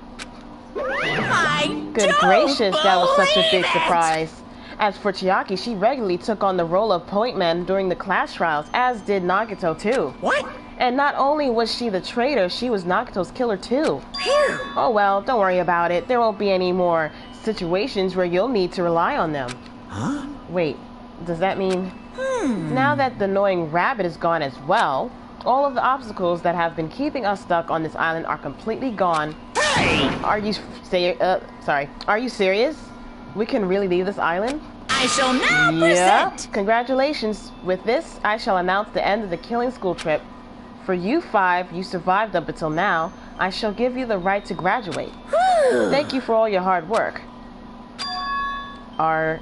[SPEAKER 1] Good gracious, that was such a big surprise. As for Chiaki, she regularly took on the role of point man during the class trials, as did Nagito too.
[SPEAKER 5] What?
[SPEAKER 1] And not only was she the traitor, she was Nagito's killer too. Oh well, don't worry about it. There won't be any more situations where you'll need to rely on them.
[SPEAKER 5] Huh?
[SPEAKER 1] Wait, does that mean... Now that the annoying rabbit is gone as well, all of the obstacles that have been keeping us stuck on this island are completely gone.
[SPEAKER 5] Hey!
[SPEAKER 1] Are you serious? We can really leave this island?
[SPEAKER 5] I shall now present...
[SPEAKER 1] Congratulations. With this, I shall announce the end of the killing school trip. For you 5, you survived up until now. I shall give you the right to graduate. Thank you for all your hard work. Are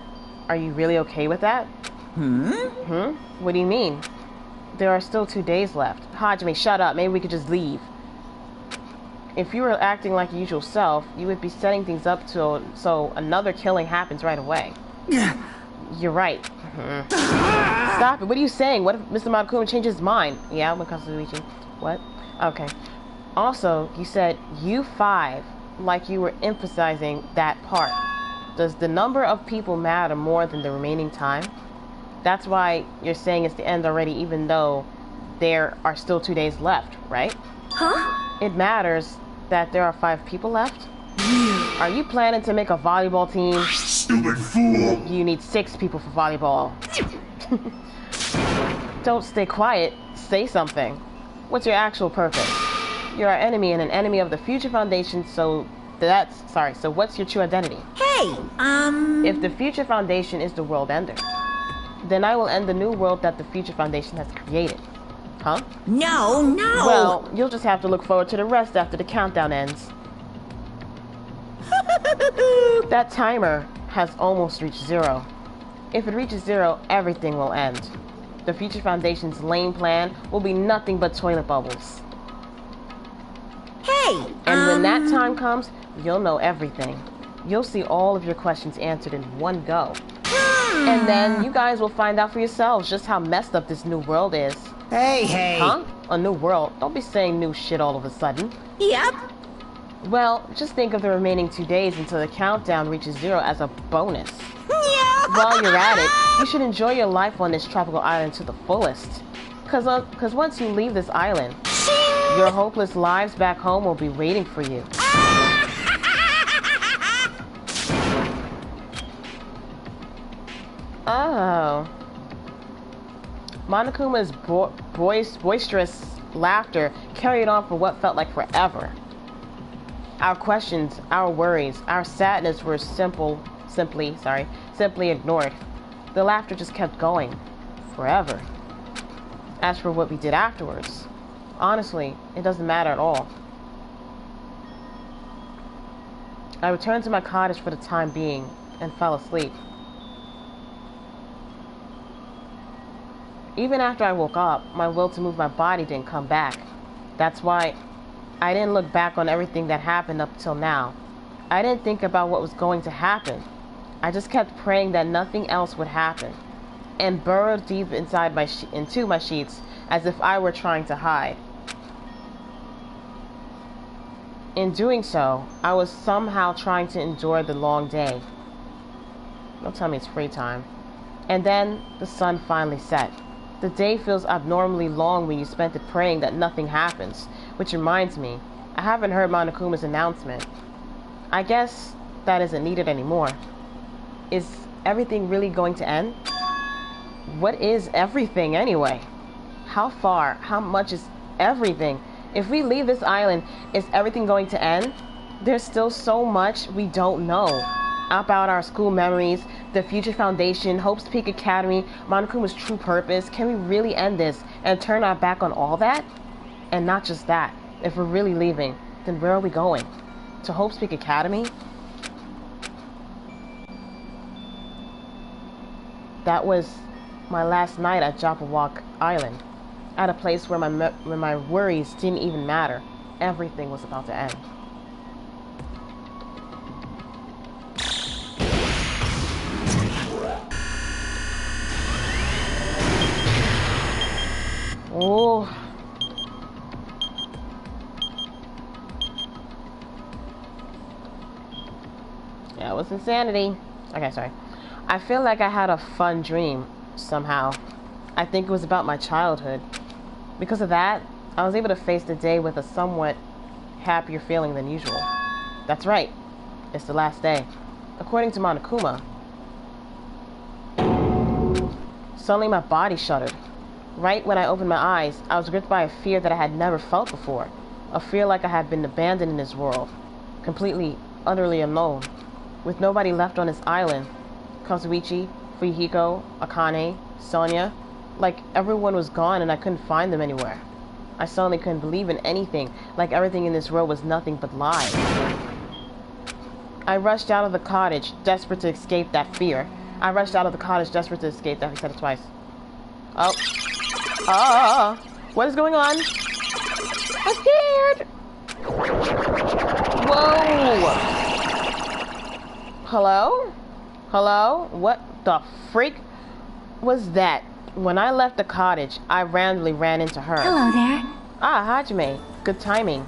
[SPEAKER 1] you really okay with that? What do you mean? There are still 2 days left. Hajime, shut up. Maybe we could just leave. If you were acting like your usual self, you would be setting things up so another killing happens right away. You're right. Stop it. What are you saying? What if Mr. Monokuma changes his mind? Yeah, when it comes to Luigi. What? Okay. Also, you said you 5, like you were emphasizing that part. Does the number of people matter more than the remaining time? That's why you're saying it's the end already, even though there are still 2 days left, right?
[SPEAKER 10] Huh?
[SPEAKER 1] It matters that there are 5 people left? Are you planning to make a volleyball team?
[SPEAKER 13] Stupid fool!
[SPEAKER 1] You need 6 people for volleyball. Don't stay quiet. Say something. What's your actual purpose? You're our enemy and an enemy of the Future Foundation, so what's your true identity?
[SPEAKER 5] Hey,
[SPEAKER 1] If the Future Foundation is the world ender, then I will end the new world that the Future Foundation has created. Huh?
[SPEAKER 5] No.
[SPEAKER 1] Well, you'll just have to look forward to the rest after the countdown ends. That timer has almost reached 0. If it reaches 0, everything will end. The Future Foundation's lame plan will be nothing but toilet bubbles.
[SPEAKER 5] Hey,
[SPEAKER 1] And when that time comes, you'll know everything. You'll see all of your questions answered in one go. And then you guys will find out for yourselves just how messed up this new world is.
[SPEAKER 8] Hey!
[SPEAKER 1] Huh? A new world? Don't be saying new shit all of a sudden.
[SPEAKER 5] Yep.
[SPEAKER 1] Well, just think of the remaining 2 days until the countdown reaches 0 as a bonus.
[SPEAKER 5] Yeah.
[SPEAKER 1] While you're at it, you should enjoy your life on this tropical island to the fullest. Cause once you leave this island, Your hopeless lives back home will be waiting for you. Oh. Monokuma's boisterous laughter carried on for what felt like forever. Our questions, our worries, our sadness were simply ignored. The laughter just kept going. Forever. As for what we did afterwards, honestly, it doesn't matter at all. I returned to my cottage for the time being and fell asleep. Even after I woke up, my will to move my body didn't come back. That's why I didn't look back on everything that happened up till now. I didn't think about what was going to happen. I just kept praying that nothing else would happen, and burrowed deep inside into my sheets as if I were trying to hide. In doing so, I was somehow trying to endure the long day. Don't tell me it's free time. And then the sun finally set. The day feels abnormally long when you spent it praying that nothing happens, which reminds me, I haven't heard Monokuma's announcement. I guess that isn't needed anymore. Is everything really going to end? What is everything anyway? How far? How much is everything? If we leave this island, is everything going to end? There's still so much we don't know about our school memories, the future foundation, Hope's Peak Academy, Monokuma's true purpose. Can we really end this and turn our back on all that? And not just that, if we're really leaving, then where are we going? To Hope's Peak Academy? That was my last night at Jopawalk Island, at a place where my worries didn't even matter. Everything was about to end. Oh. Yeah, it was insanity. Okay, sorry. I feel like I had a fun dream, somehow. I think it was about my childhood. Because of that, I was able to face the day with a somewhat happier feeling than usual. That's right. It's the last day. According to Monokuma. Suddenly my body shuddered. Right when I opened my eyes, I was gripped by a fear that I had never felt before. A fear like I had been abandoned in this world. Completely, utterly alone. With nobody left on this island. Kazuichi, Fuyuhiko, Akane, Sonia. Like everyone was gone and I couldn't find them anywhere. I suddenly couldn't believe in anything, like everything in this world was nothing but lies. I rushed out of the cottage, desperate to escape that fear. I rushed out of the cottage, desperate to escape that. I said it twice. Oh. Oh. What is going on? I'm scared. Whoa. Hello? Hello? What the freak was that? When I left the cottage, I randomly ran into her.
[SPEAKER 3] Hello there.
[SPEAKER 1] Ah, Hajime. Good timing.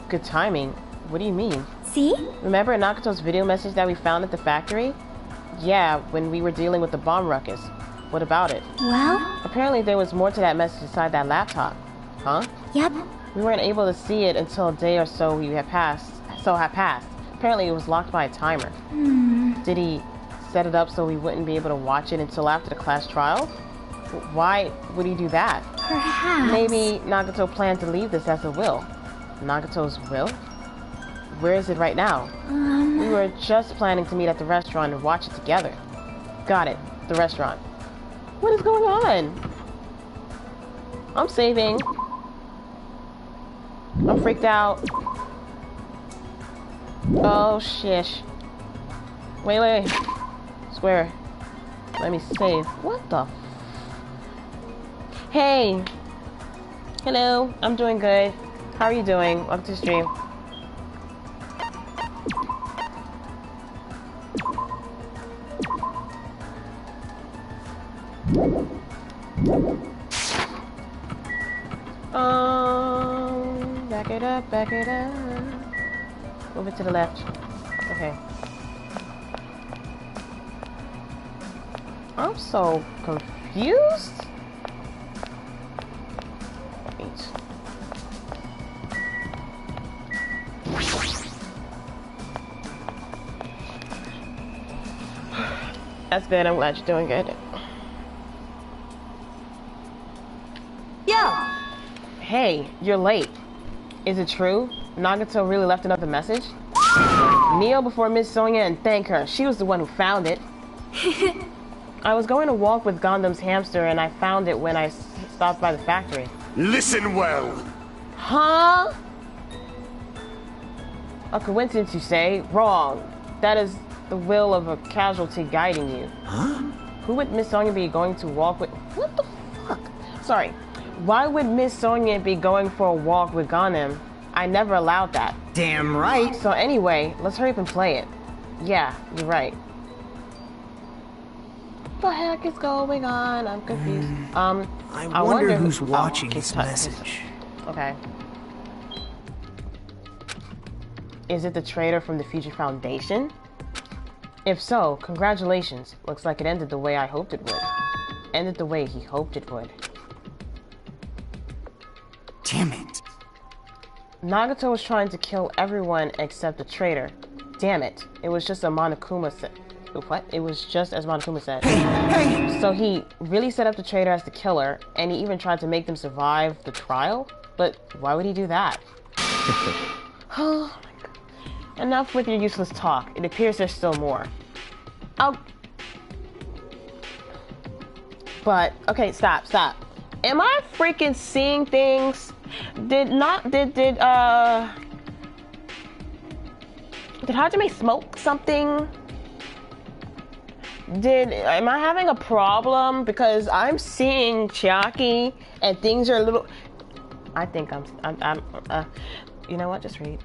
[SPEAKER 1] Good timing? What do you mean?
[SPEAKER 3] See?
[SPEAKER 1] Remember Nagato's video message that we found at the factory? Yeah, when we were dealing with the bomb ruckus. What about it?
[SPEAKER 3] Well?
[SPEAKER 1] Apparently there was more to that message inside that laptop. Huh?
[SPEAKER 3] Yep.
[SPEAKER 1] We weren't able to see it until a day or so had passed. Apparently it was locked by a timer. Did he set it up so we wouldn't be able to watch it until after the class trial? Why would he do that?
[SPEAKER 3] Perhaps.
[SPEAKER 1] Maybe Nagato planned to leave this as a will. Nagato's will? Where is it right now? We were just planning to meet at the restaurant and watch it together. Got it. The restaurant. What is going on? I'm saving. I'm freaked out. Oh, shish. Wait. Square. Let me save. What the? Hey. Hello. I'm doing good. How are you doing? Welcome to the stream. Back it up. Move it to the left. Okay. I'm so confused. Wait. That's good. I'm glad you're doing good.
[SPEAKER 9] Yo!
[SPEAKER 1] Hey, you're late. Is it true? Nagato really left another message? Kneel before Miss Sonia and thank her. She was the one who found it. I was going to walk with Gundam's hamster and I found it when I stopped by the factory.
[SPEAKER 13] Listen well.
[SPEAKER 1] Huh? A coincidence, you say? Wrong. That is the will of a casualty guiding you.
[SPEAKER 2] Huh?
[SPEAKER 1] Who would Miss Sonia be going to walk with? What the fuck? Sorry. Why would Miss Sonia be going for a walk with Gundam? I never allowed that.
[SPEAKER 8] Damn right.
[SPEAKER 1] So anyway, let's hurry up and play it. Yeah, you're right. What the heck is going on? I'm confused.
[SPEAKER 2] I wonder who's watching this message.
[SPEAKER 1] Okay. Is it the traitor from the Future Foundation? If so, congratulations. Looks like it ended the way I hoped it would. Ended the way he hoped it would.
[SPEAKER 2] Damn it.
[SPEAKER 1] Nagato was trying to kill everyone except the traitor. Damn it. It was just a Monokuma said. What? It was just as Monokuma said.
[SPEAKER 2] Hey!
[SPEAKER 1] So he really set up the traitor as the killer, and he even tried to make them survive the trial? But why would he do that? Oh my god. Enough with your useless talk. It appears there's still more. But, okay, stop. Am I freaking seeing things? Did Hajime smoke something? Am I having a problem? Because I'm seeing Chiaki and things are a little... I think you know what? Just read.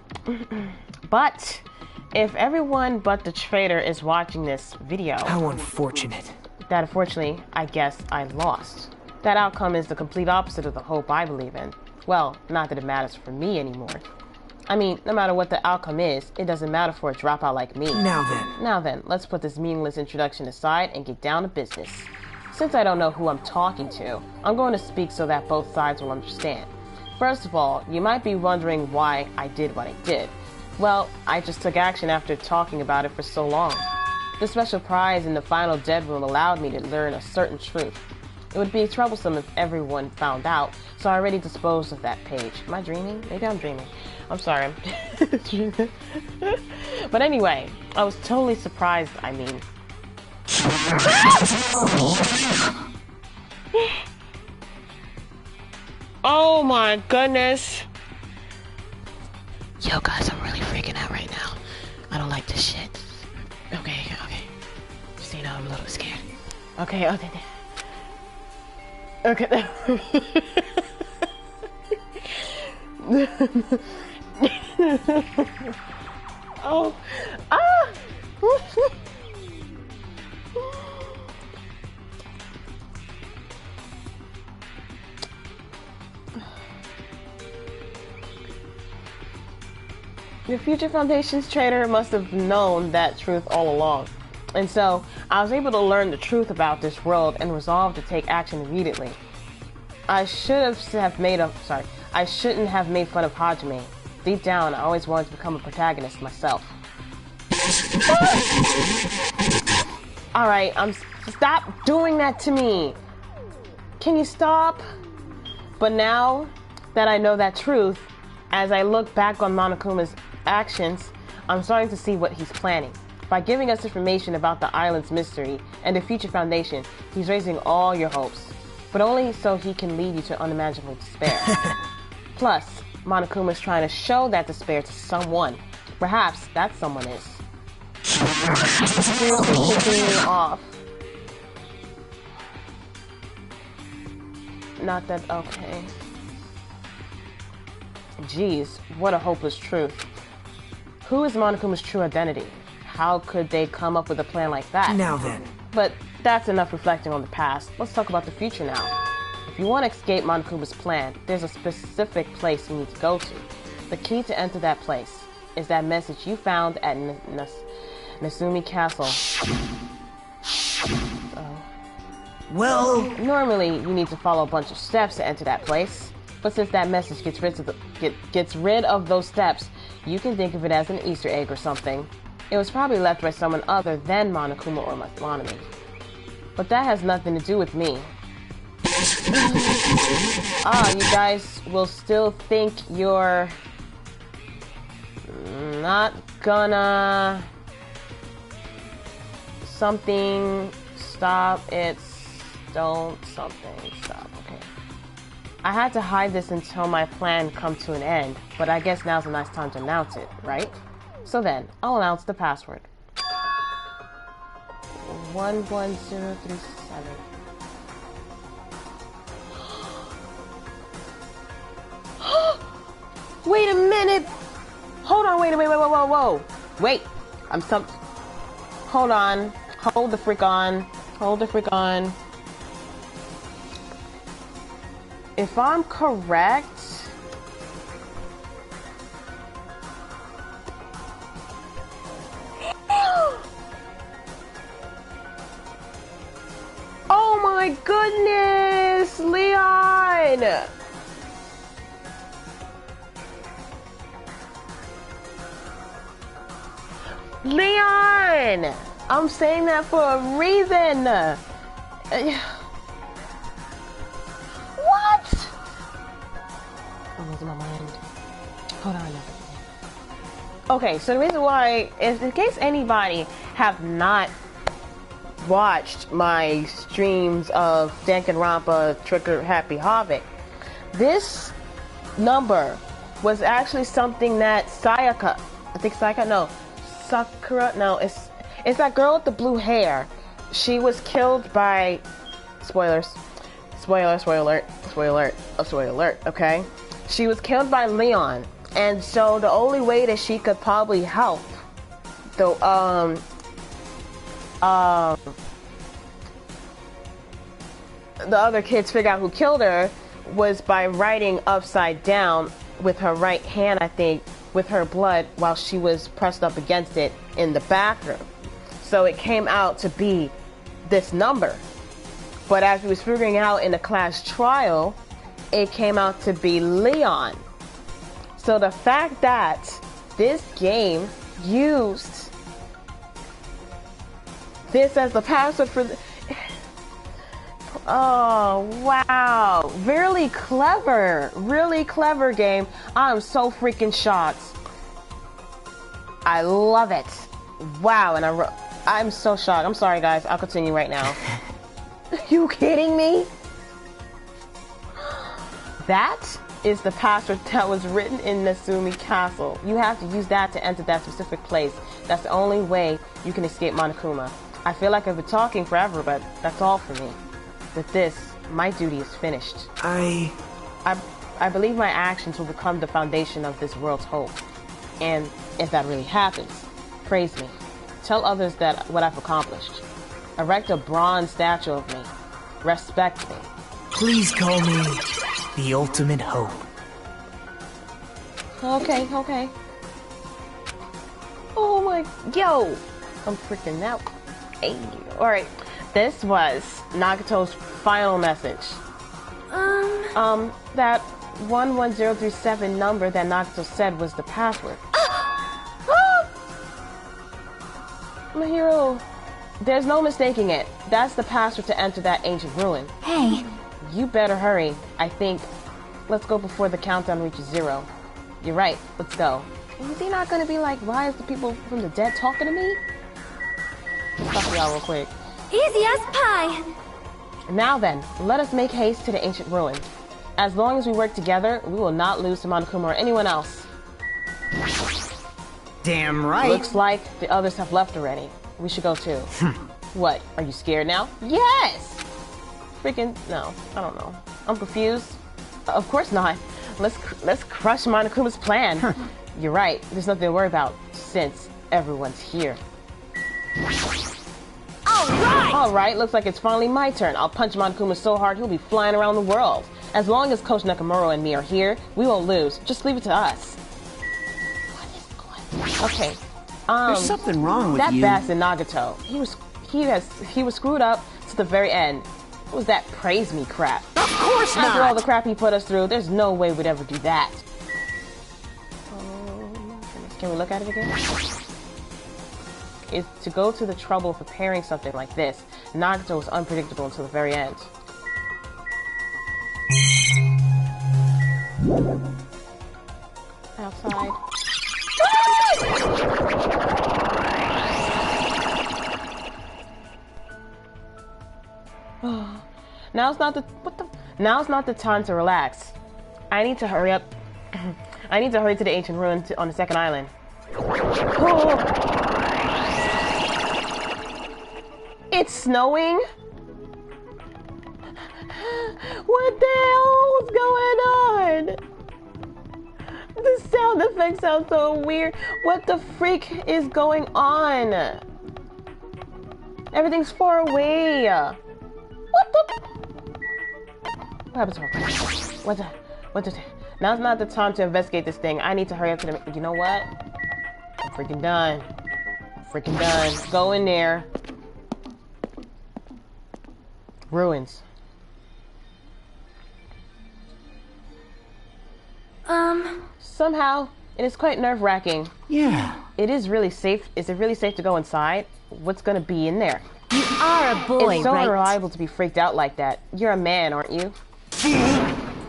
[SPEAKER 1] But if everyone but the traitor is watching this video...
[SPEAKER 2] How unfortunate.
[SPEAKER 1] That unfortunately, I guess I lost. That outcome is the complete opposite of the hope I believe in. Well, not that it matters for me anymore. I mean, no matter what the outcome is, it doesn't matter for a dropout like me.
[SPEAKER 2] Now
[SPEAKER 1] then, let's put this meaningless introduction aside and get down to business. Since I don't know who I'm talking to, I'm going to speak so that both sides will understand. First of all, you might be wondering why I did what I did. Well, I just took action after talking about it for so long. The special prize in the final dead room allowed me to learn a certain truth. It would be troublesome if everyone found out, so I already disposed of that page. Am I dreaming? Maybe I'm dreaming. I'm sorry. But anyway, I was totally surprised, I mean. Oh my goodness. Yo guys, I'm really freaking out right now. I don't like this shit. Okay. Just so you know, I'm a little scared. Okay. Oh. Ah. The Future Foundation's traitor must have known that truth all along. And so, I was able to learn the truth about this world and resolved to take action immediately. I shouldn't have made fun of Hajime. Deep down, I always wanted to become a protagonist myself. Alright, stop doing that to me! Can you stop? But now that I know that truth, as I look back on Monokuma's actions, I'm starting to see what he's planning. By giving us information about the island's mystery and the Future Foundation, he's raising all your hopes, but only so he can lead you to unimaginable despair. Plus, Monokuma's trying to show that despair to someone. Perhaps that someone is. Seriously pissing me off. Not that, okay. Jeez, what a hopeless truth. Who is Monokuma's true identity? How could they come up with a plan like that?
[SPEAKER 2] Now then.
[SPEAKER 1] But that's enough reflecting on the past. Let's talk about the future now. If you want to escape Monokuma's plan, there's a specific place you need to go to. The key to enter that place is that message you found at Nasumi Castle.
[SPEAKER 2] Well...
[SPEAKER 1] Normally, you need to follow a bunch of steps to enter that place. But since that message gets rid of those steps, you can think of it as an Easter egg or something. It was probably left by someone other than Monokuma or Monomi. But that has nothing to do with me. You guys will still think you're not gonna something stop don't something stop. Okay. I had to hide this until my plan come to an end, but I guess now's a nice time to announce it, right? So then, I'll announce the password. 11037. Wait a minute! Hold on, wait, whoa. Wait, hold on. Hold the frick on. If I'm correct... Oh my goodness! Leon! Leon! I'm saying that for a reason! What? I'm losing my mind. Hold on. Okay, so the reason why, in case anybody have not watched my streams of Danganronpa Trigger Happy Havoc, this number was actually something that Sakura, it's that girl with the blue hair. She was killed by, spoiler alert, okay? She was killed by Leon, and so the only way that she could probably help the other kids figure out who killed her was by writing upside down with her right hand, I think, with her blood while she was pressed up against it in the bathroom. So it came out to be this number. But as we was figuring out in the class trial, it came out to be Leon. So the fact that this game used this as the password for oh, wow. Really clever game. I'm so freaking shocked. I love it. Wow, and I'm so shocked. I'm sorry, guys. I'll continue right now. You kidding me? That is the password that was written in Nasumi Castle. You have to use that to enter that specific place. That's the only way you can escape Monokuma. I feel like I've been talking forever, but that's all for me. With this, my duty is finished. I believe my actions will become the foundation of this world's hope. And if that really happens, praise me. Tell others that what I've accomplished. Erect a bronze statue of me. Respect me.
[SPEAKER 11] Please call me the ultimate hope.
[SPEAKER 1] Okay. Oh my, yo! I'm freaking out. Hey. Alright, this was Nagato's final message. That 11037 number that Nagato said was the password. My hero, there's no mistaking it. That's the password to enter that ancient ruin.
[SPEAKER 3] Hey.
[SPEAKER 1] You better hurry. I think, let's go before the countdown reaches 0. You're right, let's go. Is he not gonna be like, why is the people from the dead talking to me? Let's talk to y'all real quick.
[SPEAKER 10] Easy as pie.
[SPEAKER 1] Now then, let us make haste to the ancient ruin. As long as we work together, we will not lose to Monokuma or anyone else.
[SPEAKER 8] Damn right.
[SPEAKER 1] Looks like the others have left already. We should go too. What, are you scared now? Yes! Freaking, no, I don't know. I'm confused. Of course not. Let's crush Monokuma's plan. You're right, there's nothing to worry about, since everyone's here. Alright, looks like it's finally my turn. I'll punch Monokuma so hard he'll be flying around the world. As long as Coach Nakamura and me are here, we won't lose. Just leave it to us. Okay.
[SPEAKER 2] There's something wrong with you.
[SPEAKER 1] That bastard Nagato. He was screwed up to the very end. What was that praise me crap?
[SPEAKER 2] Of course not!
[SPEAKER 1] After all the crap he put us through, there's no way we'd ever do that. Oh my goodness. Can we look at it again? Is to go to the trouble of preparing something like this. Nagato was unpredictable until the very end. Outside. Now's not the time to relax. I need to hurry up. I need to hurry to the ancient ruin on the second island. Oh. It's snowing? What the hell is going on? The sound effects sound so weird. What the freak is going on? Everything's far away. What the? What happened to her? What the? Now's not the time to investigate this thing. I need to hurry up to the... You know what? I'm freaking done. Freaking done. Go in there. Ruins. Somehow, it is quite nerve-wracking.
[SPEAKER 2] Yeah.
[SPEAKER 1] It is really safe. Is it really safe to go inside? What's gonna be in there?
[SPEAKER 9] You are a boy,
[SPEAKER 1] It's so
[SPEAKER 9] right?
[SPEAKER 1] unreliable to be freaked out like that. You're a man, aren't you?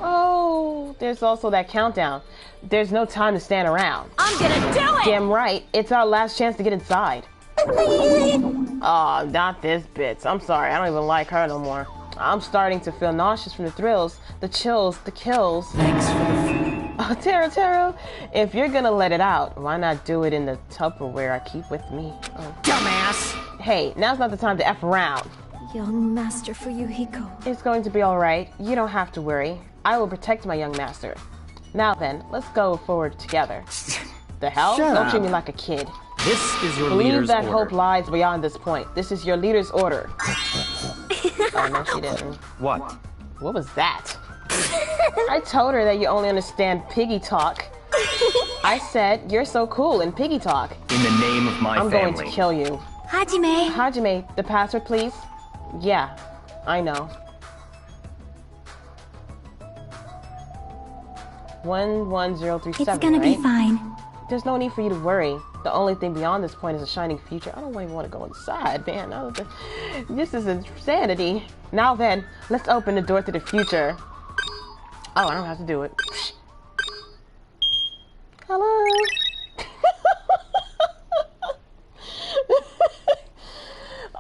[SPEAKER 1] Oh, there's also that countdown. There's no time to stand around.
[SPEAKER 9] I'm gonna do it!
[SPEAKER 1] Damn right. It's our last chance to get inside. Oh, not this bitch. I'm sorry. I don't even like her no more. I'm starting to feel nauseous from the thrills, the chills, the kills.
[SPEAKER 4] Thanks for the food.
[SPEAKER 1] Oh, Taro, if you're gonna let it out, why not do it in the Tupperware I keep with me? Oh.
[SPEAKER 2] Dumbass!
[SPEAKER 1] Hey, now's not the time to F around.
[SPEAKER 10] Young Master Fuyuhiko.
[SPEAKER 1] It's going to be alright. You don't have to worry. I will protect my young master. Now then, let's go forward together. The hell?
[SPEAKER 2] Shut
[SPEAKER 1] Don't
[SPEAKER 2] up.
[SPEAKER 1] treat me like a kid.
[SPEAKER 11] This is your
[SPEAKER 1] Believe
[SPEAKER 11] leader's
[SPEAKER 1] that
[SPEAKER 11] order.
[SPEAKER 1] hope lies beyond this point. This is your leader's order. Oh, no, she didn't.
[SPEAKER 11] What?
[SPEAKER 1] What was that? I told her that you only understand piggy talk. I said, you're so cool in piggy talk.
[SPEAKER 11] In the name of my
[SPEAKER 1] I'm
[SPEAKER 11] family.
[SPEAKER 1] going to kill you.
[SPEAKER 3] Hajime.
[SPEAKER 1] Hajime, the password, please? Yeah, I know. 11037,
[SPEAKER 3] It's gonna
[SPEAKER 1] right?
[SPEAKER 3] be fine.
[SPEAKER 1] There's no need for you to worry. The only thing beyond this point is a shining future. I don't even want to go inside, man. This is insanity. Now then, let's open the door to the future. Oh, I don't have to do it. Hello.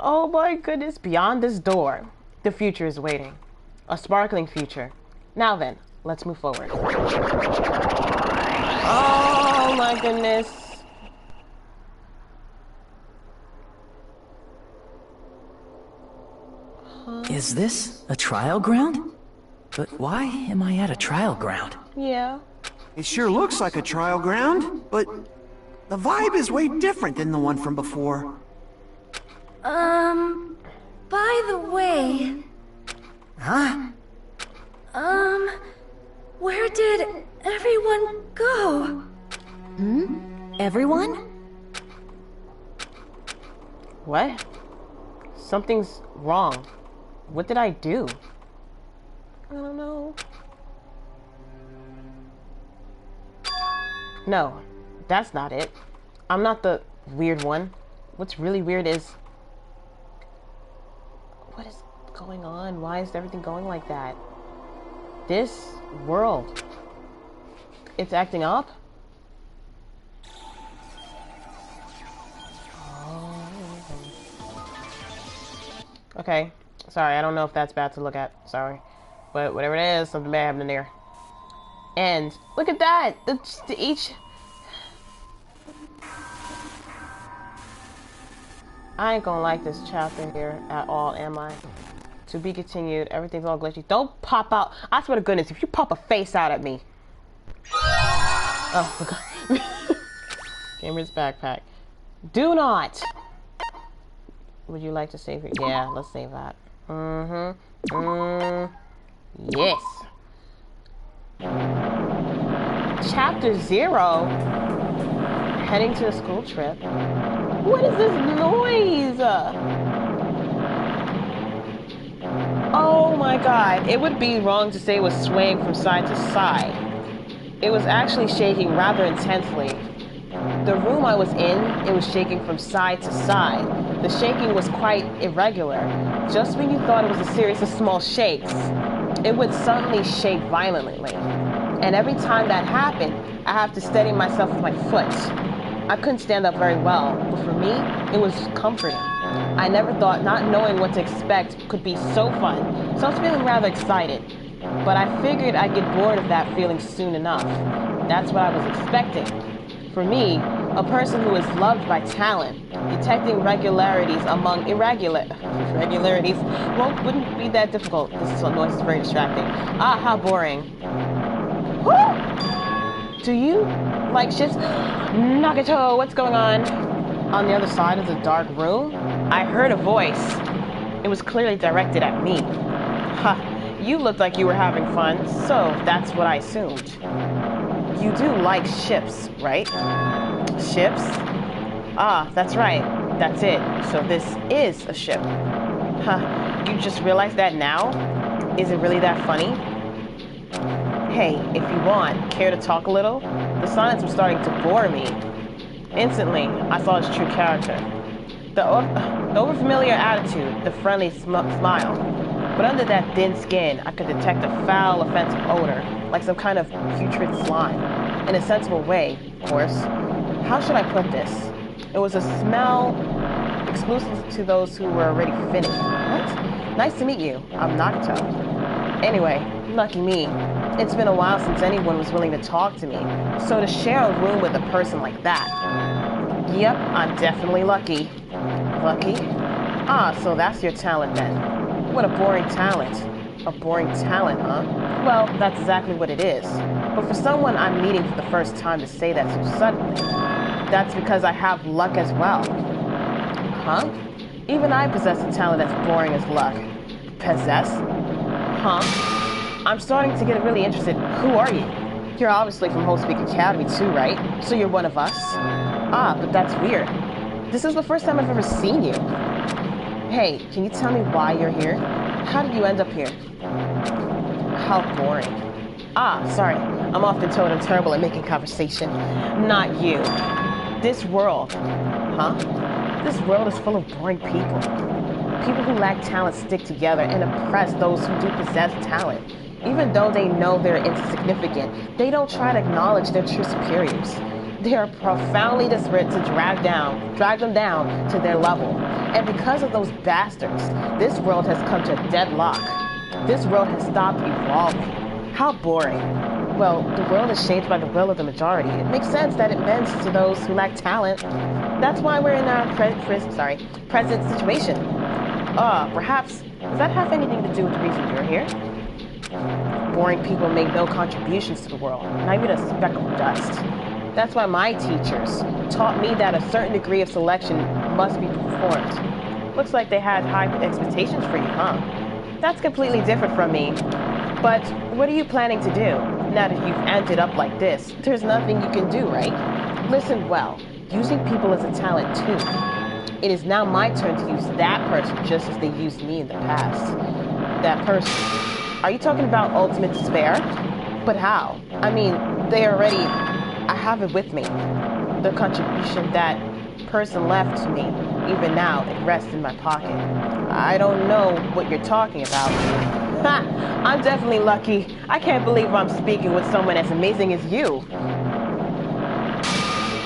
[SPEAKER 1] Oh my goodness, beyond this door, the future is waiting. A sparkling future. Now then, let's move forward. Oh my goodness.
[SPEAKER 4] Is this a trial ground? But why am I at a trial ground?
[SPEAKER 1] Yeah.
[SPEAKER 2] It sure looks like a trial ground, but the vibe is way different than the one from before.
[SPEAKER 10] By the way...
[SPEAKER 8] Huh?
[SPEAKER 10] Where did everyone go?
[SPEAKER 9] Everyone?
[SPEAKER 1] What? Something's wrong. What did I do? I don't know. No, that's not it. I'm not the weird one. What's really weird is... What is going on? Why is everything going like that? This world. It's acting up? Oh. Okay. Sorry, I don't know if that's bad to look at. Sorry. But whatever it is, something bad happening there. And look at that! Each... I ain't gonna like this chapter here at all, am I? To be continued. Everything's all glitchy. Don't pop out. I swear to goodness, if you pop a face out at me. Oh, my God. Gamer's backpack. Do not! Would you like to save it? Yeah, let's save that. Yes. Chapter 0. Heading to a school trip. What is this noise? Oh my God. It would be wrong to say it was swaying from side to side. It was actually shaking rather intensely. The room I was in, it was shaking from side to side. The shaking was quite irregular. just when you thought it was a series of small shakes, it would suddenly shake violently. And every time that happened, I have to steady myself with my foot. I couldn't stand up very well, but for me, it was comforting. I never thought not knowing what to expect could be so fun, so I was feeling rather excited. But I figured I'd get bored of that feeling soon enough. That's what I was expecting. For me, a person who is loved by talent, detecting regularities among irregularities wouldn't be that difficult. This noise is very distracting. Ah, how boring. Woo! Do you like shifts? Nagato, what's going on? On the other side of the dark room, I heard a voice. It was clearly directed at me. Ha, you looked like you were having fun, so that's what I assumed. You do like ships, right? Ships? Ah, that's right. That's it. So this is a ship. Huh, you just realized that now? Is it really that funny? Hey, if you want, care to talk a little? The silence was starting to bore me. Instantly, I saw his true character. The overfamiliar attitude, the friendly smile. But under that thin skin, I could detect a foul, offensive odor, like some kind of putrid slime. In a sensible way, of course. How should I put this? It was a smell exclusive to those who were already finished. What? Nice to meet you. I'm Nagato. Anyway, lucky me. It's been a while since anyone was willing to talk to me, so to share a room with a person like that. Yep, I'm definitely lucky. Lucky? Ah, so that's your talent then. What a boring talent. A boring talent, huh? Well, that's exactly what it is. But for someone I'm meeting for the first time to say that so suddenly, that's because I have luck as well. Huh? Even I possess a talent as boring as luck. Possess? Huh? I'm starting to get really interested. Who are you? You're obviously from Whole Speak Academy too, right? So you're one of us? Ah, but that's weird. This is the first time I've ever seen you. Hey, can you tell me why you're here? How did you end up here? How boring. Ah, sorry. I'm often told I'm terrible at making conversation. Not you. This world. Huh? This world is full of boring people. People who lack talent stick together and oppress those who do possess talent. Even though they know they're insignificant, they don't try to acknowledge their true superiors. They are profoundly desperate to drag them down to their level. And because of those bastards, this world has come to a deadlock. This world has stopped evolving. How boring. Well, the world is shaped by the will of the majority. It makes sense that it bends to those who lack talent. That's why we're in our present situation. Perhaps, does that have anything to do with the reason you're here? Boring people make no contributions to the world, not even a speck of dust. That's why my teachers taught me that a certain degree of selection must be performed. Looks like they had high expectations for you, huh? That's completely different from me. But what are you planning to do? Now that you've ended up like this, there's nothing you can do, right? Listen well, using people as a talent too. It is now my turn to use that person just as they used me in the past. That person. Are you talking about ultimate despair? But how? I mean, I have it with me. The contribution that person left to me, even now, it rests in my pocket. I don't know what you're talking about. Ha! I'm definitely lucky. I can't believe I'm speaking with someone as amazing as you.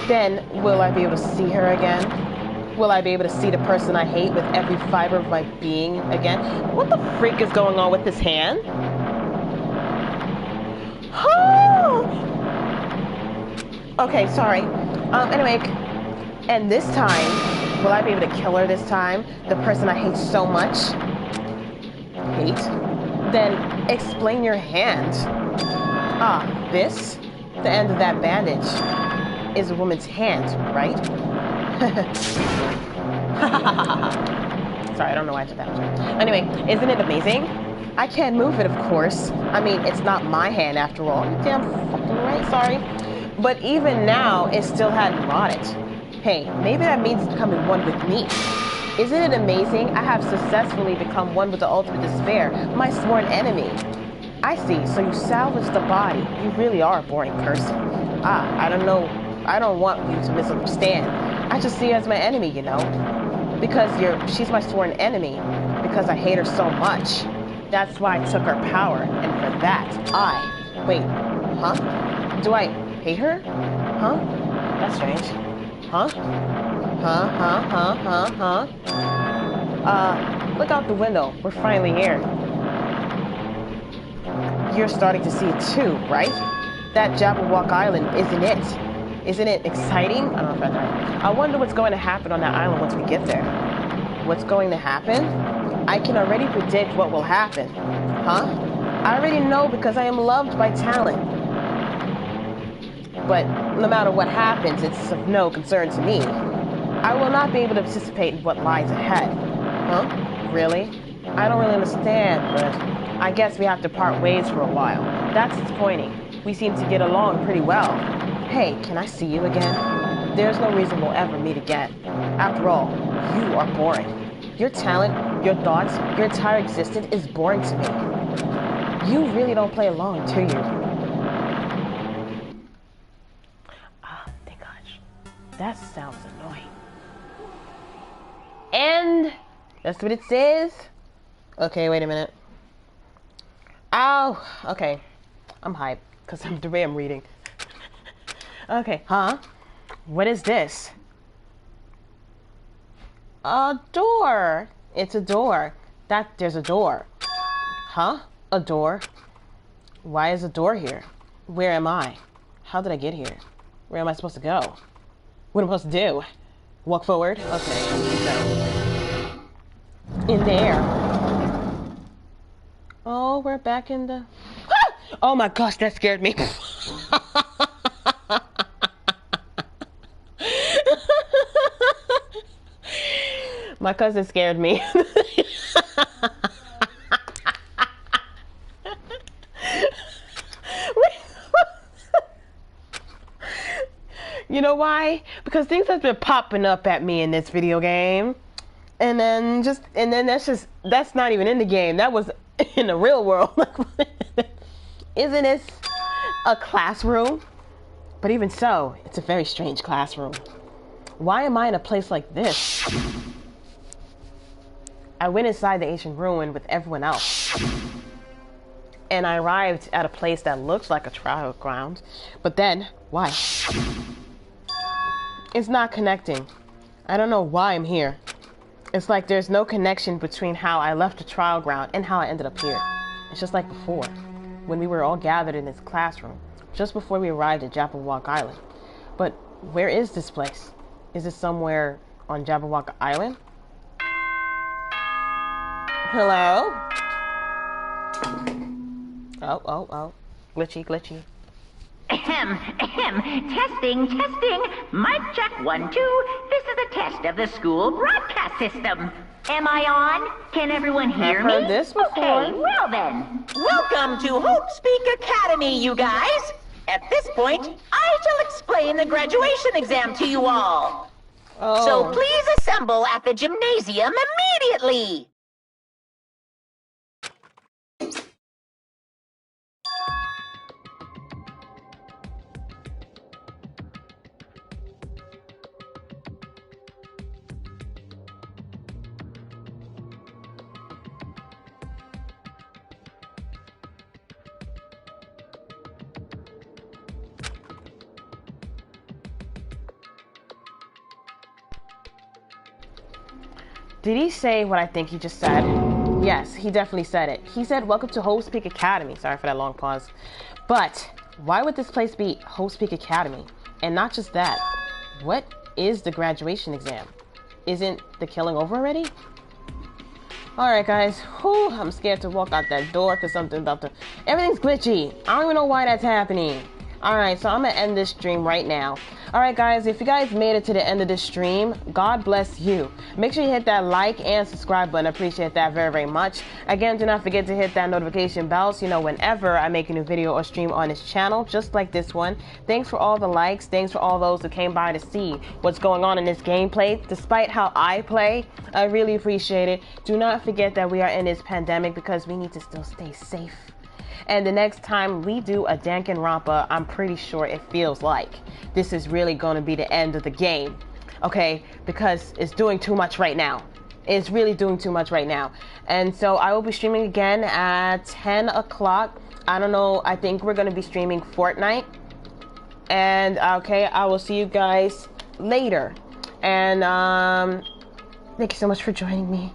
[SPEAKER 1] Then, will I be able to see her again? Will I be able to see the person I hate with every fiber of my being again? What the freak is going on with this hand? Okay, sorry. Anyway, and this time, will I be able to kill her this time? The person I hate so much? Hate? Then explain your hand. Ah, this? The end of that bandage is a woman's hand, right? Sorry, I don't know why I did that. Anyway, isn't it amazing? I can't move it, of course. I mean, it's not my hand after all. You're damn fucking right, sorry. But even now, it still hadn't rotted. Hey, maybe that means it's becoming one with me. Isn't it amazing? I have successfully become one with the ultimate despair, my sworn enemy. I see, so you salvaged the body. You really are a boring person. I don't know. I don't want you to misunderstand. I just see her as my enemy, you know. Because she's my sworn enemy. because I hate her so much. That's why I took her power, and for that, wait, huh? Do I hate her? Huh? That's strange. Huh? Look out the window. We're finally here. You're starting to see it too, right? That Jabberwock Island, isn't it? Isn't it exciting? I don't know if that's right. I wonder what's going to happen on that island once we get there. What's going to happen? I can already predict what will happen. Huh? I already know because I am loved by talent. But no matter what happens, it's of no concern to me. I will not be able to participate in what lies ahead. Huh? Really? I don't really understand, but I guess we have to part ways for a while. That's disappointing. We seem to get along pretty well. Hey, can I see you again? There's no reason we'll ever meet again. After all, you are boring. Your talent, your thoughts, your entire existence is boring to me. You really don't play along, do you? Ah, thank gosh. That sounds annoying. And that's what it says. Okay, wait a minute. Oh, okay. I'm hyped because the way I'm reading. Okay, huh? What is this? A door. It's a door. There's a door. Huh? A door? Why is a door here? Where am I? How did I get here? Where am I supposed to go? What am I supposed to do? Walk forward? Okay. So. In there. Oh, we're back in the... Ah! Oh my gosh, that scared me. My cousin scared me. You know why? Because things have been popping up at me in this video game. And then that's not even in the game. That was in the real world. Isn't this a classroom? But even so, it's a very strange classroom. Why am I in a place like this? I went inside the ancient ruin with everyone else. And I arrived at a place that looks like a trial ground. But then, why? It's not connecting. I don't know why I'm here. It's like there's no connection between how I left the trial ground and how I ended up here. It's just like before, when we were all gathered in this classroom, just before we arrived at Jabberwock Island. But where is this place? Is it somewhere on Jabberwock Island? Hello? Oh. Glitchy.
[SPEAKER 6] Ahem. Testing. Mic check 1, 2. This is a test of the school broadcast system. Am I on? Can everyone hear me?
[SPEAKER 1] I've heard this before.
[SPEAKER 6] Okay, well then. Welcome to Hope Speak Academy, you guys. At this point, I shall explain the graduation exam to you all.
[SPEAKER 1] Oh.
[SPEAKER 6] So please assemble at the gymnasium immediately.
[SPEAKER 1] Did he say what I think he just said? Yes, he definitely said it. He said, welcome to Hope Speak Academy. Sorry for that long pause. But why would this place be Hope Speak Academy? And not just that, what is the graduation exam? Isn't the killing over already? Alright guys, whew, I'm scared to walk out that door because something's about to... Everything's glitchy. I don't even know why that's happening. Alright, so I'm going to end this stream right now. Alright guys, if you guys made it to the end of this stream, God bless you. Make sure you hit that like and subscribe button. I appreciate that very, very much. Again, do not forget to hit that notification bell so you know whenever I make a new video or stream on this channel, just like this one. Thanks for all the likes. Thanks for all those who came by to see what's going on in this gameplay. Despite how I play, I really appreciate it. Do not forget that we are in this pandemic because we need to still stay safe. And the next time we do a Danganronpa, I'm pretty sure it feels like this is really going to be the end of the game, okay? Because it's doing too much right now. It's really doing too much right now. And so I will be streaming again at 10 o'clock. I don't know, I think we're going to be streaming Fortnite. And okay, I will see you guys later. And thank you so much for joining me.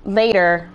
[SPEAKER 1] Later.